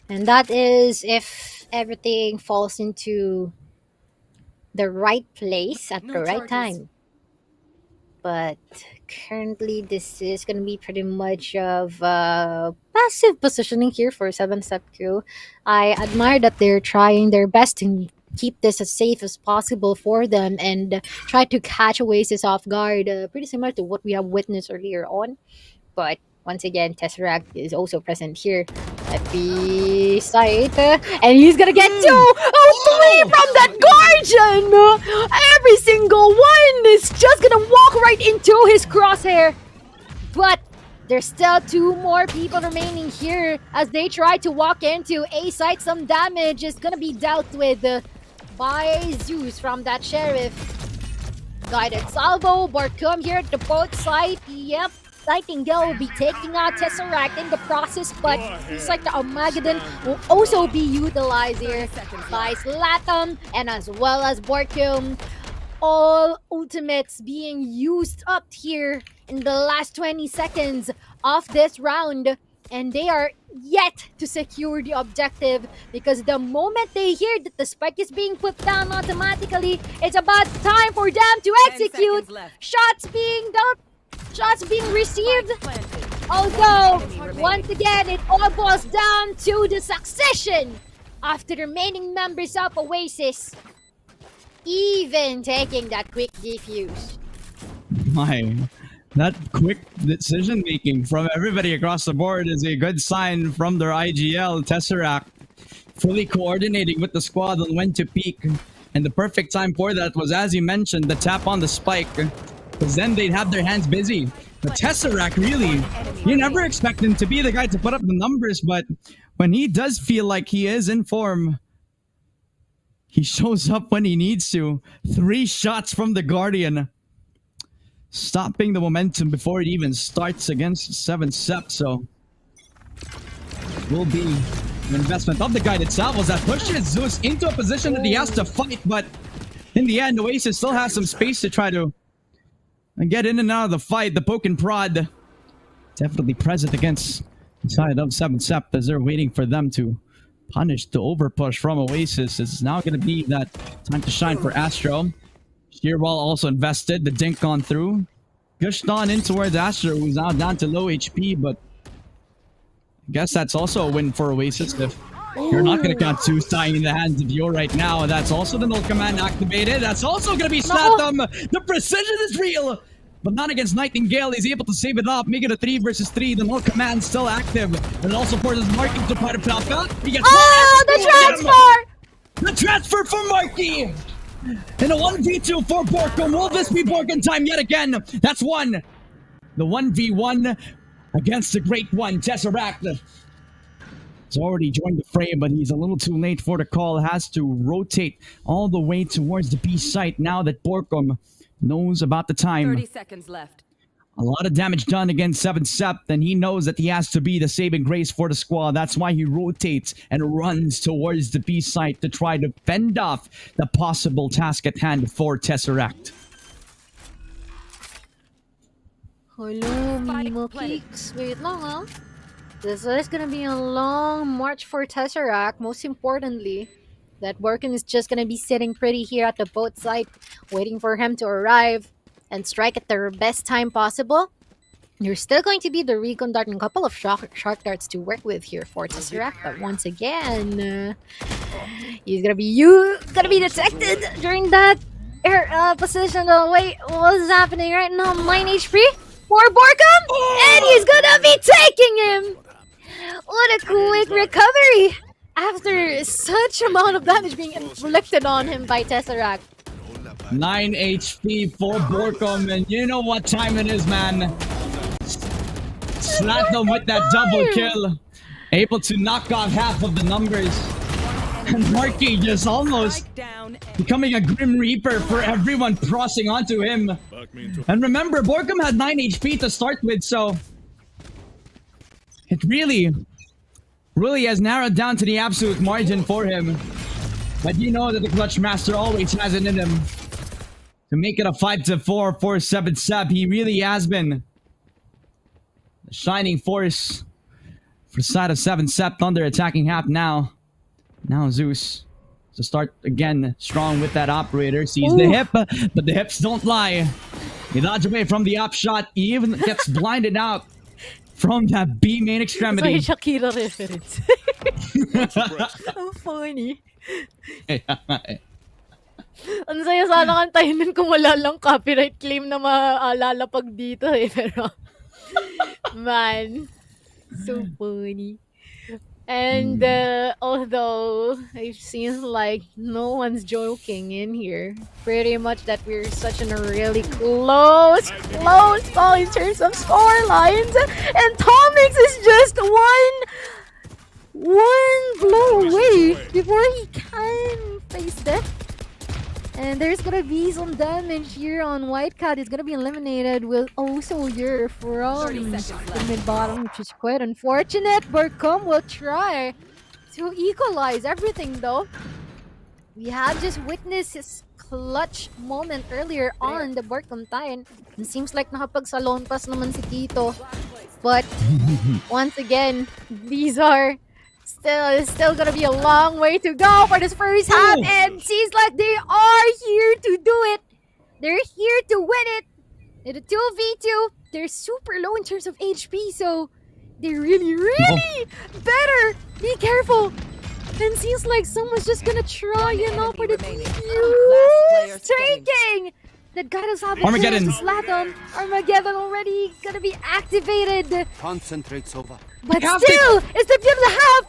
And that is if everything falls into the right place at the right time. But currently, this is going to be pretty much of passive positioning here for 7-Step crew. I admire that they're trying their best to keep this as safe as possible for them and try to catch Oasis off guard, pretty similar to what we have witnessed earlier on. But once again, Tesseract is also present here at the site. And he's gonna get two! Three from that Guardian! Every single one is just gonna walk right into his crosshair. But there's still two more people remaining here as they try to walk into A site. Some damage is gonna be dealt with by Zeus from that Sheriff. Guided salvo, Barkum here at the boat site. Yep. Nightingale will be taking out Tesseract in the process, but it's like the Armageddon will also be utilized here by Slatum and as well as Borkum. All ultimates being used up here in the last 20 seconds of this round, and they are yet to secure the objective because the moment they hear that the spike is being put down automatically, it's about time for them to execute. Shots being dealt. Shots being received. Although, once again, it all boils down to the succession of the remaining members of Oasis. Even taking that quick defuse. That quick decision making from everybody across the board is a good sign from their IGL. Tesseract fully coordinating with the squad on when to peak. And the perfect time for that was, as you mentioned, the tap on the spike. Because then they'd have their hands busy. But Tesseract, really, you never expect him to be the guy to put up the numbers, but when he does feel like he is in form, he shows up when he needs to. 3 shots from the Guardian, stopping the momentum before it even starts against 7-Step. So it will be an investment of the Guided Salvos that pushes Zeus into a position that he has to fight, but in the end, Oasis still has some space to try to and get in and out of the fight. The poke and prod definitely present against the side of 7-Step as they're waiting for them to punish the overpush from Oasis. It's now going to be that time to shine for Astro. Shearwall also invested. The dink gone through. Pushed on in towards Astro, who's now down to low HP, but I guess that's also a win for Oasis. If you're not going to count Zeus dying in the hands of Yo right now. That's also the null command activated. That's also going to be Slatum. The precision is real, but not against Nightingale. He's able to save it up, make it a 3 versus 3. The null command still active. And also forces Marky to try to pop out. He gets the transfer! The transfer for Marky! In a 1v2 for Borkum. Will this be Borkum time yet again? That's one. The 1v1 against the great one, Tesseract. He's already joined the frame, but he's a little too late for the call. Has to rotate all the way towards the B site now that Borkum knows about the time. 30 seconds left. A lot of damage done against 7-Step, and he knows that he has to be the saving grace for the squad. That's why he rotates and runs towards the B site to try to fend off the possible task at hand for Tesseract. Hello, Mimo Kicks. Wait lang, This is gonna be a long march for Tesseract. Most importantly, that Borkum is just gonna be sitting pretty here at the boat site, waiting for him to arrive and strike at the best time possible. There's still going to be the recon dart and a couple of shark darts to work with here for Tesseract. But once again, he's gonna be detected during that position. Oh, wait, what's happening right now? 9 HP for Borkum, and he's gonna be taking him. What a quick recovery after such amount of damage being inflicted on him by Tesseract. 9 HP for Borkum, and you know what time it is, man. Slap them with that double kill. Able to knock off half of the numbers. And Marky just almost becoming a Grim Reaper for everyone crossing onto him. And remember, Borkum had 9 HP to start with, so it really has narrowed down to the absolute margin for him. But you know that the Clutch Master always has it in him to make it a 5-4 for 7-Sep. He really has been the shining force for the side of 7-Sep. Thunder attacking half now. Now Zeus to start again strong with that operator. Sees the hip, but the hips don't lie. He dodges away from the up shot. He even gets blinded out from that B main extremity. Sorry, Shakira reference. Ang funny. Ang saya sana kantahin nun kung wala lang copyright claim na maalala pag dito eh. Pero, man, so funny. And although it seems like no one's joking in here, pretty much that we're such in a really close call in terms of score lines, and Tomix is just one blow away before he can face death. And there's gonna be some damage here on Whitecat. He's gonna be eliminated with also your from the mid bottom, which is quite unfortunate. Borkum will try to equalize everything though. We have just witnessed his clutch moment earlier on the Borkum Titan. It seems like nakapagsalon pass naman si Tito. But once again, these are still gonna be a long way to go for this first half, and seems like they are here to do it. They're here to win it. In a 2v2, they're super low in terms of HP, so they're really better. Be careful. And seems like someone's just gonna try, for the defuse. Taking! That guy does have Armageddon. Slatum. Armageddon already gonna be activated. Concentrate's over. But still, it's the end of the half.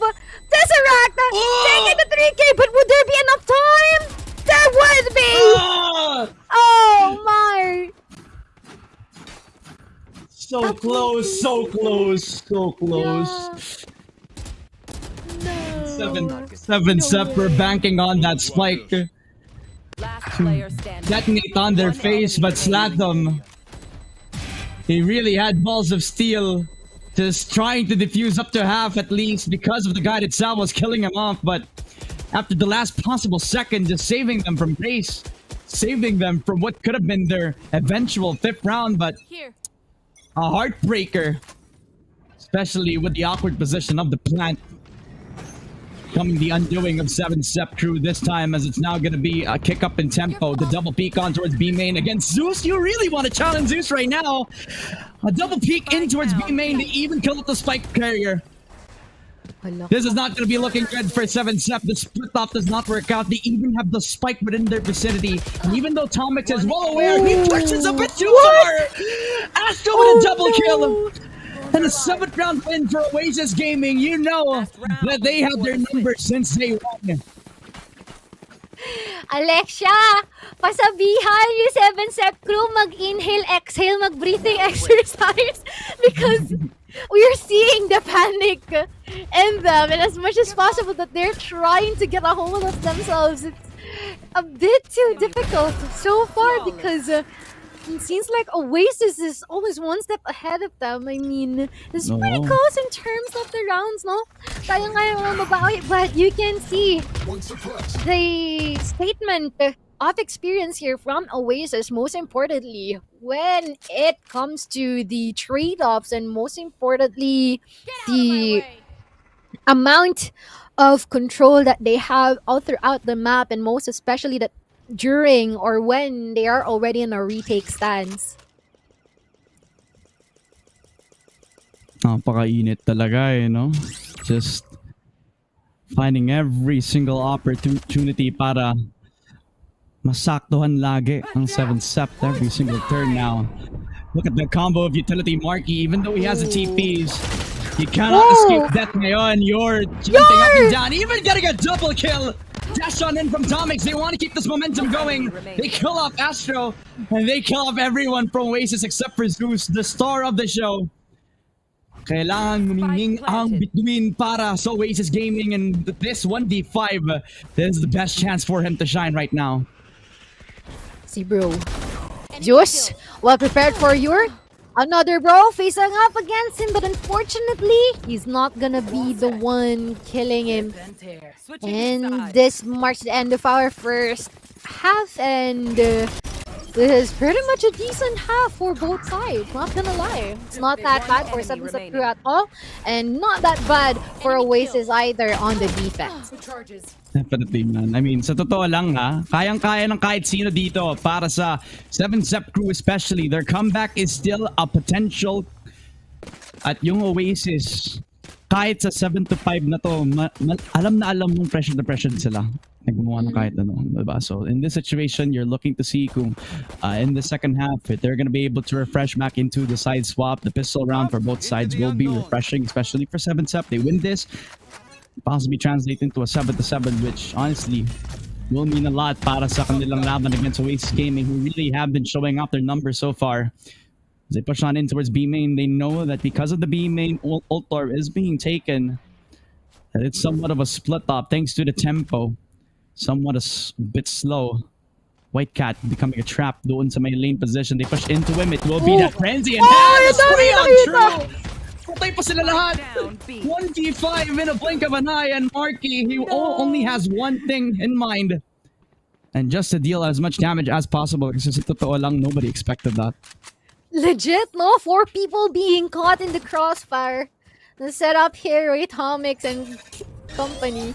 Tesseract taking the 3K, but would there be enough time? There would be! Oh my! So close, so close, so close. No. 7-Sep were banking on that spike to detonate on their face, but Slatum, he really had balls of steel, just trying to defuse up to half at least because of the guide itself was killing him off. But after the last possible second, just saving them from pace, saving them from what could have been their eventual 5th round, but a heartbreaker, especially with the awkward position of the plant. Coming the undoing of 7-Sep crew this time, as it's now going to be a kick up in tempo. The double peek on towards B main against Zeus. You really want to challenge Zeus right now. A double peek in towards B main to even kill with the spike carrier. This is not going to be looking good for 7-Sep. The split off does not work out. They even have the spike within their vicinity. And even though Tomix is well aware, he pushes a bit too far. Astro with a double kill. And a 7th round win for Oasis Gaming. You know that they have their numbers since day one. Alexia, pasabihan yung 7-Sep crew mag-inhale, exhale, mag-breathing exercise because we're seeing the panic in them, and as much as possible that they're trying to get a hold of themselves, it's a bit too difficult so far because it seems like Oasis is always one step ahead of them. I mean, it's pretty close in terms of the rounds, no? Kaya mabawi, but you can see the statement of experience here from Oasis, most importantly, when it comes to the trade-offs and most importantly, the amount of control that they have all throughout the map, and most especially that during or when they are already in a retake stance. Napakainit talaga eh, no? Just finding every single opportunity para masaktuhan lagi ang 7th Sept every single turn now. Look at the combo of utility Marky. Even though he has the TPs, he cannot escape death ngayon. You're jumping up and down, even getting a double kill. Dash on in from Tomix. They want to keep this momentum going. They kill off Astro, and they kill off everyone from Oasis except for Zeus, the star of the show. Kailangan huminging ang bituin para sa Oasis Gaming, and this 1v5, this is the best chance for him to shine right now. See, bro. Zeus, well prepared for your another bro facing up against him, but unfortunately, he's not gonna be the one killing him. And this marks the end of our first half, and this is pretty much a decent half for both sides, not gonna lie. It's not that bad for 7 Sept crew at all, and not that bad for Oasis either on the defense. Definitely, man. I mean, sa totoo lang ha, kayang-kaya ng kahit sino dito para sa 7 Sept crew especially. Their comeback is still a potential. At yung Oasis, kahit sa 7-5 na to, alam na alam mong pressure na pressure sila. Naggumawa ng kahit ano, diba? So in this situation, you're looking to see kung in the second half, if they're gonna be able to refresh back into the side swap. The pistol round for both sides will be refreshing, especially for 7 Sept. They win this, possibly translate into a 7-7, which honestly will mean a lot para sa kanilang laban against Oasis Gaming, who really have been showing off their numbers so far. As they push on in towards B main, they know that because of the B main ult orb is being taken, that it's somewhat of a split up thanks to the tempo. Somewhat a bit slow. White Cat becoming a trap doon sa may lane position. They push into him. It will be that frenzy, and the spray on True. Patay pa sila lahat. 1v5 in a blink of an eye, and Marky, he only has one thing in mind, and just to deal as much damage as possible. Kasi sa totoo lang, nobody expected that. Legit, no? 4 people being caught in the crossfire. The setup here with Tomix and company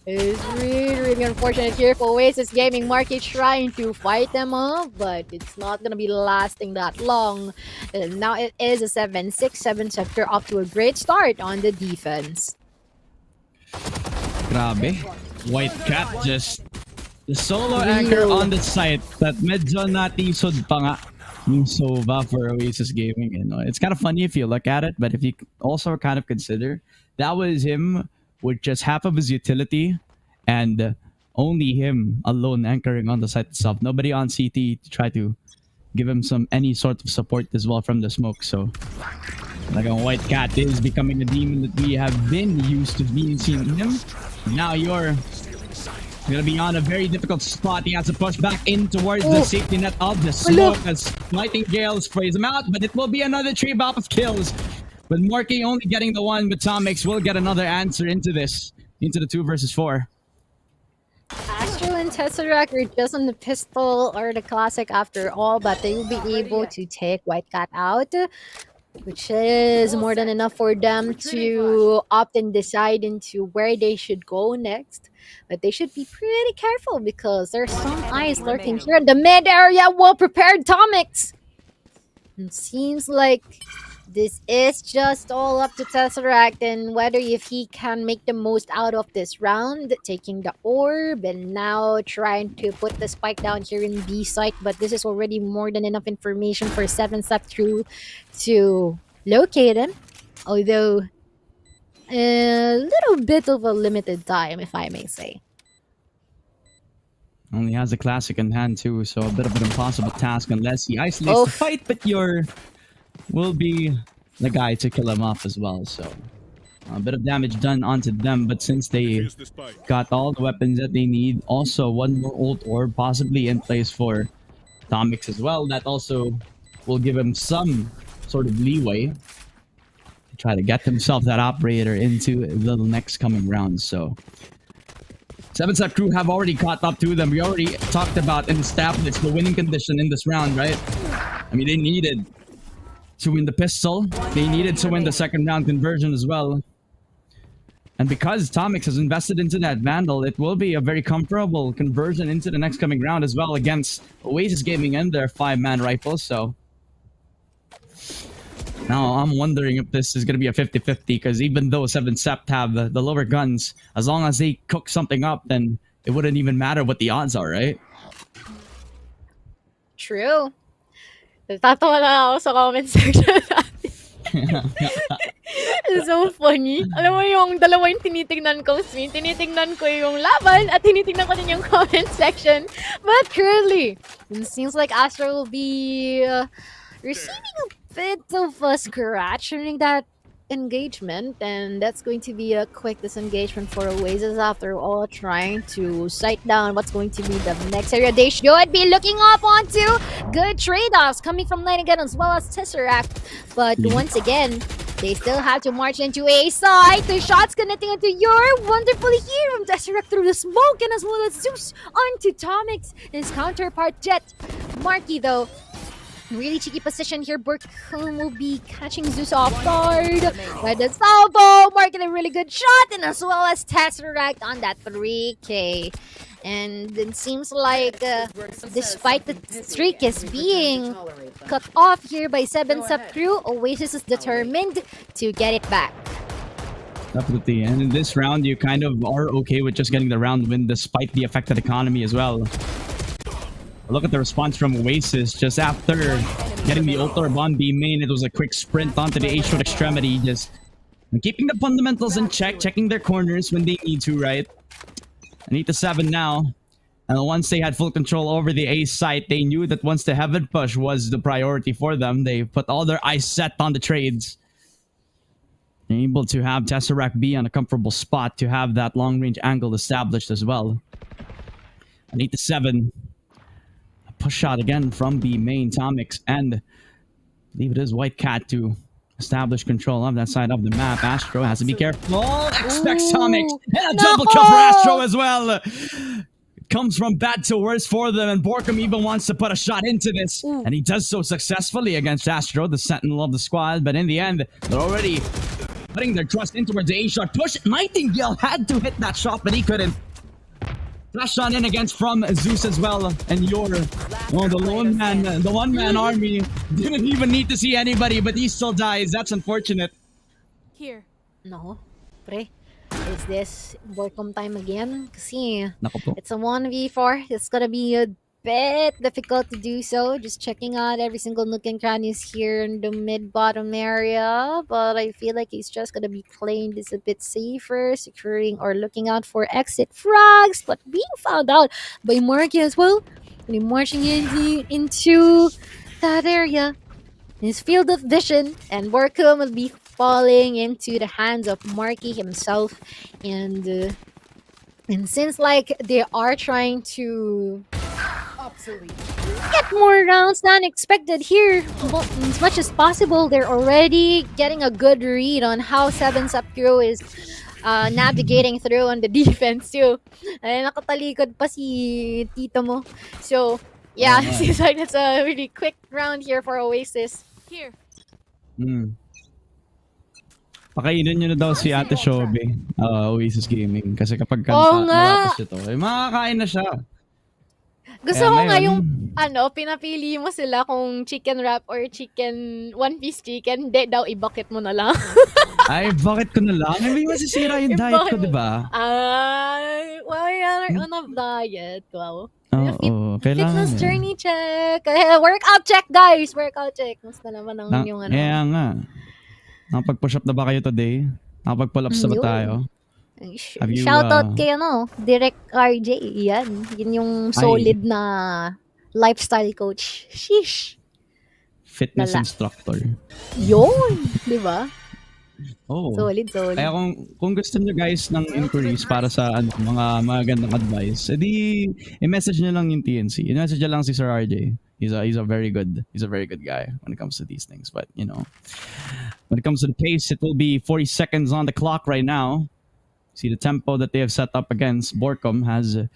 is really unfortunate here for Oasis Gaming. Market trying to fight them off, but it's not gonna be lasting that long. And now it is a 7-6, 7 Sept off to a great start on the defense. Grabe. White Cat just the solo anchor on the site that medyo natisod pa nga yung Sova for Oasis Gaming. You know, it's kind of funny if you look at it, but if you also kind of consider that was him with just half of his utility and only him alone anchoring on the site itself. Nobody on CT to try to give him any sort of support as well from the smoke. So like a White Cat is becoming a demon that we have been used to being seeing him. Now you're gonna be on a very difficult spot. He has to push back in towards the safety net of the smoke as Nightingale sprays him out, but it will be another tree bop of kills. With Morky only getting the one, but Tomix will get another answer into this, into the 2 versus 4. Astro and Tesseract are just on the pistol or the classic after all, but they will be able to take White Cat out, which is more than enough for them to opt and decide into where they should go next. But they should be pretty careful because there's some eyes lurking here in the mid area. Well prepared, Tomix. It seems like this is just all up to Tesseract and whether if he can make the most out of this round, taking the orb and now trying to put the spike down here in B site. But this is already more than enough information for 7 Sept crew to locate him. Although a little bit of a limited time, if I may say. Only has a classic in hand too, so a bit of an impossible task unless he isolates the fight, but will be the guy to kill him off as well. So a bit of damage done onto them, but since they got all the weapons that they need, also one more ult orb possibly in place for Tomix as well, that also will give him some sort of leeway to try to get himself that operator into the next coming round. So 7 Sept crew have already caught up to them. We already talked about and established the winning condition in this round, right? I mean, they needed to win the pistol. They needed to win the second round conversion as well. And because Tomix has invested into that Vandal, it will be a very comfortable conversion into the next coming round as well against Oasis Gaming and their 5-man rifles. So Now, I'm wondering if this is going to be a 50-50 because even though 7 Sept have the lower guns, as long as they cook something up, then it wouldn't even matter what the odds are, right? True. Tatawa na ako sa comment section natin. It's so funny. Alam mo yung dalawa yung tinitingnan ko, Smee. Tinitingnan ko yung laban at tinitingnan ko din yung comment section. But currently, it seems like Astro will be receiving a bit of a scratch during that engagement, and that's going to be a quick disengagement for Oasis after all, trying to sight down what's going to be the next area. They should be looking up onto good trade-offs coming from Lane again as well as Tesseract, but once again they still have to march into a side. The shots connecting into your wonderfully here from Tesseract through the smoke, and as well as Zeus onto Tomix, his counterpart Jet. Marky though, really cheeky position here. Burkham will be catching Zeus off guard. By the salvo, marking a really good shot, and as well as Tesseract on that 3K. And it seems like despite the streak is being cut off here by 7 Sept crew, Oasis is determined to get it back. Definitely, and in this round, you kind of are okay with just getting the round win despite the affected economy as well. Look at the response from Oasis just after getting the ult orb on B main. It was a quick sprint onto the A short extremity, just keeping the fundamentals in check, checking their corners when they need to, right? Anita 7 now. And once they had full control over the A site, they knew that once the heaven push was the priority for them, they put all their eyes set on the trades. They're able to have Tesseract be on a comfortable spot to have that long-range angle established as well. Anita 7. Push shot again from B main Tomix, and I believe it is White Cat to establish control of that side of the map. Astro has to be careful. Expects Tomix, and a double kill for Astro as well. It comes from bad to worse for them, and Borkham even wants to put a shot into this, and he does so successfully against Astro, the sentinel of the squad. But in the end, they're already putting their trust in towards the A shot push. Nightingale had to hit that shot, but he couldn't. Flash on in against from Zeus as well, and the lone man, the one-man army didn't even need to see anybody, but he still dies. That's unfortunate. Here. No, pre. Is this Borkham time again? Kasi Nako po. it's a 1v4. It's gonna be a bit difficult to do so. Just checking out every single nook and crannies here in the mid-bottom area. But I feel like he's just gonna be playing this a bit safer, securing or looking out for exit frags. But being found out by Marky as well. When he's marching into that area, his field of vision, and Borkham will be falling into the hands of Marky himself. And since like they are trying to get more rounds than expected here, but as much as possible, they're already getting a good read on how 7 Sept crew is navigating through on the defense too. Ay, nakatalikod pa si tito mo. So yeah, it seems like it's a really quick round here for Oasis. Here. Pakainin nyo na daw si Ate Shobe, Oasis Gaming. Kasi kapag Oo nga. natapos ito, makakain na siya. Gusto Kaya ko nga ngayon, yung, pinapili mo sila kung chicken wrap or chicken, one-piece chicken. Hindi daw, i-bucket mo na lang. Ay, bakit ko na lang? Hindi masisira yung diet ko, di ba? Ay, well, you're on a diet. Wow. Oo, kailangan Fitness eh. journey check. Workout check, guys. Workout check. Musta naman ang yung ano. Kaya nga. Nakapag-push up na ba kayo today? Nakapag-pull ups na ba Yun. tayo? Have you, Shoutout kay Direct RJ. Yan. Yun yung solid na lifestyle coach. Sheesh. Fitness Lala. instructor. Yun. Di ba? Oh. Solid. Kaya kung gusto niyo guys ng inquiries para sa mga magandang advice, edi i-message niyo lang yung TNC. I-message niyo lang si Sir RJ. He's a very good guy when it comes to these things. But you know, when it comes to the pace, it will be 40 seconds on the clock right now. See the tempo that they have set up against Borkham has a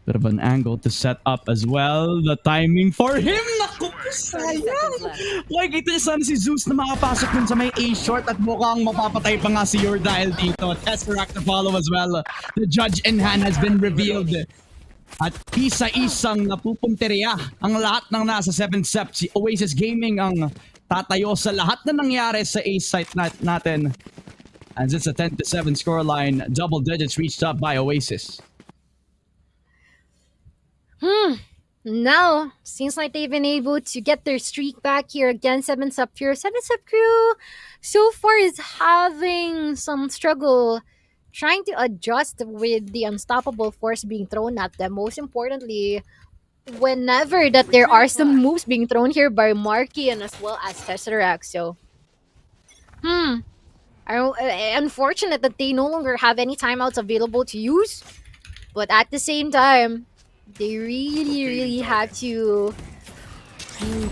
bit of an angle to set up as well. The timing for him, naku, sayang. Why kita niya sana si Zeus na makapasok dun sa may A short at mukhang mapapatay pa nga si Yordile dito. Tesseract to follow as well. The judge in hand has been revealed. At isa-isang napupunteriya ang lahat ng nasa 7 Sept. Si Oasis Gaming ang tatayo sa lahat na nangyari sa ace site natin. As it's a 10-7 scoreline, double digits reached up by Oasis. Now, seems like they've been able to get their streak back here against 7-Sub Crew. 7-Sub Crew so far is having some struggle trying to adjust with the unstoppable force being thrown at them. Most importantly, whenever that there are some moves being thrown here by Marky and as well as Tesseract. So, unfortunate that they no longer have any timeouts available to use. But at the same time, they really have to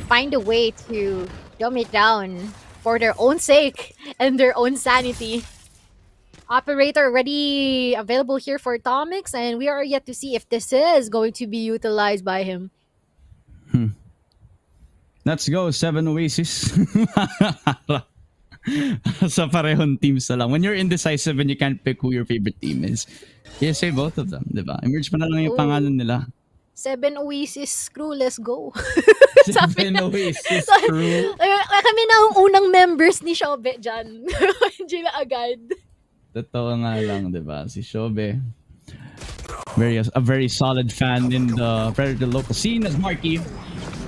find a way to dumb it down for their own sake and their own sanity. Operator already available here for Atomics, and we are yet to see if this is going to be utilized by him. Let's go, 7 Oasis. Sa parehong teams na lang. When you're indecisive and you can't pick who your favorite team is, yeah, say both of them, diba? Emerge pa na lang yung pangalan nila. 7 Oasis crew, let's go. 7 Oasis crew. Kami na ang unang members ni Shobe dyan. Hindi na agad. Totoo nga lang, diba? Si Shobe. A very solid fan in the Predator local scene as Marky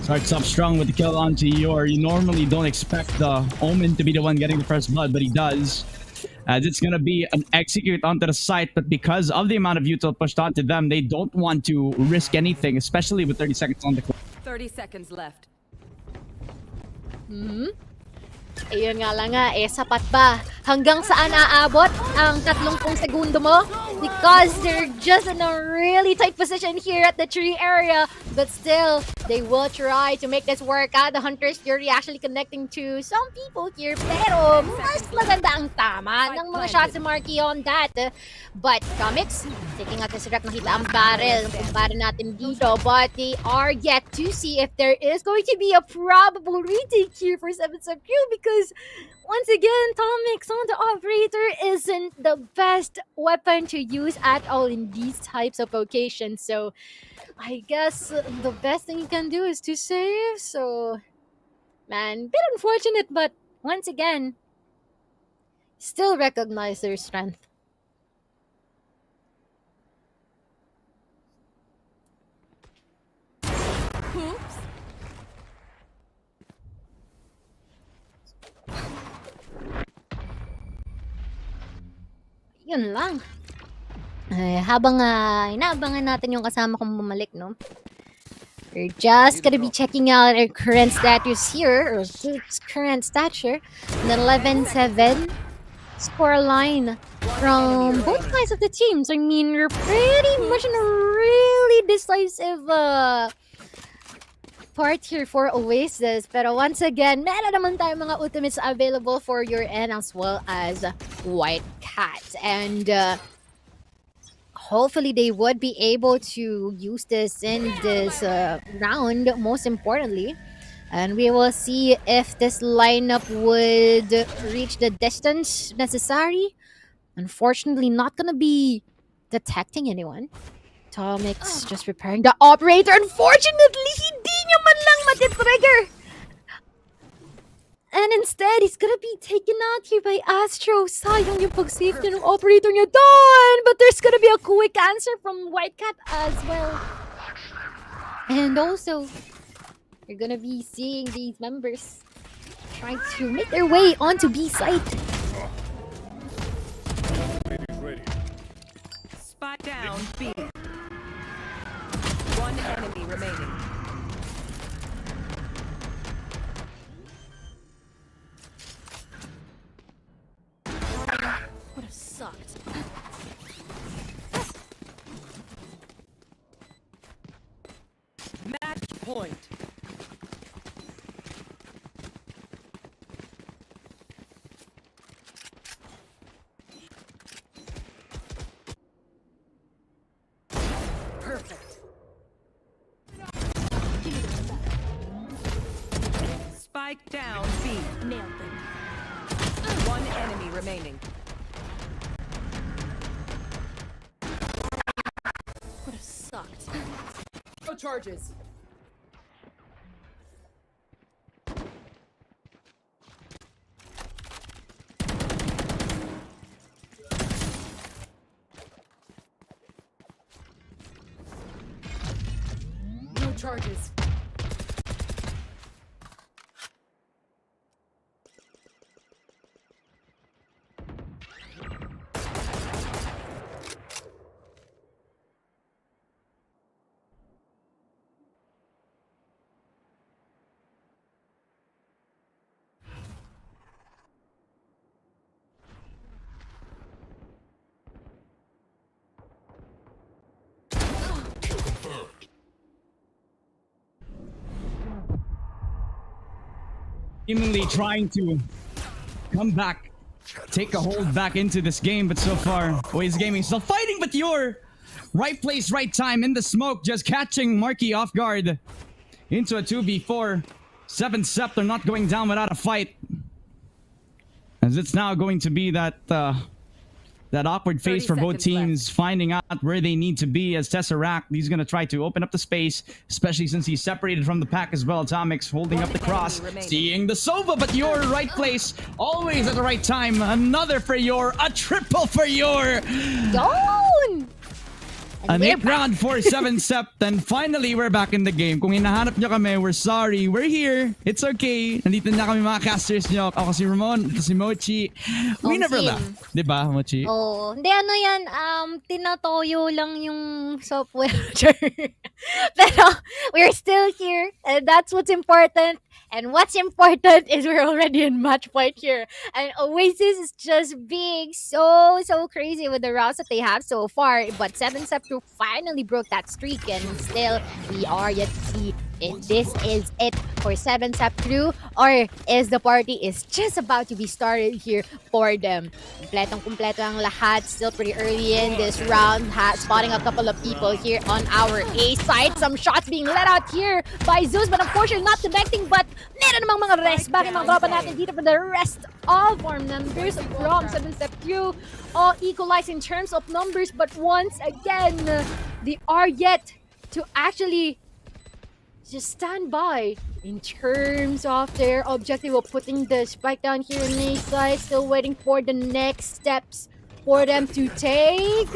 starts up strong with the kill onto Yor. You normally don't expect the Omen to be the one getting the first blood, but he does. As it's going to be an execute onto the site, but because of the amount of util pushed onto them, they don't want to risk anything, especially with 30 seconds on the clock. 30 seconds left. Ayun nga lang nga, sapat ba? Hanggang saan aabot ang 30 segundo mo? Because they're just in a really tight position here at the tree area. But still, they will try to make this work out. The Hunter's Fury actually connecting to some people here. Pero mas maganda ang tama ng mga shots ni Marky on that. But Comics, taking out this rep, nakita ang barrel. Kumpara natin dito. But they are yet to see if there is going to be a probable retake here for 7-Sub Crew, because once again, Tomix on the operator isn't the best weapon to use at all in these types of occasions. So I guess the best thing you can do is to save. So, man, bit unfortunate, but once again, still recognize their strength. Oops. Yun lang. Habang inaabangan natin yung kasama kong bumalik, no? We're just gonna be checking out our current status here, or current stature. The 11-7 scoreline from both sides of the teams. I mean, we're pretty much in a really decisive part here for Oasis. Pero once again, meron naman tayo mga ultimates available for your end as well as White Cat. And hopefully they would be able to use this in this round, most importantly. And we will see if this lineup would reach the distance necessary. Unfortunately, not gonna be detecting anyone. Tomix just preparing the operator. Unfortunately, hindi niya man lang matitrigger. And instead, he's gonna be taken out here by Astro. Sayang yung pag-save niya ng operator niya doon. But there's gonna be a quick answer from White Cat as well. And also, you're gonna be seeing these members trying to make their way onto B site. Spy down B. One enemy remaining. Would have sucked. Match point. Perfect. Spike down B. Nailed them. One enemy remaining. Would have sucked. No charges. charges. Seemingly trying to come back, take a hold back into this game, but so far, Waze Gaming still fighting, but you're right place, right time in the smoke, just catching Marky off guard into a 2v4. 7 Scepter not going down without a fight. As it's now going to be that awkward phase for both teams, finding out where they need to be. As Tesseract, he's going to try to open up the space, especially since he's separated from the pack as well. Atomics holding up the cross, seeing the Sova, but your right place, always at the right time. Another for your, a triple for your. Down! An 8th round for 7 Sept, and finally, we're back in the game. Kung hinahanap nyo kami, we're sorry. We're here. It's okay. Nandito na kami mga casters nyo. Ako si Ramon, ito si Mochi. We never left. Diba, Mochi? Oh, hindi ano yan, tinatoyo lang yung software. Pero, we're still here, and that's what's important. And what's important is we're already in match point here. And Oasis is just being so crazy with the routes that they have so far. But 7 Scepter finally broke that streak, and still, we are yet to see if this is it for 7 Scepter, or is the party is just about to be started here for them. Kumpletong-kumpleto ang lahat. Still pretty early in this round. Spotting a couple of people here on our A side. Some shots being let out here by Zeus, but unfortunately not connecting. But meron namang mga rest back yung mga tropa natin dito for the rest of our members from 7 Scepter. All equalized in terms of numbers, but once again, they are yet to actually just stand by in terms of their objective of putting the spike down here in A side. Still waiting for the next steps for them to take.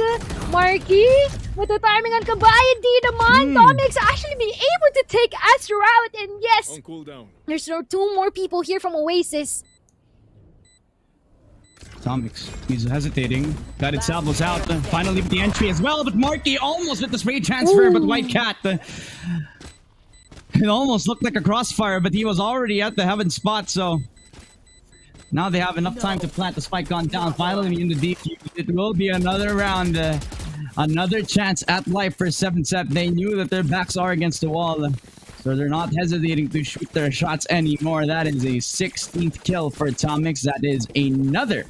Marky, with the timing on kabayan di naman, Tomix actually being able to take Astro out. And yes, there's no 2 more people here from Oasis. Tomix, he's hesitating. Got it, Salvo's out. Finally with the entry as well, but Marky almost with the spray transfer, but White Cat. It almost looked like a crossfire, but he was already at the heaven spot, so now they have enough time to plant the spike on down. Finally in the defuse, it will be another round, another chance at life for 7 Sept. They knew that their backs are against the wall, so they're not hesitating to shoot their shots anymore. That is a 16th kill for Atomics. That is another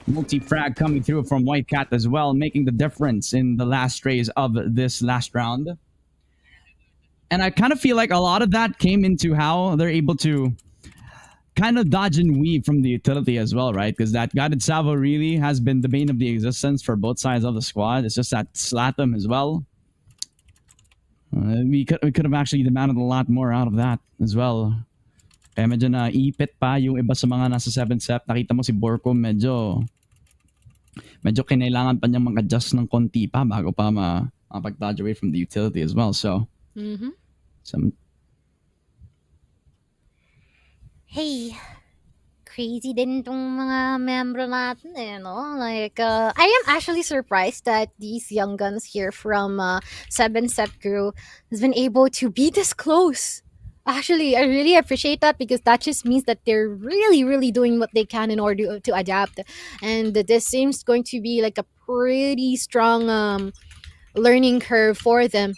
multi-frag coming through from White Cat as well, making the difference in the last rays of this last round. And I kind of feel like a lot of that came into how they're able to kind of dodge and weave from the utility as well, right? Because that guided salvo really has been the bane of the existence for both sides of the squad. It's just that Slatum as well. We could have actually demanded a lot more out of that as well. Kaya medyo naipit pa yung iba sa mga nasa 7 Sept. Nakita mo si Borko medyo kinailangan pa niyang mag-adjust ng konti pa bago pa mapag-dodge away from the utility as well. So, Hey, crazy din tong mga membro natin eh, no? Like, I am actually surprised that these young guns here from 7 Sept crew has been able to be this close. Actually, I really appreciate that, because that just means that they're really doing what they can in order to adapt. And this seems going to be like a pretty strong learning curve for them.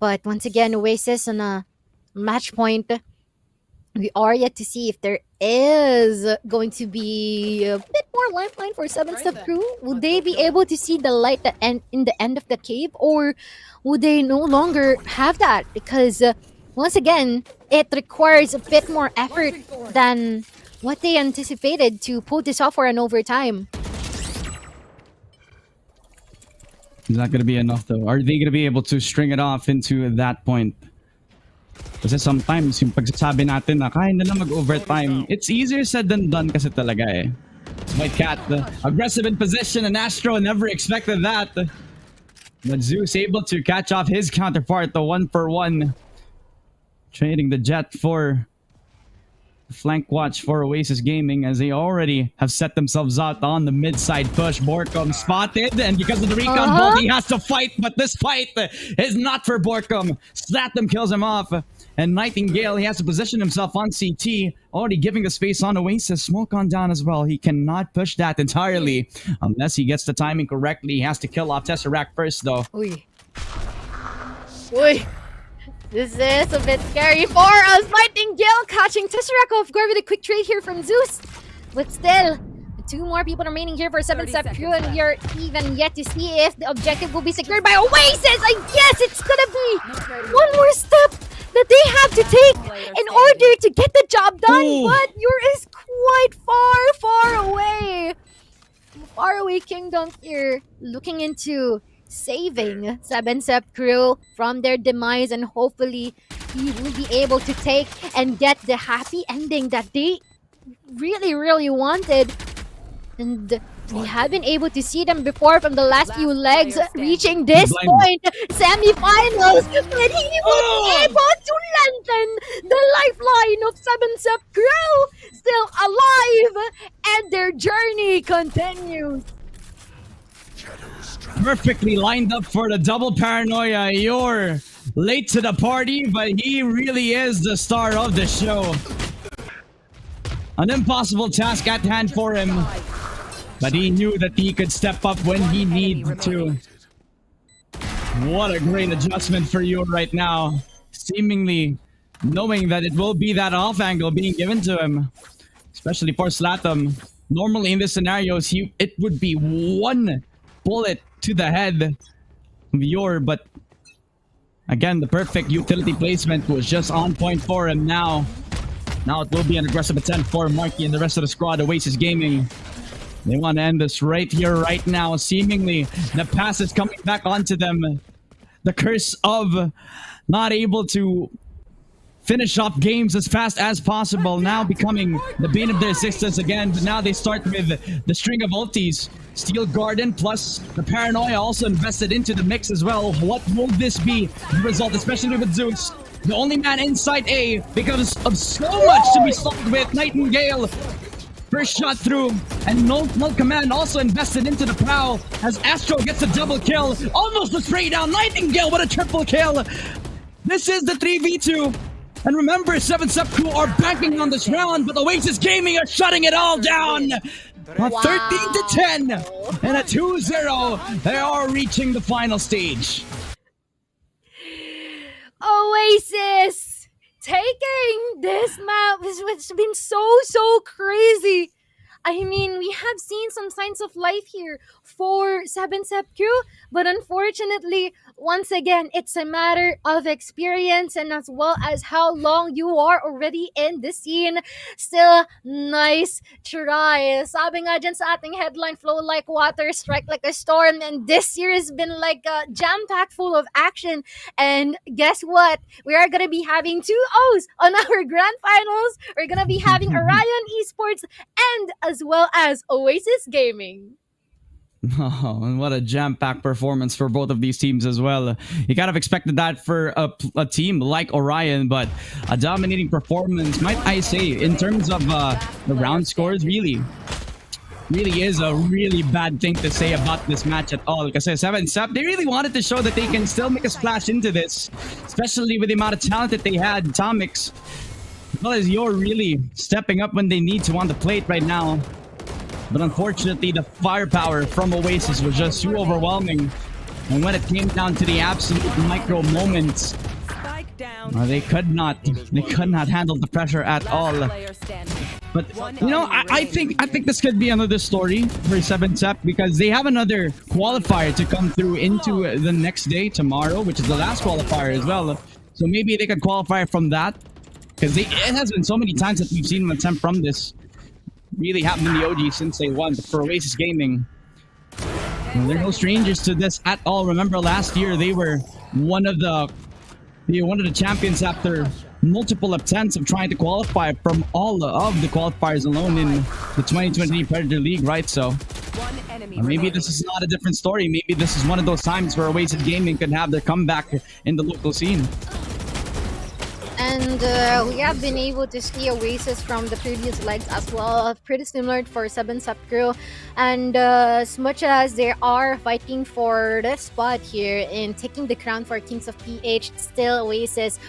But once again, Oasis on a match point. We are yet to see if there is going to be a bit more lifeline for 7 Sept crew. Will they be able to see the light at in the end of the cave, or will they no longer have that? Because once again, it requires a bit more effort than what they anticipated to pull this off for an overtime. Is that going to be enough though? Are they going to be able to string it off into that point? Kasi sometimes yung pagsasabi natin na kaya nila mag-overtime, it's easier said than done kasi talaga eh. White Cat, aggressive in position, and Astro never expected that. But Zeus able to catch off his counterpart, the 1-for-1 trading the jet for flank watch for Oasis Gaming, as they already have set themselves out on the mid-side push. Borkum spotted, and because of the recon bolt, he has to fight, but this fight is not for Borkum. Slatum kills him off, and Nightingale, he has to position himself on CT, already giving the space on Oasis. Smoke on down as well. He cannot push that entirely unless he gets the timing correctly. He has to kill off Tesseract first, though. Uy. Uy. This is a bit scary for us. Nightingale catching Tesseract off guard with a quick trade here from Zeus. But still, 2 more people remaining here for 7 Step Crew, and we are even yet to see if the objective will be secured by Oasis. I guess it's gonna be one more step that they have to take in order to get the job done. Ooh. But Ure is quite far away. Far away Kingdom here, looking into saving 7 Step Crew from their demise, and hopefully he will be able to take and get the happy ending that they really wanted. And we have been able to see them before from the last few legs reaching this point, semi-finals, and he was able to lengthen the lifeline of 7 Step Crew, still alive, and their journey continues. Perfectly lined up for the double paranoia. You're late to the party, but he really is the star of the show. An impossible task at hand for him, but he knew that he could step up when he needed to. What a great adjustment for you right now, seemingly knowing that it will be that off angle being given to him, especially for Slatum. Normally in this scenario, it would be one bullet to the head of Yor, but again, the perfect utility placement was just on point for him. Now it will be an aggressive attempt for Marky and the rest of the squad. Oasis Gaming, they want to end this right here, right now. Seemingly, the pass is coming back onto them. The curse of not able to finish off games as fast as possible, now becoming the bane of their existence again. But now they start with the string of ultis. Steel Garden plus the Paranoia also invested into the mix as well. What will this be the result, especially with Zeus, the only man inside A, because of so much to be solved with. Nightingale, first shot through, and no command also invested into the prow as Astro gets a double kill. Almost a spray down. Nightingale with a triple kill. This is the 3v2. And remember, 7 Step Crew are banking on this round, but Oasis Gaming are shutting it all down. A 13-10 and a 2-0. They are reaching the final stage. Oasis taking this map. It's been so crazy. I mean, we have seen some signs of life here for 7 Step Crew, but unfortunately, once again, it's a matter of experience and as well as how long you are already in the scene. Still, nice try. Sabi nga dyan sa ating headline, flow like water, strike like a storm, and this year has been like jam-packed full of action. And guess what? We are gonna be having 2 O's on our grand finals. We're gonna be having Orion Esports and as well as Oasis Gaming. Oh, and what a jam-packed performance for both of these teams as well. You kind of expected that for a team like Orion, but a dominating performance, might I say, in terms of the round scores, really is a really bad thing to say about this match at all. Because 7 Step, they really wanted to show that they can still make a splash into this, especially with the amount of talent that they had. Tomix, as well as Yor, really stepping up when they need to on the plate right now. But unfortunately, the firepower from Oasis was just too overwhelming. And when it came down to the absolute micro moments, they could not handle the pressure at all. But you know, I think this could be another story for 7 Step, because they have another qualifier to come through into the next day, tomorrow, which is the last qualifier as well. So maybe they could qualify from that, because it has been so many times that we've seen an attempt from this. Really happened in the OG since they won. But for Oasis Gaming, they're no strangers to this at all. Remember last year they were one of the champions after multiple attempts of trying to qualify from all of the qualifiers alone in the 2020 Predator League, right? So maybe this is not a different story. Maybe this is one of those times where Oasis Gaming could have their comeback in the local scene. And we have been able to see Oasis from the previous legs as well, pretty similar for 7-Sep crew. And as much as they are fighting for the spot here in taking the crown for Kings of PH, still Oasis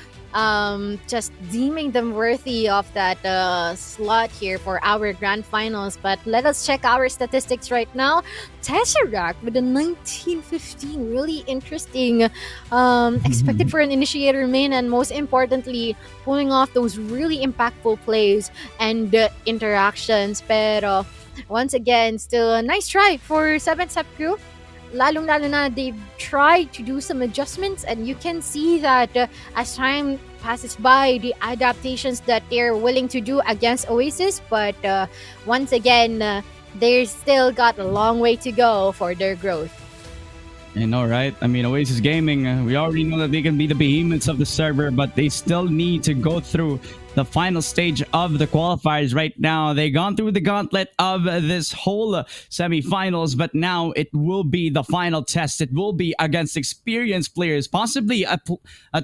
just deeming them worthy of that slot here for our grand finals. But let us check our statistics right now. Tesseract with a 1915, really interesting, expected for an initiator main, and most importantly pulling off those really impactful plays and interactions. Pero once again, still a nice try for 7-Sep crew. Lalong-lalo na they've tried to do some adjustments, and you can see that as time passes by, the adaptations that they're willing to do against Oasis. But once again, they're still got a long way to go for their growth. I know, right? I mean, Oasis Gaming, we already know that they can be the behemoths of the server, but they still need to go through the final stage of the qualifiers right now. They gone through the gauntlet of this whole semifinals, but now it will be the final test. It will be against experienced players, possibly a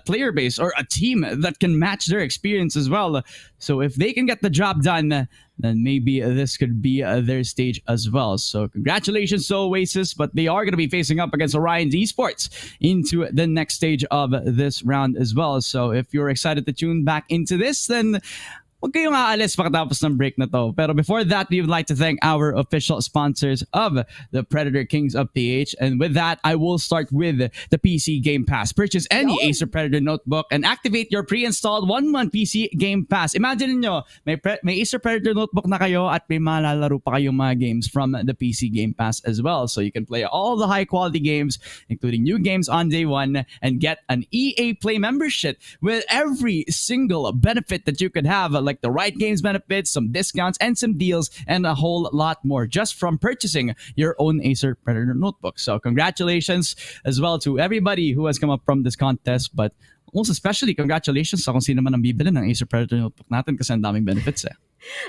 player base or a team that can match their experience as well. So if they can get the job done, then maybe this could be their stage as well. So congratulations to Oasis, but they are going to be facing up against Orion Esports into the next stage of this round as well. So if you're excited to tune back into this, then huwag kayong aalis pagkatapos ng break na to. Pero before that, we would like to thank our official sponsors of the Predator Kings of PH. And with that, I will start with the PC Game Pass. Purchase any Acer Predator notebook and activate your pre-installed 1-month PC Game Pass. Imagine nyo, may Acer Predator notebook na kayo at may malalaro pa kayong mga games from the PC Game Pass as well. So you can play all the high-quality games, including new games on day one, and get an EA Play membership with every single benefit that you could have, like the right games benefits, some discounts, and some deals, and a whole lot more just from purchasing your own Acer Predator notebook. So congratulations as well to everybody who has come up from this contest, but most especially congratulations sa kung sino man ang bibili ng Acer Predator notebook natin kasi ang daming benefits eh.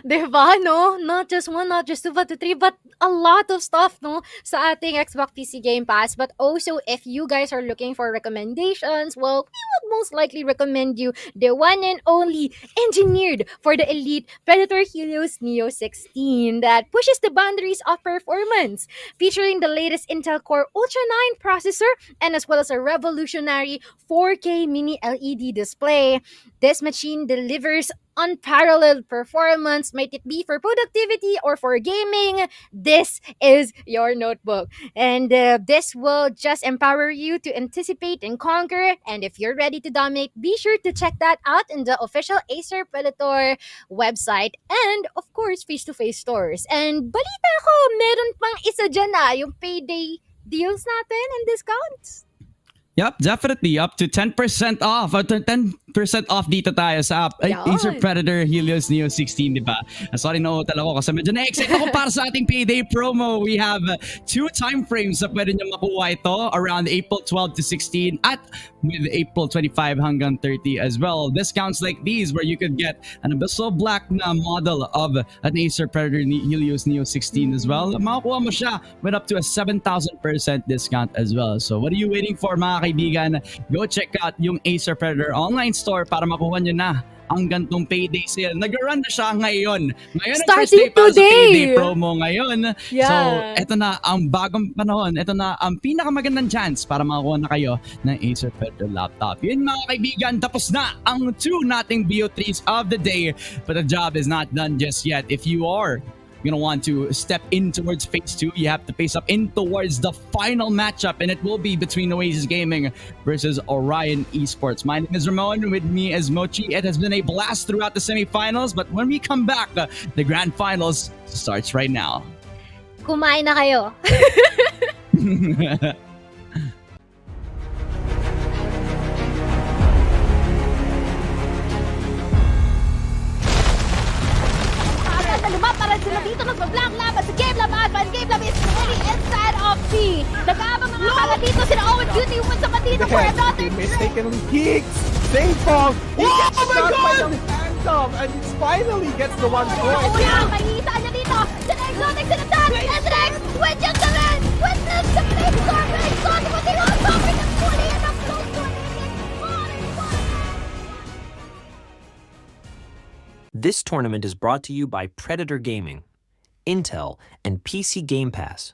Diba, no? Not just one, not just two, but three, but a lot of stuff, no? Sa ating Xbox PC Game Pass. But also, if you guys are looking for recommendations, well, we would most likely recommend you the one and only engineered for the elite Predator Helios Neo 16 that pushes the boundaries of performance, featuring the latest Intel Core Ultra 9 processor and as well as a revolutionary 4K mini LED display. This machine delivers unparalleled performance, might it be for productivity or for gaming. This is your notebook, and this will just empower you to anticipate and conquer. And if you're ready to dominate, be sure to check that out in the official Acer Predator website and of course face-to-face stores. And balita ko, meron pang isa dyan yung payday deals natin and discounts. Yep, definitely. Up to 10% off. 10% off dito tayo sa Acer Predator Helios Neo 16, di ba? Sorry, na-hotel ako kasi medyo na-excite ako para sa ating payday promo. We have 2 time frames na pwede nyo makuha ito around April 12 to 16 at with April 25 hanggang 30 as well. Discounts like these where you could get an Abyssal Black na model of an Acer Predator Helios Neo 16 as well. Makakuha mo siya with up to a 7,000% discount as well. So what are you waiting for, mga kaibigan? Go check out yung Acer Predator online store para makuha nyo na ang gantong payday sale. Nag-run na siya ngayon. Ngayon ang first day para sa payday promo ngayon. Yeah. So, eto na ang bagong panahon. Eto na ang pinakamagandang chance para makakuha na kayo ng Acer Predator laptop. Yun, mga kaibigan, tapos na ang 2 nating BO3s of the day. But the job is not done just yet. If you are gonna want to step in towards phase 2, you have to face up in towards the final matchup, and it will be between Oasis Gaming versus Orion Esports. My name is Ramon, with me is Mochi. It has been a blast throughout the semifinals, but when we come back, the grand finals starts right now. Kumain na kayo. Lumaparan sila dito, nagpa-black lab at sa game lab and game lab is fully inside of P. Nag-aabang mga kala dito sila Owen Duty wins sa dito for another mistaken on Geeks. Singfong, he gets shot by the Phantom and he finally gets the 1 point. Makikita niya dito, sila Exotic, sila Dan, and sila X, with just the red, with the play score, with Exotic, with the road, over the fully and the close to an This tournament is brought to you by Predator Gaming, Intel, and PC Game Pass.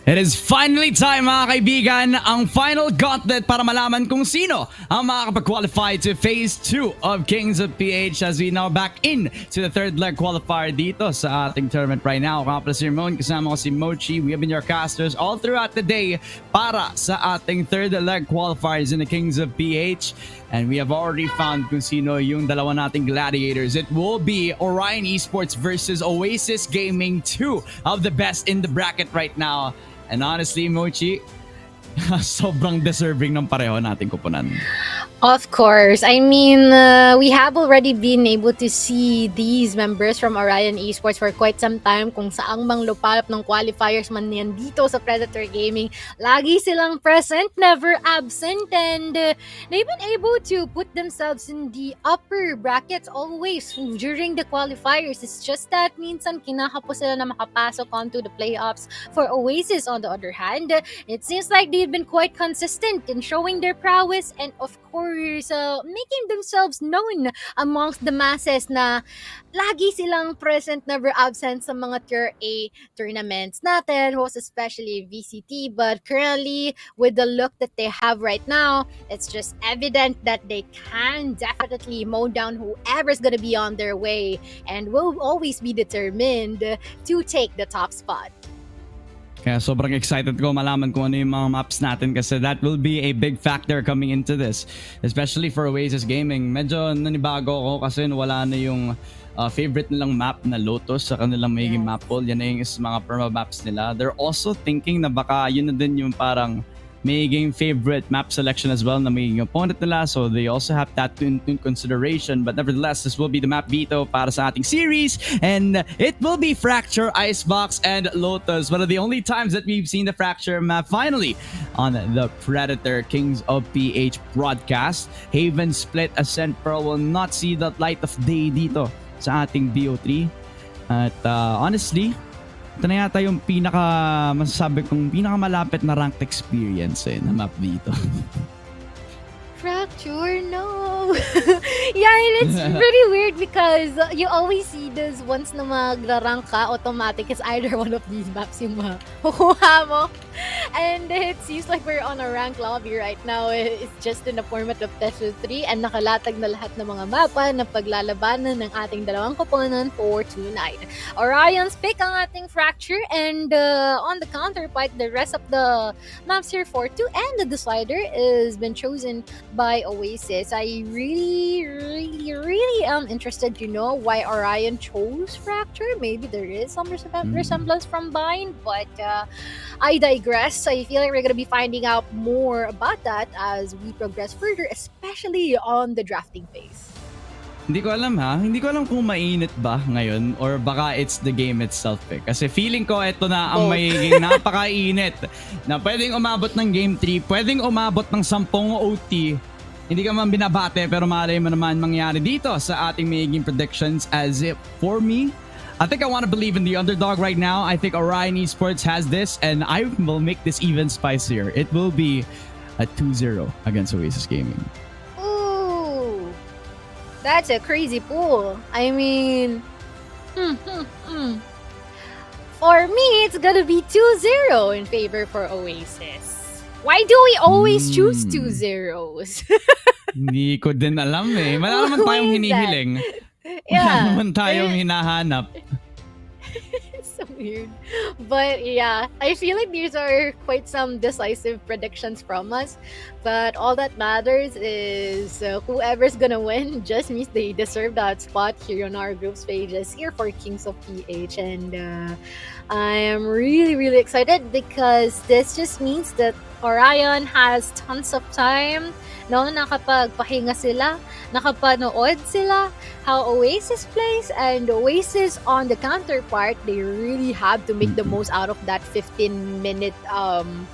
It is finally time mga kaibigan, ang final gauntlet para malaman kung sino ang makakapag-qualify to Phase 2 of Kings of PH as we now back in to the third leg qualifier dito sa ating tournament right now. Ako pala si Ramon, kasama ko si Mochi. We have been your casters all throughout the day para sa ating third leg qualifiers in the Kings of PH. And we have already found kung sino yung dalawa nating gladiators. It will be Orion Esports versus Oasis Gaming, two of the best in the bracket right now. And honestly, Mochi, sobrang deserving ng pareho nating kupunan. Of course. I mean, we have already been able to see these members from Orion Esports for quite some time. Kung saang mang lupalop ng qualifiers man yan dito sa Predator Gaming, lagi silang present, never absent, and they've been able to put themselves in the upper brackets always during the qualifiers. It's just that minsan kinakapos sila na makapasok onto the playoffs. For Oasis, on the other hand, it seems like they've been quite consistent in showing their prowess and of course making themselves known amongst the masses na lagi silang present, never absent sa mga Tier A tournaments natin, most especially VCT. But currently, with the look that they have right now, it's just evident that they can definitely mow down whoever's gonna be on their way and will always be determined to take the top spot. Kaya sobrang excited ko malaman kung ano yung mga maps natin kasi that will be a big factor coming into this. Especially for Oasis Gaming. Medyo nanibago ako kasi wala na yung favorite nilang map na Lotus sa kanilang magiging map pool. Yan na yung mga perma maps nila. They're also thinking na baka yun na din yung parang magiging favorite map selection as well na magiging opponent nila. So they also have that in consideration. But nevertheless, this will be the map veto para sa ating series. And it will be Fracture, Icebox, and Lotus. One of the only times that we've seen the Fracture map finally on the Predator Kings of PH broadcast. Haven, Split, Ascent, Pearl will not see the light of day dito sa ating BO3. At honestly, ito na yata yung masasabi kong pinakamalapit na ranked experience na map dito. Fracture, no. Yeah, and it's pretty weird because you always see this once na magra-rank ka, automatic is either one of these maps yung makukuha mo. And it seems like we're on a rank lobby right now. It's just in the format of Test 3 and nakalatag na lahat ng mga mapa na paglalabanan ng ating dalawang koponan for tonight. Orion's pick ang ating Fracture and on the counterpart, the rest of the maps here for 2 and the Decider is been chosen by Oasis. I really am interested to know why Orion chose Fracture. Maybe there is some resemblance from Bind, but I digress. I feel like we're gonna be finding out more about that as we progress further, especially on the drafting phase. Hindi ko alam Hindi ko alam kung mainit ba ngayon or baka it's the game itself Kasi feeling ko ito na ang magiging napakainit na pwedeng umabot ng Game 3, pwedeng umabot ng 10 OT. Hindi ka man binabate pero malay mo naman mangyari dito sa ating magiging predictions as if for me, I think I want to believe in the underdog right now. I think Orion Esports has this and I will make this even spicier. It will be a 2-0 against Oasis Gaming. Ooh, that's a crazy pool. I mean, for me, it's gonna be 2-0 in favor for Oasis. Why do we always choose 2-0s? Hindi ko din alam Wala naman tayong hinihiling. Wala naman tayong hinahanap. So weird. But yeah, I feel like these are quite some decisive predictions from us. But all that matters is whoever's gonna win just means they deserve that spot here on our group's pages here for Kings of PH. And I am really excited because this just means that Orion has tons of time, no? Nakapagpahinga sila, nakapanood sila how Oasis plays, and Oasis on the counterpart, they really have to make the most out of that 15-minute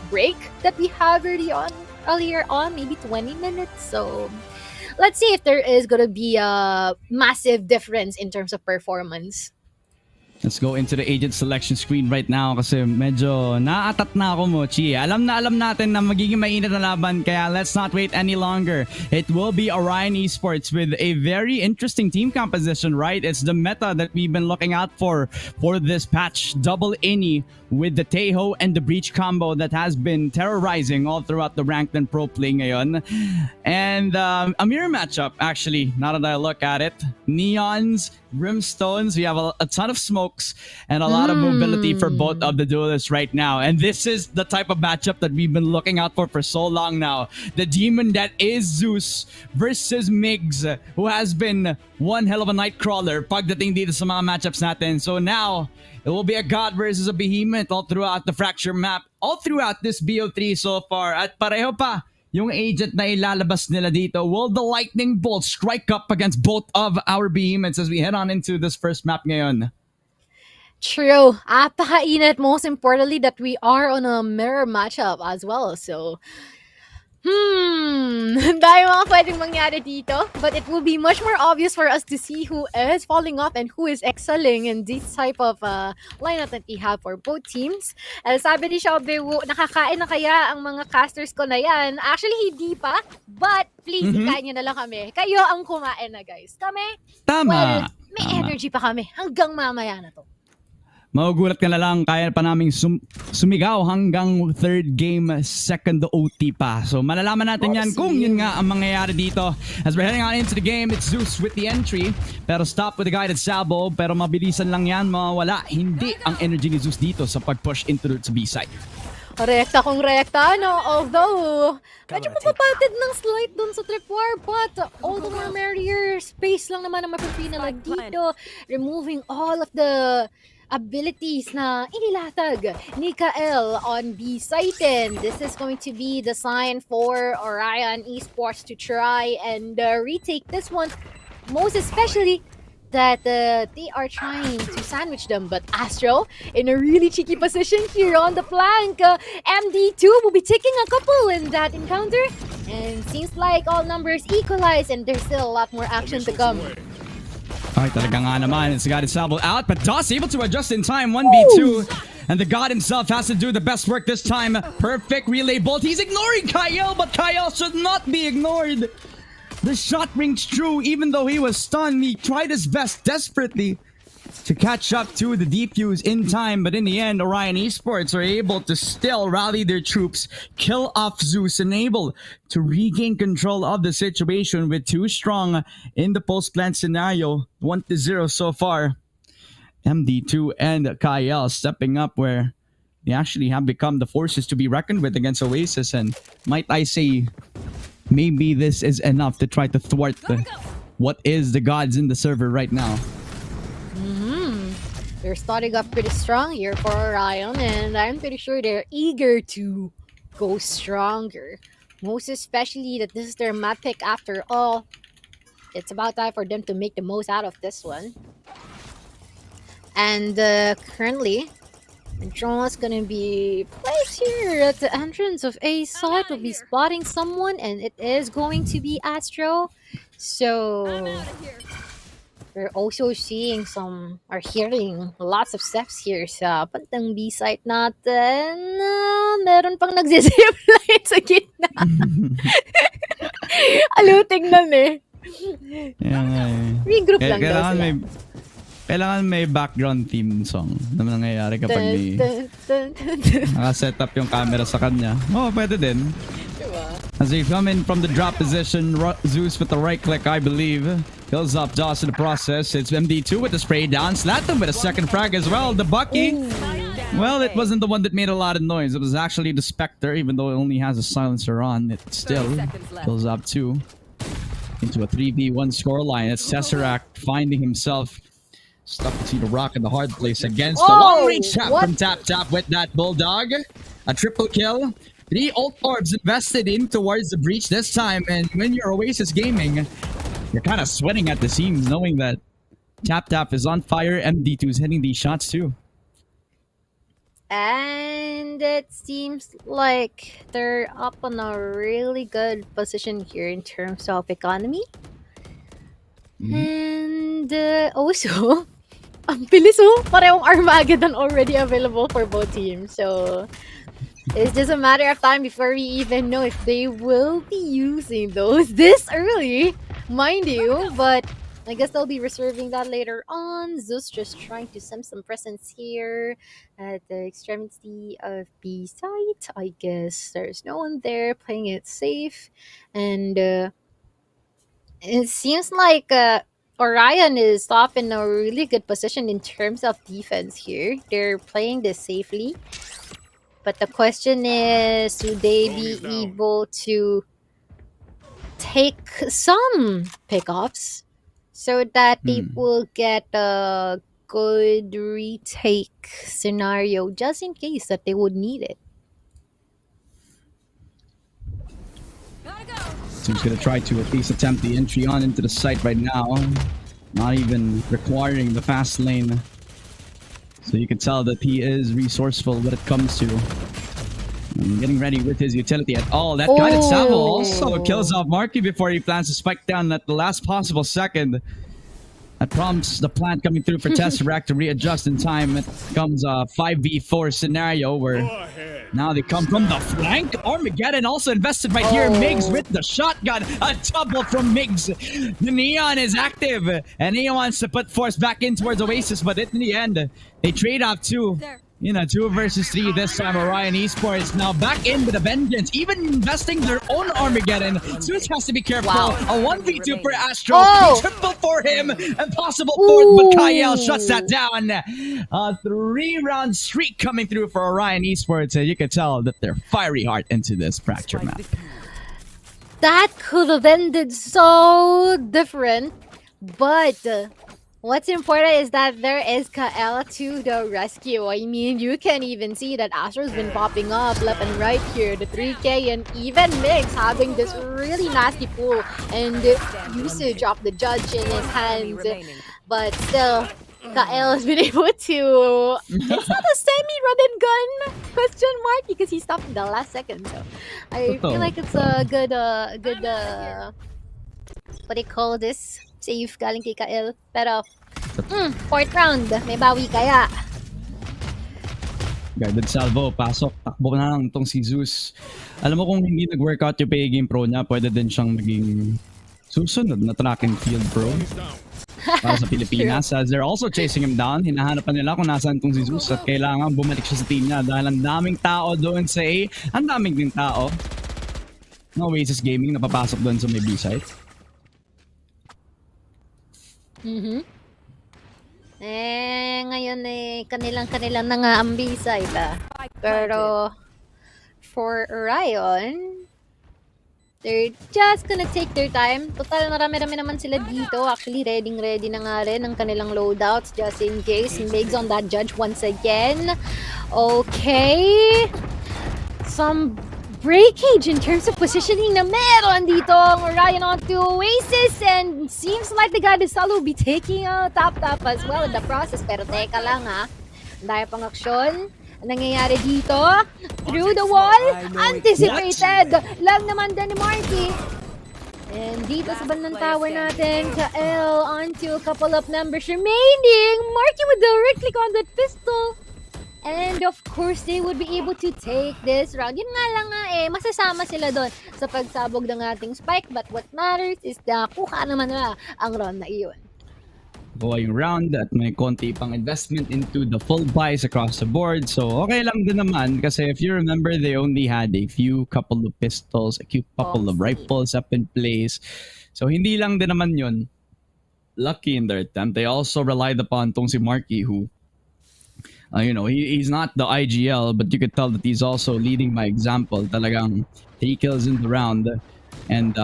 break that we have earlier on, maybe 20 minutes. So let's see if there is gonna be a massive difference in terms of performance. Let's go into the agent selection screen right now kasi medyo naatat na ako, Mochi. Alam natin na magiging mainit na laban kaya let's not wait any longer. It will be Orion Esports with a very interesting team composition, right? It's the meta that we've been looking out for this patch. Double Ini with the Teho and the Breach combo that has been terrorizing all throughout the ranked and pro play ngayon. And a mirror matchup, actually, now that I look at it. Neons, Brimstones, we have a ton of smokes and a lot of mobility for both of the duelists right now. And this is the type of matchup that we've been looking out for so long now. The demon that is Zeus versus Migs, who has been one hell of a nightcrawler pagdating dito sa mga matchups natin. So now, it will be a god versus a behemoth all throughout the fracture map, all throughout this BO3 so far. At pareho pa, yung agent na ilalabas nila dito. Will the lightning bolt strike up against both of our behemoths as we head on into this first map ngayon? True. Apakainit. Most importantly, that we are on a mirror matchup as well. So, dahil mga pwedeng mangyari dito. But it will be much more obvious for us to see who is falling off and who is excelling in this type of lineup that we have for both teams. Sabi ni Xiaobe, nakakain na kaya ang mga casters ko na yan? Actually, hindi pa. But please, ikain nyo na lang kami. Kayo ang kumain na, guys. Kami, Tama. may energy pa kami hanggang mamaya na to. Magugulat ka na lang, kaya pa naming sumigaw hanggang third game, second OT pa. So malalaman natin yan kung yun nga ang mangyayari dito. As we're heading on into the game, it's Zeus with the entry. Pero stop with the guided salvo. Pero mabilisan lang yan, mawawala. Hindi ang energy ni Zeus dito sa pag-push into the B-side. Rekta kung rekta, no? Although, medyo mapapatid ng slight dun sa tripwire, but all the more merrier. Space lang naman ang mapipinalag dito. Removing all of the abilities na inilatag ni Kael on B site. This is going to be the sign for Orion Esports to try and retake this one. Most especially that they are trying to sandwich them, but Astro in a really cheeky position here on the flank. MD2 will be taking a couple in that encounter, and seems like all numbers equalize and there's still a lot more action to come. Alright, talaga nga naman. It's got his salvo out, but Das able to adjust in time. 1v2. And the god himself has to do the best work this time. Perfect relay bolt. He's ignoring Kyle, but Kyle should not be ignored. The shot rings true, even though he was stunned. He tried his best desperately to catch up to the defuse in time, but in the end, Orion Esports are able to still rally their troops, kill off Zeus, and able to regain control of the situation with too strong in the post-plant scenario. 1-0 so far. MD2 and Kyle stepping up where they actually have become the forces to be reckoned with against Oasis, and might I say, maybe this is enough to try to thwart what is the gods in the server right now. They're starting off pretty strong here for Orion, and I'm pretty sure they're eager to go stronger. Most especially that this is their map pick after all. It's about time for them to make the most out of this one. And currently, Andron's gonna be placed here at the entrance of A side. Will be spotting someone, and it is going to be Astro. So we're also seeing some, or hearing lots of steps here sa pantang B site natin. Meron pang nagsisip light sa gitna. Aluting nun eh. Regroup lang daw sila. Kailangan may background theme song na nangyayari kapag may naka-set up yung camera sa kanya. Oh, pwede din. As they come in from the drop position, Zeus with the right click, I believe. Kills up Joss in the process. It's MD2 with the spray down. Slatum with a second frag as well. The Bucky. Well, it wasn't the one that made a lot of noise. It was actually the Spectre, even though it only has a silencer on. It still kills up 2 into a 3v1 scoreline. It's Tesseract finding himself stuck between the rock and the hard place against the long-range tap from Tap with that Bulldog. A triple kill. 3 ult orbs invested in towards the breach this time. And when you're Oasis Gaming, you're kind of sweating at the seams knowing that Tap is on fire. MD2 is hitting these shots too. And it seems like they're up on a really good position here in terms of economy. And also, Ang bilis oh. Parehong Armageddon already available for both teams. So, it's just a matter of time before we even know if they will be using those this early, mind you. But I guess they'll be reserving that later on. Zeus just trying to send some presence here at the extremity of B site. I guess there's no one there playing it safe. And it seems like Orion is off in a really good position in terms of defense here. They're playing this safely. But the question is, will they be able to take some pickoffs so that they will get a good retake scenario just in case that they would need it? Team's gonna try to at least attempt the entry on into the site right now. Not even requiring the fast lane. So you can tell that he is resourceful when it comes to getting ready with his utility at all. That guided salvo also kills off Marky before he plans to spike down at the last possible second. That prompts the plant coming through for Tesseract to readjust in time. It becomes a 5v4 scenario where now they come from the flank. Armageddon also invested right here. Migs with the shotgun. A double from Migs. The Neon is active and he wants to put force back in towards Oasis, but in the end, they trade off two. In a 2 versus 3 this time, Orion Esports now back in with a vengeance, even investing their own Armageddon. Zeus has to be careful. A 1v2 for Astro, triple for him, impossible fourth, but Kyle shuts that down. A 3-round streak coming through for Orion Esports, and you can tell that they're fiery hard into this fracture map. That could have ended so different, but what's important is that there is Kael to the rescue. I mean, you can even see that Astro's been popping up left and right here. The 3K and even Mix having this really nasty pull and usage of the judge in his hands. But still, Kael has been able to... It's not a semi-run and gun question mark because he stopped in the last second. So I feel like it's a good, what do you call this? Save galing kay Kael. Pero, fourth round, may bawi kaya. Guided salvo, pasok, takbo na lang itong si Zeus. Alam mo kung hindi nag-workout yung pay game pro niya, pwede din siyang maging susunod na track and field pro para sa Pilipinas. As they're also chasing him down, hinahanap pa nila kung nasaan itong si Zeus at kailangan bumalik siya sa team niya dahil ang daming tao doon sa A, ang daming din tao. No Oasis Gaming napapasok doon sa may B-site. Ngayon kanilang na nga ang B-side Pero, for Orion, they're just gonna take their time. Total, marami-rami naman sila dito. Actually, ready na nga rin ang kanilang loadouts just in case. Migs on that judge once again. Okay. Some breakage in terms of positioning na meron dito ang Orion onto Oasis, and seems like the guy will be taking a top as well in the process. Pero teka lang ha, dahil pang aksyon ang nangyayari dito, through the wall, anticipated lang naman din ni Marky. And dito sa bandang tower natin, Kael onto a couple of numbers remaining. Marky with the right click on that pistol. And of course, they would be able to take this round. Yun nga lang nga masasama sila doon sa pagsabog ng ating spike. But what matters is na kuha naman nila ang round na iyon. Buhay yung round at may konti pang investment into the full buys across the board. So okay lang din naman kasi if you remember, they only had a few couple of pistols, a few couple of rifles up in place. So hindi lang din naman yun lucky in their attempt. They also relied upon tong si Marky who he's not the IGL, but you could tell that he's also leading by example. Talagang 3 kills in the round. And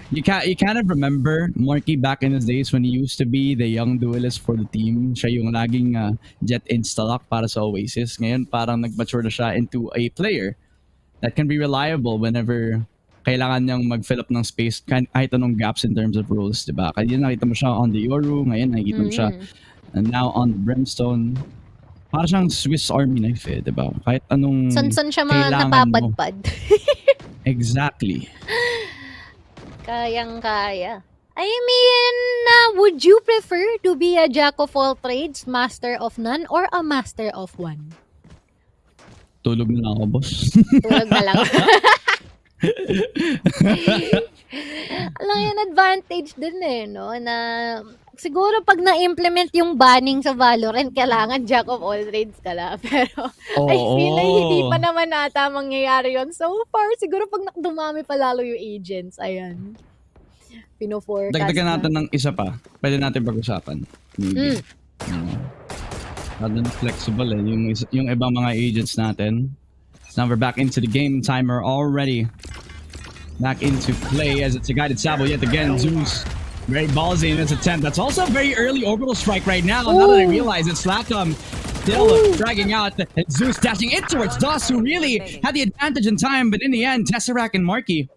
you kind of remember Marky back in his days when he used to be the young duelist for the team. Siya yung laging jet instalock para sa Oasis. Ngayon parang nag-mature na siya into a player that can be reliable whenever kailangan niyang mag-fill up ng space kahit anong gaps in terms of roles, diba? Kaya nakita mo siya on the Yoru, ngayon nakikita mo siya and now on the Brimstone. Para siyang Swiss Army knife diba? Kahit anong San siya napapadpad. Exactly. Kayang-kaya. I mean, would you prefer to be a jack of all trades, master of none, or a master of one? Tulog na ako, boss. Tulog na lang. Alam yung advantage din eh, no? Na siguro pag na-implement yung banning sa Valorant, kailangan jack of all trades ka lang. Pero I feel like hindi pa naman ata mangyayari yun so far. Siguro pag dumami pa lalo yung agents, ayan. Pino-forecast Dagdagan na. natin ng isa pa. Pwede natin pag-usapan. Maybe. Flexible eh. Yung ibang mga agents natin. Now we're back into the game. Timer already back into play as it's a guided sabo yet again. Zeus very ballsy in his attempt. That's also a very early orbital strike right now. Now that I realize it's Slackum still dragging out. And Zeus dashing in towards Doss, who really had the advantage in time. But in the end, Tesseract and Marky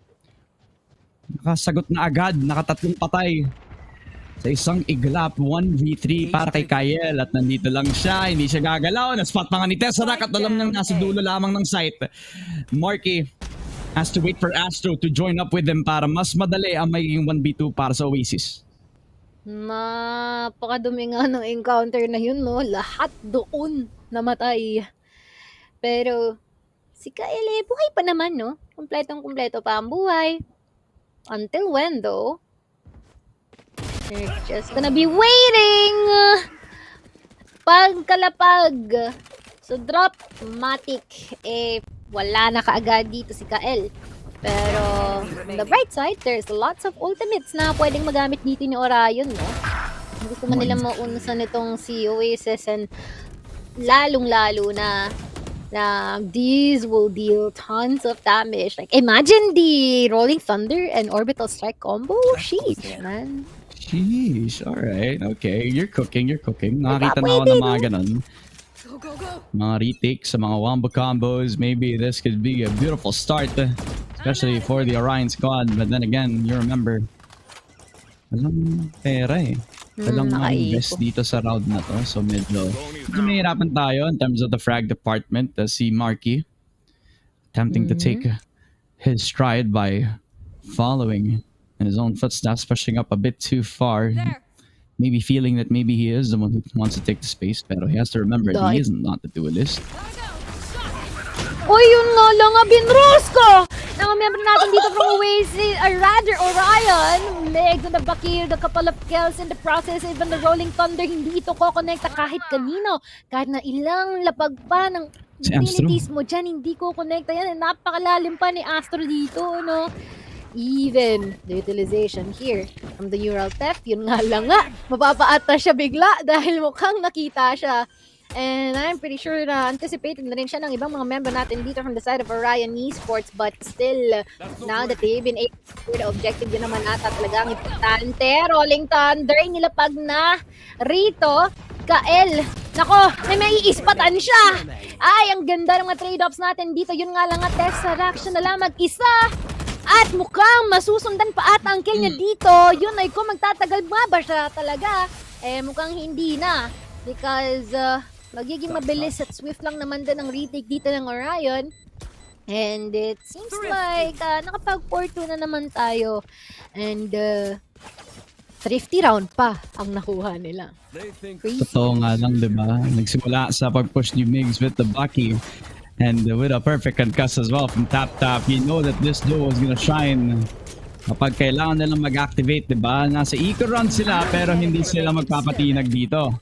nakasagot na agad. Nakatatlong patay sa isang iglap. 1v3 para kay Kyle. At nandito lang siya. Hindi siya gagalaw. Na-spot pa nga ni Tesseract at alam nang nasa dulo lamang ng site. Marky has to wait for Astro to join up with them para mas madali ang magiging 1v2 para sa Oasis. Napakadumi nga ng encounter na yun, no? Lahat doon namatay. Pero si Kyle, buhay pa naman, no? Kumpletong-kumpleto pa ang buhay. Until when, though? They're just gonna be waiting! Pagkalapag. So, drop, matic. Wala na kaagad dito si Kael. Pero, on the bright side, there's lots of ultimates na pwedeng magamit dito ni Orion, no? Gusto man nila maunsan itong si Oasis and lalong-lalo na these will deal tons of damage. Like, imagine the Rolling Thunder and Orbital Strike combo. Sheesh, man. Sheesh, alright, okay. You're cooking. Nakakita na ako ng mga ganun. Mga retakes sa mga wombo combos. Maybe this could be a beautiful start, especially for the Orion squad. But then again, you remember, walang pera eh. Walang invest dito sa round na to. So medyo mahirapan tayo in terms of the frag department. Si Marky attempting to take his stride by following in his own footsteps, pushing up a bit too far. Maybe feeling that maybe he is the one who wants to take the space, pero he has to remember he is not the duelist. Uy, yun nga lang nga, binros ko! Nakamember natin dito from Oasis, or rather Orion. Megs on the Bakir, the couple of kills in the process, even the Rolling Thunder, hindi ito ko-connecta kahit kanino. Kahit na ilang lapag pa ng abilities mo dyan, hindi ko-connecta yan. Napakalalim pa ni Astro dito, no? Even the utilization here from the neural theft, yun nga lang nga, mapapaata siya bigla dahil mukhang nakita siya. And I'm pretty sure na anticipated na rin siya ng ibang mga member natin dito from the side of Orion Esports, but still, now that they've been able to do the objective, yun naman ata talagang importante. Rolling Thunder, nilapag na rito. Kael, nako, may iispatan siya. Ay, ang ganda ng mga trade-offs natin dito. Yun nga lang nga, Tesseract siya na lang mag-isa. At mukhang masusundan pa ata ang kill niya dito. Yun ay kung magtatagal ba siya talaga. Mukhang hindi na. Because magiging mabilis at swift lang naman din ang retake dito ng Orion. And it seems like nakapag-4-2 na naman tayo. And thrifty round pa ang nakuha nila. Totoo nga lang, diba? Nagsimula sa pag-push ni Migs with the Bucky. And with a perfect concuss as well from Tap, you know that this duo is gonna shine kapag kailangan nilang mag-activate, diba? Nasa eco run sila pero hindi sila magpapatinag dito.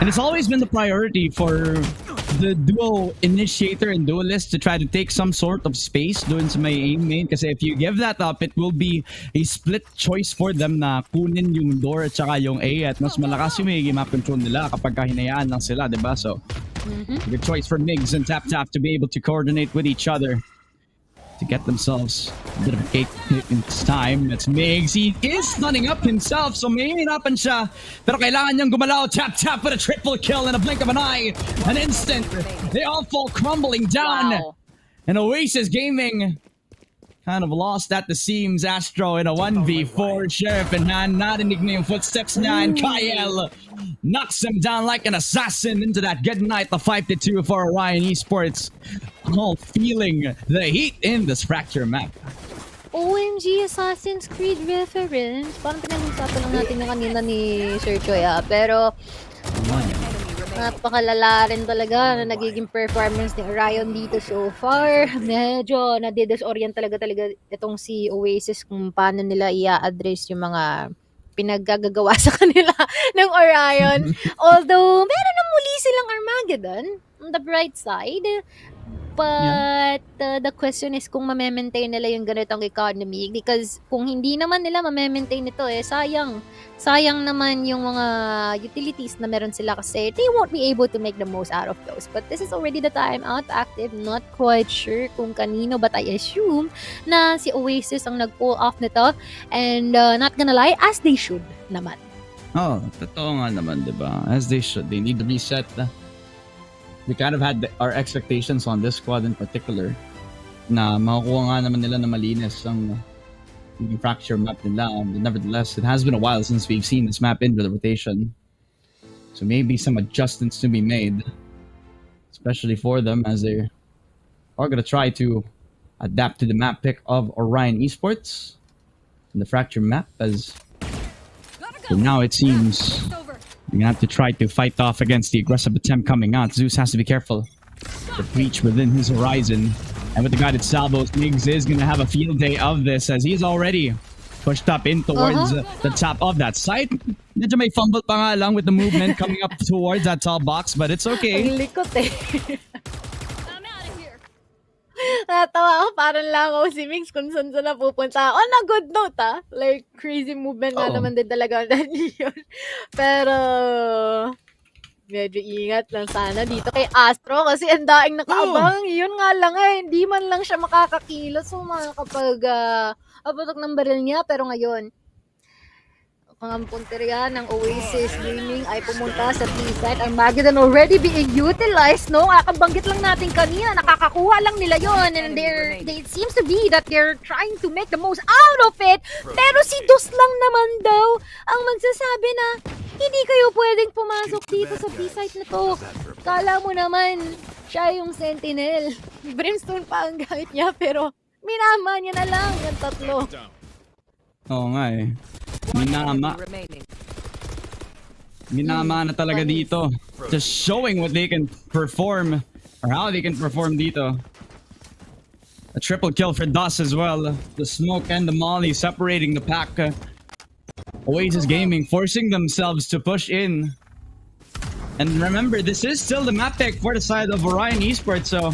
And it's always been the priority for the duo initiator and duelist to try to take some sort of space doon sa may aim main. Kasi if you give that up, it will be a split choice for them na kunin yung door at saka yung A. At mas malakas yung may map control nila kapag hinayaan lang sila, diba? So, good choice for Migs and Tap to be able to coordinate with each other to get themselves a bit of a cake in this time. It's Migs. He is stunning up himself, so may hirapan siya. Pero kailangan niyang gumalaw. Tap with a triple kill in a blink of an eye. An instant. They all fall crumbling down. Wow. And Oasis Gaming kind of lost at the seams. Astro in a 1v4. Sheriff in hand. Narinig na yung footsteps niya. And Kyle knocks him down like an assassin into that good night. The 5-2 for Orion Esports. All feeling the heat in this fracture map. OMG, Assassin's Creed reference. Parang pinag-usapan lang natin na kanina ni Sir Choi pero napakalala rin talaga na nagiging performance ni Orion dito so far. Medyo nadidisorient talaga itong si Oasis kung paano nila i-address yung mga pinaggagawa sa kanila ng Orion. Although, meron na muli silang Armageddon on the bright side. But the question is kung ma-maintain nila yung ganitong economy, because kung hindi naman nila ma-maintain ito sayang naman yung mga utilities na meron sila kasi they won't be able to make the most out of those. But this is already the time out active. Not quite sure kung kanino, but I assume na si Oasis ang nag-pull off nito, and not gonna lie, as they should naman. Oh, totoo nga naman, diba? As they should. They need to reset. We kind of had our expectations on this squad in particular na makukuha nga naman nila na malinis ang fracture map nila. But nevertheless, it has been a while since we've seen this map in the rotation. So maybe some adjustments to be made, especially for them as they are going to try to adapt to the map pick of Orion Esports and the fracture map. As so now it seems you're gonna have to try to fight off against the aggressive attempt coming out. Zeus has to be careful. The breach within his horizon. And with the guided salvos, Migs is gonna have a field day of this as he's already pushed up in towards the top of that site. Medyo may fumble pa nga lang with the movement coming up towards that tall box, but it's okay. Ang likot Natawa ako, parang langaw si Mix kung saan napupunta. On a good note, like, crazy movement nga naman din talaga yun. Pero, medyo ingat lang sana dito kay Astro kasi ang daing nakaabang. Yun nga lang hindi man lang siya makakakilos kapag apatok ng baril niya. Pero ngayon, ang punteriya ng Oasis Gaming ay pumunta sa B-site. Ang Armageddon already being utilized, no? Kabanggit lang natin kanina, nakakakuha lang nila yon, and it seems to be that they're trying to make the most out of it. Pero si Dus lang naman daw ang magsasabi na hindi kayo pwedeng pumasok dito sa B-site na to. Kala mo naman, siya yung sentinel. Brimstone pa ang gamit niya, pero minama niya na lang yung tatlo. Oo nga Minama na talaga dito. Just showing what they can perform or how they can perform dito. A triple kill for Dus as well. The smoke and the molly separating the pack. Oasis Gaming forcing themselves to push in. And remember, this is still the map pick for the side of Orion Esports, so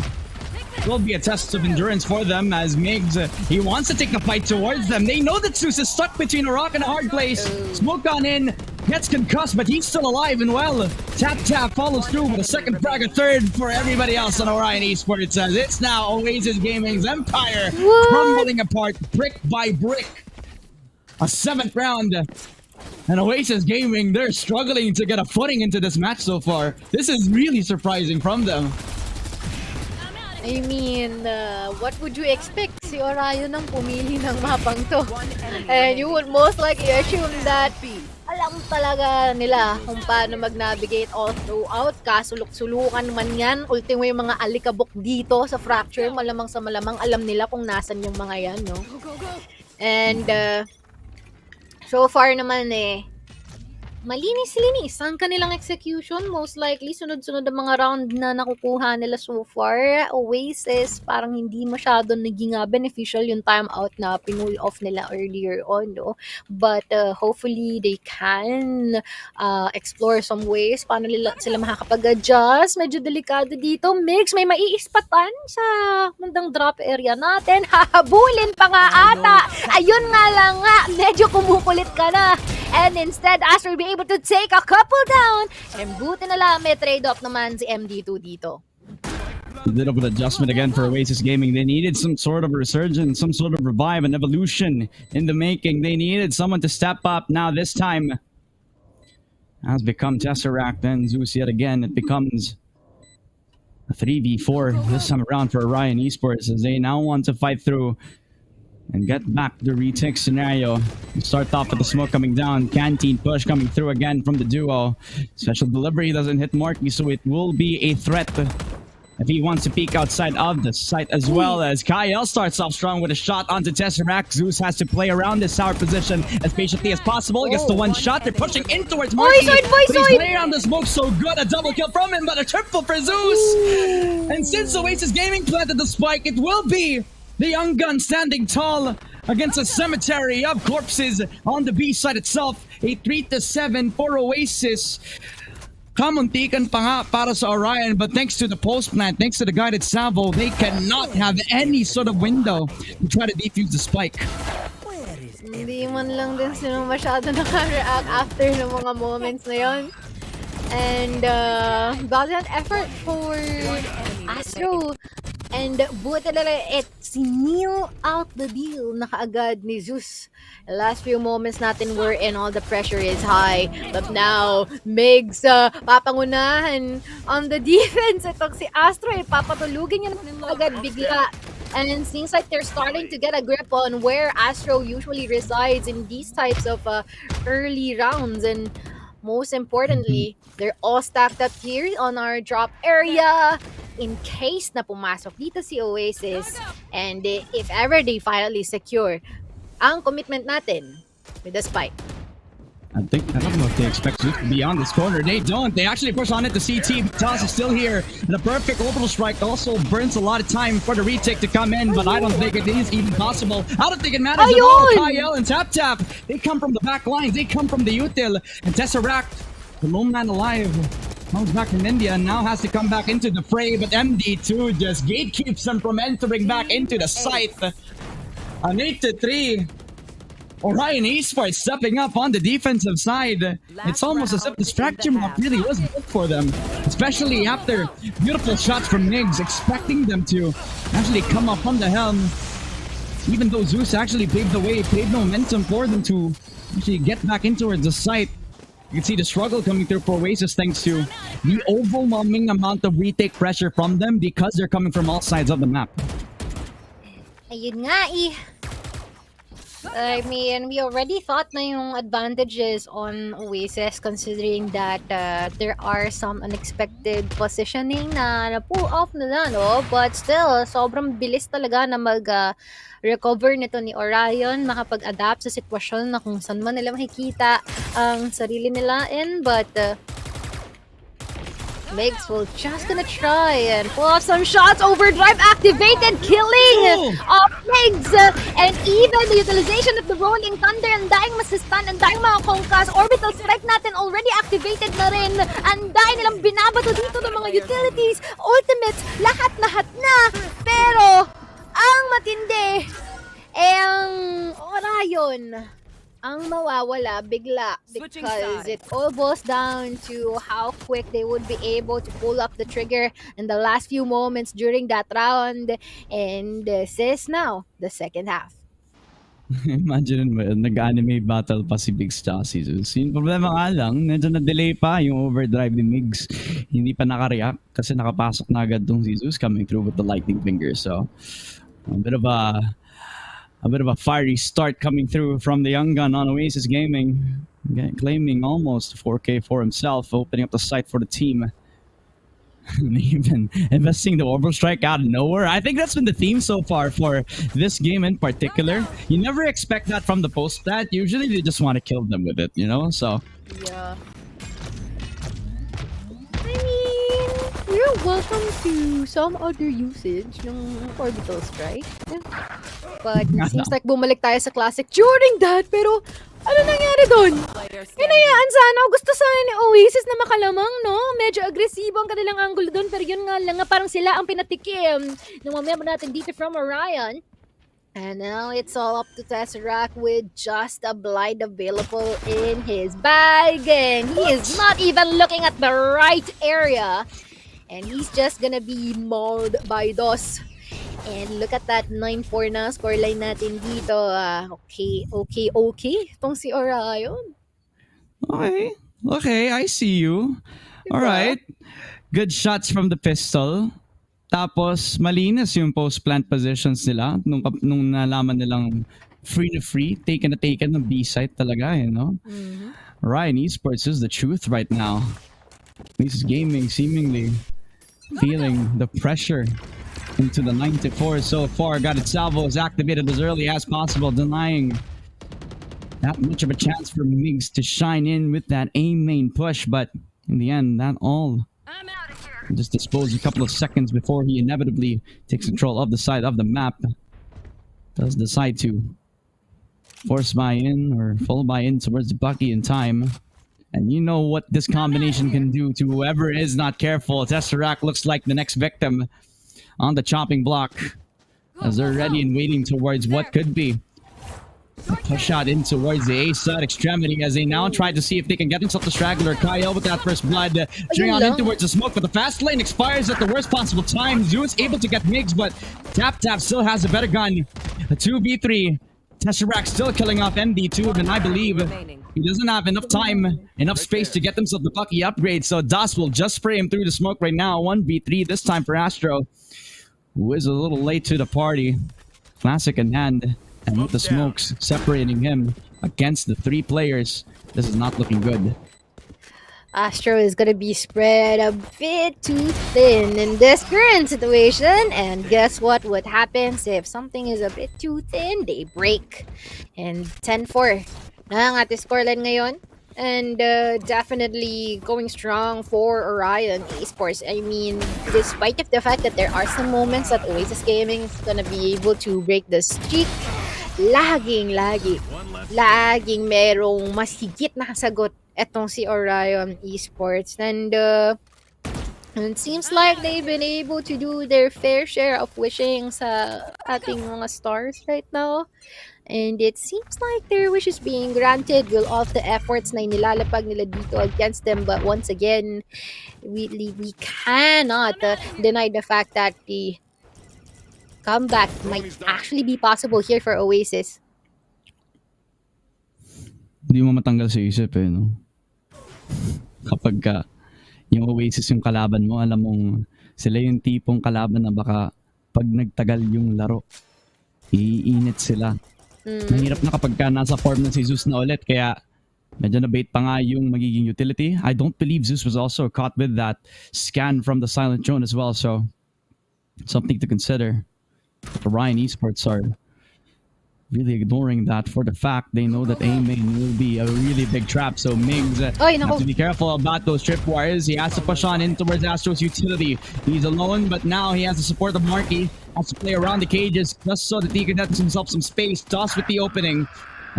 it will be a test of endurance for them as Migs, he wants to take the fight towards them. They know that Zeus is stuck between a rock and a hard place. Smoke on in, gets concussed, but he's still alive and well. Tap follows through with a second frag, a third for everybody else on Orion Esports as it's now Oasis Gaming's empire crumbling apart brick by brick. A 7th round. And Oasis Gaming, they're struggling to get a footing into this match so far. This is really surprising from them. I mean, what would you expect? Si Orion ang pumili ng mapang to. And you would most likely assume that alam talaga nila kung paano mag-navigate all throughout. Kasulok-sulukan man yan. Ultimo yung mga alikabok dito sa fracture. Malamang sa malamang alam nila kung nasan yung mga yan, no? And so far naman malinis-linis ang kanilang execution. Most likely, sunod-sunod ang mga round na nakukuha nila so far. Oasis, parang hindi masyado naging beneficial yung timeout na pinull off nila earlier on, no? But hopefully, they can explore some ways paano sila makakapag-adjust. Medyo delikado dito. Mix, may maiispatan sa mundang drop area natin. Hahabulin pa nga ata. Ayun nga lang nga, medyo kumukulit ka na. And instead, Astro will be able to take a couple down. And buti na lang, may trade-off naman si MD2 dito. A little bit of adjustment again for Oasis Gaming. They needed some sort of resurgence, some sort of revive, an evolution in the making. They needed someone to step up. Now this time has become Tesseract and Zeus yet again. It becomes a 3v4 this time around for Orion Esports as they now want to fight through and get back to the retake scenario. We start off with the smoke coming down. Canteen push coming through again from the duo. Special delivery doesn't hit Morky, so it will be a threat if he wants to peek outside of the site as well. As Kyle starts off strong with a shot onto Tesseract. Zeus has to play around this tower position as patiently as possible. Gets the one shot. They're pushing in towards Murphy. But he's laying on the smoke so good. A double kill from him, but a triple for Zeus. And since Oasis Gaming planted the spike, it will be the young gun standing tall against a cemetery of corpses on the B side itself. A 3-7 for Oasis. Kamuntikan pa nga para sa Orion, but thanks to the post plant, thanks to the guided salvo, they cannot have any sort of window to try to defuse the spike. Hindi man lang din sila masyado naka-react after ng mga moments na yon. And valiant effort for Astro. And buti talaga sinil out the deal na kaagad ni Zeus. The last few moments natin were in, all the pressure is high. But now, Migs papangunahan on the defense. Itong si Astro, papatulugin niya na agad bigla. And it seems like they're starting to get a grip on where Astro usually resides in these types of early rounds. And most importantly, they're all stacked up here on our drop area in case na pumasok dito si Oasis, and if ever they finally secure ang commitment natin with the spike. I don't know if they expect Zeus to be on this corner. They don't. They actually push on it to CT. Toss is still here. The perfect orbital strike also burns a lot of time for the retake to come in, but I don't think it is even possible. I don't think it matters at all. Kyle and Tap. They come from the back lines. They come from the util. And Tesseract, the lone man alive, comes back from India and now has to come back into the fray, but MD2 just gatekeeps them from entering back into the site. An 8-3. Orion Esports stepping up on the defensive side. It's almost as if this fracture map really was built for them, especially after beautiful shots from Migs, expecting them to actually come up on the helm. Even though Zeus actually paved the way, paved momentum for them to actually get back into the site. You can see the struggle coming through for Oasis thanks to the overwhelming amount of retake pressure from them because they're coming from all sides of the map. Ayun nga eh. I mean, we already thought na yung advantages on Oasis considering that there are some unexpected positioning na pull off nila, no? But still, sobrang bilis talaga na recover nito ni Orion, makapag-adapt sa sitwasyon na kung saan man nila makikita ang sarili nila in. But Migs will just gonna try and pull off some shots. Overdrive activated, killing off Migs. And even the utilization of the Rolling Thunder, ang daing masistan, ang daing mga Kongkas. Orbital Strike natin already activated na rin. Ang daing nilang binabato dito ng mga utilities, ultimates, lahat-lahat na. Pero ang matindi ang Orion ang mawawala bigla because it all boils down to how quick they would be able to pull up the trigger in the last few moments during that round. And this is now the second half. Imagine mo, nag-anime battle pa si Migs tsaka si Zeus. Yung problema nga lang, medyo na-delay pa yung overdrive ni Migs. Hindi pa naka-react kasi nakapasok na agad tong si Zeus coming through with the lightning finger. So, a bit of a fiery start coming through from the young gun on Oasis Gaming. Again, claiming almost 4K for himself, opening up the site for the team. Even investing the orbital strike out of nowhere. I think that's been the theme so far for this game in particular. You never expect that from the post stat. Usually they just want to kill them with it, you know? So yeah. I mean, you're welcome to some other usage ng orbital strike. But it seems like bumalik tayo sa classic during that. Pero ano nangyari doon? Hinayaan sana. Gusto sana ni Oasis na makalamang, no? Medyo agresibo ang kanilang angulo doon. Pero yun nga lang, parang sila ang pinatikim ng mga member natin dito from Orion. And now it's all up to Tesseract with just a blind available in his bag. And he is not even looking at the right area. And he's just gonna be mauled by DOS. And look at that 9-4 na scoreline natin dito. Okay. Itong si Orion. Okay, I see you. Diba? Alright. Good shots from the pistol. Tapos, malinis yung post-plant positions nila. Nung nalaman nilang free na free, taken na taken ng B-site talaga, you know? Ryan Esports is the truth right now. This is gaming, seemingly. feeling the pressure into the 94 so far. Got it salvos activated as early as possible, denying that much of a chance for Migs to shine in with that A main push. But in the end, that all just disposed a couple of seconds before he inevitably takes control of the side of the map. Does decide to force buy-in or full buy-in towards the Bucky in time. And you know what this combination can do to whoever is not careful. Tesseract looks like the next victim on the chopping block as they're ready and waiting towards what could be a push shot in towards the A side extremity as they now try to see if they can get themselves the straggler. Kyle with that first blood, turning on in towards the smoke, but the fast lane expires at the worst possible time. Zeus able to get Migs, but Tap still has a better gun. A 2v3. Tesseract still killing off MD2, and I believe he doesn't have enough time, enough space to get himself the Bucky upgrade, so Das will just spray him through the smoke right now. 1v3 this time for Astro, who is a little late to the party. Classic in hand, and with the smokes separating him against the 3 players, this is not looking good. Astro is gonna be spread a bit too thin in this current situation, and guess what happens if something is a bit too thin? They break. And 10-4 na ang ating scoreline ngayon, and definitely going strong for Orion Esports. I mean, despite of the fact that there are some moments that Oasis Gaming is gonna be able to break the streak, laging merong mas higit na kasagot etong si Orion Esports, and it seems like they've been able to do their fair share of wishing sa ating mga stars right now, and it seems like their wish is being granted with all the efforts na inilalapag nila dito against them. But once again, we cannot deny the fact that the comeback might actually be possible here for Oasis. Hindi mo matanggal sa isip no? Kapag yung Oasis yung kalaban mo, alam mong sila yung tipong kalaban na baka pag nagtagal yung laro, iinit sila. Mahirap na kapag nasa form na si Zeus na ulit, kaya medyo na-bait pa nga yung magiging utility. I don't believe Zeus was also caught with that scan from the Silent Drone as well, so something to consider. But Orion Esports are really ignoring that for the fact they know that A main will be a really big trap. So Migs has to be careful about those tripwires. He has to push on in towards Astro's utility. He's alone, but now he has the support of Marky. Has to play around the cages just so that he can get himself some space. Toss with the opening.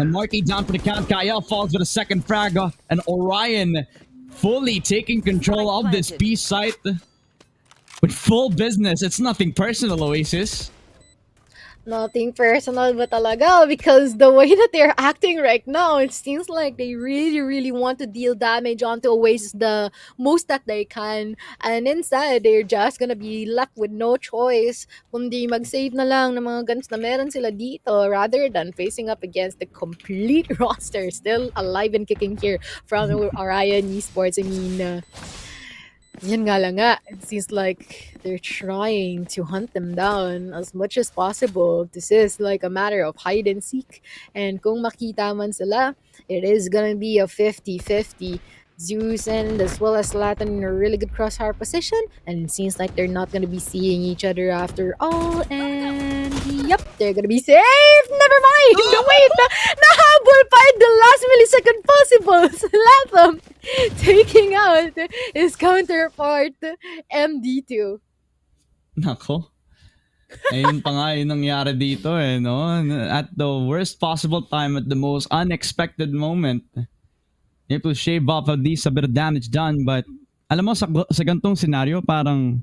And Marky down for the count. Kyle falls with a second frag. And Orion fully taking control of this B site with full business. It's nothing personal, Oasis. Nothing personal ba talaga, because the way that they're acting right now, it seems like they really want to deal damage onto Oasis the most that they can, and instead they're just gonna be left with no choice kundi mag-save na lang ng mga guns na meron sila dito rather than facing up against the complete roster still alive and kicking here from Orion Esports. I mean, yun nga lang nga, it seems like they're trying to hunt them down as much as possible. This is like a matter of hide and seek, and kung makita man sila, it is gonna be a 50-50. Zeus and as well as Latin in a really good crosshair position, and it seems like they're not gonna be seeing each other after all, and yep, they're gonna be safe. Never mind. Wait, nahabol pa in the last millisecond possible. Latham taking out his counterpart MD2. Nako. Ayun pa nga yung nangyari dito no? At the worst possible time, at the most unexpected moment. Able to shave off at least a bit of damage done, but alam mo, sa gantong scenario, parang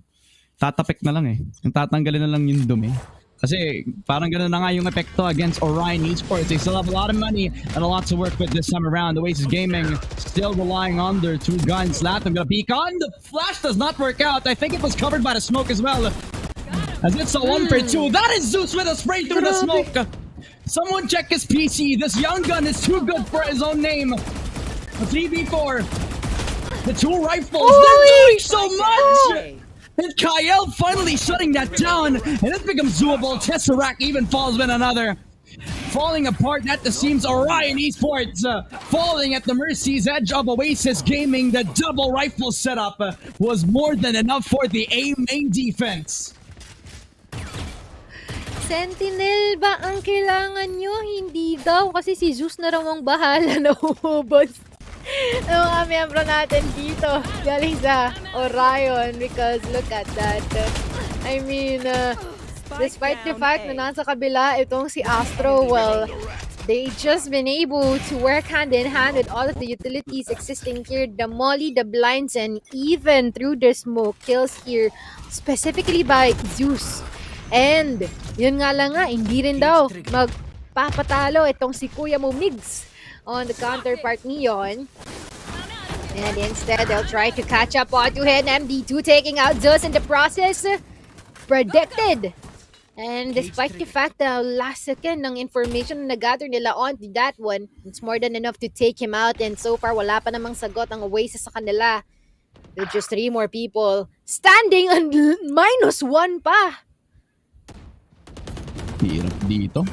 tatapik na lang yung tatanggalin na lang yung dumi. Kasi parang ganun na nga yung epekto against Orion Esports. They still have a lot of money and a lot to work with this time around. Oasis Gaming still relying on their 2 guns. Latham gonna peek on. The flash does not work out. I think it was covered by the smoke as well. As it's a 1-for-2. That is Zeus with a spray through the smoke. Someone check his PC. This young gun is too good for his own name. A 3v4. The 2 rifles. They're doing so much. And Kyle finally shutting that down. And it becomes doable. Tesseract even falls with another. falling apart at the seams. Orion Esports falling at the mercy's edge of Oasis Gaming. The double rifle setup was more than enough for the A main defense. Sentinel ba ang kailangan nyo? Hindi daw kasi si Zeus na raw ang bahala na umubos. Ang mga miyembro natin dito galing sa Orion because look at that. I mean, despite the fact na nasa kabila itong si Astro, well, they just been able to work hand in hand with all of the utilities existing here. The molly, the blinds, and even through the smoke kills here specifically by Zeus. And yun nga lang nga, hindi rin daw magpapatalo itong si Kuya Mo Migs on the counterpart Neon. And instead, they'll try to catch up onto him. MD2 taking out Zeus in the process. Predicted. And despite the fact that last second ng information na gather nila on that one, it's more than enough to take him out. And so far, wala pa namang sagot ang Oasis sa kanila. With just 3 more people standing on -1 pa. Hirap dito.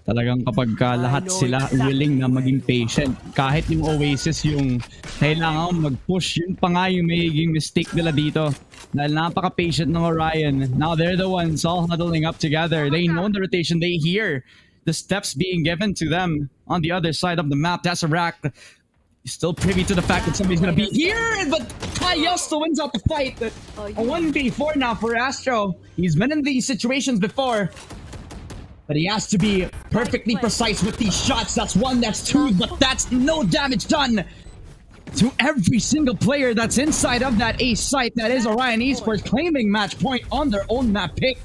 Talagang kapag lahat sila willing na maging patient, kahit yung Oasis yung kailangan mag-push, yun pa nga yung magiging mistake nila dito. Dahil napaka-patient ng Orion. Now they're the ones all huddling up together. They know the rotation. They hear the steps being given to them on the other side of the map. Tesseract is still privy to the fact that somebody's gonna be here, but Kaya still wins out the fight. A 1v4 now for Astro. He's been in these situations before, but he has to be perfectly precise with these shots. That's 1, that's 2, but that's no damage done to every single player that's inside of that ace site. That is Orion Esports claiming match point on their own map pick.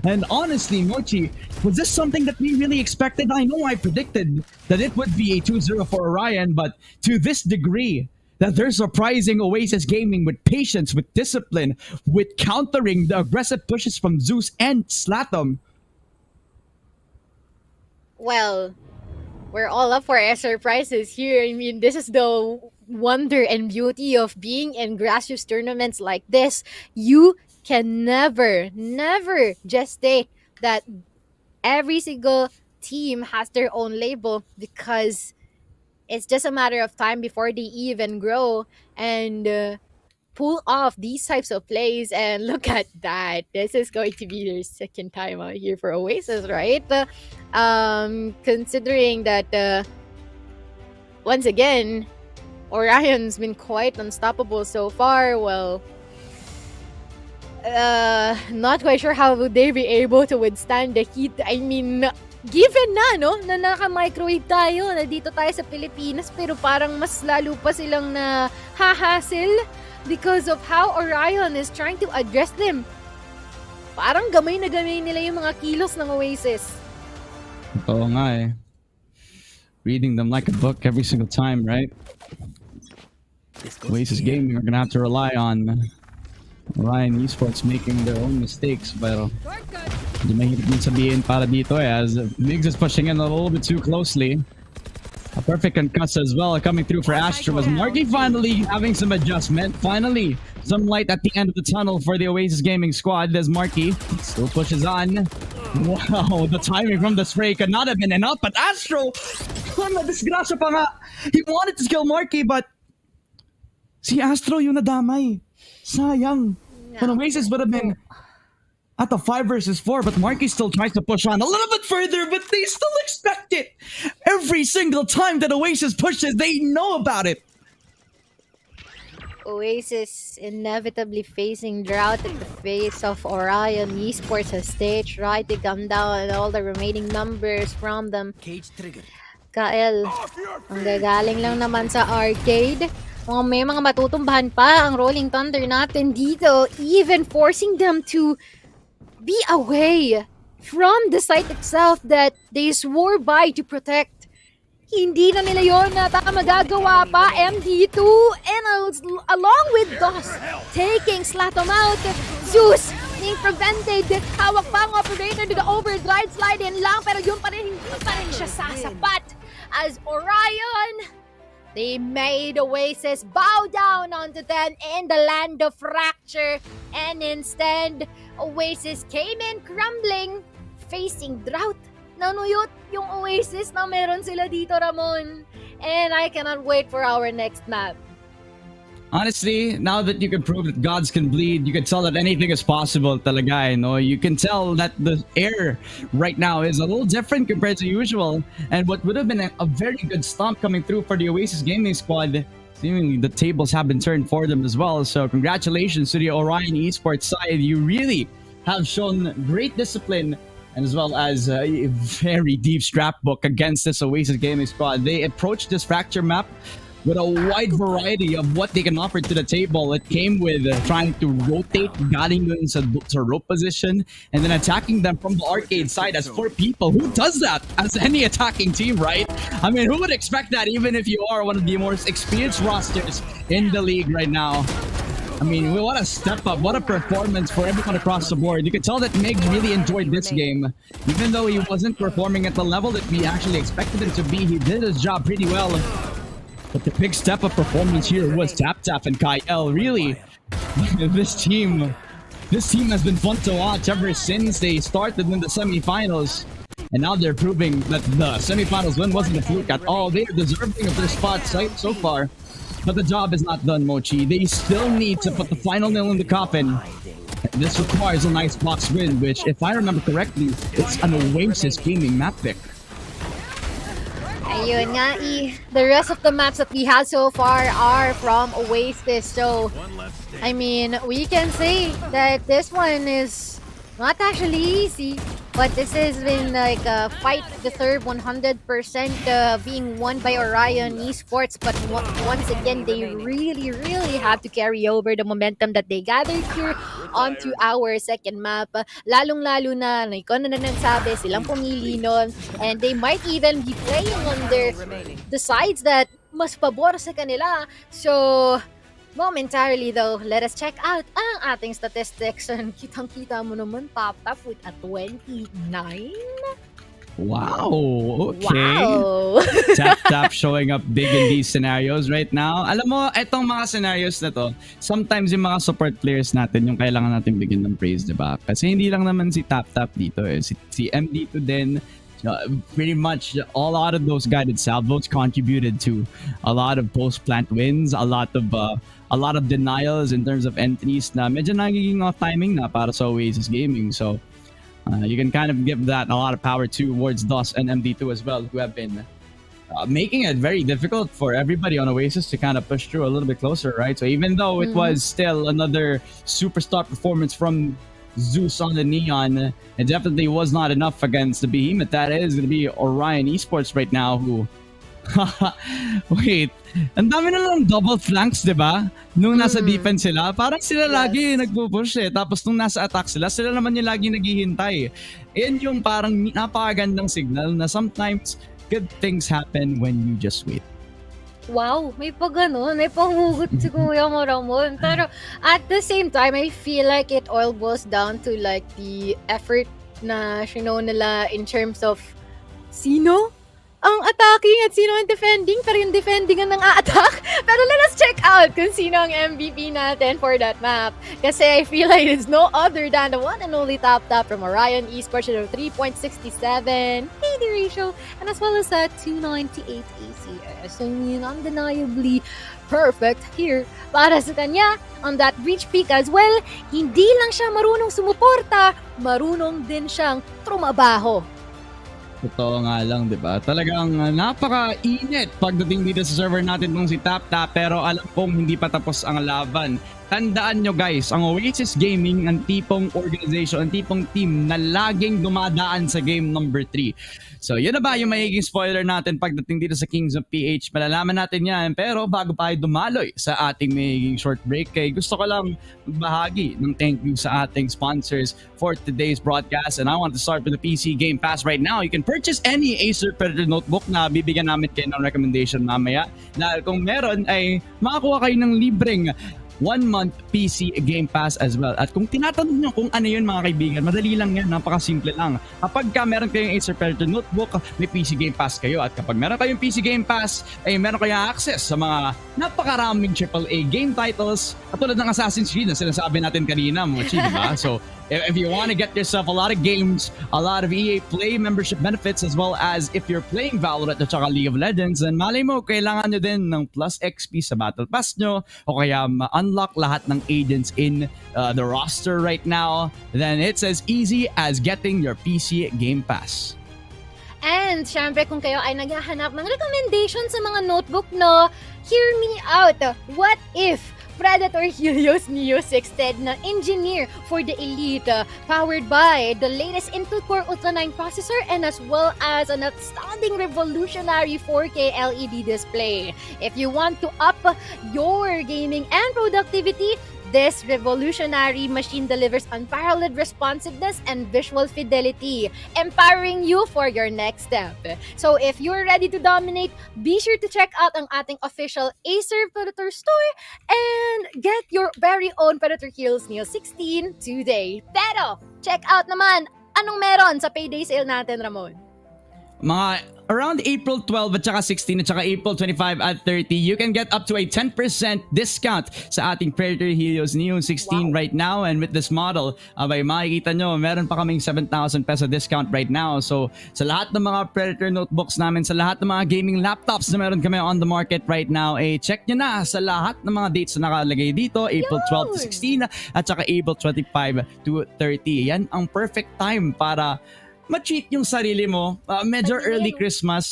And honestly, Mochi, was this something that we really expected? I know I predicted that it would be a 2-0 for Orion, but to this degree, that they're surprising Oasis Gaming with patience, with discipline, with countering the aggressive pushes from Zeus and Slatham. Well, we're all up for surprises here. I mean, this is the wonder and beauty of being in grassroots tournaments like this. You can never just state that every single team has their own label, because it's just a matter of time before they even grow and pull off these types of plays. And look at that. This is going to be their second time out here for Oasis, right? Considering that once again, Orion's been quite unstoppable so far. Well, not quite sure how would they be able to withstand the heat. I mean, given na, no, na naka-microwave tayo, na dito tayo sa Pilipinas, pero parang mas lalo pa silang na hahassle because of how Orion is trying to address them. Parang gamay na gamay nila yung mga kilos ng Oasis. Oo nga eh. Reading them like a book every single time, right? Oasis Gaming are gonna have to rely on Orion Esports making their own mistakes, pero hindi mahirap din sabihin para dito eh, as Migs is pushing in a little bit too closely. A perfect concuss as well coming through for Astro, as Marky finally having some adjustment. Finally, some light at the end of the tunnel for the Oasis Gaming squad, as Marky still pushes on. Wow, the timing from the spray could not have been enough, but Astro, disgrasya pa nga. He wanted to kill Marky, but si Astro yung nadamay. Sayang. When Oasis would have been at the 5 versus 4, but Marky still tries to push on a little bit further, but they still expect it. Every single time that Oasis pushes, they know about it. Oasis inevitably facing drought at the face of Orion Esports as they try to come down all the remaining numbers from them. Kael, ang gagaling lang naman sa arcade. May mga matutumbahan pa ang Rolling Thunder natin dito, even forcing them to be away from the site itself that they swore by to protect. Hindi na nila yun na magagawa pa. MD2 and along with DOS taking Slatham out. Zeus being prevented. Hawak pa ang operator to the overdrive, slide in lang, pero yun pa rin, hindi pa rin siya sasapat. As Orion, they made Oasis bow down onto them in the land of fracture, and instead, Oasis came in crumbling, facing drought nanuyot yung Oasis na meron sila dito, Ramon. And I cannot wait for our next map. Honestly, now that you can prove that gods can bleed, you can tell that anything is possible talaga, you know? You can tell that the air right now is a little different compared to usual. And what would have been a very good stomp coming through for the Oasis gaming squad, seemingly the tables have been turned for them as well. So congratulations to the Orion Esports side. You really have shown great discipline and as well as a very deep scrapbook against this Oasis gaming squad. They approached this fracture map with a wide variety of what they can offer to the table. It came with trying to rotate galing dun sa rope position and then attacking them from the arcade side as 4 people. Who does that as any attacking team, right? I mean, who would expect that even if you are one of the most experienced rosters in the league right now? I mean, what a step up, what a performance for everyone across the board. You can tell that Migs really enjoyed this game. Even though he wasn't performing at the level that we actually expected him to be, he did his job pretty well. But the big step up performance here was TapTap and Kyle. Really, this team has been fun to watch ever since they started in the semifinals. And now they're proving that the semifinals win wasn't a fluke at all. They are deserving of their spot so far. But the job is not done, Mochi. They still need to put the final nail in the coffin. This requires a nice box win, which, if I remember correctly, it's an Oasis gaming map pick. Ayun nga, the rest of the maps that we have so far are from Oasis. So, I mean, we can say that this one is not actually easy. But this has been like a fight to deserve 100% being won by Orion Esports. But once again, they really have to carry over the momentum that they gathered here onto our second map. Lalong-lalo na ikaw na nagsabi, silang pumili nun. And they might even be playing on the sides that mas pabor sa kanila. So, momentarily though, let us check out ang ating statistics. And kitang-kita mo naman, TapTap with a 29. Wow, okay. Wow. TapTap showing up big in these scenarios right now. Alam mo, etong mga scenarios na to, sometimes yung mga support players natin, yung kailangan natin bigyan ng praise, diba? Kasi hindi lang naman si TapTap dito, si MD2 din. Pretty much a lot of those guided salvos contributed to a lot of post-plant wins, a lot of denials in terms of entries na medyo nagiging off timing na para sa Oasis Gaming. So you can kind of give that a lot of power towards DOS and MD2 as well, who have been making it very difficult for everybody on Oasis to kind of push through a little bit closer, right? So even though it was still another superstar performance from Zeus on the Neon, it definitely was not enough against the behemoth that is going to be Orion Esports right now, who wait, ang dami na lang double flanks, diba? Nung nasa defense sila, parang sila lagi nagpo-push eh. Tapos nung nasa attack sila naman yung lagi naghihintay. Yan yung parang napakagandang signal na sometimes good things happen when you just wait. Wow, may pag-ganon, may panghugot si Kuya Ramon. Pero at the same time, I feel like it all boils down to like the effort na show nila in terms of sino ang attacking at sino ang defending, pero yung defending ang nang-a-attack. Pero let us check out kung sino ang MVP natin for that map. Kasi I feel like it's no other than the one and only TapTap from Orion Esports with a 3.67 KD ratio and as well as a 298 ACS. So undeniably perfect here para sa kanya on that breach peak as well. Hindi lang siya marunong sumuporta, marunong din siyang trumabaho. Totoo nga lang, di ba? Talagang napaka-init pagdating dito sa server natin nung si TapTap, pero alam kong hindi pa tapos ang laban. Tandaan nyo guys, ang Oasis Gaming, ang tipong organization, ang tipong team na laging dumadaan sa game number 3. So yun na ba yung magiging spoiler natin pagdating dito sa Kings of PH? Malalaman natin yan, pero bago pa dumaloy sa ating magiging short break, gusto ko lang magbahagi ng thank you sa ating sponsors for today's broadcast. And I want to start with the PC Game Pass right now. You can purchase any Acer Predator notebook na bibigyan namin kayo ng recommendation mamaya. Dahil kung meron ay makakuha kayo ng libreng 1-month PC Game Pass as well. At kung tinatanong nyo kung ano yun mga kaibigan, madali lang yan, napakasimple lang. Kapag meron kayong Acer Predator Notebook, may PC Game Pass kayo. At kapag meron kayong PC Game Pass, ay meron kayong access sa mga napakaraming AAA game titles katulad ng Assassin's Creed na sinasabi natin kanina, Mochi, diba? So, if you want to get yourself a lot of games, a lot of EA Play membership benefits, as well as if you're playing Valorant at saka League of Legends, and malay mo, kailangan nyo din ng plus XP sa Battle Pass nyo, o kaya ma-unlock lahat ng agents in the roster right now, then it's as easy as getting your PC Game Pass. And syempre kung kayo ay naghahanap ng recommendation sa mga notebook, no, hear me out. What if Predator Helios Neo 610 na engineer for the elite, powered by the latest Intel Core Ultra 9 processor and as well as an outstanding revolutionary 4K LED display. If you want to up your gaming and productivity, this revolutionary machine delivers unparalleled responsiveness and visual fidelity, empowering you for your next step. So if you're ready to dominate, be sure to check out ang ating official Acer Predator store and get your very own Predator Heels Neo 16 today. Pero, check out naman anong meron sa payday sale natin, Ramon. Mga around April 12 at saka 16 at saka April 25 at 30, you can get up to a 10% discount sa ating Predator Helios Neo 16 right now. And with this model, abay, makikita nyo, meron pa kaming 7,000 peso discount right now. So sa lahat ng mga Predator notebooks namin, sa lahat ng mga gaming laptops na meron kami on the market right now, check nyo na sa lahat ng mga dates na nakalagay dito, April 12 to 16 at saka April 25 to 30. Yan ang perfect time para ma-cheat yung sarili mo. Medyo early Christmas,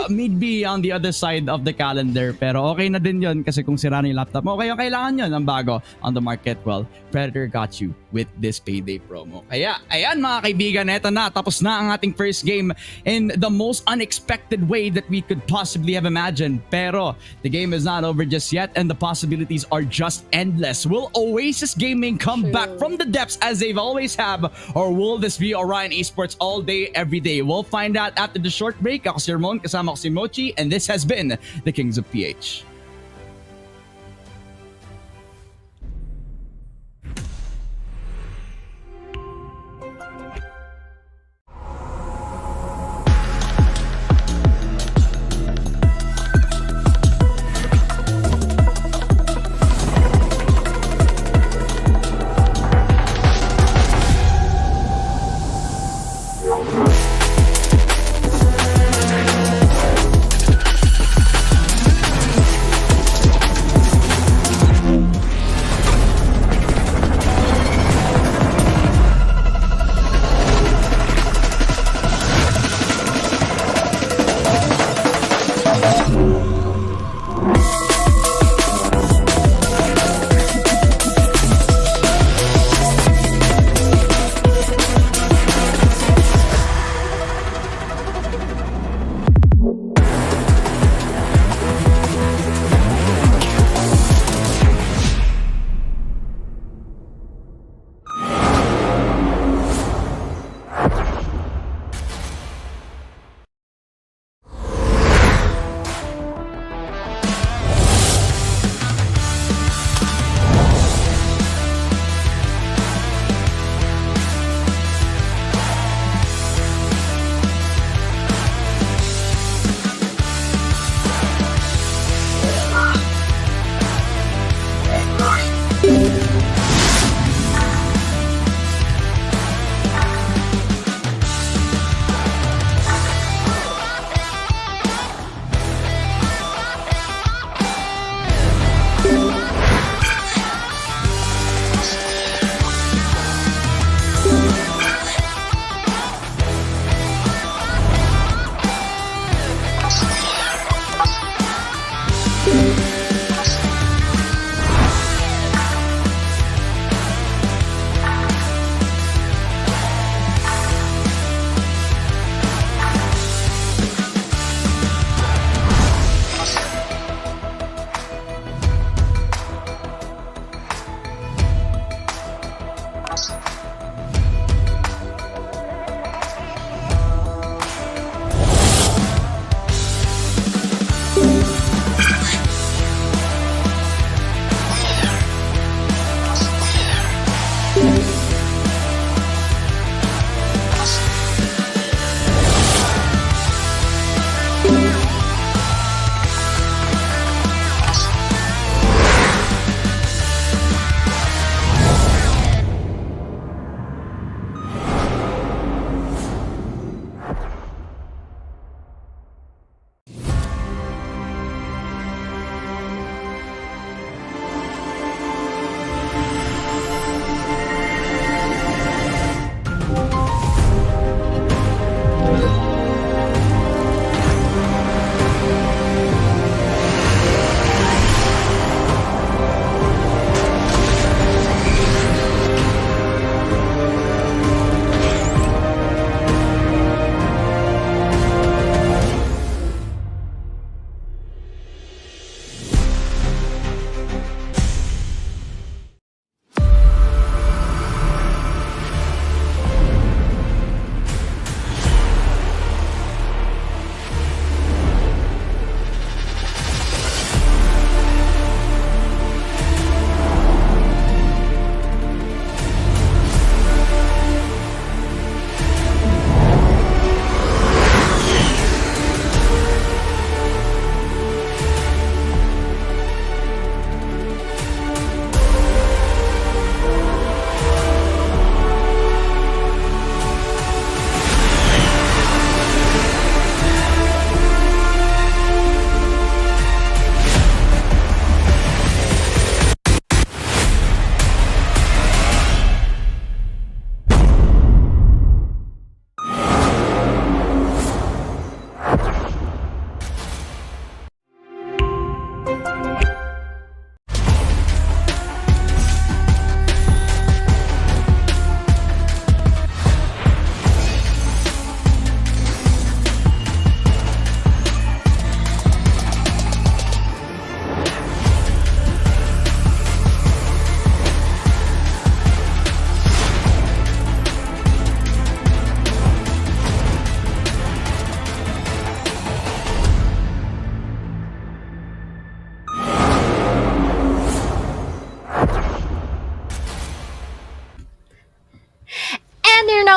maybe on the other side of the calendar, pero okay na din yun kasi kung sira na yung laptop mo, kaya kailangan yun ng bago on the market. Well, Predator got you with this payday promo. Kaya, ayan mga kaibigan, eto na, tapos na ang ating first game in the most unexpected way that we could possibly have imagined. Pero, the game is not over just yet and the possibilities are just endless. Will Oasis Gaming come back from the depths as they've always have, or will this be Orion Esports all day, every day? We'll find out after the short break. Ako si Ramon, kasama ko si Mochi, and this has been the Kings of PH.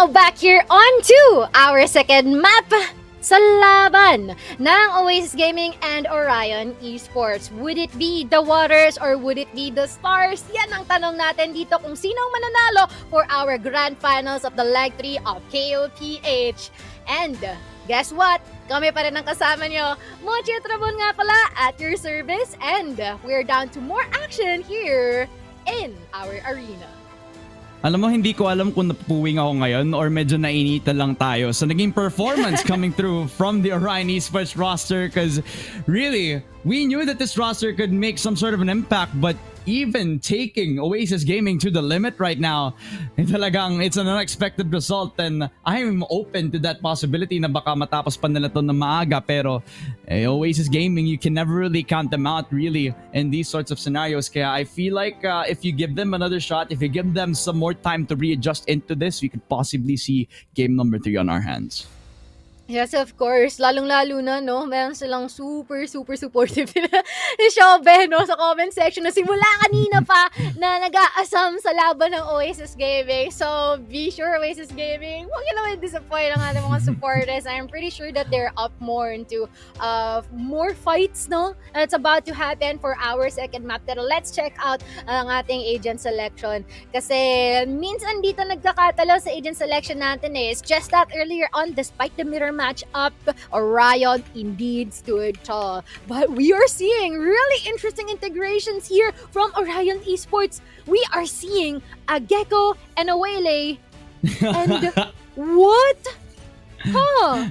Now, back here on to our second map sa laban ng Oasis Gaming and Orion Esports. Would it be the Waters or would it be the Stars? Yan ang tanong natin dito kung sino ang mananalo for our grand finals of the Leg 3 of KOPH. And guess what? Kami pa rin ang kasama nyo. Mochi Trabon nga pala at your service, and we're down to more action here in our arena. Alam mo, hindi ko alam kung napupuwing ako ngayon or medyo nainitan lang tayo sa naging performance coming through from the Orion Esports roster, because really, we knew that this roster could make some sort of an impact, but even taking Oasis Gaming to the limit right now, talagang it's an unexpected result, and I'm open to that possibility na baka matapos pa nila to na maaga, pero Oasis Gaming, you can never really count them out really in these sorts of scenarios. Kaya I feel like if you give them another shot, if you give them some more time to readjust into this, we could possibly see game number 3 on our hands. Yes, of course. Lalong-lalo na, no? Meron silang super supportive ni Shobe, no? Sa comment section na simula kanina pa na nag-aasam sa laban ng Oasis Gaming. So, be sure, Oasis Gaming, huwag nyo naman disappoint ang ating mga supporters. I'm pretty sure that they're up more into more fights, no? That's about to happen for our second map. Pero let's check out ang ating agent selection. Kasi minsan dito nagkakatalo sa agent selection natin eh. It's just that earlier on, despite the mirror match up, Orion indeed stood tall. But we are seeing really interesting integrations here from Orion Esports. We are seeing a Gecko and a Waylay. And what? Huh?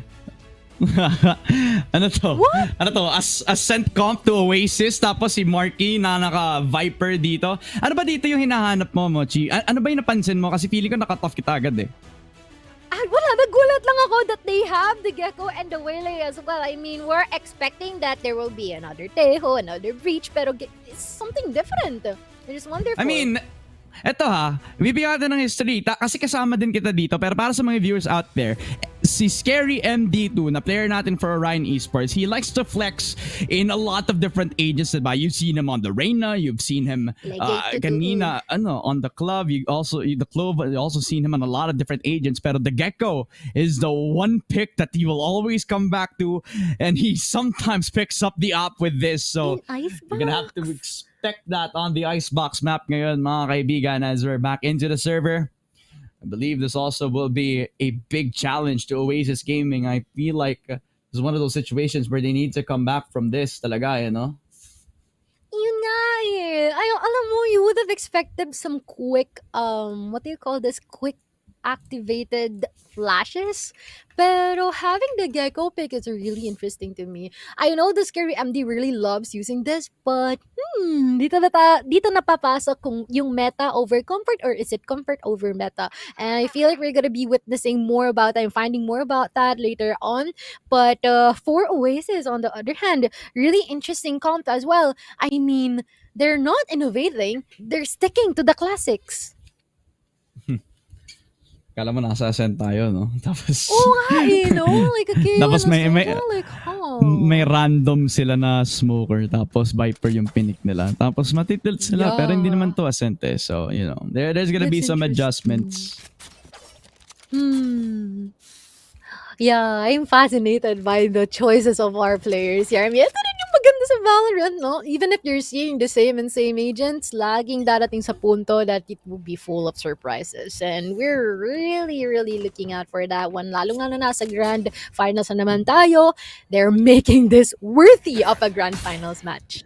Ano to? What? Ano to? As sent comp to Oasis, tapos si Marky na naka-Viper dito. Ano ba dito yung hinahanap mo, Mochi? Ano ba yung napansin mo? Kasi feeling ko nakatoff kita agad eh. Wala, nagulat lang ako that they have the Gecko and the Waylay as well. I mean, we're expecting that there will be another Tejo, another Breach, pero it's something different. It is wonderful. I mean, eto ha, bibigyan natin ng history kasi kasama din kita dito, pero para sa mga viewers out there, si Scary MD2 na player natin for Orion Esports, he likes to flex in a lot of different agents, diba? You've seen him on the Reyna, you've seen him kanina on the club, you also seen him on a lot of different agents, pero the Gecko is the one pick that he will always come back to, and he sometimes picks up the op with this, so you're gonna have to expect that on the Icebox map ngayon, mga kaibigan, as we're back into the server. I believe this also will be a big challenge to Oasis Gaming. I feel like it's one of those situations where they need to come back from this talaga, you know? Yun nga eh. Alam mo, you would have expected some quick, what do you call this? Quick activated flashes. Pero having the Gecko pick is really interesting to me. I know the Scary MD really loves using this, but dito napapasok kung yung meta over comfort or is it comfort over meta. And I feel like we're gonna be witnessing more about that and finding more about that later on. But for Oasis, on the other hand, really interesting comp as well. I mean, they're not innovating, they're sticking to the classics. Kala mo nasa ascent tayo, no? Tapos nga eh, no? Like a game. Tapos may may random sila na smoker, tapos Viper yung pinik nila. Tapos matitilt sila, pero hindi naman to ascent eh. So, you know, there's gonna be some adjustments. Yeah, I'm fascinated by the choices of our players here. I mean, ito rin yung maganda sa Valorant, no? Even if you're seeing the same agents, laging darating sa punto that it will be full of surprises. And we're really looking out for that one. Lalo nga na nasa Grand Finals na naman tayo, they're making this worthy of a Grand Finals match.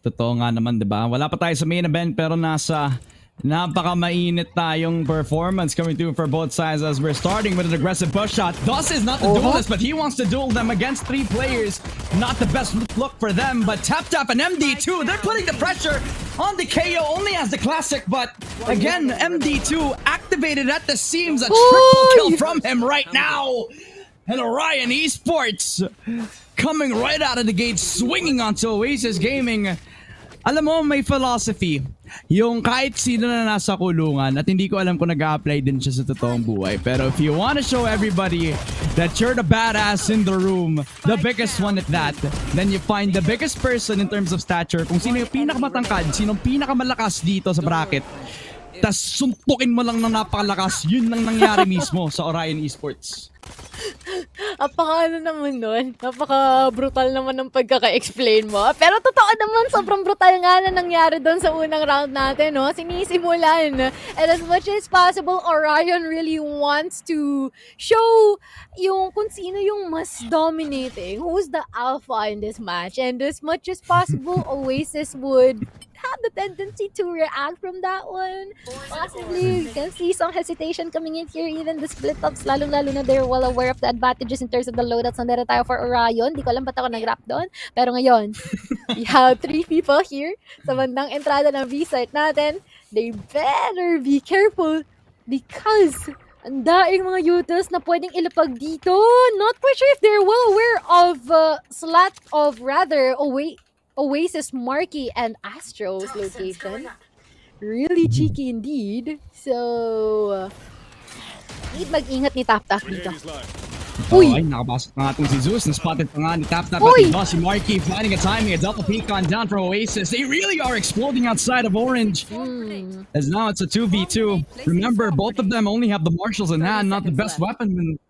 Totoo nga naman, di ba? Wala pa tayo sa main event, pero nasa napaka-mainit tayong performance coming through for both sides as we're starting with an aggressive push shot. Dust is not the duelist, but he wants to duel them against 3 players. Not the best look for them, but Tap and MD2, they're putting the pressure on the KO, only as the classic, but again, MD2 activated at the seams, a triple kill from him right now. And Orion Esports coming right out of the gate, swinging onto Oasis Gaming. Alam mo, may philosophy. Yung kahit sino na nasa kulungan, at hindi ko alam kung nag-a-apply din siya sa totoong buhay. Pero if you want to show everybody that you're the badass in the room, the biggest one at that, then you find the biggest person in terms of stature, kung sino yung pinakamatangkad, sino yung pinakamalakas dito sa bracket. tas suntukin mo lang ng napakalakas, yun lang nangyari mismo sa Orion Esports. Napaka naman nun. Napaka-brutal naman ng pagkaka-explain mo. Pero totoo naman, sobrang brutal nga na nangyari doon sa unang round natin, no? Sinisimulan. And as much as possible, Orion really wants to show yung kung sino yung mas dominating, who's the alpha in this match. And as much as possible, Oasis would have the tendency to react from that one. Possibly, you can see some hesitation coming in here, even the split-ups, lalong-lalo na they're well aware of the advantages in terms of the loadouts. Nandito tayo for Orion. Di ko alam ba't ako nag-rap doon. Pero ngayon, we have 3 people here sa bandang entrada ng V-site natin. They better be careful because ang daing mga utils na pwedeng ilapag dito. Not quite sure if they're well aware of Oasis, Marky, and Astro's location. Really cheeky indeed. So, need mag-ingat ni Tap dito. Uy! Ay, nakapasok na nga itong si Zeus. Na-spotted pa nga ni Tap Uy! at si Marky finding a timing, a double peek on down from Oasis. They really are exploding outside of Orange. As now it's a 2v2. Remember, both of them only have the marshals in hand, not the best weapon when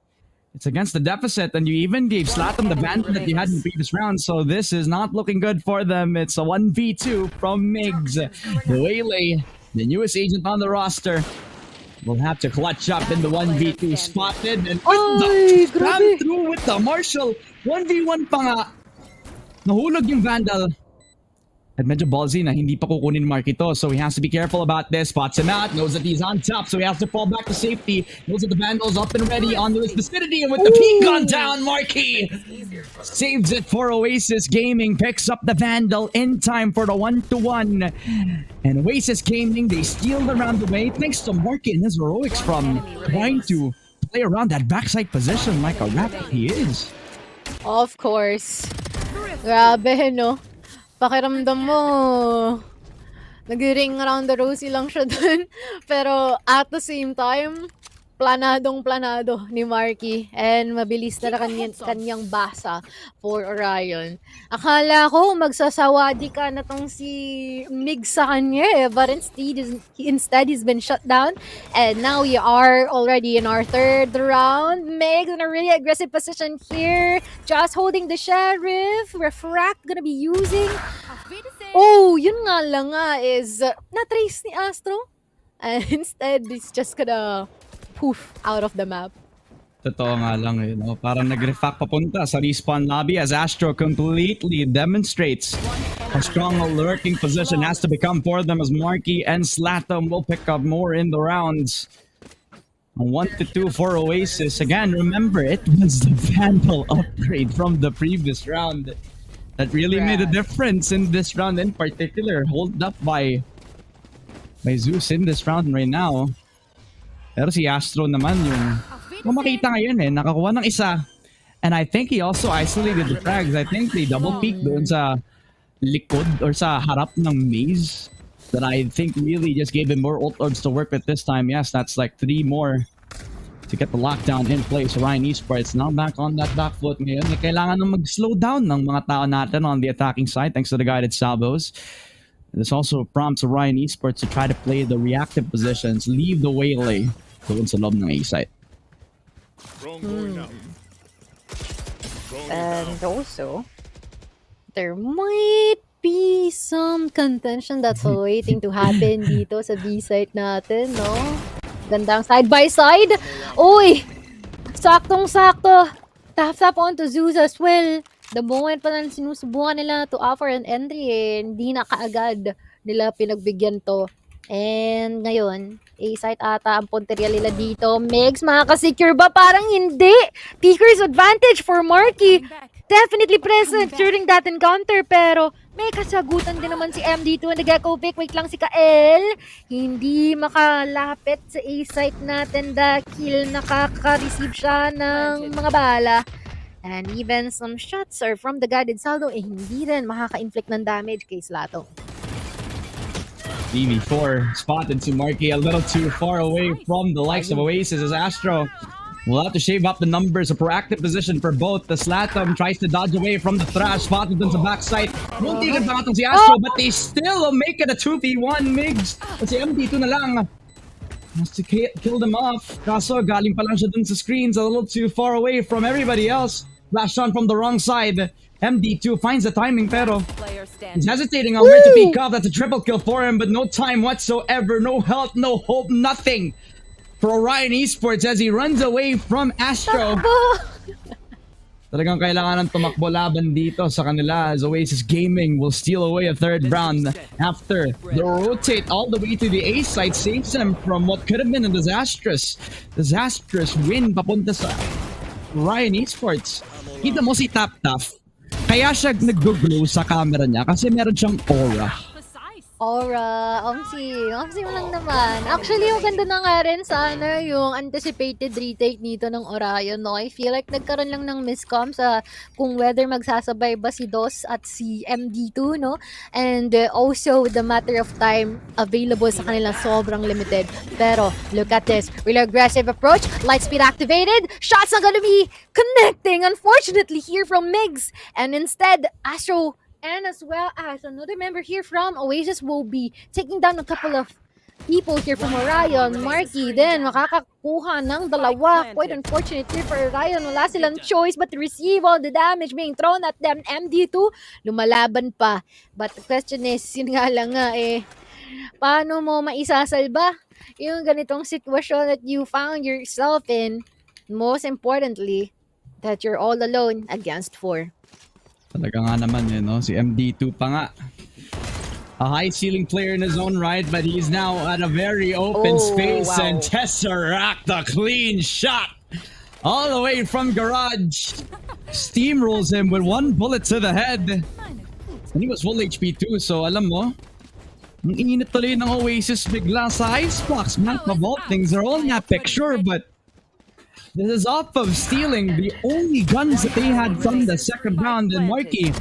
it's against the deficit, and you even gave Slatum the bandit that they had in the previous round, so this is not looking good for them. It's a 1v2 from Migs. The Waylay, the newest agent on the roster, will have to clutch up in the 1v2. Spotted, and ram through with the Marshall. 1v1 pa nga. Nahulog yung Vandal. At medyo ballsy na hindi pa kukunin Marky to, so he has to be careful about this. Spots him out, knows that he's on top, so he has to fall back to safety. Knows that the Vandal's up and ready on this vicinity, and with the peek on down, Marky saves it for Oasis Gaming, picks up the Vandal in time for the 1-1. And Oasis Gaming, they steal the round away thanks to Marky and his heroics from trying to play around that backside position like a rat he is. Of course. Grabe, no? Pakiramdam mo, nag-ring around the rosy lang siya dun. Pero at the same time, planadong-planado ni Marky. And mabilis na kanyang basa for Orion. Akala ko magsasawadi ka na tong si Mig sa kanya, but instead he's been shut down. And now we are already in our 3rd round. Mig in a really aggressive position here. Just holding the Sheriff. Refract gonna be using. Oh, yun nga lang is na-trace ni Astro. And instead, he's just gonna poof out of the map. Totoo nga lang, no? Parang nag-refact papunta sa respawn lobby as Astro completely demonstrates how strong a lurking position has to become for them as Marky and Slatum will pick up more in the rounds. A 1-2 for Oasis. Again, remember, it was the Vandal upgrade from the previous round that really made a difference in this round in particular. Hold up by Zeus in this round right now. Pero si Astro naman yung kung makita ngayon nakakuha ng isa. And I think he also isolated the frags. I think they double peek doon sa likod or sa harap ng maze that I think really just gave him more ult orbs to work with this time. Yes, that's like 3 more to get the lockdown in place. Orion Esports now back on that back foot ngayon. Kailangan na mag-slow down ng mga tao natin on the attacking side thanks to the guided salvos. This also prompts Orion Esports to try to play the reactive positions, leave the Waylay doon sa loob ng A-site. And also, there might be some contention that's waiting to happen dito sa B-site natin, no? Gandang side by side. Uy! Saktong-sakto. Tap onto Zeus as well. The moment pa na sinusubukan nila to offer an entry, hindi na kaagad nila pinagbigyan to. And ngayon, A-site ata ang punteriya nila dito. Megs, makakasecure ba? Parang hindi. Peeker's advantage for Marky. Definitely present during that encounter, pero may kasagutan din naman si MD2 and the Gecko pick. Wait lang si Kael. Hindi makalapit sa A-site natin dahil nakaka-receive siya ng mga bala. And even some shots are from the guided saldo, hindi rin makaka-inflict ng damage kay Slato. BB4 spotted si Marky a little too far away from the likes of Oasis as Astro will have to shave up the numbers. A proactive position for both. The Slatum tries to dodge away from the thrash, spotted on sa backside. Won't take it pa itong si Astro, but they still make it a 2v1 Migs. At si MD2 na lang has to kill them off. Kaso, galing pa lang siya dun sa screens, a little too far away from everybody else. Flash on from the wrong side. MD2 finds the timing, pero Player he's standing. hesitating on where to peek off. That's a triple kill for him, but no time whatsoever. No health, no hope, nothing for Orion Esports as he runs away from Astro. Talagang kailangan ng tumakbo laban dito sa kanila as Oasis Gaming will steal away a third round after the rotate all the way to the A side saves them from what could have been a disastrous win papunta sa Orion Esports. Kita mo si Tap-Tap, kaya siya nag-glow sa camera niya kasi meron siyang aura. Aura, Omsi mo lang naman. Actually, maganda na nga rin sana yung anticipated retake nito ng Orion, no? I feel like nagkaroon lang ng miscom sa kung whether magsasabay ba si DOS at si MD2, no? And also, the matter of time available sa kanila sobrang limited. Pero, look at this. Really aggressive approach. Light speed activated. Shots not gonna be connecting, unfortunately, here from Migs. And instead, Astro and as well as another member here from Oasis will be taking down a couple of people here from Orion. Marky then makakakuha ng dalawa. Quite unfortunate here for Orion. Wala silang choice but to receive all the damage being thrown at them. MD2 lumalaban pa. But the question is, yun nga lang nga paano mo maisasalba yung ganitong sitwasyon that you found yourself in? Most importantly, that you're all alone against 4. Talaga nga naman no? Si MD2 pa nga. A high ceiling player in his own right, but he's now at a very open space and Tesseract a clean shot all the way from garage. Steamrolls him with one bullet to the head. And he was full HP too, so alam mo, ang init tuloy ng Oasis bigla sa Icebox. Man, of all things, they're all in that picture, but this is off of stealing the only guns that they had from the second round. And Marky,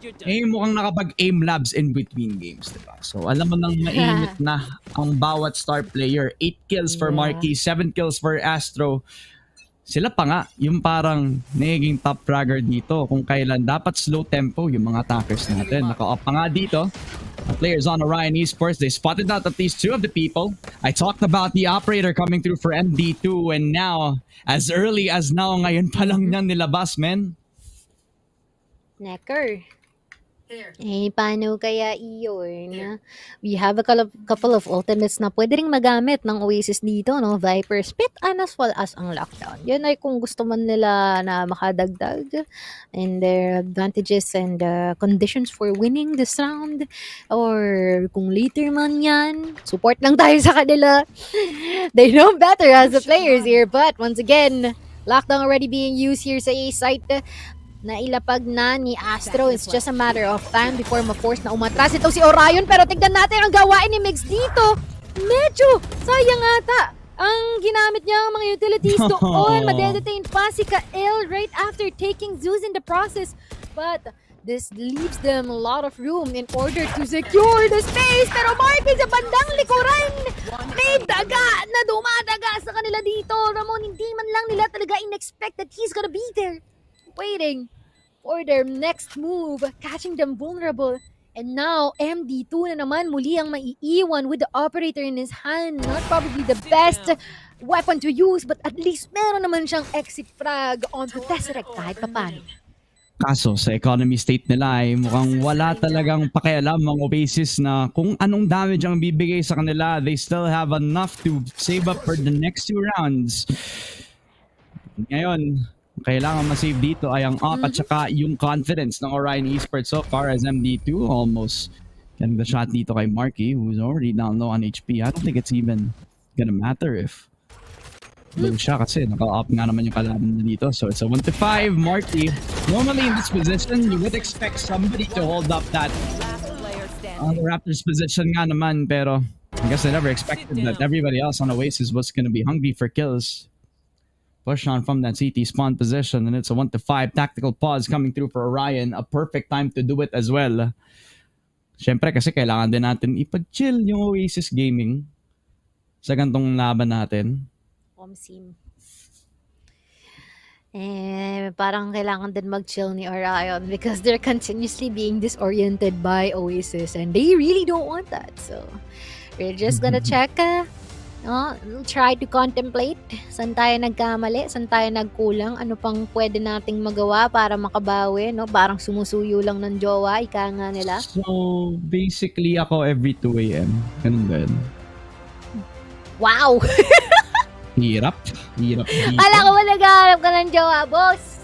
mukhang nakapag-aim labs in between games, diba? So alam mo nang mainit na ang bawat star player. 8 kills for Marky, 7 kills for Astro. Sila pa nga, yung parang naging top fragger dito kung kailan dapat slow tempo yung mga attackers natin. Naka-up pa nga dito. Players on Orion Esports, they spotted out at least 2 of the people. I talked about the operator coming through for MD2 and now, as early as now, ngayon pa lang niyan nilabas, men. Necker. Paano kaya iyon? We have a couple of ultimates na pwede ring magamit ng Oasis dito, no? Viper, Spit, and as well as ang Lockdown. Yan ay kung gusto man nila na makadagdag and their advantages and conditions for winning this round. Or kung later man yan, support lang tayo sa kanila. They know better as the players here. But once again, Lockdown already being used here sa A-site. Nailapag na ni Astro. It's just a matter of time before ma-force na umatras ito si Orion. Pero tignan natin ang gawain ni Migs dito. Medyo sayang ata ang ginamit niya ang mga utilities doon. Madedetain pa si Kael right after taking Zeus in the process. But this leaves them a lot of room in order to secure the space. Pero Marky sa bandang likuran, may daga na dumadaga sa kanila dito. Ramon, hindi man lang nila talaga in-expect that he's gonna be there, waiting for their next move, catching them vulnerable. And now, MD2 na naman muli ang maiiwan with the operator in his hand. Not probably the best weapon to use, but at least meron naman siyang exit frag onto Tesseract kahit papano. Kaso sa economy state nila ay mukhang wala talagang pakialam ang Oasis na kung anong damage ang bibigay sa kanila. They still have enough to save up for the next 2 rounds. Ngayon, kailangan ma-save dito ay ang up at saka yung confidence ng Orion Esports so far as MD2 almost getting the shot dito kay Marky who's already down low on HP. I don't think it's even gonna matter if low siya kasi naka-up nga naman yung kalaban na dito. So it's a 1-5 Marky. Normally in this position, you would expect somebody to hold up that on the Raptors position nga naman, pero I guess I never expected that everybody else on Oasis was gonna be hungry for kills. Push on from that CT spawn position, and it's a 1-5 tactical pause coming through for Orion. A perfect time to do it as well. Siyempre kasi kailangan din natin ipag-chill yung Oasis Gaming sa gantong laban natin. Omsim. Parang kailangan din mag-chill ni Orion because they're continuously being disoriented by Oasis and they really don't want that. So, we're just gonna check Try to contemplate. Saan tayo nagkamali? Saan tayo nagkulang? Ano pang pwede nating magawa para makabawi, no? Parang sumusuyo lang ng jowa, ika nga nila. So, basically ako every 2 a.m. Ganun ba yun? Wow! Hirap dito. Kala ko ba naghahanap ka ng jowa, boss?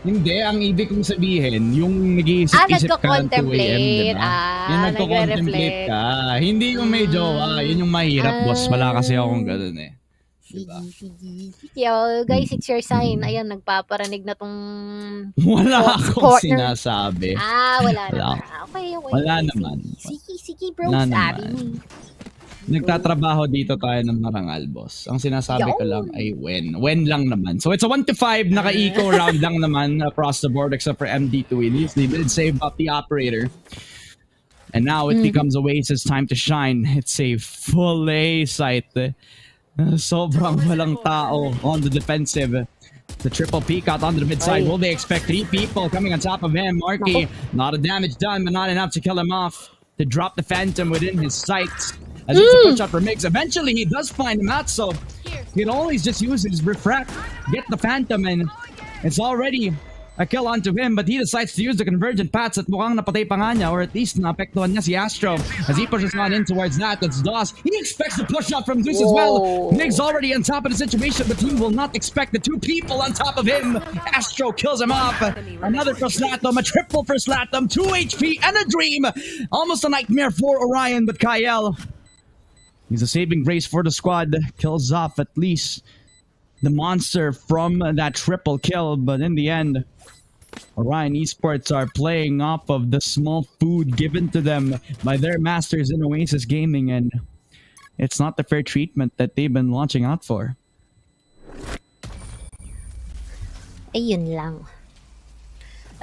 Hindi, ang ibig kong sabihin, yung nag-iisip-isip ka ng 2 a.m., diba? Yung nagko-contemplate ka. Hindi yung may jowa, yun yung mahirap, boss. Wala kasi akong ganun eh. Diba? Sige, guys, it's your sign. Ayan, nagpaparanig na tong... Wala akong partner. sinasabi. Wala naman. Okay. Wala naman. Sige, bro. Wala Sabi naman. mo. Nagtatrabaho dito tayo ng marangal, boss. Ang sinasabi ko lang ay when. When lang naman. So it's a 1-5, naka-eco round lang naman across the board except for MD2. They did save up the operator. And now it becomes Oasis time to shine. It's a full A site. Sobrang walang tao on the defensive. The triple peek out on the mid side. Will they expect 3 people coming on top of him? Marky, not a damage done, but not enough to kill him off. To drop the Phantom within his sights. As it's a push up for Migs. Eventually, he does find him out, so he can always just use his refract, get the Phantom, and it's already a kill onto him, but he decides to use the convergent paths at mukhang napatay pa nga niya, or at least naapektuhan niya si Astro as he pushes on in towards that. That's DOS. He expects the push up from Zeus as well. Migs already on top of the situation, but he will not expect the 2 people on top of him. Astro kills him off. Another for Slatum, a triple for Slatum, 2 HP and a dream. Almost a nightmare for Orion, but Kyle, he's a saving grace for the squad. Kills off at least the monster from that triple kill. But in the end, Orion Esports are playing off of the small food given to them by their masters in Oasis Gaming. And it's not the fair treatment that they've been launching out for. Ayun lang.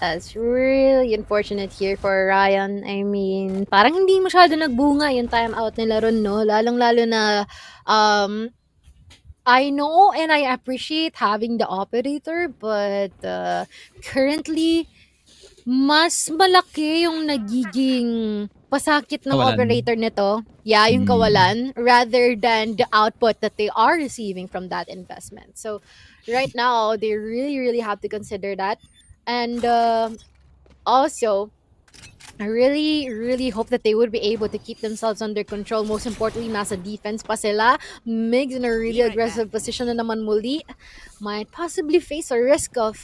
It's really unfortunate here for Ryan. I mean, parang hindi masyado nagbunga yung timeout nila ron, no? Lalong-lalo na, I know and I appreciate having the operator, but currently, mas malaki yung nagiging pasakit ng Kawalan. operator nito. Yeah, yung kawalan, rather than the output that they are receiving from that investment. So, right now, they really have to consider that. And also, I really hope that they would be able to keep themselves under control. Most importantly, nasa defense pa sila. Migs in a really aggressive position na naman muli. Might possibly face a risk of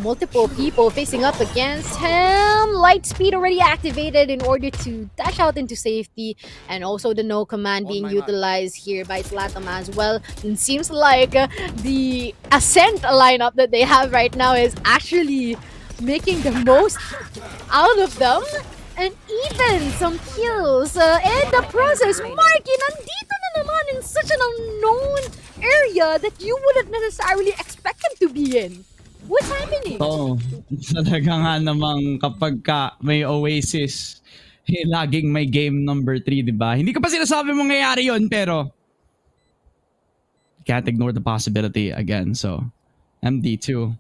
multiple people facing up against him. Light speed already activated in order to dash out into safety, and also the no command being utilized here by Slatum as well. It seems like the Ascent lineup that they have right now is actually making the most out of them, and even some kills in the process. Marky, nandito na naman in such an unknown area that you wouldn't necessarily expect him to be in. What's happening? Talaga nga namang kapag ka may Oasis, laging may game number 3, diba? Hindi ko pa sinasabi mangyayari yun, pero can't ignore the possibility again. So, MD2,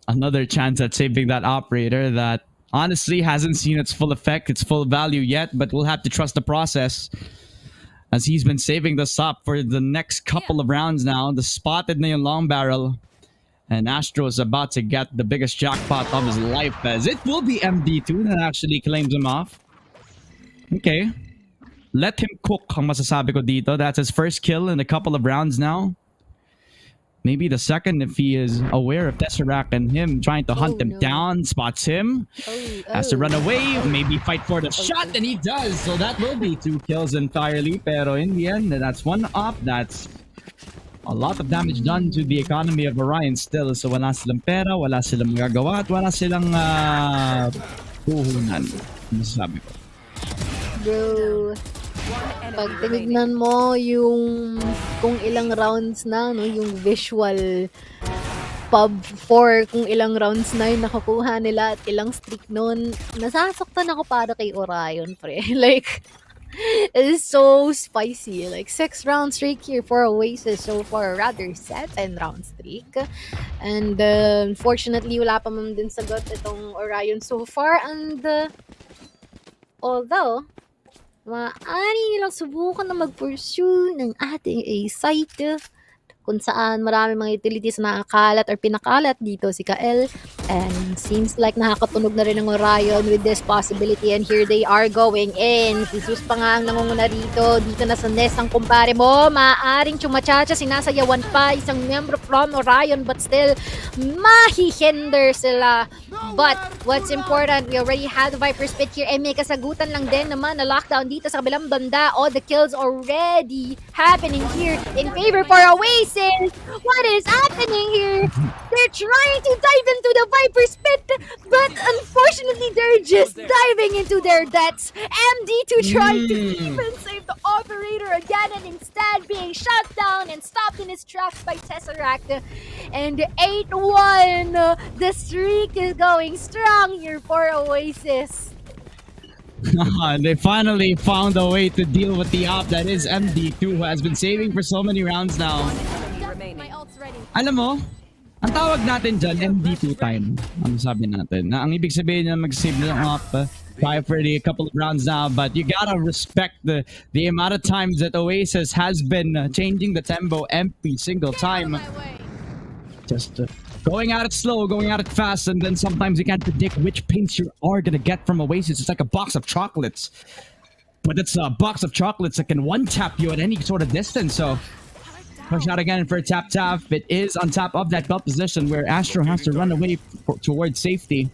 another chance at saving that operator that honestly hasn't seen its full effect, its full value yet, but we'll have to trust the process as he's been saving this up for the next couple of rounds now. The spotted na yung long barrel. And Astro is about to get the biggest jackpot of his life, as it will be MD2 that actually claims him off. Okay. Let him cook, ang masasabi ko dito. That's his first kill in a couple of rounds now. Maybe the second if he is aware of Tesseract and him trying to hunt him down, spots him, has to run away, maybe fight for the shot, and he does. So that will be 2 kills entirely. Pero in the end, that's 1 up. That's a lot of damage done to the economy of Orion still. So wala silang pera, wala silang magagawa, at wala silang puhunan. Masasabi ko. Bro, pag tinignan mo yung kung ilang rounds na, no, yung visual pub 4, kung ilang rounds na yung nakukuha nila at ilang streak nun, nasasaktan ako para kay Orion, pre. Like, it is so spicy. Like 6 round streak here for Oasis so far, rather 7 round streak. And unfortunately, wala pa man din sagot itong Orion so far. And although maaari nilang subukan na mag-pursue ng ating A-site kung saan marami mga utilities na nakakalat or pinakalat dito si Kael. And seems like nakakatunog na rin ng Orion with this possibility. And here they are going in. Si Zeus pa nga ang nangunguna rito. Dito na sa nest ang kumpare mo. Maaaring chumachacha, sinasayawan pa isang membro from Orion. But still, mahihinder sila. But what's important, we already had the Viper Spit here. And may kasagutan lang din naman na lockdown dito sa kabilang banda. All the kills already happening here in favor for Oasis. What is happening here? They're trying to dive into the Viper Spit, but unfortunately they're just diving into their deaths. MD2 trying to even save the operator again, and instead being shut down and stopped in his tracks by Tesseract. And 8-1, the streak is going strong here for Oasis. They finally found a way to deal with the op that is MD2, who has been saving for so many rounds now. Alam mo, ang tawag natin dyan, MD2 time. Ano sabi natin? Na ang ibig sabihin na mag-save ng op for a couple of rounds now, but you gotta respect the amount of times that Oasis has been changing the tempo every single time. Just going at it slow, going at it fast, and then sometimes you can't predict which pace you are gonna get from Oasis. It's like a box of chocolates. But it's a box of chocolates that can one-tap you at any sort of distance, so... Push out again for a tap-tap. It is on top of that belt position where Astro has to run away towards safety.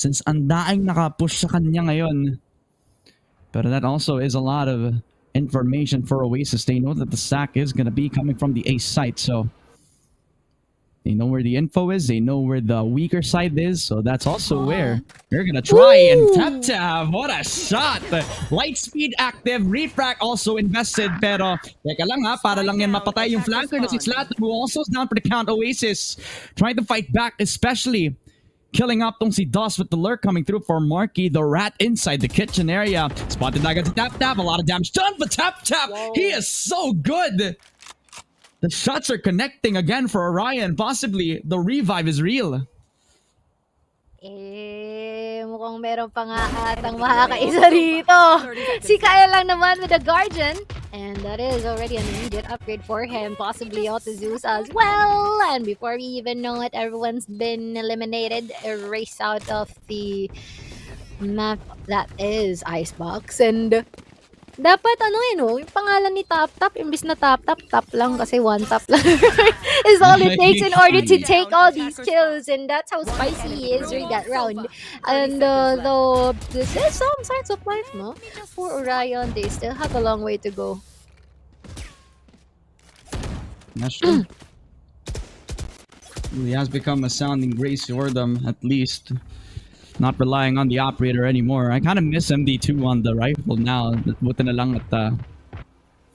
Since ang daing naka-push sa kanya ngayon. But that also is a lot of information for Oasis. They know that the sack is gonna be coming from the A site, so... They know where the info is, they know where the weaker side is, so that's also where they're gonna try and tap-tap. What a shot! Lightspeed active, Refract also invested, pero teka lang ha, para lang yan mapatay yung flanker na si Slat, who also is down for the count. Oasis trying to fight back, especially killing up tong si Dust with the lurk coming through for Marky, the rat inside the kitchen area. Spotted agad si Tap-Tap, a lot of damage done for Tap-Tap! He is so good! The shots are connecting again for Orion. Possibly, the revive is real. Mukhang meron pa nga atang makakaisa rito. Si Kyle lang naman with the Guardian. And that is already an immediate upgrade for him. Possibly also Zeus as well. And before we even know it, everyone's been eliminated. Erased out of the map that is Icebox. And... dapat yung pangalan ni Tap-Tap, imbis na Tap-Tap, tap lang kasi one tap lang is all it takes in order to take all these kills, and that's how spicy he is during that round. And though there's some signs of life, no? For Orion, they still have a long way to go. That's true. He has become a sounding grace for them, at least. Not relying on the operator anymore. I kind of miss MD2 on the rifle now. Buti na lang at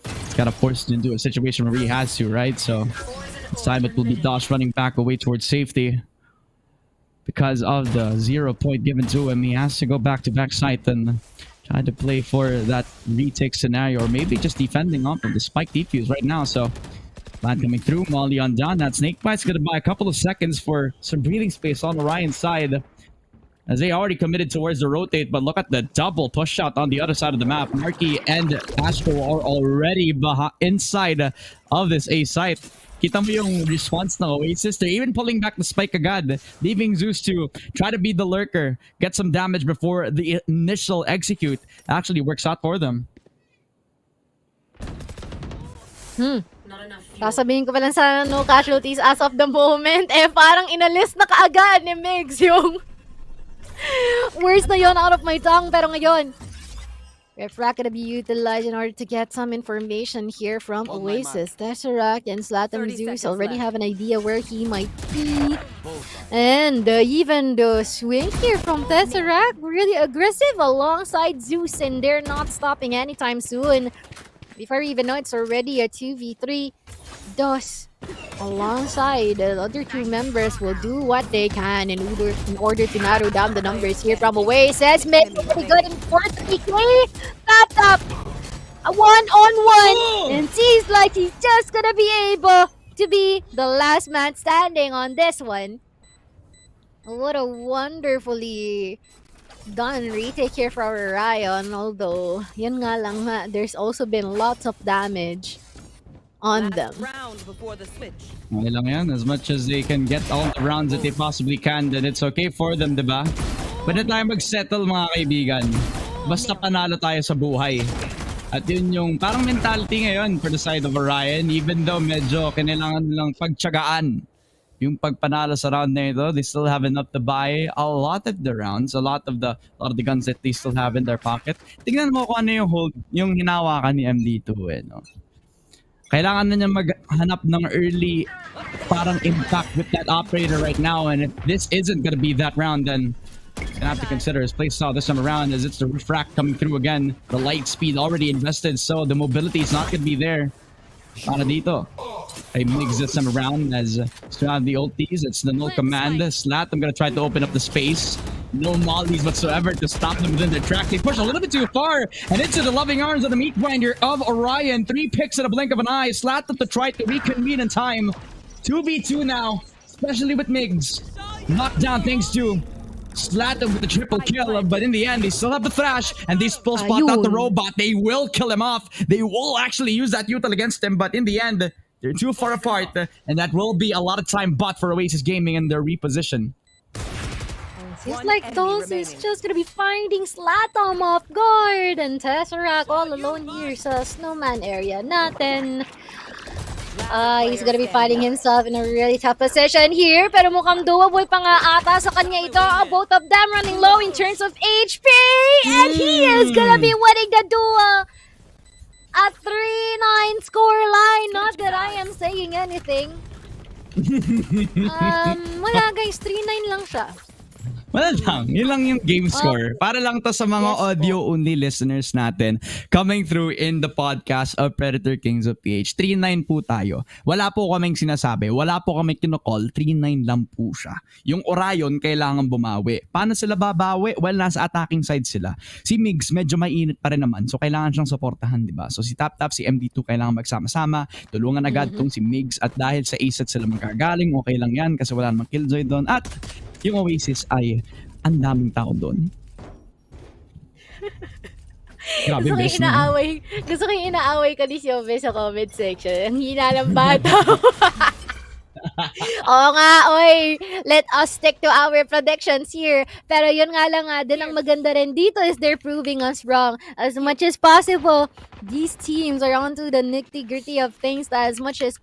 it's got to force it into a situation where he has to, right? So this time it will be Dosh running back away towards safety. Because of the 0 point given to him, he has to go back-to-back site and try to play for that retake scenario, or maybe just defending off of the spike defuse right now. So Plant coming through, Molly on down. That Snakebite's gonna buy a couple of seconds for some breathing space on Orion's side, as they already committed towards the rotate, but look at the double push out on the other side of the map. Marky and Astro are already inside of this A site. Kita mo yung response ng Oasis. They're even pulling back the spike agad, leaving Zeus to try to beat the lurker, get some damage before the initial execute actually works out for them. Sasabihin ko pa lang sana no casualties as of the moment. Parang inalis na kaagad ni Migs yung words na yon out of my tongue. Pero ngayon, Refract gonna be utilized in order to get some information here from Oasis. Tesseract and Slatam Zeus already have an idea where he might be. And even the swing here from Tesseract, really aggressive alongside Zeus, and they're not stopping anytime soon. Before we even know, it's already a 2v3. Dos alongside the other two members will do what they can in order to narrow down the numbers here from Oasis. Pretty good in 4-3K. Tap a 1-on-1, and seems like he's just gonna be able to be the last man standing on this one. What a wonderfully done retake here for Orion, although yun nga lang nga, there's also been lots of damage on them. Round before the switch. Okay lang yan. As much as they can get all the rounds that they possibly can, then it's okay for them, diba? Pwede tayo mag-settle mga kaibigan. Basta panalo tayo sa buhay. At yun yung parang mentality ngayon for the side of Orion, even though medyo kailangan nilang pagtyagaan yung pagpanalo sa round na ito. They still have enough to buy a lot of the rounds, a lot of the guns that they still have in their pocket. Tingnan mo kung ano yung hold, yung hinawakan ni MD2 no? Kailangan na niya maghanap ng early parang impact with that operator right now, and if this isn't gonna be that round, then he's gonna have to consider his playstyle this time around, as it's the refract coming through again. The light speed already invested, so the mobility is not gonna be there. Para dito. Hey, Migs this time around as still have the ultis. It's the null command. Slat, I'm gonna try to open up the space. No mollies whatsoever to stop them within their track. They push a little bit too far and into the loving arms of the meat grinder of Orion. 3 picks in a blink of an eye. Slat to try to reconvene in time. 2v2 now, especially with Migs. Knocked down thanks to Slat with the triple kill, but in the end, they still have the thrash, and they still spot out the robot. They will kill him off. They will actually use that util against him, but in the end, they're too far apart, and that will be a lot of time bought for Oasis Gaming in their reposition. Seems like Dose is just gonna be finding Slatom off guard, and Tesseract all alone here sa snowman area natin. He's gonna be finding himself in a really tough position here, pero mukhang doable pa nga ata sa kanya ito. Both of them running low in terms of HP, and he is gonna be winning the duel. A 3-9 score line, not that I am saying anything. Wala guys, 3-9 lang siya. Wala lang. Yun lang yung game score. Para lang to sa mga audio-only listeners natin coming through in the podcast of Predator Kings of PH. 3-9 po tayo. Wala po kaming sinasabi. Wala po kaming kinocall. 3-9 lang po siya. Yung Orion, kailangan bumawi. Paano sila babawi? Well, nasa attacking side sila. Si Migs, medyo mainit pa rin naman. So, kailangan siyang supportahan, di ba? So, si Tap, si MD2, kailangan magsama-sama. Tulungan agad tong si Migs. At dahil sa ace sila magkagaling, okay lang yan kasi wala namang killjoy doon. At yung Oasis ay ang daming tao doon. Grabe, gusto ko yung inaaway ka ni Siobe sa comment section. Ang hina ng bata. Oo nga, oy, let us stick to our predictions here. Pero yun nga lang din ang maganda rin dito is they're proving us wrong. As much as possible, these teams are onto the nitty-gritty of things that as much as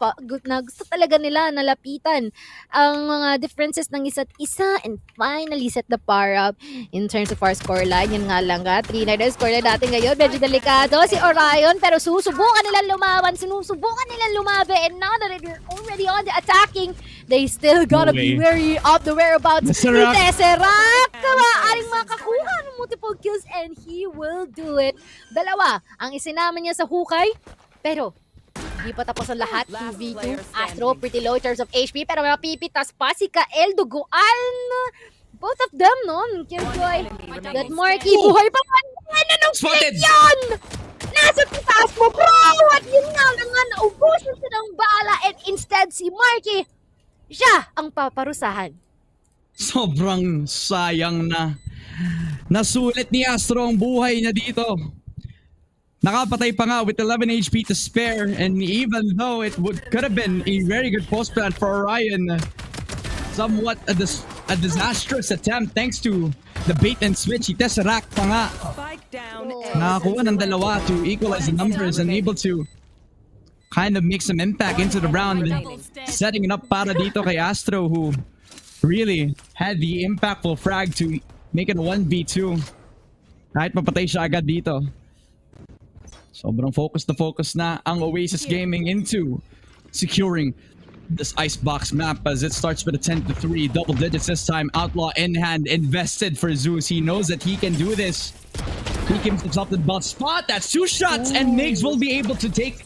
na gusto talaga nila nalapitan ang mga differences ng isa't isa and finally set the par up in terms of our scoreline. Yun nga lang 3-9 ang scoreline natin ngayon. Medyo delikado si Orion, pero susubukan nilang lumaban, sinusubukan nilang lumabe, and now that they're already on the attacking, they still gotta be wary of the whereabouts ni Tesseract. Maaaring makakuha ng multiple kills and he will do it. Dalawa ang isinama niya sa hukay, pero hindi pa tapos ang lahat. 2v2. Astro pretty low in terms of HP, pero mapipitas pa si Kael Duguan. Both of them, no? Killjoy. Good Marky. Buhay pa man. Ano nung split yun? Nasa taas mo, bro! At yun nga naman, naubusan siya ng bala, and instead si Marky, siya ang paparusahan. Sobrang sayang na. Nasulit ni Astro ang buhay niya dito. Nakapatay pa nga with 11 HP to spare, and even though it could have been a very good post plant for Orion, somewhat a disastrous attempt thanks to the bait and switch. Tesseract pa nga. Nakakuha ng dalawa to equalize the numbers and able to kind of make some impact into the round, setting it up para dito kay Astro, who really had the impactful frag to make it a 1v2. Kahit mapatay siya agad dito. Sobrang focus na ang Oasis Gaming into securing this icebox map as it starts with a 10-3, double digits this time. Outlaw in hand, invested for Zeus. He knows that he can do this. He keeps himself in the belt spot. That's 2 shots, and Migs will be able to take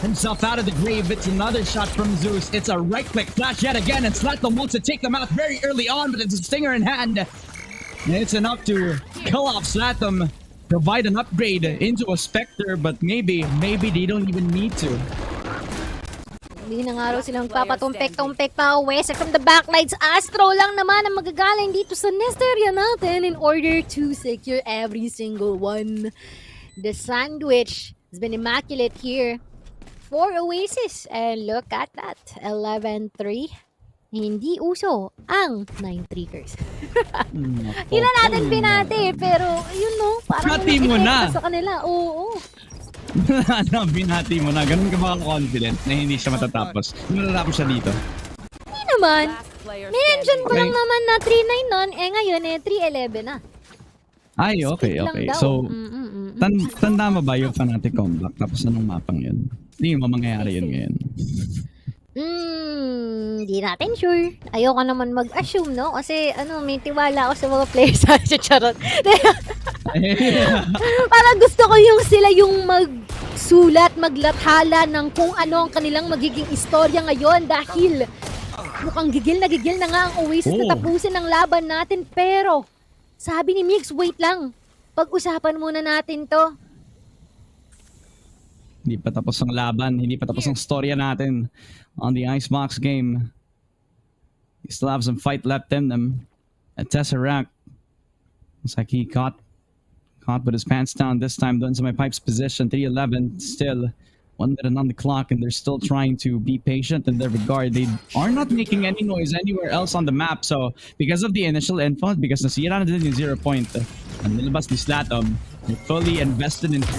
himself out of the grave. It's another shot from Zeus. It's a right-click flash yet again, and Slatom wants to take them out very early on, but it's a stinger in hand. And it's enough to kill off Slatom, provide an upgrade into a Spectre, but maybe they don't even need to. Hindi na nga raw silang papatumpek-tumpek pa. West from the backlines. Astro lang naman ang magagaling dito sa nest area natin in order to secure every single one. The sandwich has been immaculate here for Oasis. And look at that. 11-3. Hindi uso ang 9 triggers. Hindi na natin binati, pero yun no, parang Binati mo na. sa kanila. Oo. Ano, binati mo na. Ganun ka ba confident na hindi siya matatapos? Matatapos siya dito. Hindi naman. Last player Mention ko standing. lang naman na 3-9 nun, ngayon 3-11 na. Ay, okay, Split lang okay. daw. So, Mm-mm-mm. tanda mo ba yung Fnatic comeback? Tapos anong mapang yun? Hindi mo mangyayari yun ngayon. Di natin sure. Ayoko naman mag-assume, no? Kasi, may tiwala ako sa mga players sa charot. Parang gusto ko yung sila yung magsulat, maglathala ng kung ano ang kanilang magiging istorya ngayon dahil mukhang gigil na nga ang Oasis na tapusin ang laban natin. Pero, sabi ni Mix, wait lang. Pag-usapan muna natin to. Hindi pa tapos ang laban, hindi pa tapos ang storya natin on the Icebox game. He still have some fight left in them. At Tesseract, looks like he caught with his pants down this time, doing some my pipes position. 3-11, still 1 minute on the clock, and they're still trying to be patient in their regard. They are not making any noise anywhere else on the map. So because of the initial info, because nasira na din yung 0 point, ang nilabas ni Slatom, they're fully invested into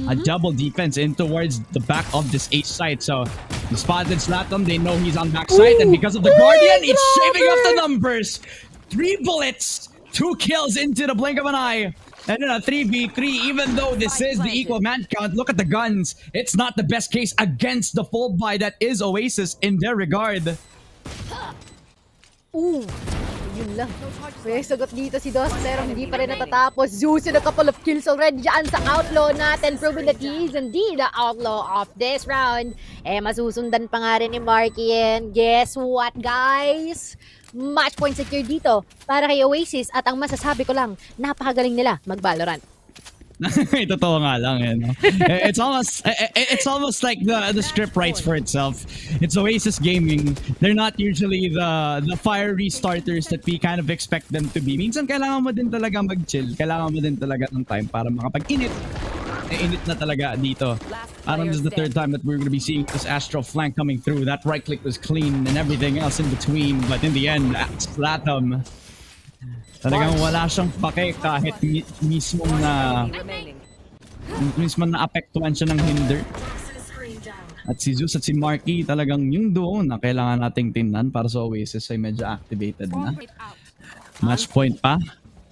a double defense in towards the back of this H site. So the spotted Slatom, they know he's on backside, and because of the Guardian, it's shaving off the numbers. 3 bullets, 2 kills into the blink of an eye. And in a 3v3, even though this is the equal man count, look at the guns. It's not the best case against the full buy that is Oasis in their regard. Ooh, yun lang. May sagot dito si Dos, pero hindi pa rin natatapos. Zeus in a couple of kills already dyan sa outlaw natin, proving that he is indeed the outlaw of this round. Masusundan pa nga rin ni Marky, and guess what, guys? Match point secure dito para kay Oasis, at ang masasabi ko lang, napakagaling nila mag-Valorant. Totoo nga lang, eh, no? It's almost like the script writes for itself. It's Oasis Gaming. They're not usually the fiery starters that we kind of expect them to be. Minsan kailangan mo din talaga mag-chill. Kailangan mo din talaga ng time para makapag-init. Init na talaga dito. This is the 3rd time that we're going to be seeing this Astral flank coming through. That right click was clean and everything else in between. But in the end, Slatom, talagang wala siyang pake kahit mismo na apektuhan siya ng hinder. At si Zeus at si Marky, talagang yung duo na kailangan nating tingnan para sa Oasis ay medyo activated na. Match point pa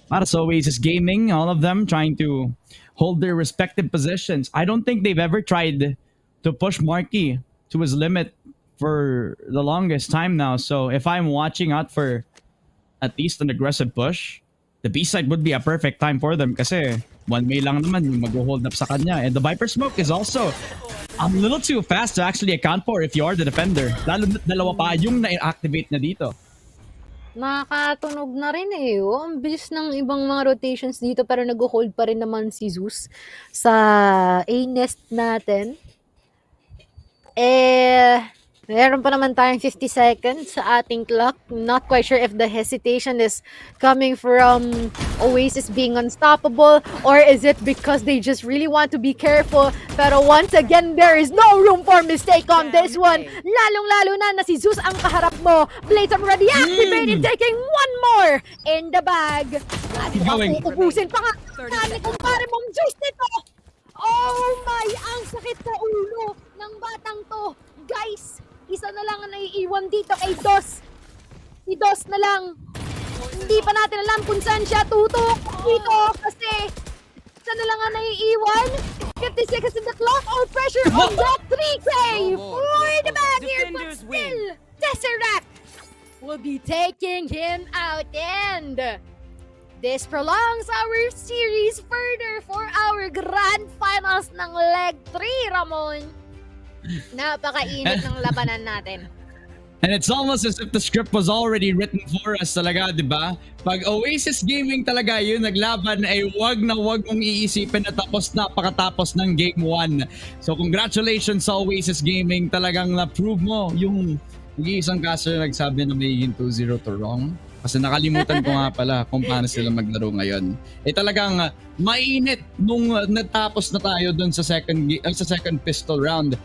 para sa Oasis Gaming, all of them trying to hold their respective positions. I don't think they've ever tried to push Marky to his limit for the longest time now. So if I'm watching out for at least an aggressive push, the B-side would be a perfect time for them kasi 1 May lang naman yung mag-hold up sa kanya. And the Viper Smoke is also a little too fast to actually account for if you are the defender. Lalo dalawa pa yung na-activate na dito. Nakatunog na rin eh. Ang bilis ng ibang mga rotations dito, pero nag-hold pa rin naman si Zeus sa A-nest natin. Meron pa naman tayong 50 seconds sa ating clock. Not quite sure if the hesitation is coming from Oasis being unstoppable, or is it because they just really want to be careful. Pero once again, there is no room for mistake on this one. Lalong-lalo na si Zeus ang kaharap mo. Blades already activated, taking one more in the bag. At mukhang uubusin pa nga. Kani kumpare mong Zeus nito. Oh my, ang sakit sa ulo ng batang to. Guys, isa na lang ang naiiwan dito kay Dos. Si Dos na lang. Hindi pa natin alam kung saan siya tutok dito kasi isa na lang ang naiiwan. 50 seconds in the clock. All pressure on that 3K for the bag here, but still, Tesseract will be taking him out, and this prolongs our series further for our grand finals ng leg 3, Ramon. Napakainit ng labanan natin. And it's almost as if the script was already written for us talaga, di ba? Pag Oasis Gaming talaga yun naglaban, ay wag na wag mong iisipin na tapos na pakatapos ng Game 1. So congratulations sa Oasis Gaming, talagang na-prove mo yung isang caster nagsabi na magiging 2-0 to wrong. Kasi nakalimutan ko nga pala kung paano sila maglaro ngayon. Talagang mainit nung natapos na tayo dun sa second pistol round.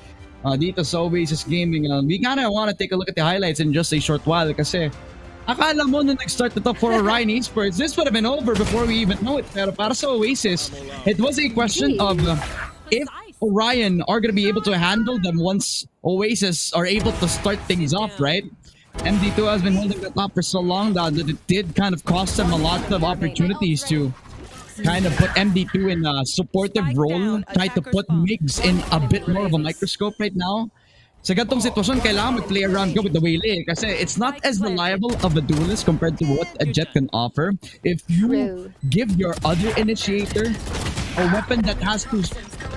Dito sa Oasis Gaming, we kinda wanna take a look at the highlights in just a short while kasi akala mo nung nag-start ito for Orion Esports, this would have been over before we even know it. Pero para sa Oasis, it was a question of if Orion are gonna be able to handle them once Oasis are able to start things off, right? MD2 has been holding the top for so long that it did kind of cost them a lot of opportunities to kind of put MD2 in a supportive role, try to put Migs in a bit more of a microscope right now. Sa ganitong sitwasyon, kailangan mag-play around ka with the Waylay kasi it's not as reliable of a duelist compared to what a Jet can offer. If you give your other initiator a weapon that has to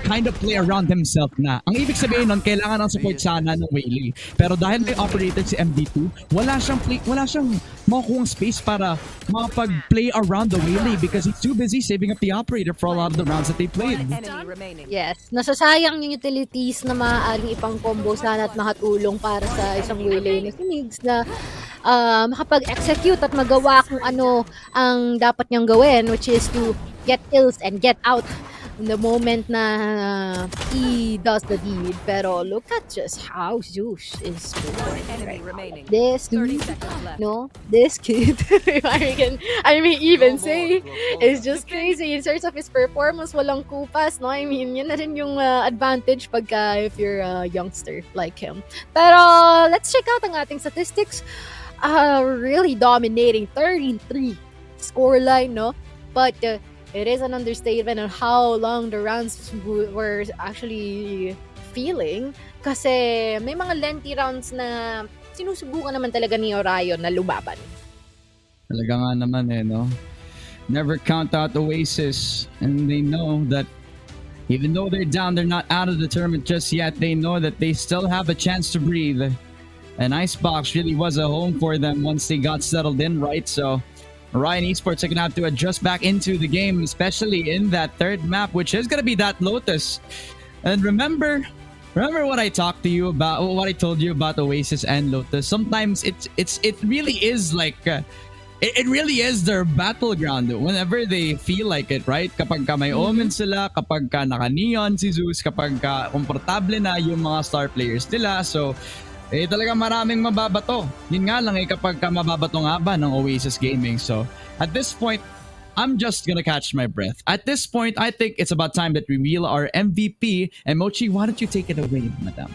kind of play around himself na. Ang ibig sabihin nun, kailangan ng support sana ng Waylay. Pero dahil may operator si MD2, wala siyang makukuhang space para makapag-play around the Waylay because he's too busy saving up the operator for a lot of the rounds that they played. Yes, nasasayang yung utilities na maaaring ipang combo sana at makatulong para sa isang Waylay na si Migs na makapag-execute at magawa kung ano ang dapat niyang gawin, which is to get kills and get out in the moment na he does the deed. Pero look at just how Zeus is performing. This dude, no, this kid, if I may even say, is just crazy in terms of his performance. Walang kupas, no? I mean, yun na rin yung advantage pagka if you're a youngster like him. Pero let's check out ang ating statistics. Really dominating 33 scoreline, no? But it is an understatement on how long the rounds were actually feeling kasi may mga lengthy rounds na sinusubukan naman talaga ni Orion na lumaban. Talaga nga naman no? Never count out Oasis, and they know that even though they're down, they're not out of the tournament just yet. They know that they still have a chance to breathe. And Icebox really was a home for them once they got settled in, right? So Orion Esports are going to have to adjust back into the game, especially in that third map, which is going to be that Lotus. And remember what I talked to you about, what I told you about Oasis and Lotus. Sometimes it really is like it really is their battleground whenever they feel like it, right? Kapag ka may Omen sila, kapag ka naka-neon si Zeus, kapag ka komportable na yung mga star players nila. So talaga maraming mababato. Yun nga lang kapag ka mababato nga ba ng Oasis Gaming. So, at this point, I'm just gonna catch my breath. At this point, I think it's about time that we reveal our MVP. And Mochi, why don't you take it away, madam?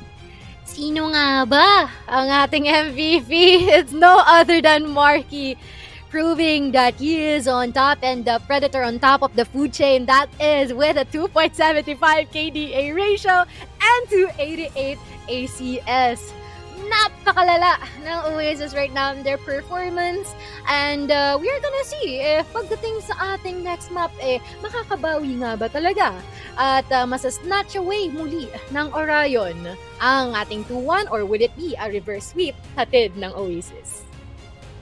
Sino nga ba ang ating MVP? It's no other than Marky, proving that he is on top and the Predator on top of the food chain. That is with a 2.75 KDA ratio and 288 ACS. Napakalala ng Oasis right now in their performance, and we are gonna see if pagdating sa ating next map makakabawi nga ba talaga at masasnatch away muli ng Orion ang ating 2-1, or would it be a reverse sweep hatid ng Oasis?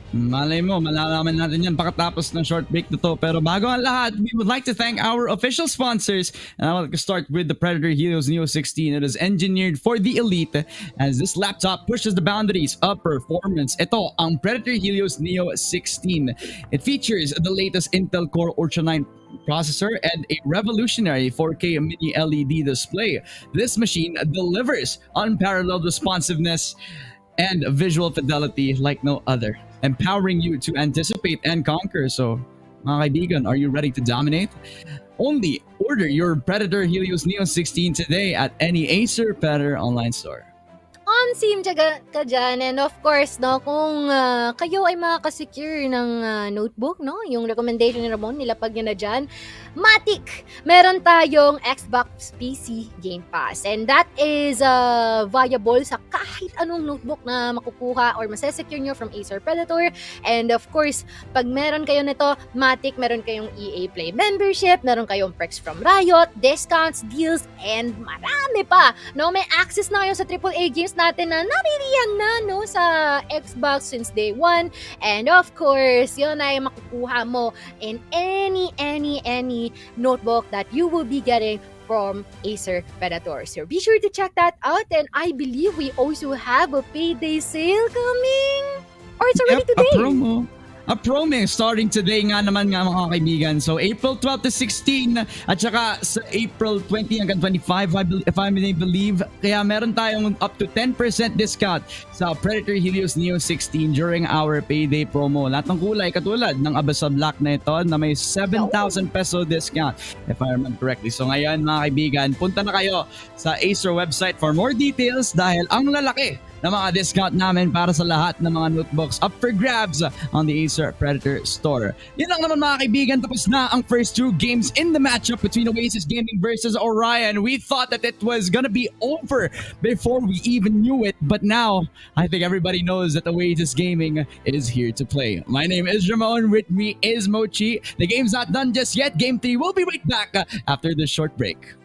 Malay mo, malalaman natin yan pakatapos ng short break na to. Pero bago ang lahat, we would like to thank our official sponsors. And I would like to start with the Predator Helios Neo 16. It is engineered for the elite as this laptop pushes the boundaries of performance. Ito ang Predator Helios Neo 16. It features the latest Intel Core Ultra 9 processor and a revolutionary 4K mini LED display. This machine delivers unparalleled responsiveness and visual fidelity like no other, empowering you to anticipate and conquer. So, mga kaibigan, are you ready to dominate? Only order your Predator Helios Neo 16 today at any Acer Predator online store. On scene ka dyan, and of course, no, kung kayo ay makakasecure ng notebook, no, yung recommendation ni Ramon, nilapag niya na dyan, Matic! Meron tayong Xbox PC Game Pass, and that is viable sa kahit anong notebook na makukuha or masesecure nyo from Acer Predator. And of course, pag meron kayo nito, Matic, meron kayong EA Play membership, meron kayong perks from Riot, discounts, deals, and marami pa. No, may access na kayo sa AAA games natin natin na naririyan na no sa Xbox since day 1. And of course, yun ay makukuha mo in any notebook that you will be getting from Acer Predator. So be sure to check that out, and I believe we also have a payday sale coming. Or it's already today. A promo starting today nga naman nga mga kaibigan. So April 12 to 16 at saka sa April 20 hanggang 25 if I may believe. Kaya meron tayong up to 10% discount sa Predator Helios Neo 16 during our payday promo. Lahat ng kulay katulad ng Abasa Black na ito na may 7,000 peso discount if I remember correctly. So ngayon mga kaibigan, punta na kayo sa Acer website for more details dahil ang lalaki na mga discount namin para sa lahat ng mga notebooks up for grabs on the Acer Predator Store. Yan lang naman mga kaibigan, tapos na ang first 2 games in the matchup between Oasis Gaming versus Orion. We thought that it was gonna be over before we even knew it, but now I think everybody knows that Oasis Gaming is here to play. My name is Ramon, with me is Mochi. The game's not done just yet. Game 3 will be right back after this short break.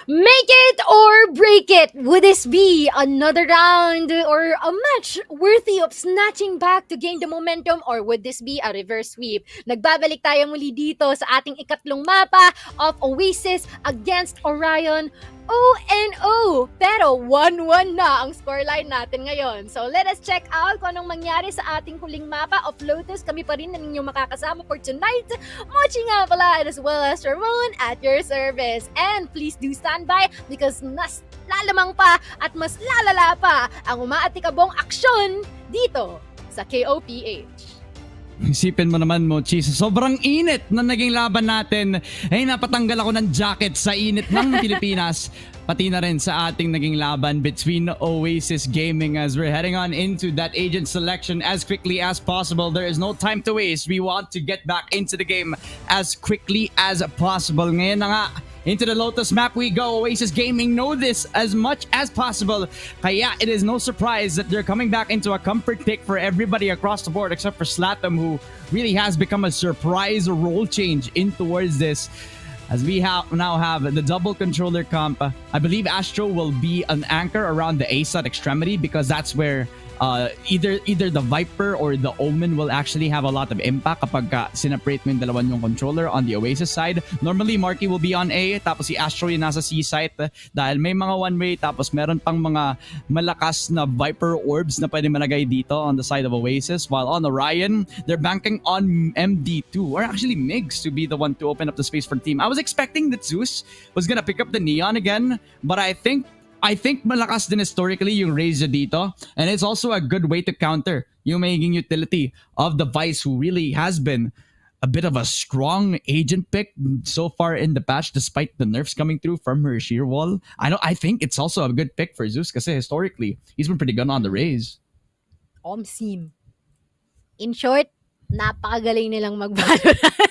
Make it or break it. Would this be another round or a match worthy of snatching back to gain the momentum, or would this be a reverse sweep? Nagbabalik tayo muli dito sa ating ikatlong mapa of Oasis against Orion. 0-0, pero 1-1 na ang scoreline natin ngayon. So let us check out kung anong mangyari sa ating huling mapa of Lotus. Kami pa rin na ninyong makakasama for tonight. Mochi nga pala, and as well as Ramon at your service. And please do stand by because mas lalamang pa at mas lalala pa ang umaatikabong aksyon dito sa KOPH. Isipin mo naman, Mochi, sa sobrang init na naging laban natin, ay napatanggal ako ng jacket sa init ng Pilipinas. Pati na rin sa ating naging laban between Oasis Gaming as we're heading on into that agent selection as quickly as possible. There is no time to waste. We want to get back into the game as quickly as possible. Ngayon na nga, into the Lotus map we go. Oasis Gaming know this as much as possible. Kaya it is no surprise that they're coming back into a comfort pick for everybody across the board except for Slatham, who really has become a surprise role change in towards this. As we now have the double controller comp, I believe Astro will be an anchor around the A side extremity because that's where either the Viper or the Omen will actually have a lot of impact kapag sineparate mo yung dalawa yung controller on the Oasis side. Normally, Marky will be on A, tapos si Astro yung nasa C side dahil may mga one-way, tapos meron pang mga malakas na Viper orbs na pwede malagay dito on the side of Oasis. While on Orion, they're banking on MD2, or actually Migs, to be the one to open up the space for the team. I was expecting that Zeus was gonna pick up the Neon again, but I think malakas din historically yung Razor dito, and it's also a good way to counter yung magiging utility of the Vice, who really has been a bit of a strong agent pick so far in the patch despite the nerfs coming through from her sheer wall. I think it's also a good pick for Zeus kasi historically he's been pretty good on the Raze. Omsim. In short, napakagaling nilang mag-Valorant.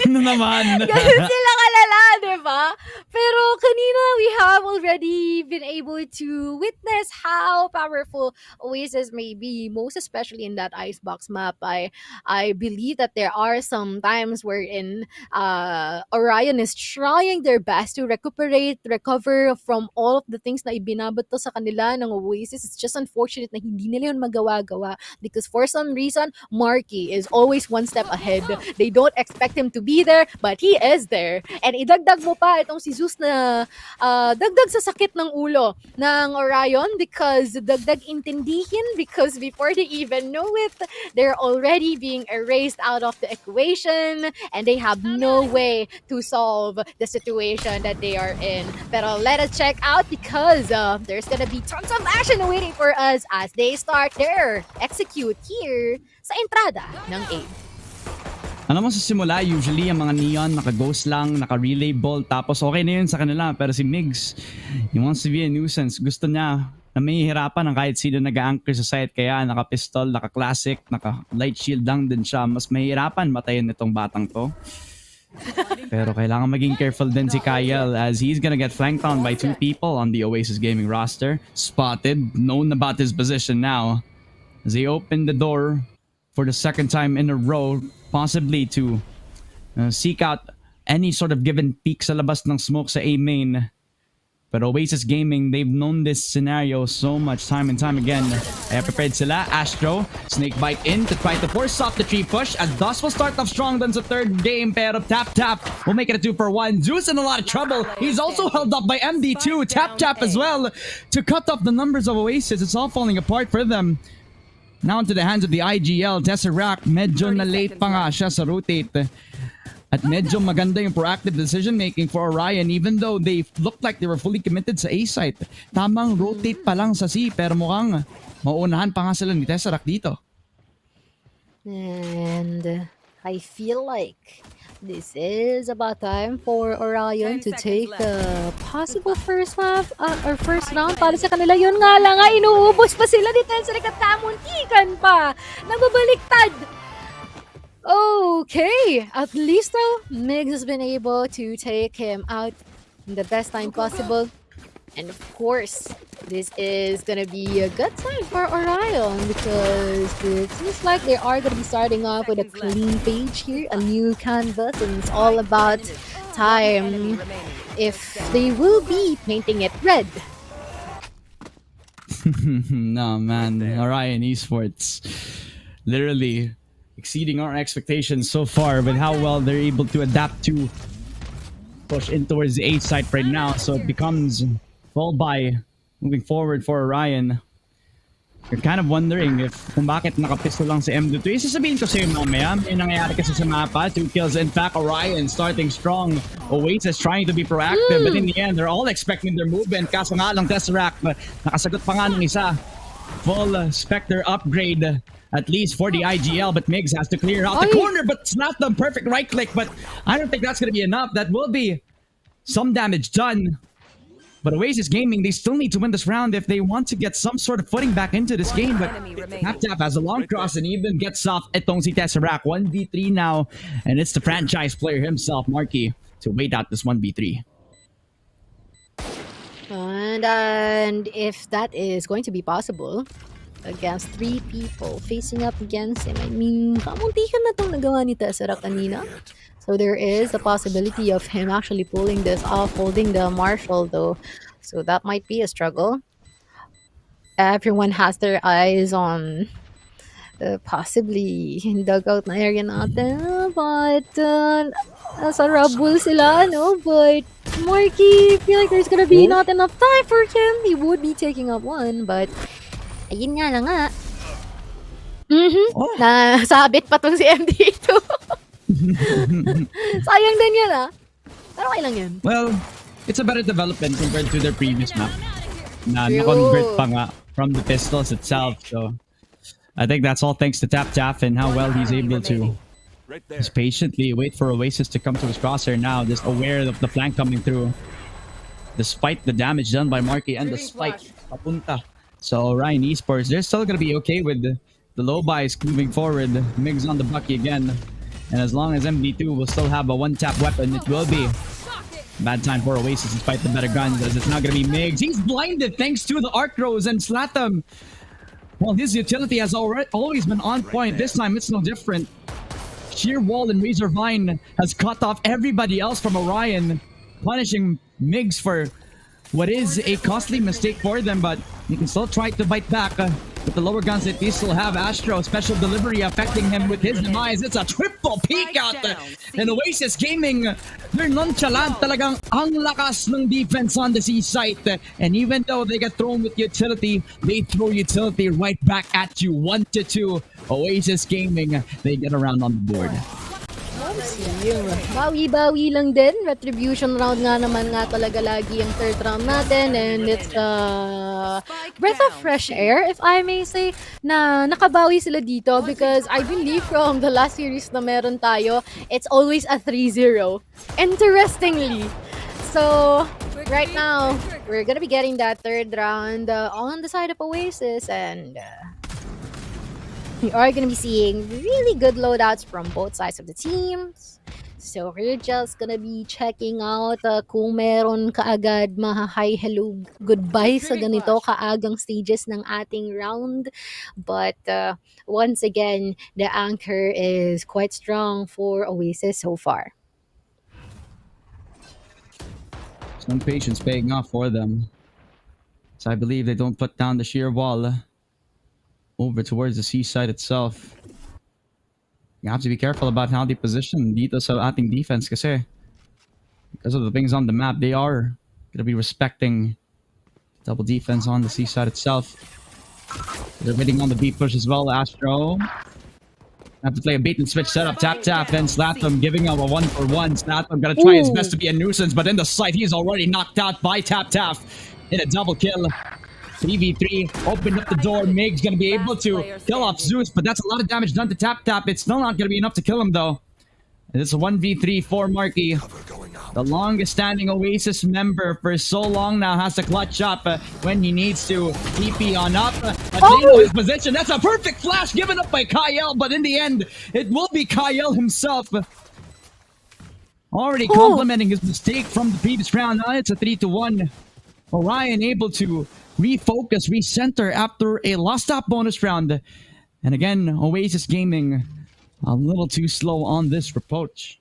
Ano naman? Ganun sila kalala, diba? Pero kanina we have already been able to witness how powerful Oasis may be, most especially in that Icebox map. I believe that there are some times wherein Orion is trying their best to recover from all of the things na ibinabato sa kanila ng Oasis. It's just unfortunate na hindi nila yun magawa-gawa because for some reason, Marky is always one step ahead. They don't expect him to be there, but he is there. And idagdag mo pa itong si Zeus na dagdag sa sakit ng ulo ng Orion because dagdag intindihin because before they even know it, they're already being erased out of the equation and they have no way to solve the situation that they are in. Pero let us check out because there's gonna be tons of action waiting for us as they start their execute here sa entrada ng A. Alam mo, sa simula, usually, ang mga Neon, naka-ghost lang, naka-relay ball, tapos okay na yun sa kanila. Pero si Migs, he wants to be a nuisance. Gusto niya na may hirapan ng kahit sino nag-anchor sa site. Kaya naka-pistol, naka-classic, naka-light shield lang din siya. Mas mahihirapan matayin itong batang to. Pero kailangan maging careful din si Kyle as he's gonna get flanked on by two people on the Oasis Gaming roster. Spotted, known about his position now. As they open the door for the second time in a row, possibly to seek out any sort of given peak sa labas ng smoke sa A main. But Oasis Gaming, they've known this scenario so much time and time again. Kaya prepared sila. Astro, Snakebite in to try to force off the tree push as Dust will start off strong dun sa third game. Pero Tap will make it a 2-for-1. Zeus in a lot of trouble. He's also held up by MD2. Tap as well to cut off the numbers of Oasis. It's all falling apart for them. Now into the hands of the IGL. Tesseract, medyo na late pa nga siya sa rotate. At medyo maganda yung proactive decision making for Orion even though they looked like they were fully committed sa A site. Tamang rotate pa lang sa C pero mukhang mauunahan pa nga sila ni Tesseract dito. And I feel like this is about time for Orion to take the possible first half or first round para sa kanila. Yun nga lang nga, inuubos pa sila ni Tesseract at kamuntikan pa. Nababaliktad. Okay, at least though, Migs has been able to take him out in the best time possible. And of course, this is gonna be a good time for Orion because it seems like they are gonna be starting off with a clean page here, a new canvas, and it's all about time if they will be painting it red. No, man. Orion Esports literally exceeding our expectations so far with how well they're able to adapt to push in towards the A site right now. So it becomes well by moving forward for Orion. You're kind of wondering if kung bakit nakapisto lang si M2. Isasabihin ko sa'yo mamaya, may nangyayari kasi sa mapa. 2 kills. In fact, Orion starting strong. Oasis trying to be proactive. But in the end, they're all expecting their movement. Kaso nga lang Tesseract, nakasagot pa nga ng isa. Full Spectre upgrade. At least for the IGL. But Migs has to clear out the corner. But it's not the perfect right click. But I don't think that's going to be enough. That will be some damage done. But Oasis Gaming, they still need to win this round if they want to get some sort of footing back into this game. But TapTap has a long cross and even gets off itong si Tesseract. 1v3 now. And it's the franchise player himself, Marky, to wait out this 1v3. And if that is going to be possible against 3 people facing up against him, I mean, kamuntikan na itong nagawa ni Tesseract kanina. So there is a possibility of him actually pulling this off, holding the Marshall though. So that might be a struggle. Everyone has their eyes on possibly dugout na area natin. But nasa Rabul sila, no? But Marky, I feel like there's gonna be not enough time for him. He would be taking up one, but ayun nga lang nga. Nasabit pa tong si MD2. Sayang din yan ah. Pero okay lang yan. Well, it's a better development compared to their previous map. Na-convert pa nga from the pistols itself. So I think that's all thanks to TapTap and how well he's able to just patiently wait for Oasis to come to his crosshair now, just aware of the flank coming through. Despite the damage done by Marky and the spike papunta. So Orion Esports, they're still going to be okay with the low buys moving forward. Migs on the bucky again. And as long as MD2 will still have a one-tap weapon, it will be bad time for Oasis despite the better guns, as it's not going to be Migs. He's blinded thanks to the Arc Rose and Slatham. Well, his utility has always been on point. This time it's no different. Sheer Wall and Razor Vine has cut off everybody else from Orion, punishing Migs for what is a costly mistake for them, but he can still try to bite back. With the lower guns that they still have, Astro, special delivery affecting him with his demise. It's a triple peek out. And Oasis Gaming, they're nonchalant talagang ang lakas ng defense on the C site. And even though they get thrown with utility, they throw utility right back at you. 1-2. Oasis Gaming, they get around on the board. Bawi-bawi lang din. Retribution round nga naman nga talaga lagi ang third round natin. And it's a breath of fresh air, if I may say, na nakabawi sila dito. Because I believe from the last series na meron tayo, it's always a 3-0. Interestingly. So, right now, we're gonna be getting that third round on the side of Oasis. And we are going to be seeing really good loadouts from both sides of the teams. So we're just going to be checking out kung meron kaagad hi, hello, goodbye sa ganito kaagang stages ng ating round. But once again, the anchor is quite strong for Oasis so far. Some patience paying off for them. So I believe they don't put down the sheer wall over towards the seaside itself. You have to be careful about how they position dito sa ating defense kasi because of the things on the map, they are going to be respecting double defense on the seaside itself. They're waiting on the deep push as well. Astro have to play a bait and switch setup. TapTap and Slatham giving up a 1-for-1. Slatham gonna try his best to be a nuisance, but in the site, he's already knocked out by TapTap in a double kill. 3v3, opened up the door. Meg's gonna be able to kill off Zeus, but that's a lot of damage done to TapTap. It's still not gonna be enough to kill him though. It's a 1v3 for Marky. The longest standing Oasis member for so long now has to clutch up when he needs to. TP on up. His position. That's a perfect flash given up by Kyle, but in the end, it will be Kyle himself. Already complimenting his mistake from the previous round. Now it's a 3-1. Orion able to refocus, recenter after a lost stop bonus round. And again, Oasis Gaming a little too slow on this approach.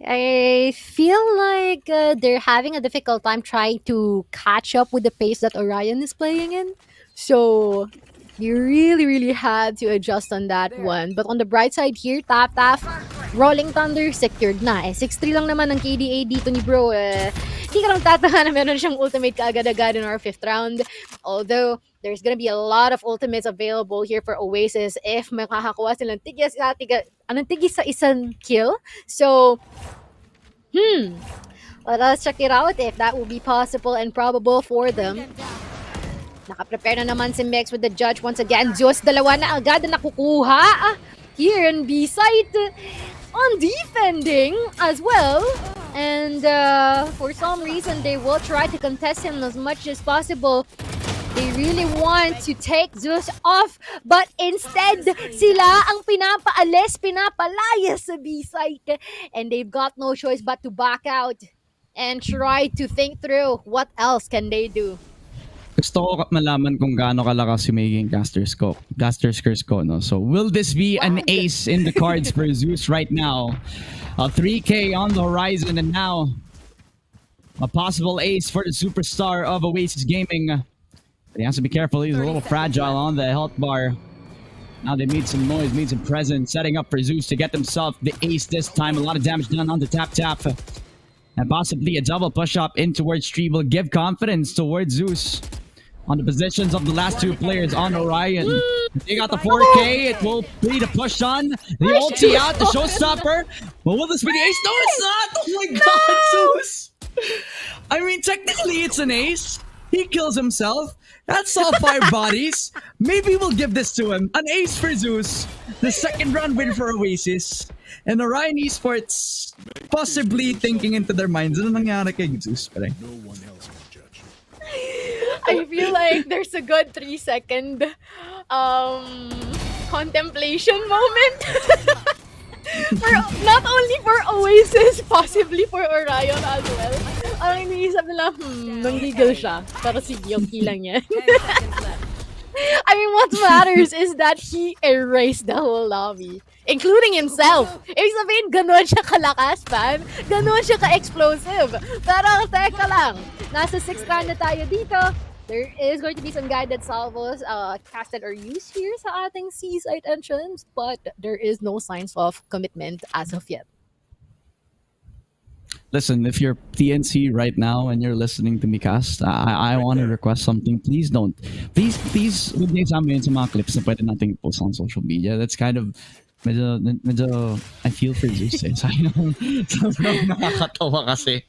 I feel like they're having a difficult time trying to catch up with the pace that Orion is playing in. So you really, really had to adjust on that one. But on the bright side here, Tap, Rolling Thunder secured na. 6-3 lang naman ang KDA dito ni bro. Hindi ka lang tataka na meron siyang ultimate kaagad-agad in our 5th round. Although, there's gonna be a lot of ultimates available here for Oasis if makakakuha silang tigis sa isang kill. So, let us check it out if that will be possible and probable for them. Naka-prepare na naman si Mix with the judge once again. Zeus, dalawa na agad na nakukuha here in B-site on defending as well. And for some reason, they will try to contest him as much as possible. They really want to take Zeus off, but instead, sila ang pinapalayas sa B-site. And they've got no choice but to back out and try to think through what else can they do. Gusto ko malaman kung gaano kalakas yung magiging caster's curse ko, no? So, will this be an ace in the cards for Zeus right now? A 3K on the horizon, and now a possible ace for the superstar of Oasis Gaming. But he has to be careful, he's a little fragile on the health bar. Now they made some noise, made some presence, setting up for Zeus to get himself the ace this time. A lot of damage done on the tap. And possibly a double push-up in towards Tree will give confidence towards Zeus. On the positions of the last two players on Orion. They got the 4K, it will be the push on. The ulti out, the showstopper. But will this be the ace? No, it's not! Oh my god, Zeus! I mean, technically it's an ace. He kills himself. That's all 5 bodies. Maybe we'll give this to him. An ace for Zeus. The second round win for Oasis. And Orion Esports possibly thinking into their minds, ano nangyari kay Zeus? Pare? I feel like there's a good 3-second contemplation moment. For, not only for Oasis, possibly for Orion as well. Ang iniisip nila, nanggigil siya. Pero sige, okay lang yan. I mean, what matters is that he erased the whole lobby. Including himself. Ibig sabihin, gano'n siya kalakas, man. Gano'n siya ka-explosive. Pero, teka lang. Nasa 6th round na tayo dito. There is going to be some guided salvos casted or used here sa ating C-site entrance. But there is no signs of commitment as of yet. Listen, if you're TNC right now and you're listening to me cast, I want to request something. Please don't. Please, huwag niyo isama yun sa mga clips na pwede nating post on social media. That's kind of, medyo I feel for Zeus eh. Sobrang nakakatawa kasi.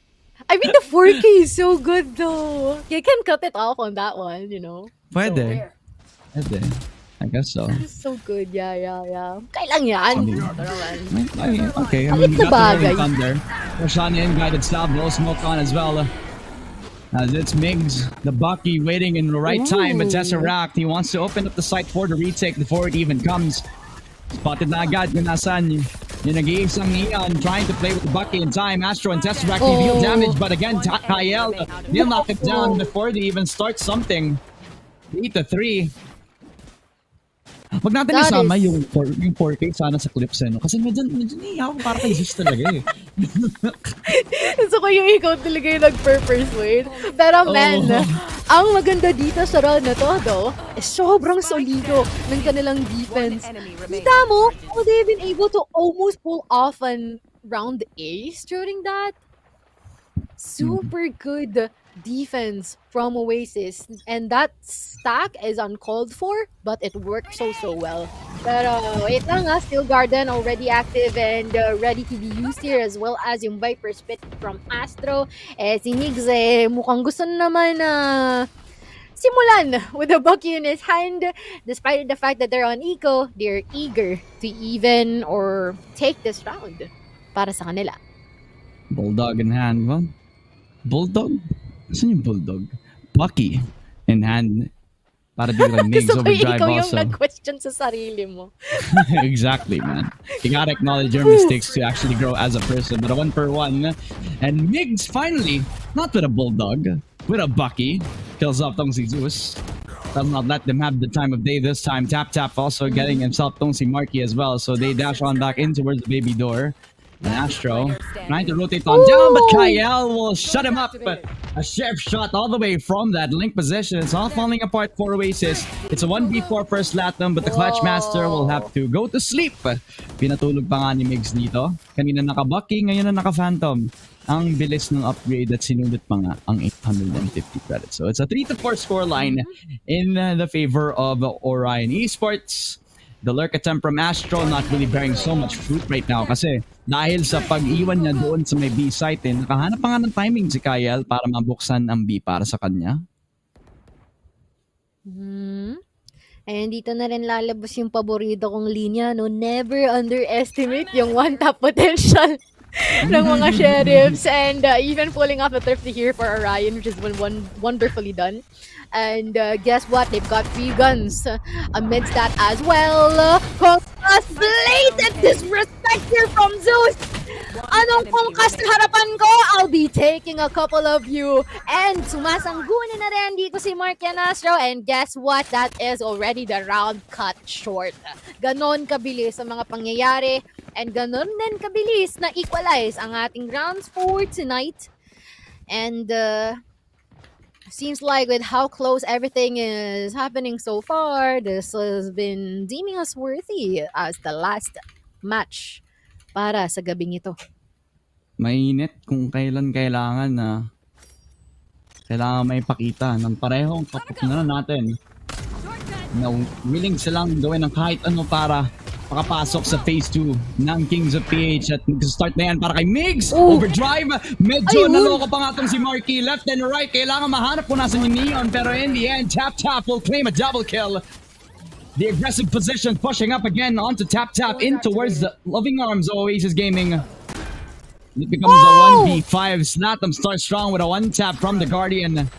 I mean, the 4K is so good though. You can cut it off on that one, you know? Pwede. Pwede. I guess so. So good, yeah. Kailang yan. Okay, I Palit mean, na bagay. Thunder. Roshan in, guided stab, low smoke on as well. As it's Migs, the Bucky waiting in the right time, but Tesseract, he wants to open up the site for the retake before it even comes. Spotted na agad kung nasan yung nag-iisang Neon trying to play with the Bucky in time. Astro and Tesseract deal damage, but again, Kyle, they'll knock it down before they even start something. 8-3. Wag natin isama yung 4K sana sa clips eh, no? Kasi medyo niya ako para kay Zeus talaga eh. Gusto ko yung ikaw talaga yung nag-persuade. Pero man, ang maganda dito sa round na to, though, is sobrang solido ng kanilang defense. Kita mo, they've been able to almost pull off an round ace during that. Super good defense from Oasis, and that stack is uncalled for, but it worked so well. Pero wait lang ha, Steel Garden already active and ready to be used here, as well as yung Viper Spit from Astro. Si Migs mukhang gusto naman na simulan with a Bucky in his hand. Despite the fact that they're on eco, they're eager to even or take this round para sa kanila. Bulldog in hand, ba? Bulldog? Saan yung Bulldog? Bucky in hand. Para di lang Migs overdrive ikaw also. Yung nag-question sa sarili mo. Exactly, man. You gotta acknowledge your mistakes to actually grow as a person. But a 1-for-1. And Migs finally, not with a Bulldog, with a Bucky, kills off tong si Zeus. I'll not let them have the time of day this time. Tap also getting himself don't see Marky as well, so they dash on back in towards the baby door. And Astro trying to rotate on down, but Kyle will shut him up. A chef shot all the way from that link position. It's all falling apart for Oasis. It's a 1v4 first Latam, but the Clutch Master will have to go to sleep. Pinatulog pa nga ni Migs dito. Kanina naka-Bucky, ngayon na naka-Phantom. Ang bilis ng upgrade at sinulot pa nga ang 850 credits. So it's a 3-4 scoreline in the favor of Orion Esports. The lurk attempt from Astro not really bearing so much fruit right now kasi dahil sa pag-iwan niya doon sa may B site, nakahanap pa nga ng timing si Kyle para mabuksan ang B para sa kanya. And dito na rin lalabas yung paborito kong linya, no? Never underestimate yung one-tap potential ng mga sheriffs, and even pulling off the thrifty here for Orion, which has been wonderfully done. And guess what? They've got 3 guns amidst that as well. Concuss, blatant disrespect here from Zeus. Anong Concuss na harapan ko? I'll be taking a couple of you. And sumasanggunin na rin dito si Mark Yanastro. And guess what? That is already the round cut short. Ganon kabilis ang mga pangyayari. And ganon din kabilis na equalize ang ating rounds for tonight. And seems like with how close everything is happening so far, this has been deeming us worthy as the last match para sa gabing ito. Mainit kung kailan kailangan may pakita ng parehong kapakinaran natin na willing silang gawin ng kahit ano para makapasok sa phase 2 ng Kings of PH at mag-start na yan para kay Migs. Overdrive. Medyo naloko pa nga itong si Marky. Left and right. Kailangan mahanap kung nasan yung Neon. Pero in the end, Tap will claim a double kill. The aggressive position pushing up again onto Tap in towards the loving arms of Oasis Gaming. It becomes a 1v5. Snatham starts strong with a 1-tap from the Guardian.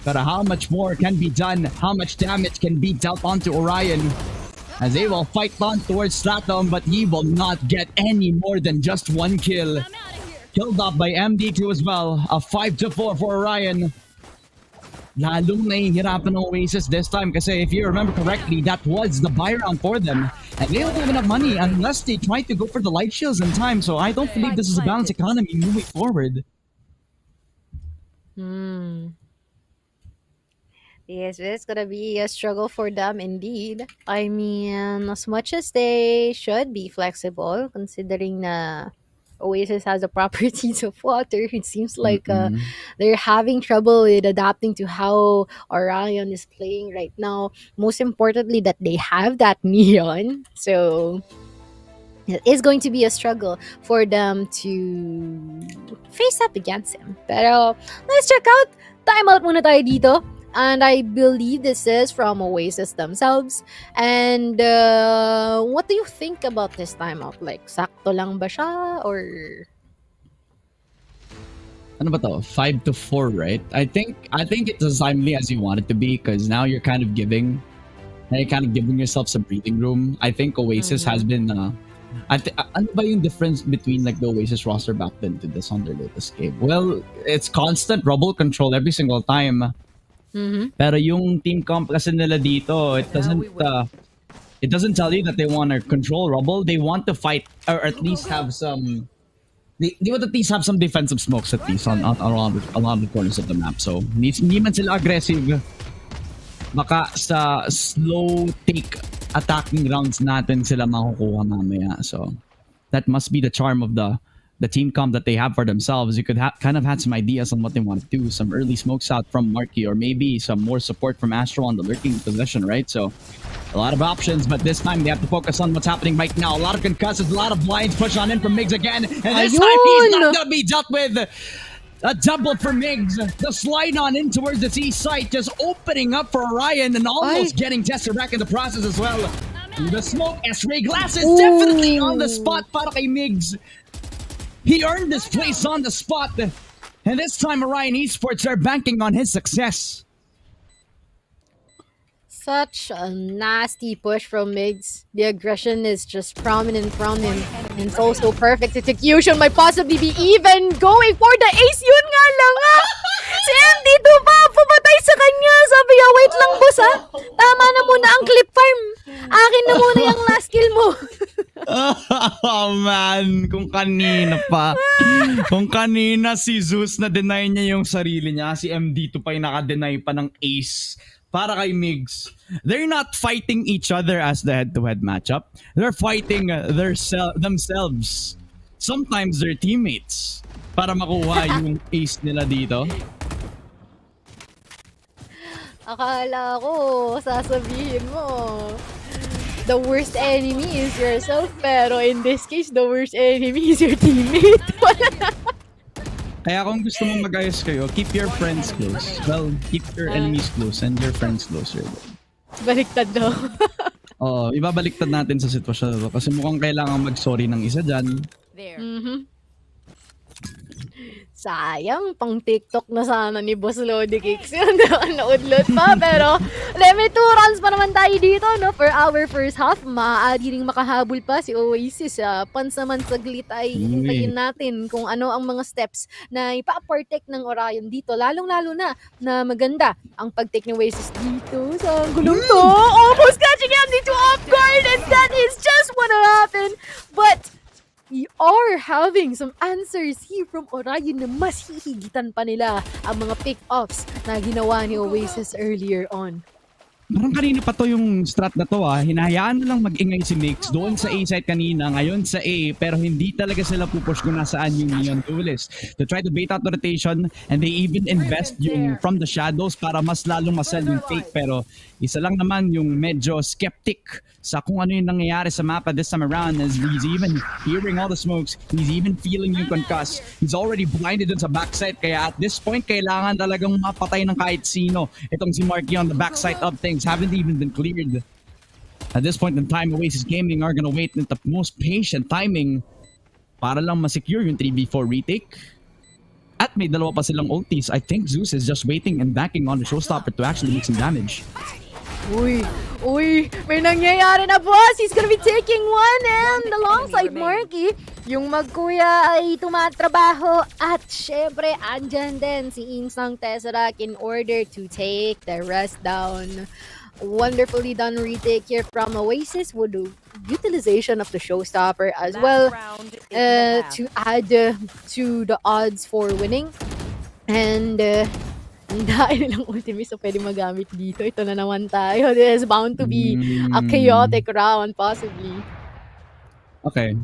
But how much more can be done? How much damage can be dealt onto Orion? As they will fight on towards Stratum, but he will not get any more than just 1 kill. Killed off by MD2 as well. A 5-4 for Orion. Lalong nahihirapan ng Oasis this time kasi if you remember correctly, that was the buy round for them. And they don't have enough money unless they try to go for the light shields in time. So I don't believe this is a balanced economy moving forward. Yes, it's gonna be a struggle for them indeed. I mean, as much as they should be flexible, considering na Oasis has the properties of water, it seems like they're having trouble with adapting to how Orion is playing right now. Most importantly, that they have that Neon. So it is going to be a struggle for them to face up against him. Pero let's check out. Timeout muna tayo dito. And I believe this is from Oasis themselves. And what do you think about this timeout? Like, sakto lang ba siya? Or ano ba to? 5-4, right? I think it's as timely as you want it to be because now you're kind of giving yourself some breathing room. I think Oasis has been ano ba yung difference between like the Oasis roster back then to this on their latest game? Well, it's constant rubble control every single time. Pero yung team comp kasi nila dito, it doesn't tell you that they want to control rubble. They want to fight or at least have some. They want at least have some defensive smokes at least on around the corners of the map. So hindi man sila aggressive. Baka sa slow take attacking rounds natin sila makukuha mamaya. So that must be the charm of the team comp that they have for themselves. You could kind of had some ideas on what they want to do. Some early smokes out from Marky or maybe some more support from Astro on the lurking position, right? So a lot of options, but this time they have to focus on what's happening right now. A lot of concussions, a lot of blinds push on in from Migs again. And this time he's not going to be dealt with. A double for Migs. The slide on in towards the C site, just opening up for Orion and almost getting tested back in the process as well. The smoke, S-ray glasses definitely on the spot para kay Migs. He earned this place on the spot. And this time Orion Esports are banking on his success. such a nasty push from Migs. The aggression is just prominent from him. And it's also perfect execution. Might possibly be even going for the ace. Yun nga lang ah! Si MD2 pa! Pumatay sa kanya. Sabi niya, wait lang boss ha. Tama na muna ang clip farm. Akin na muna yung last kill mo. Oh man, kung kanina pa. Kung kanina si Zeus na deny niya yung sarili niya, si MD2 pa yung naka-deny pa ng ace para kay Migs. They're not fighting each other as the head-to-head matchup. They're fighting themselves. Sometimes their teammates para makuha yung ace nila dito. Akala ko, sasabihin mo, the worst enemy is yourself, pero in this case, the worst enemy is your teammate. Kaya kung gusto mong mag-ayos kayo, keep your friends close. Well, keep your enemies close and your friends closer. Baliktad daw. Oo, ibabaliktad natin sa sitwasyon na to kasi mukhang kailangan mag-sorry ng isa dyan. There. Sayang, pang TikTok na sana ni Boss Lodi Cakes yun. Naudlot pa, pero may 2 rounds pa naman tayo dito, no? For our first half, maaari ring makahabol pa si Oasis. Pansaman saglit ay hintayin natin kung ano ang mga steps na ipa-partake ng Orion dito. Lalong-lalo na maganda ang pag-take ni Oasis dito sa gulong to. Almost catching him dito off guard, and that is just what happened. But we are having some answers here from Orion na mas hihigitan pa nila ang mga pick-offs na ginawa ni Oasis earlier on. Parang kanina pa to yung strat na to hinahayaan na lang mag-ingay si Mix doon sa A site kanina, ngayon sa A, pero hindi talaga sila pupush kung nasaan yung Neon Duelist. To try to bait out the rotation, and they even invest yung from the shadows para mas lalong masell yung fake, pero isa lang naman yung medyo skeptic sa kung ano yung nangyayari sa mapa this time around, as he's even hearing all the smokes, he's even feeling yung concuss, he's already blinded dun sa backside, kaya at this point kailangan talagang mapatay ng kahit sino itong si Marky on the backside of things. Haven't even been cleared. At this point in time, Oasis Gaming are gonna wait in the most patient timing para lang ma-secure yung 3v4 retake. At may dalawa pa silang ultis. I think Zeus is just waiting and backing on the showstopper to actually make some damage. Uy, may nangyayari na boss. He's gonna be taking one, and alongside Marky, yung magkuya ay tumatrabaho at syempre andyan din si Insang Tesseract in order to take the rest down. Wonderfully done retake here from Oasis with the utilization of the showstopper as well to add to the odds for winning. And ang dahil nilang ultimate so pwede magamit dito. Ito na naman tayo. This is bound to be a chaotic round possibly. Okay.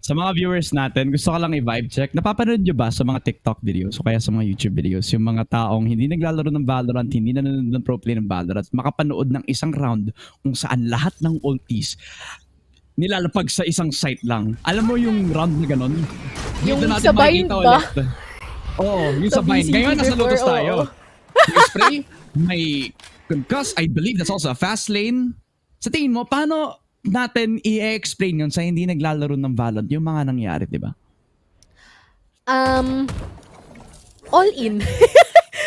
Sa mga viewers natin, gusto ko lang i-vibe check. Napapanood nyo ba sa mga TikTok videos o kaya sa mga YouTube videos yung mga taong hindi naglalaro ng Valorant, hindi nanonood ng pro play ng Valorant, makapanood ng isang round kung saan lahat ng ultis nilalapag sa isang site lang. Alam mo yung round na ganon? Yung sa bind ba? Oo, yung sa bind. Ngayon nasa Lotus tayo. Yung spray, may concuss. I believe that's also a fast lane. Sa tingin mo, paano natin i-explain yun sa hindi naglalaro ng Valorant yung mga nangyari, di ba? All in.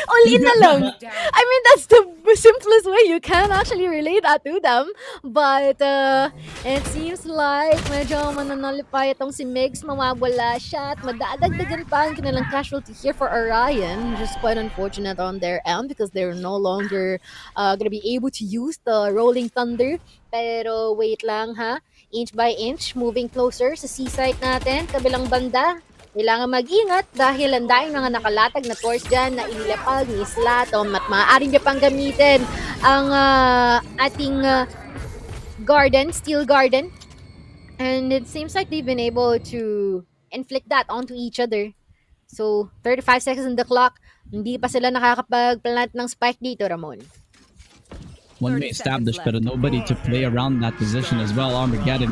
All in na lang. I mean, that's the simplest way you can actually relate that to them. But it seems like medyo mananalipay itong si Migs, mawawala siya at madadagdagan pa ang kanilang casualty here for Orion. Just quite unfortunate on their end because they're no longer gonna be able to use the Rolling Thunder. Pero wait lang ha, inch by inch, moving closer sa C-site natin, kabilang banda. Kailangan mag-ingat dahil ang daming mga nakalatag na torch dyan na inilapag ni Slatom at maaaring niya pang gamitin ang ating garden, steel garden. And it seems like they've been able to inflict that onto each other. So, 35 seconds on the clock. Hindi pa sila nakakapag-plant ng spike dito, Ramon. One may established, but nobody to play around that position as well. Armageddon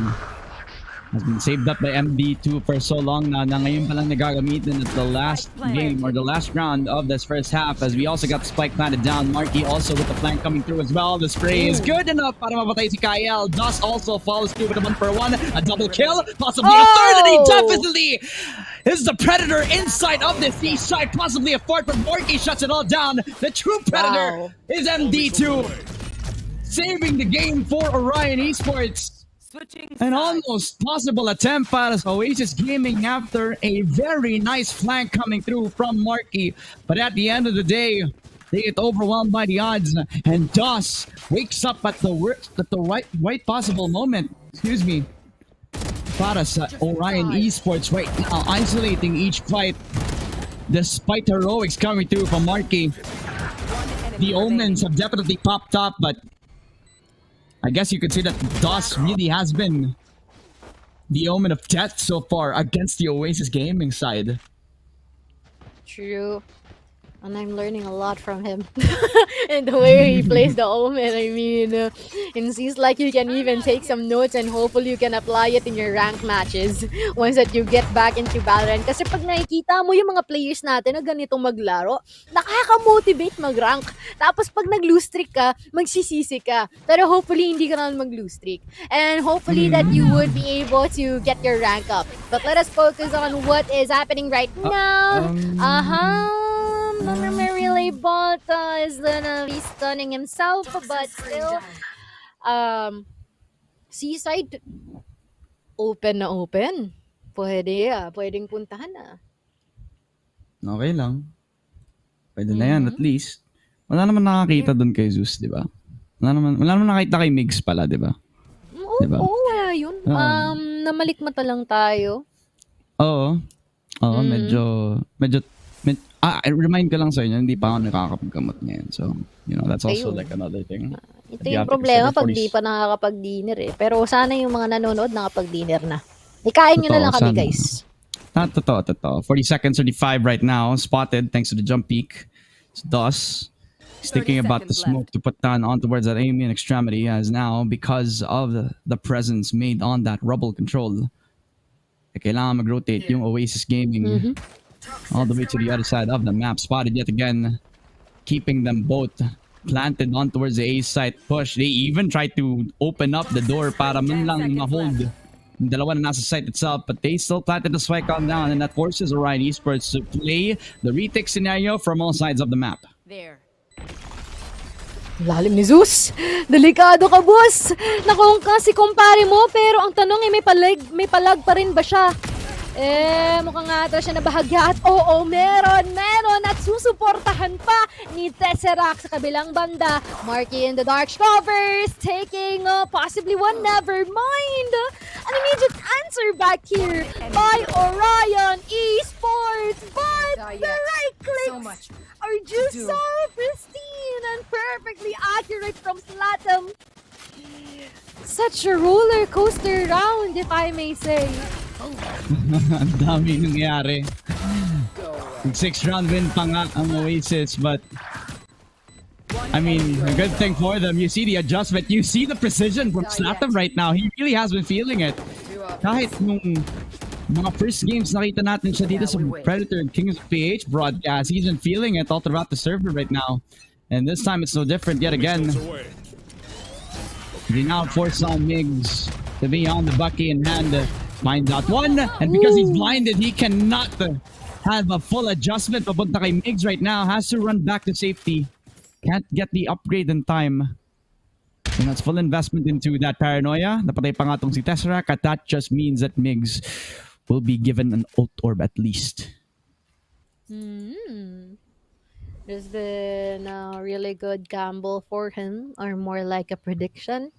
has been saved up by MD2 for so long now. Na ngayon pa lang nagagamitin at the last game or the last round of this first half, as we also got the spike planted down. Marky also with the flank coming through as well. The spray is good enough para mapatay si Kyle. Dust also follows through with a 1-for-1. A double kill, possibly a third, and he definitely is the Predator inside of this east side. Possibly a fourth, but Marky shuts it all down. The true Predator is MD2. Saving the game for Orion Esports. An almost possible attempt para sa Oasis Gaming after a very nice flank coming through from Marky. But at the end of the day, They get overwhelmed by the odds, and DOS wakes up at the right possible moment. Excuse me. Para sa Orion Esports right now, isolating each fight. Despite heroics coming through from Marky, the omens have definitely popped up, but I guess you could say that DOS really has been the omen of death so far against the Oasis Gaming side. True. And I'm learning a lot from him. And the way he plays the Omen, I mean, it seems like you can even take some notes and hopefully you can apply it in your ranked matches once that you get back into Valorant. Kasi pag nakikita mo yung mga players natin na ganitong maglaro, nakaka-motivate mag-rank. Tapos pag nag-lose streak ka, magsisisi ka. Pero hopefully hindi ka naman mag-lose streak. And hopefully that you would be able to get your rank up. But let us focus on what is happening right now. Really Balta is gonna be stunning himself, but still, Seaside, open na open. Pwedeng puntahan na. Okay lang. Pwede na yan, at least. Wala naman nakakita doon kay Zeus, di ba? Wala naman nakita kay Migs pala, di ba? Diba? Oo, wala yun. Namalikmata lang tayo. Oo. Medyo remind ko lang sa inyo, hindi pa ako nakakapagkamot ngayon. So, that's also like another thing. Ito yung problema pag di pa nakakapag-dinner eh. Pero sana yung mga nanonood nakapag-dinner na. Ikain nyo na lang kami, guys. Totoo. 40 seconds, 35 right now. Spotted thanks to the jump peak. So DOS is thinking about the smoke to put down on towards that aim in extremity as now because of the presence made on that rubble control. Kailangan mag-rotate yung Oasis Gaming. All the way to the other side of the map. Spotted yet again. Keeping them both planted on towards the A site push. They even tried to open up the door para man lang ma-hold yung dalawa na nasa site itself. But they still planted the spike on down. And that forces Orion Esports to play the retake scenario from all sides of the map. There. Lalim ni Zeus. Delikado ka, boss. Nakung ka si kumpare mo, pero ang tanong ay may palag pa rin ba siya? Mukhang ata siya nabahagya at oo, meron at susuportahan pa ni Tesseract sa kabilang banda. Marky in the dark covers, taking possibly one, never mind. An immediate answer back here by Orion Esports, but the right clicks are just so pristine and perfectly accurate from Slatum. Such a roller coaster round, if I may say. Ang dami nangyari. 6th round win pa nga ang Oasis, but I mean, a good thing for them. You see the adjustment, you see the precision from Slatum right now. He really has been feeling it. Kahit nung mga first games nakita natin siya dito sa Predator and Kings of PH broadcast, he's been feeling it all throughout the server right now. And this time it's no different yet again. They now force on Migs to be on the Bucky in hand. Finds out one, and because he's blinded, he cannot have a full adjustment. Papunta kay Migs right now, has to run back to safety. Can't get the upgrade in time. And that's full investment into that paranoia. Napatay pa nga tong si Tesseract, and that just means that Migs will be given an ult orb at least. There's been a really good gamble for him, or more like a prediction.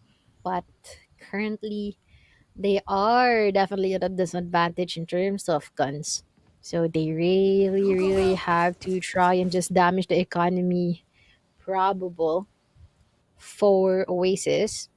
But currently, they are definitely at a disadvantage in terms of guns. So they really have to try and just damage the economy probable for Oasis.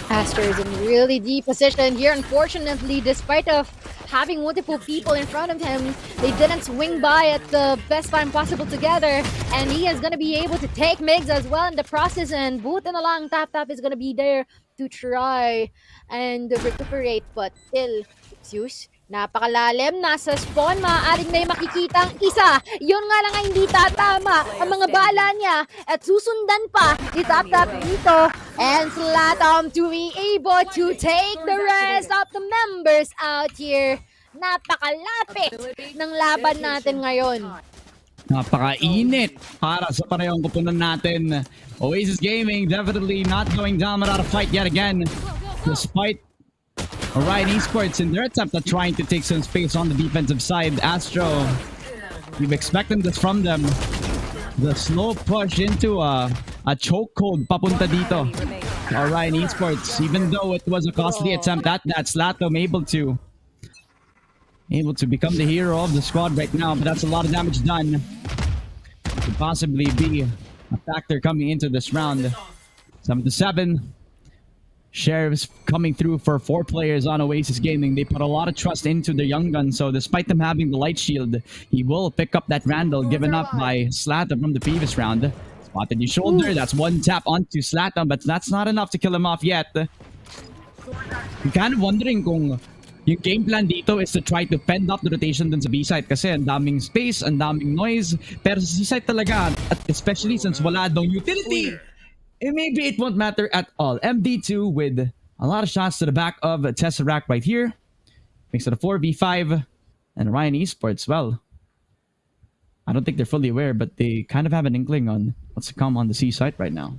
Astor is in really deep position here. Unfortunately, despite of having multiple people in front of him, they didn't swing by at the best time possible together. And he is going to be able to take Migs as well in the process. And buti na lang, Tap is going to be there to try and recuperate. But still, Zeus, napakalalim. Nasa spawn, maaaring may makikita ang isa. Yun nga lang ay hindi tatama ang mga bala niya. At susundan pa ni Tap dito. And Slatum to be able to take the rest of the members out here. Napakalapit ng laban natin ngayon. Napakainit para sa parehong kupunan natin. Oasis Gaming definitely not going down without a fight yet again. Despite Orion Esports in their attempt at trying to take some space on the defensive side. Astro, we've expected this from them. The slow push into a chokehold papunta dito. Enemy remaining. Orion Esports, even though it was a costly attempt at that, Slatom able to become the hero of the squad right now, but that's a lot of damage done. Could possibly be a factor coming into this round. 7-7. Sheriffs coming through for 4 players on Oasis Gaming. They put a lot of trust into their young gun, so despite them having the light shield, he will pick up that Randall given up by Slatom from the previous round. Spotted his shoulder, that's one tap onto Slatom, but that's not enough to kill him off yet. I'm kind of wondering kung yung game plan dito is to try to fend off the rotation dun sa B-side kasi ang daming space, ang daming noise, pero sa C-side talaga, at especially since wala daw utility, maybe it won't matter at all. MD2 with a lot of shots to the back of Tesseract right here. Makes it a 4v5. And Ryan Esports, well, I don't think they're fully aware, but they kind of have an inkling on what's to come on the C site right now.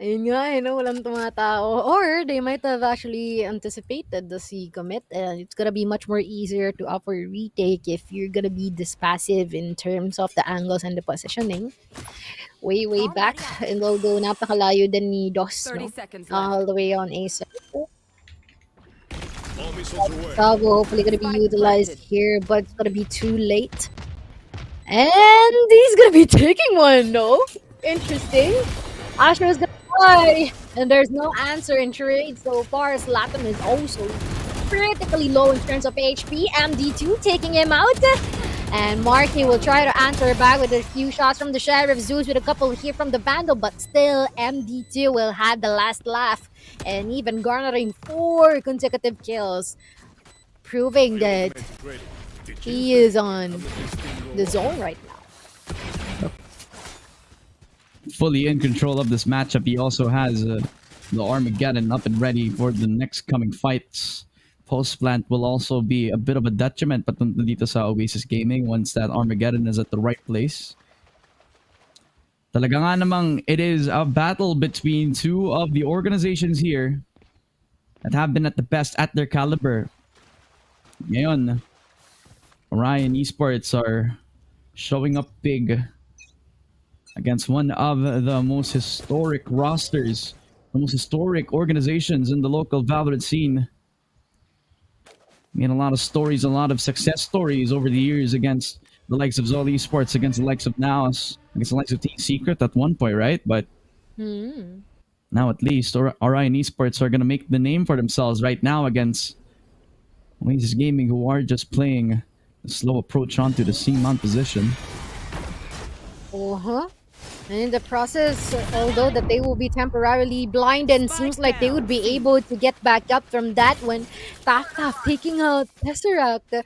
Ayun nga, walang tumatao. Or they might have actually anticipated the C commit, and it's gonna be much more easier to offer a retake if you're gonna be this passive in terms of the angles and the positioning. Way back, and although napakalayo din ni Dos, 30 seconds left. all the way on A side. Bravo, hopefully gonna be utilized here, but it's gonna be too late. And he's gonna be taking one, no? Interesting. Astro's gonna die, and there's no answer in trade so far. Slatom is also critically low in terms of HP. MD2 taking him out. And Marky will try to answer back with a few shots from the Sheriff. Zeus with a couple here from the Vandal, but still MD2 will have the last laugh and even garnering 4 consecutive kills, proving that he is on the zone right now. Fully in control of this matchup. He also has the Armageddon up and ready for the next coming fights. Post plant will also be a bit of a detriment patunta dito sa Oasis Gaming once that Armageddon is at the right place. Talaga nga namang it is a battle between 2 of the organizations here that have been at the best at their caliber. Ngayon, Orion Esports are showing up big against one of the most historic rosters, the most historic organizations in the local VALORANT scene. Made a lot of stories, a lot of success stories over the years against the likes of Zol Esports, against the likes of Naos, against the likes of Team Secret at one point, right? But now at least Orion Esports are going to make the name for themselves right now against Oasis Gaming, who are just playing a slow approach onto the C-mount position. And in the process, although that they will be temporarily blind, and seems like they would be able to get back up from that when Taf taking out Tesseract.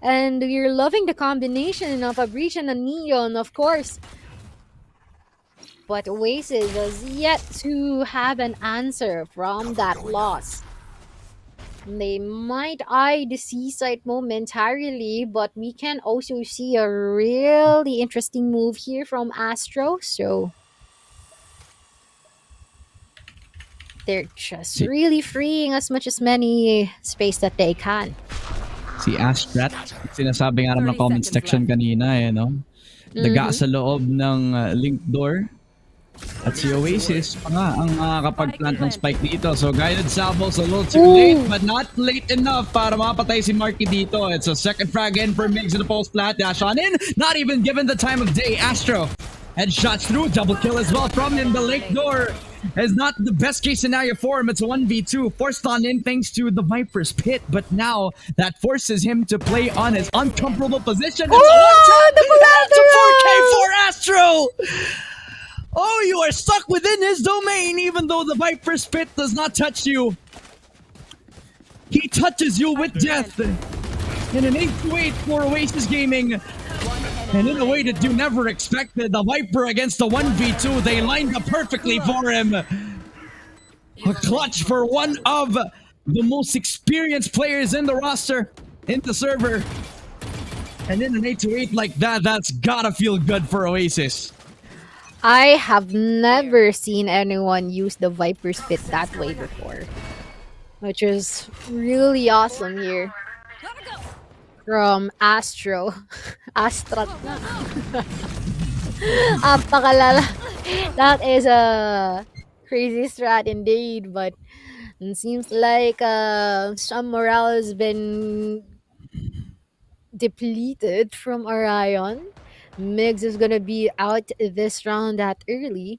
And you're loving the combination of a Breach and a Neon, of course. But Oasis has yet to have an answer from that loss. They might eye the C-side momentarily, but we can also see a really interesting move here from Astro. So they're just really freeing as much as many space that they can. Si Astrat, sinasabi nga naman ng comment section kanina, no? Daga sa loob ng link door. At si Oasis pa nga ang makakapag-plant ng spike dito. So guided salvos a little too late, but not late enough para mapatay si Marky dito. It's a second frag in for Migs in the post plant. Dash on in, not even given the time of day. Astro headshots through, double kill as well from him. The link door is not the best case scenario for him. It's a 1v2 forced on in thanks to the Viper's pit, but now that forces him to play on his uncomfortable position. It's a 1-tap. It's a 4K for Astro. Oh, you are stuck within his domain, even though the Viper's Pit does not touch you. He touches you with death. In an 8-8 for Oasis Gaming. And in a way that you never expected, the Viper against the 1v2, they lined up perfectly for him. A clutch for one of the most experienced players in the roster, in the server. And in an 8-8 like that, that's gotta feel good for Oasis. I have never seen anyone use the Viper's Pit that way before, which is really awesome here. from Astro. Astrat na. Apakalala. That is a crazy strat indeed, but it seems like some morale has been depleted from Orion. Migs is gonna be out this round that early.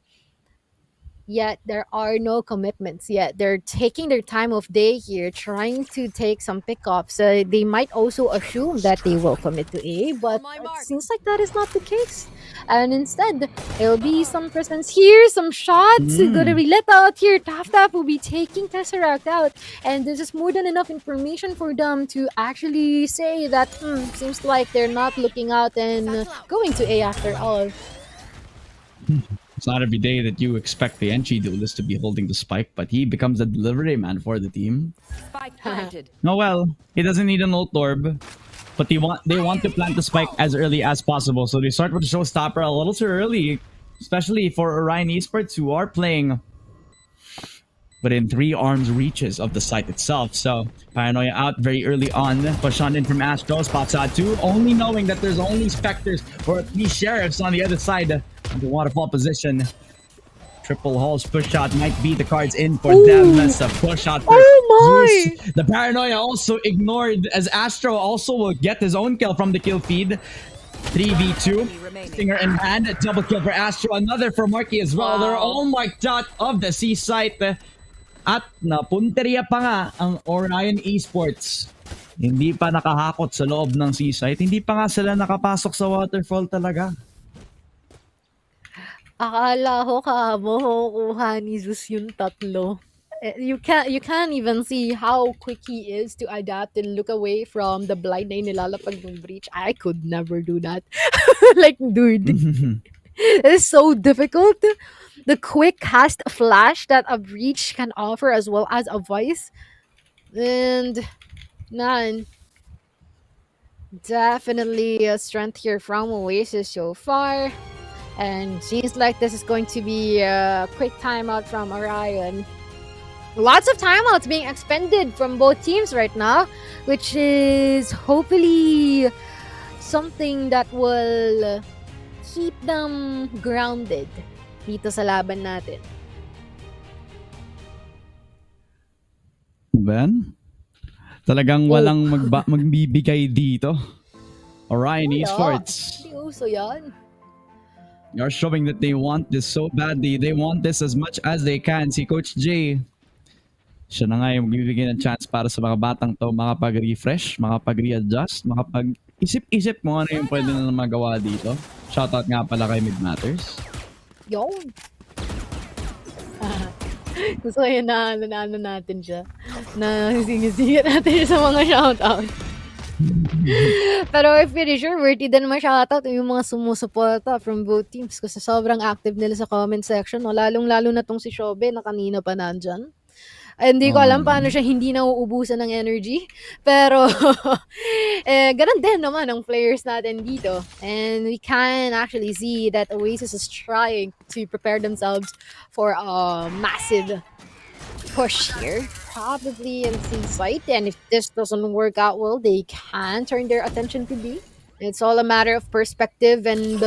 Yet there are no commitments yet. They're taking their time of day here, trying to take some pickups. They might also assume that they will commit to A, but it seems like that is not the case. And instead, there'll be some presence here, some shots gonna be let out here. Tap will be taking Tesseract out, and this is more than enough information for them to actually say that seems like they're not looking out and going to A after all. It's not every day that you expect the entry duelist to be holding the spike, but he becomes the delivery man for the team. Spike planted. No, well, he doesn't need an ult orb, but they want to plant the spike as early as possible. So they start with the showstopper a little too early, especially for Orion Esports, who are playing within 3 arms reaches of the site itself. So Paranoia out very early on. Push on in from Astro, spots out 2, only knowing that there's only Spectres or at least Sheriffs on the other side of the waterfall position. Triple Halls push shot might be the cards in for them. That's a push shot for Zeus. The Paranoia also ignored as Astro also will get his own kill from the kill feed. 3v2, Stinger in hand, double kill for Astro, another for Marky as well. They're all marked out of the C site. At napunteriya pa nga ang Orion Esports. Hindi pa nakahakot sa loob ng C site. Hindi pa nga sila nakapasok sa waterfall talaga. Akala ko makukuha ni Zeus yung tatlo. You can't even see how quick he is to adapt and look away from the blind na nilalapag ng breach. I could never do that. Like, dude. It is so difficult. The quick cast flash that a breach can offer as well as a voice. And none. Definitely a strength here from Oasis so far. And seems like this is going to be a quick timeout from Orion. Lots of timeouts being expended from both teams right now, which is hopefully something that will keep them grounded dito sa laban natin. Ben? Talagang walang magbibigay dito. Orion Esports. Hindi uso yan. They are showing that they want this so badly. They want this as much as they can. Si Coach J, siya na nga yung magbibigay ng chance para sa mga batang to makapag-refresh, makapag-readjust, makapag-isip-isip mo ano yung pwede na magawa dito. Shoutout nga pala kay Mid Matters. Yun. Gusto ko yun na natin siya. Na singisigat natin siya sa mga shoutout. Pero if it is sure, worthy din naman shoutout yung mga sumusuporta from both teams kasi sobrang active nila sa comment section. No? Lalong-lalo na tong si Shobe na kanina pa nandyan. Hindi ko alam paano siya hindi nauubusan ng energy. Pero, ganun din naman ang players natin dito. And we can actually see that Oasis is trying to prepare themselves for a massive push here. Probably in C site. And if this doesn't work out well, they can turn their attention to B. It's all a matter of perspective and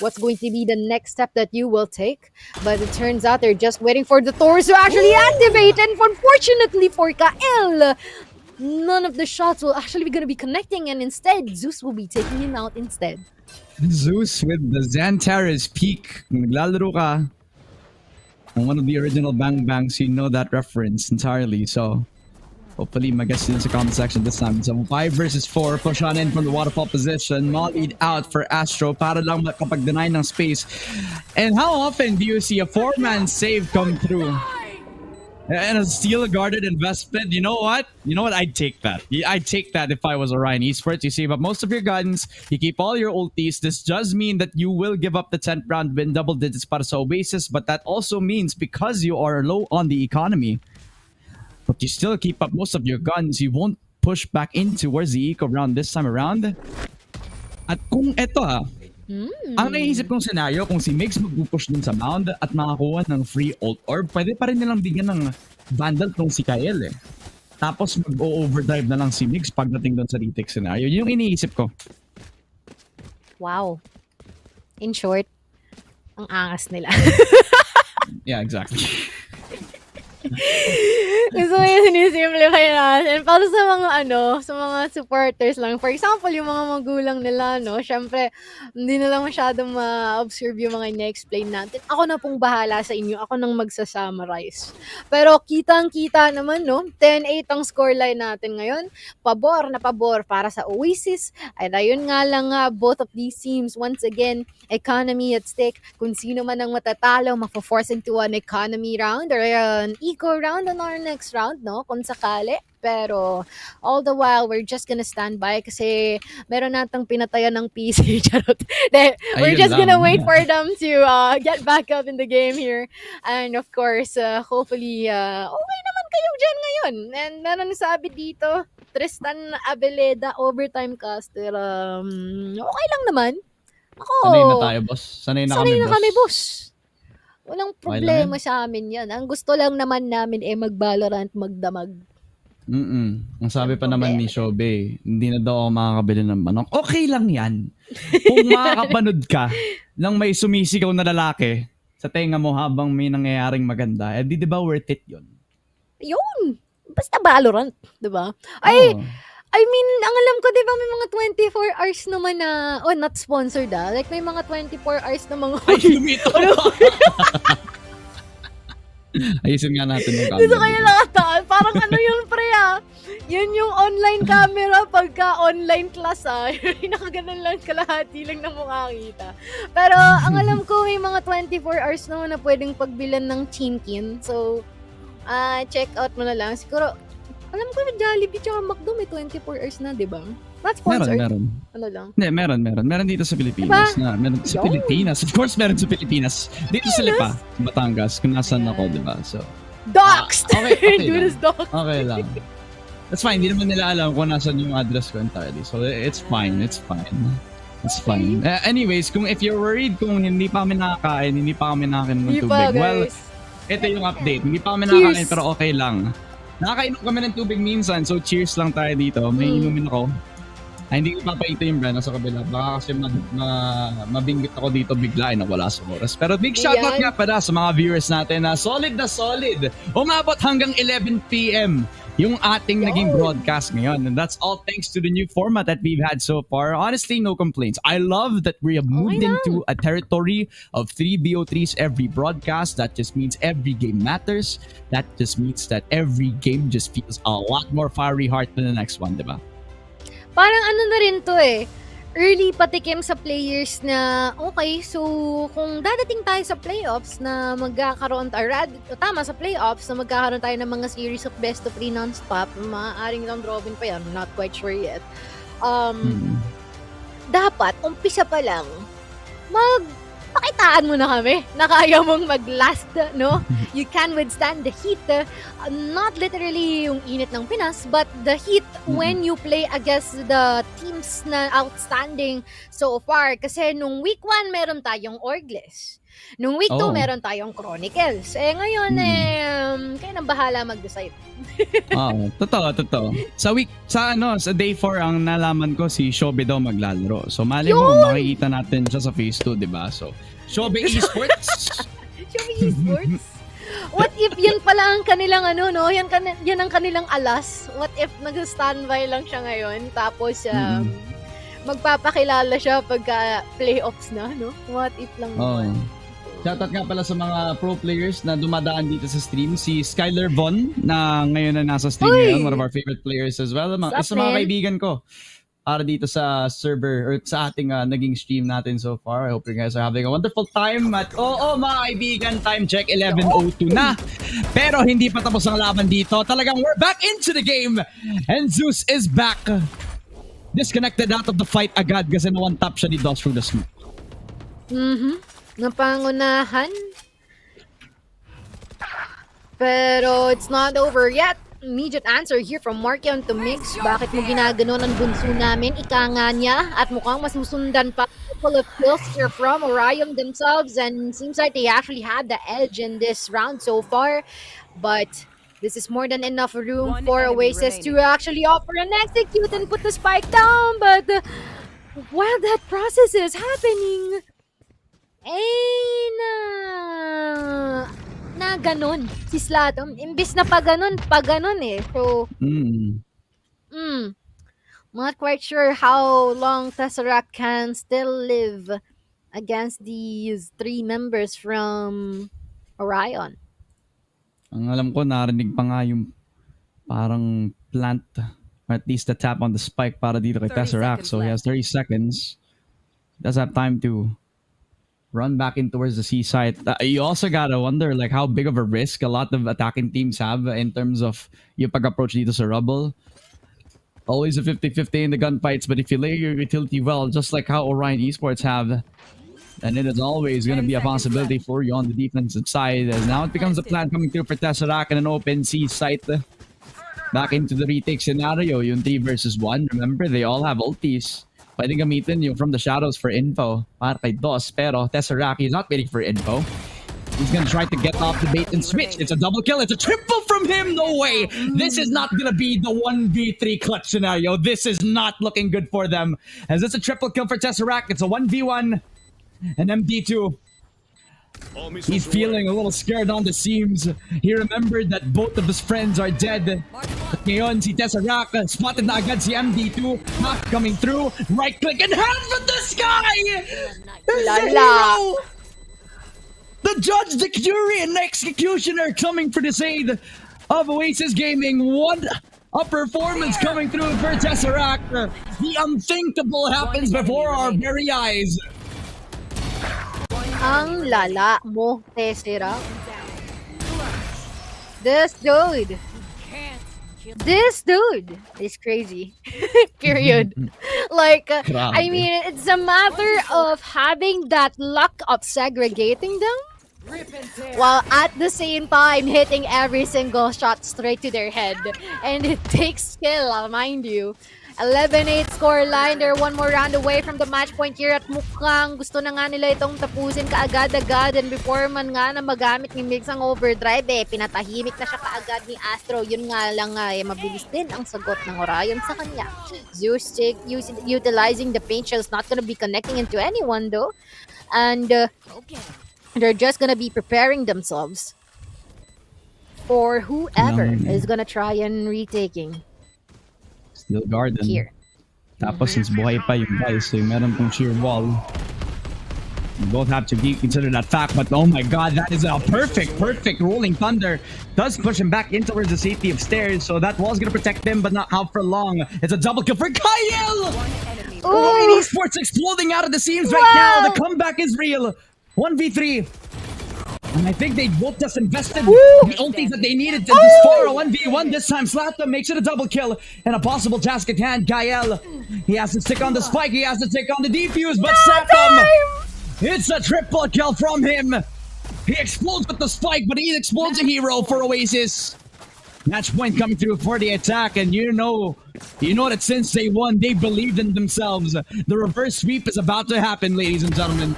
what's going to be the next step that you will take. But it turns out they're just waiting for the Thors to actually activate. And unfortunately for Kael, none of the shots will actually be going to be connecting. And instead, Zeus will be taking him out instead. Zeus with the Xantares peak. Kung naglalaro ka on one of the original Bang Bangs, you know that reference entirely. So hopefully, mag-guess in the comment section this time. So 5 versus 4, push on in from the waterfall position. Mollied out for Astro para lang makapag-deny ng space. And how often do you see a 4-man save come through? And a steel guarded investment. You know what? I'd take that. I'd take that if I was Orion Esports. You save up most of your guns. You keep all your ultis. This does mean that you will give up the 10th round win double digits para sa Oasis. But that also means because you are low on the economy, but you still keep up most of your guns, you won't push back in towards the eco round this time around. At kung eto ang naisip kong scenario, kung si Migs mag-push dun sa mound at makakuha ng free ult orb, pwede pa rin nilang bigyan ng vandal tong si Kael Tapos mag-overdrive na lang si Mix pagdating doon sa retake scenario. Yun yung iniisip ko. Wow. In short, ang angas nila. Yeah, exactly. Gusto ko yung sinisimplify natin. Para sa mga sa mga supporters lang. For example, yung mga magulang nila, no? Syempre, hindi nila masyadong ma-observe yung mga ina-explain natin. Ako na pong bahala sa inyo. Ako nang magsa-summarize. Pero kitang-kita naman, no? 10-8 ang scoreline natin ngayon. Pabor na pabor para sa Oasis. At ayun nga lang both of these teams, once again, economy at stake. Kung sino man ang matatalo, mafo-force into an economy round or an eco round on our next round, no? Kung sakali. Pero, all the while, we're just gonna stand by kasi meron natang pinatayan ng PC. Charot. We're just gonna wait for them to get back up in the game here. And of course, hopefully, okay naman kayo dyan ngayon. And meron sabi dito, Tristan Abeleda, overtime caster. Okay lang naman. Ako, Sanay na tayo, boss. Sanay na kami, boss. Walang problema sa amin yan. Ang gusto lang naman namin mag-Valorant, magdamag. Ang sabi pa naman ni Shobe, hindi na daw ako makakabili ng manok. Okay lang yan. Kung makakapanood ka ng may sumisigaw na lalaki sa tenga mo habang may nangyayaring maganda, di ba worth it yun? Yun! Basta Valorant, di ba? I mean, ang alam ko, di ba, may mga 24 hours naman na, not sponsored like may mga 24 hours na mga... Ay, lumito! Ayusin nga natin yung camera. Gusto kayo nakataan. Parang yun, pre, Yun yung online camera pagka online class, Nakaganon lang, kalahati lang na mukha kita. Pero, ang alam ko, may mga 24 hours naman na pwedeng pagbilan ng Chinkin. So, check out mo na lang. Siguro, alam ko na Jollibee tsaka McDo may 24 hours na, di ba? Not sponsored. Meron. Ano lang? Hindi, meron. Meron dito sa Pilipinas. Diba? Meron sa Pilipinas. Of course, meron sa Pilipinas. Dito sa Lipa, Batangas, kung nasan ako, di ba? So, doxed! Okay Dude is lang. doxed. Okay lang. That's fine. Hindi naman nila alam kung nasan yung address ko entirely. So, it's fine. It's fine. Anyways, if you're worried kung hindi pa kami nakakain, hindi pa kami nakakain ng tubig, well, ito yung update. Hindi pa kami nakakain pero okay lang. Nakakainom kami ng tubig minsan, so cheers lang tayo dito. May inumin ako. Hindi ko papaito yung brand sa kabila. Baka kasi mabinggit ako dito bigla ay nawala sa oras. Pero big shoutout nga pala sa mga viewers natin na solid. Umabot hanggang 11 p.m. yung ating naging broadcast ngayon. And that's all thanks to the new format that we've had so far. Honestly, no complaints. I love that we have moved into a territory of 3 BO3s every broadcast. That just means every game matters. That just means that every game just feels a lot more fiery heart than the next one, diba? Parang na rin to early patikim sa players na okay, so kung dadating tayo sa playoffs na magkakaroon sa playoffs na magkakaroon tayo ng mga series of best of 3 non-stop, maaaring round robin pa yan, I'm not quite sure yet. Dapat umpisa pa lang pakitaan mo na kami na kaya mong mag-last, no? You can withstand the heat. Not literally yung init ng Pinas, but the heat when you play against the teams na outstanding so far. Kasi nung week 1, meron tayong Orgles. Nung week 2, meron tayong Chronicles. Ngayon, kayo nang bahala mag-decide. Totoo. Sa day 4 ang nalaman ko si Shobe daw maglalaro. So mali mo, makikita natin siya sa phase 2, di ba? So, Shobe Esports. Shobe Esports? What if yan pala ang kanilang yan ang kanilang alas? What if nag-standby lang siya ngayon? Tapos, magpapakilala siya pagka playoffs na, no? What if lang naman? Shoutout nga pala sa mga pro players na dumadaan dito sa stream. Si Skyler Von na ngayon na nasa stream ngayon. One of our favorite players as well. Isa mga kaibigan ko para dito sa server or sa ating naging stream natin so far. I hope you guys are having a wonderful time. At mga kaibigan, time check 11:02 na. Pero hindi pa tapos ang laban dito. Talagang we're back into the game. And Zeus is back. Disconnected out of the fight agad kasi na one tap siya ni Dos through the smoke. Napangunahan. Pero it's not over yet. Immediate answer here from Markion to Mix. Bakit mo ginaganon ang bunso namin? Ika nga niya. At mukhang masusundan pa. Full of kills here from Orion themselves. And seems like they actually had the edge in this round so far. But This is more than enough room One for enemy Oasis to remaining. actually offer an execute and put the spike down. But while that process is happening, na ganun si Slatom. Imbis na pa ganun eh. So, not quite sure how long Tesseract can still live against these three members from Orion. Ang alam ko, narinig pa nga yung parang plant, or at least the tap on the spike para dito kay 30 Tesseract. seconds So he has 30 seconds. Does have time to run back in towards the C site. You also gotta wonder like how big of a risk a lot of attacking teams have in terms of yung pag-approach dito sa Rubble. Always a 50-50 in the gunfights, but if you lay your utility well, just like how Orion Esports have, then it is always going to be a possibility for you on the defensive side. As now it becomes a plan coming through for Tesseract and an open C site. Back into the retake scenario, yung 3 versus 1. Remember, they all have ultis. Pwede gamitin yung from the shadows for info para kay Dos, pero Tesseract, he's not waiting for info. He's gonna try to get off the bait and switch. It's a double kill. It's a triple from him. No way. This is not gonna be the 1v3 clutch scenario. This is not looking good for them. As it's a triple kill for Tesseract. It's a 1v1 and MD2. He's feeling a little scared on the seams. He remembered that both of his friends are dead. At ngayon, si Tesseract, spotted na agad si MD2. Not coming through. Right click and hands with the sky! There's a hero! The judge, the jury, and the executioner coming for the aid of Oasis Gaming. What a performance coming through for Tesseract. The unthinkable happens before our very eyes. Ang lala mo, Tesseract. This dude is crazy. Period. Like, I mean, it's a matter of having that luck of segregating them, while at the same time hitting every single shot straight to their head. And it takes skill, mind you. 11-8 scoreline. They're one more round away from the match point here at mukhang gusto na nga nila itong tapusin kaagad-agad, and before man nga na magamit ni Migs ang overdrive, pinatahimik na siya kaagad ni Astro. Yun nga lang mabilis din ang sagot ng Orion sa kanya. Zeus utilizing the paint shell is not gonna be connecting into anyone though, and they're just gonna be preparing themselves for whoever is gonna try and retaking. Still garden. Here. Tapos since buhay pa yung guys, so meron pong sheer wall. You both have to consider that fact, but oh my god, that is a perfect rolling thunder. Does push him back in towards the safety of stairs, so that wall's gonna protect him, but not how for long. It's a double kill for Kyle! Oh, esports exploding out of the seams right now. The comeback is real. 1v3. And I think they both just invested the ultis that they needed to just for a 1v1. This time Slapta makes it a double kill and a possible task at hand. Gael, he has to stick on the spike, he has to stick on the defuse, but Slapta, it's a triple kill from him. He explodes with the spike, but he explodes a hero for Oasis. Match point coming through for the attack, and you know that since they won, they believed in themselves. The reverse sweep is about to happen, ladies and gentlemen.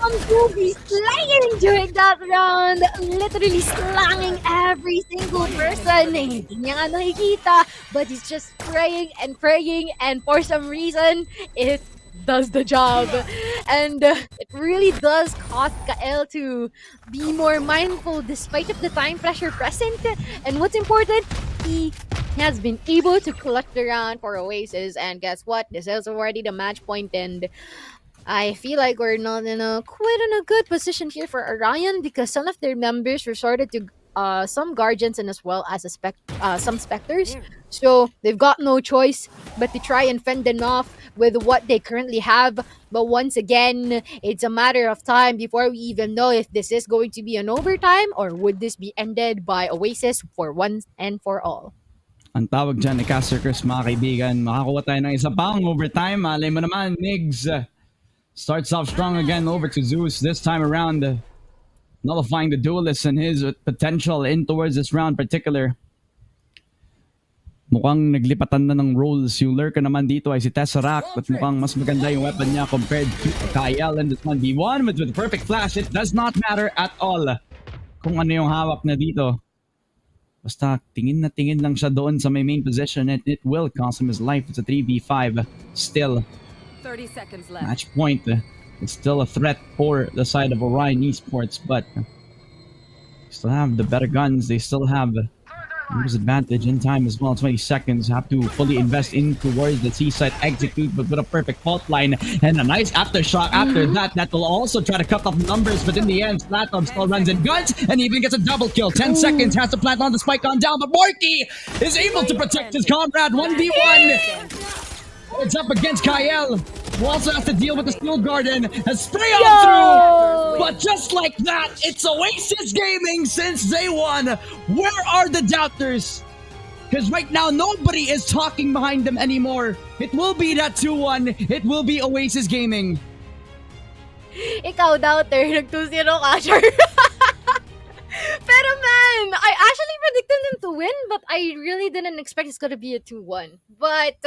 To be slaying during that round, literally slanging every single person. Hindi niya nga nakikita, but he's just praying, and for some reason, it does the job. And it really does cause Kael to be more mindful despite of the time pressure present. And what's important, he has been able to clutch the round for Oasis. And guess what? This is already the match point, and I feel like we're not quite in a good position here for Orion, because some of their members resorted to some Guardians and as well as some Spectres. So they've got no choice but to try and fend them off with what they currently have. But once again, it's a matter of time before we even know if this is going to be an overtime or would this be ended by Oasis for once and for all. Ang tawag dyan ni Caster Chris, mga kaibigan, makakuha tayo ng isa pang overtime. Malay mo naman, Migs starts off strong again over to Zeus this time around, nullifying the duelist and his potential in towards this round particular. Mukhang naglipatan na ng roles. Yung lurker naman dito ay si Tesseract, but mukhang mas maganda yung weapon niya compared to Kyle in this 1v1, but with the perfect flash, it does not matter at all. kung ano yung hawak na dito. Basta tingin lang siya doon sa may main position and it will cost him his life. It's a 3v5. Still, 30 seconds left. match point. It's still a threat for the side of Orion Esports, but still have the better guns. They still have numbers advantage in time as well. 20 seconds. Have to fully invest in towards the C-side execute, but with a perfect fault line and a nice aftershock after that. That will also try to cut off numbers, but in the end, Slatom still runs in guns and even gets a double kill. 10 seconds, has to plant on the spike on down, but Morky is able to protect his comrade. 1v1. It's up against Kyle, who also has to deal with the Steel Garden. Has spray on through, but just like that, it's Oasis Gaming since day one. Where are the doubters? Because right now, nobody is talking behind them anymore. It will be that 2-1. It will be Oasis Gaming. Ikaw, doubter, nag-2-0 ka, sure. Pero man, I actually predicted them to win, but I really didn't expect it's gonna be a 2-1. But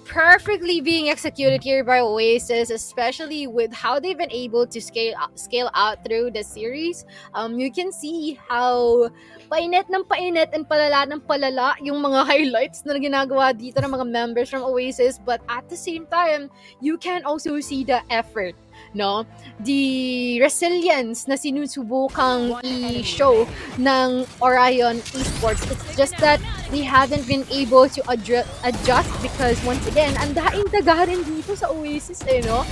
perfectly being executed here by Oasis, especially with how they've been able to scale out through the series. You can see how painit and palala yung mga highlights na ginagawa dito ng mga members from Oasis, but at the same time, you can also see the effort, no? The resilience na sinusubukang i-show ng Orion Esports. It's just that they haven't been able to adjust because once again, ang daing-daga rin dito sa Oasis, no?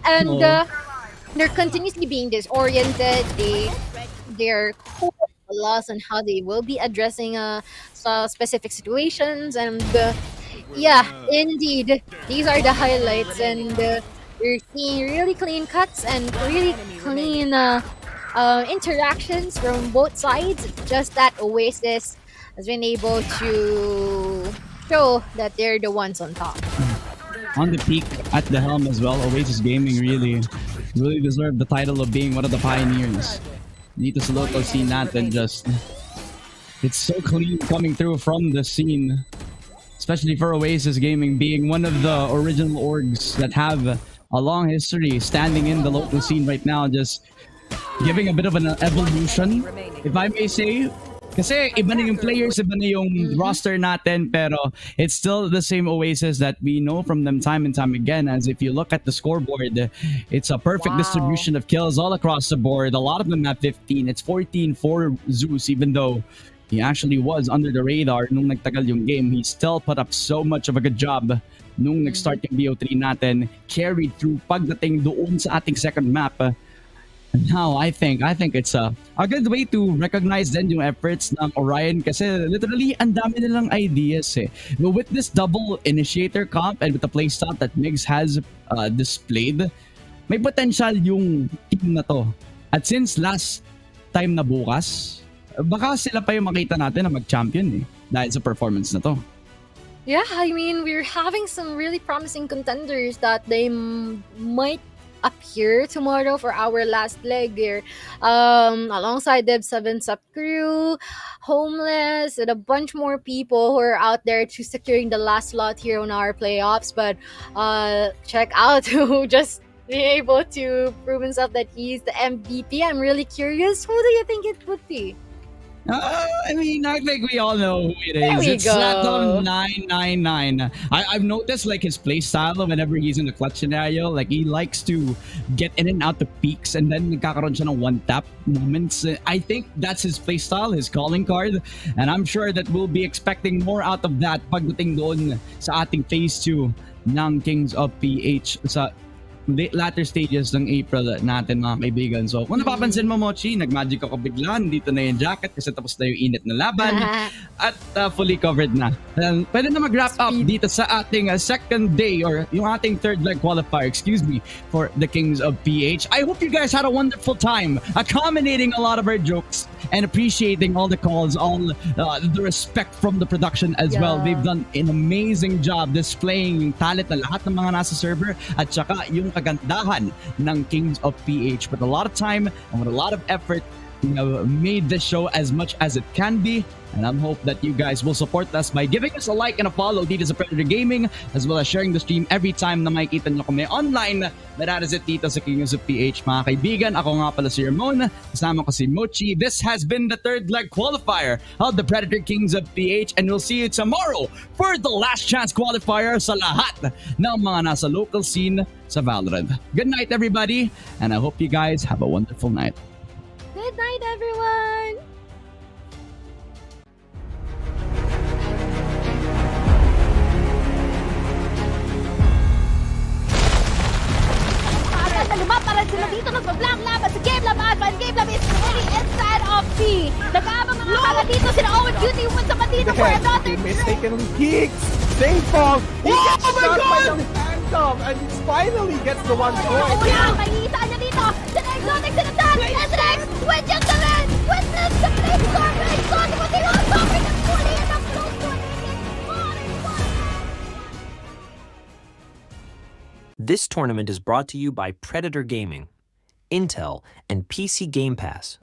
And they're continuously being disoriented. They're lost on how they will be addressing specific situations, and yeah, indeed, these are the highlights, and you're seeing really clean cuts and really clean interactions from both sides. Just that Oasis has been able to show that they're the ones on top. On the peak, at the helm as well, Oasis Gaming really deserve the title of being one of the pioneers. Dito sa local scene natin, just it's so clean coming through from the scene, especially for Oasis Gaming being one of the original orgs that have a long history standing in the local scene right now, just giving a bit of an evolution, if I may say. Kasi iba na yung players, iba na yung roster natin, pero it's still the same Oasis that we know from them time and time again. As if you look at the scoreboard, it's a perfect distribution of kills all across the board. A lot of them have 15. It's 14 for Zeus, even though he actually was under the radar nung nagtagal yung game. He still put up so much of a good job nung nag-start yung BO3 natin, carried through pagdating doon sa ating second map. And now, I think it's a good way to recognize then yung efforts ng Orion kasi literally ang dami nilang ideas eh. But with this double initiator comp and with the playstyle that Migs has displayed, may potential yung team na to. At since last time na bukas, baka sila pa yung makita natin na mag-champion eh dahil sa performance na to. Yeah, I mean, we're having some really promising contenders that they might appear tomorrow for our last leg here. Alongside Dev 7 Sub Crew, Homeless, and a bunch more people who are out there to securing the last slot here on our playoffs. But check out who just being able to prove himself that he's the MVP. I'm really curious. Who do you think it would be? I mean, I think we all know who it is. There we It's go. Slatom 999. I've noticed like his play style whenever he's in the clutch scenario. Like he likes to get in and out the peaks and then nagkakaroon siya ng one-tap moments. I think that's his play style, his calling card. And I'm sure that we'll be expecting more out of that pagdating doon sa ating phase 2 ng Kings of PH sa latter stages ng April natin mga kaibigan. So kung napapansin mo, Mochi, nag-magic ako bigla. Dito na yung jacket kasi tapos na yung init na laban at fully covered na. Pwede na mag-wrap up dito sa ating second day or yung ating third leg qualifier, for the Kings of PH. I hope you guys had a wonderful time accommodating a lot of our jokes and appreciating all the calls, all the respect from the production as well. They've done an amazing job displaying yung talent na lahat ng mga nasa server at saka yung kagandahan ng Kings of PH. But a lot of time and with a lot of effort, We have made this show as much as it can be, and I hope that you guys will support us by giving us a like and a follow dito sa Predator Gaming, as well as sharing the stream every time na makikita nyo kami online. That is it dito sa Kings of PH, mga kaibigan. Ako nga pala si Ramon, kasama ko si Mochi. This has been the third leg qualifier of the Predator Kings of PH, and we'll see you tomorrow for the last chance qualifier sa lahat ng mga nasa local scene sa Valorant. Good night, everybody, and I hope you guys have a wonderful night. Good night, everyone! Lumapalad sila dito, nagbablang laban sa Game Lab Alpha, and Game Lab is really inside of B. Nag-aabang mga kala dito, sila Owen Beauty wins up dito for another Teammates taking on peaks. Dingfong, he gets shot by the Phantom, and he finally gets the one point. Wala, makikita niya dito. Sila Exotic, sila Dan, SRX, with yung talent, with this, the play score, Exotic, with the long topic, and fully in the close one, This tournament is brought to you by Predator Gaming, Intel, and PC Game Pass.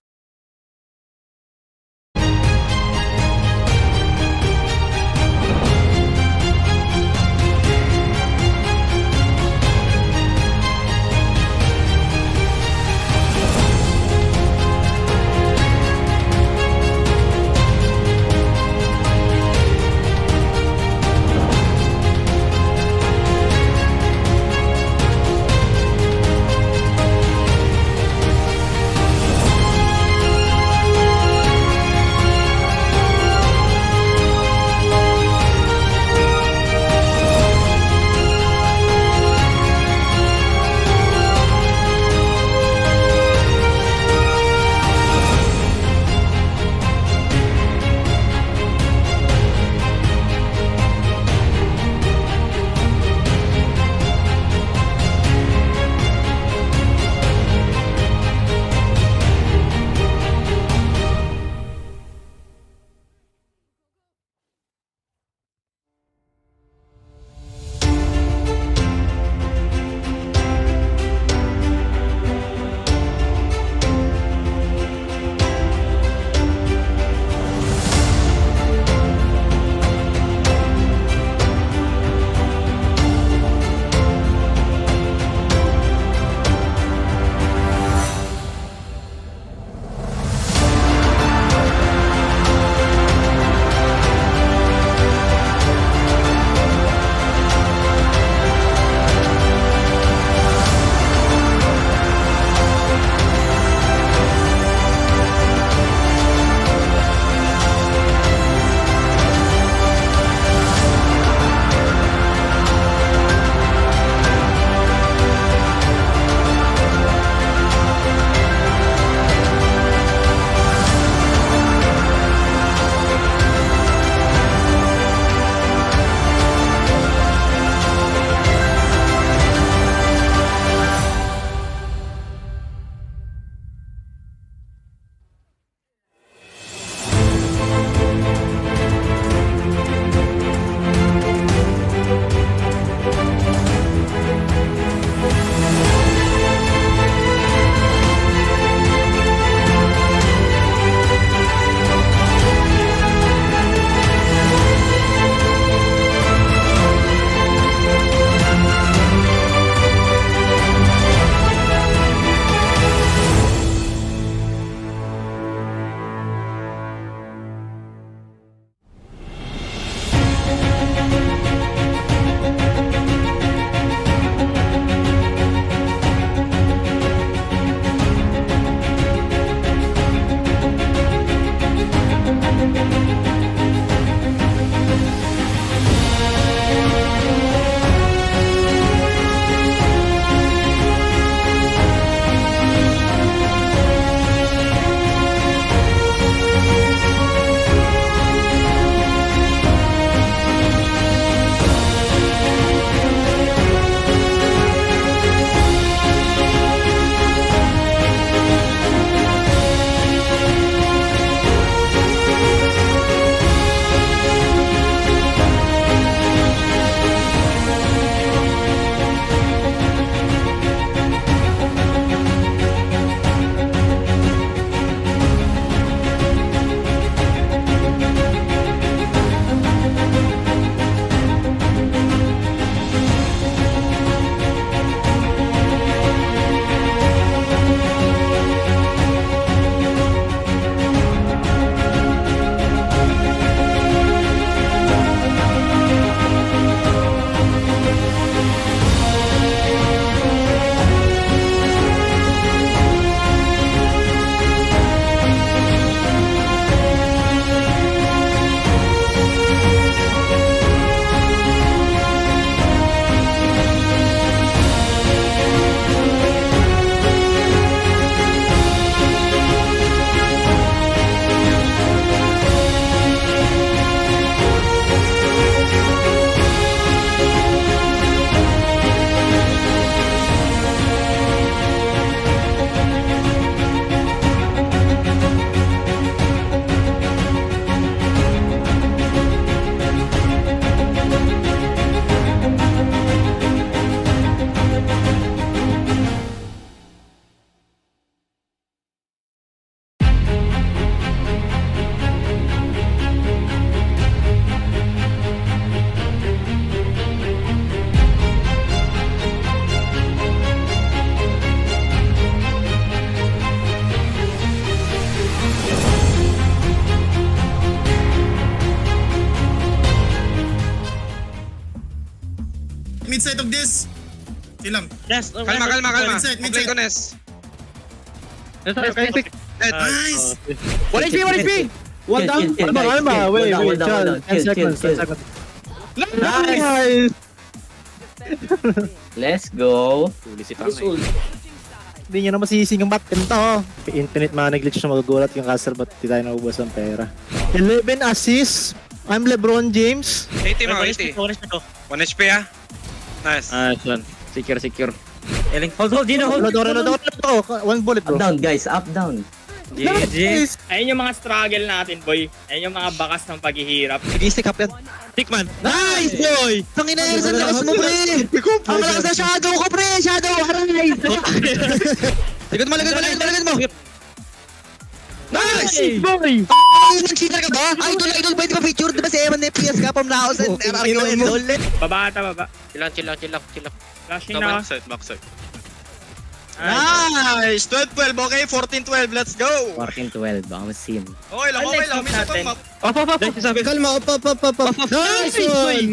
Mid side of this. Ilang. Yes, Kalma. Mid-side. Play ko, Nes. Nice. 1 HP, 1 HP! One down. Alma, wait, Charles. 10 seconds, 10 seconds. Nice! Let's go. Huli si Nice Tangay. ult. Hindi nyo na masising ang Ganito. Infinite mana glitch na magugulat yung caster, ba't di tayo naubos ng pera? 11 assists. I'm LeBron James. 80 mo, 80. 1 HP ah. Nice. Nice one. Secure. Eling, hold, Gino, hold. Reload. One bullet, bro. Up down guys, up down. GG. Ayun yung mga struggle natin, boy. Ayun yung mga bakas ng paghihirap. Nag-stick up yan. Tikman. Nice, boy! Tangina yun, saan lakas mo, pre? Ang lakas na shadow ko, pre! Shadow, aray! Lagad mo! Nice! Boy! Nag-cheater ka ba? Idol, pwede pa picture? Diba si Eman FPS ka from Laos and RRQ and all? Baba. Chill lang. Flashing na. Backside. Nice! 12-12, okay? 14-12, let's go! 14-12, baka masin. Okay lang. Next move natin. Kalma, up. Nice one!